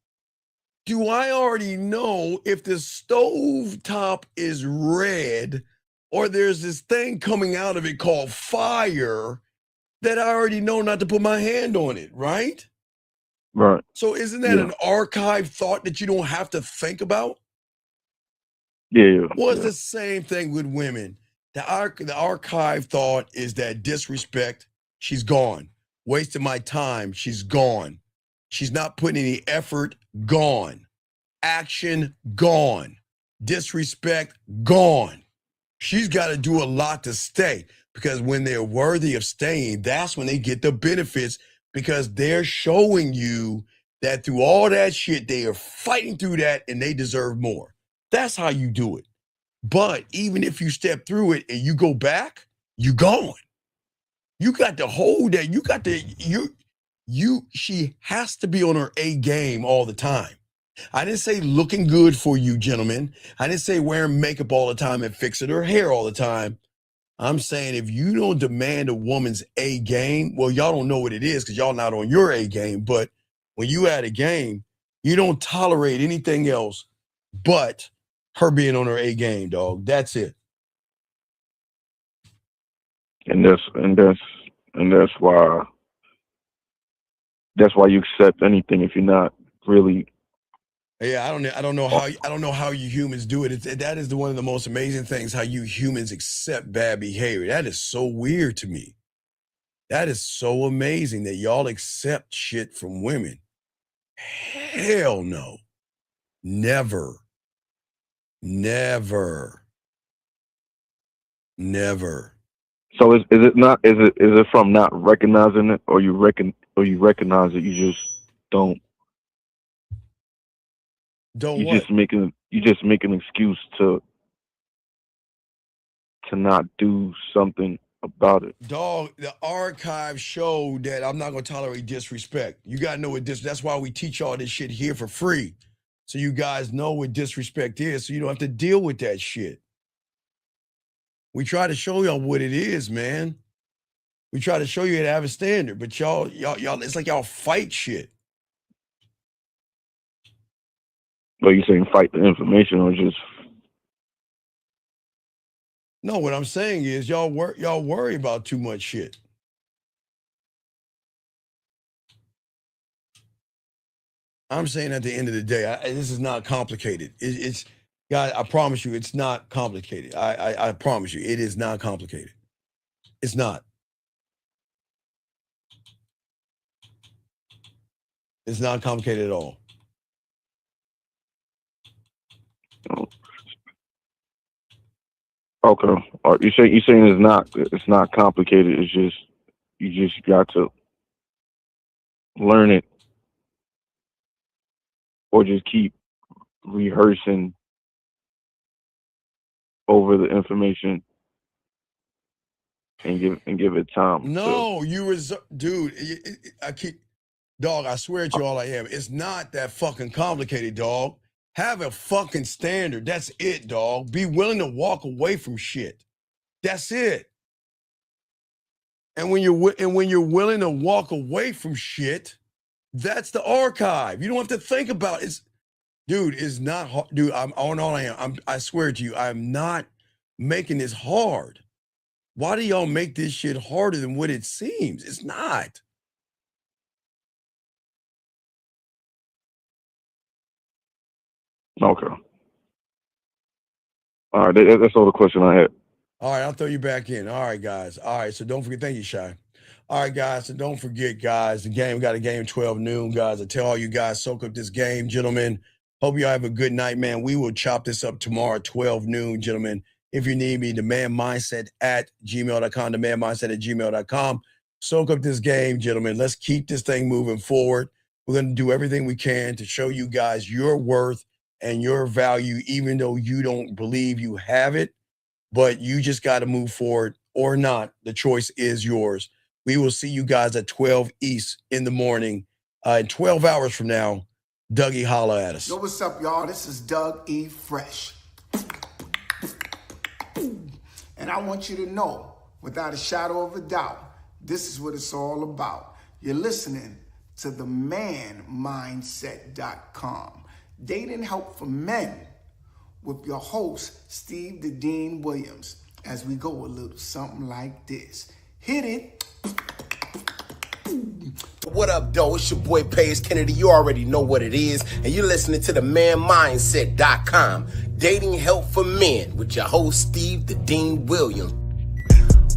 do I already know if the stove top is red or there's this thing coming out of it called fire that I already know not to put my hand on it, right? Right. So isn't that an archive thought that you don't have to think about? Yeah. Well, it's the same thing with women. The archive thought is that disrespect, she's gone. Wasting my time, she's gone. She's not putting any effort, gone. Action, gone. Disrespect, gone. She's got to do a lot to stay because when they're worthy of staying, that's when they get the benefits because they're showing you that through all that shit, they are fighting through that and they deserve more. That's how you do it. But even if you step through it and you go back, you're gone. You got to hold that. You got to, she has to be on her A game all the time. I didn't say looking good for you, gentlemen. I didn't say wearing makeup all the time and fixing her hair all the time. I'm saying if you don't demand a woman's A game, well, y'all don't know what it is because y'all not on your A game. But when you at a game, you don't tolerate anything else but her being on her A game, dog. That's it. And that's why you accept anything if you're not really. Yeah, I don't know how you humans do it. That is one of the most amazing things, how you humans accept bad behavior. That is so weird to me. That is so amazing that y'all accept shit from women. Hell no. Never. So is it from not recognizing it, or you recognize it, you just don't? You just make an excuse to not do something about it. Dog, the archive showed that I'm not gonna tolerate disrespect. You gotta know what that's why we teach all this shit here for free. So you guys know what disrespect is, so you don't have to deal with that shit. We try to show y'all what it is, man. We try to show you how to have a standard, but y'all, it's like y'all fight shit. Are you saying fight the information or just? No, what I'm saying is y'all worry about too much shit. I'm saying at the end of the day, this is not complicated. It's God, I promise you, it's not complicated. I promise you, it is not complicated. It's not. It's not complicated at all. Okay. You saying it's not complicated. It's just you just got to learn it, or just keep rehearsing over the information and give it time. No, dude. Dog, I swear to you all I am. It's not that fucking complicated, dog. Have a fucking standard. That's it, dog. Be willing to walk away from shit. That's it. And when you're willing to walk away from shit, that's the archive. You don't have to think about it. Dude, it's not hard. Dude, I swear to you, I'm not making this hard. Why do y'all make this shit harder than what it seems? It's not. Okay. All right, that's all the question I had. All right, I'll throw you back in. All right, guys. All right, so don't forget. Thank you, Shy. All right, guys, so don't forget, guys, the game, we got a game 12 noon, guys. I tell all you guys, soak up this game, gentlemen. Hope you all have a good night, man. We will chop this up tomorrow at 12 noon, gentlemen. If you need me, themanmindset@gmail.com, themanmindset@gmail.com. Soak up this game, gentlemen. Let's keep this thing moving forward. We're going to do everything we can to show you guys your worth and your value, even though you don't believe you have it, but you just got to move forward or not. The choice is yours. We will see you guys at 12 East in the morning. In 12 hours from now, Dougie, holla at us. Yo, what's up, y'all? This is Doug E. Fresh. And I want you to know, without a shadow of a doubt, this is what it's all about. You're listening to themanmindset.com. Dating help for men with your host, Steve the Dean Williams, as we go a little something like this. Hit it. What up, though? It's your boy, Paige Kennedy. You already know what it is. And you're listening to themanmindset.com. Dating help for men with your host, Steve the Dean Williams.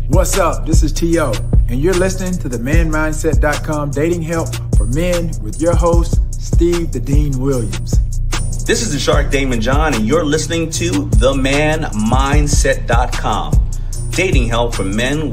What's up? This is T.O. And you're listening to themanmindset.com. Dating help for men with your host, Steve the Dean Williams. This is the Shark Damon John, and you're listening to themanmindset.com. Dating help for men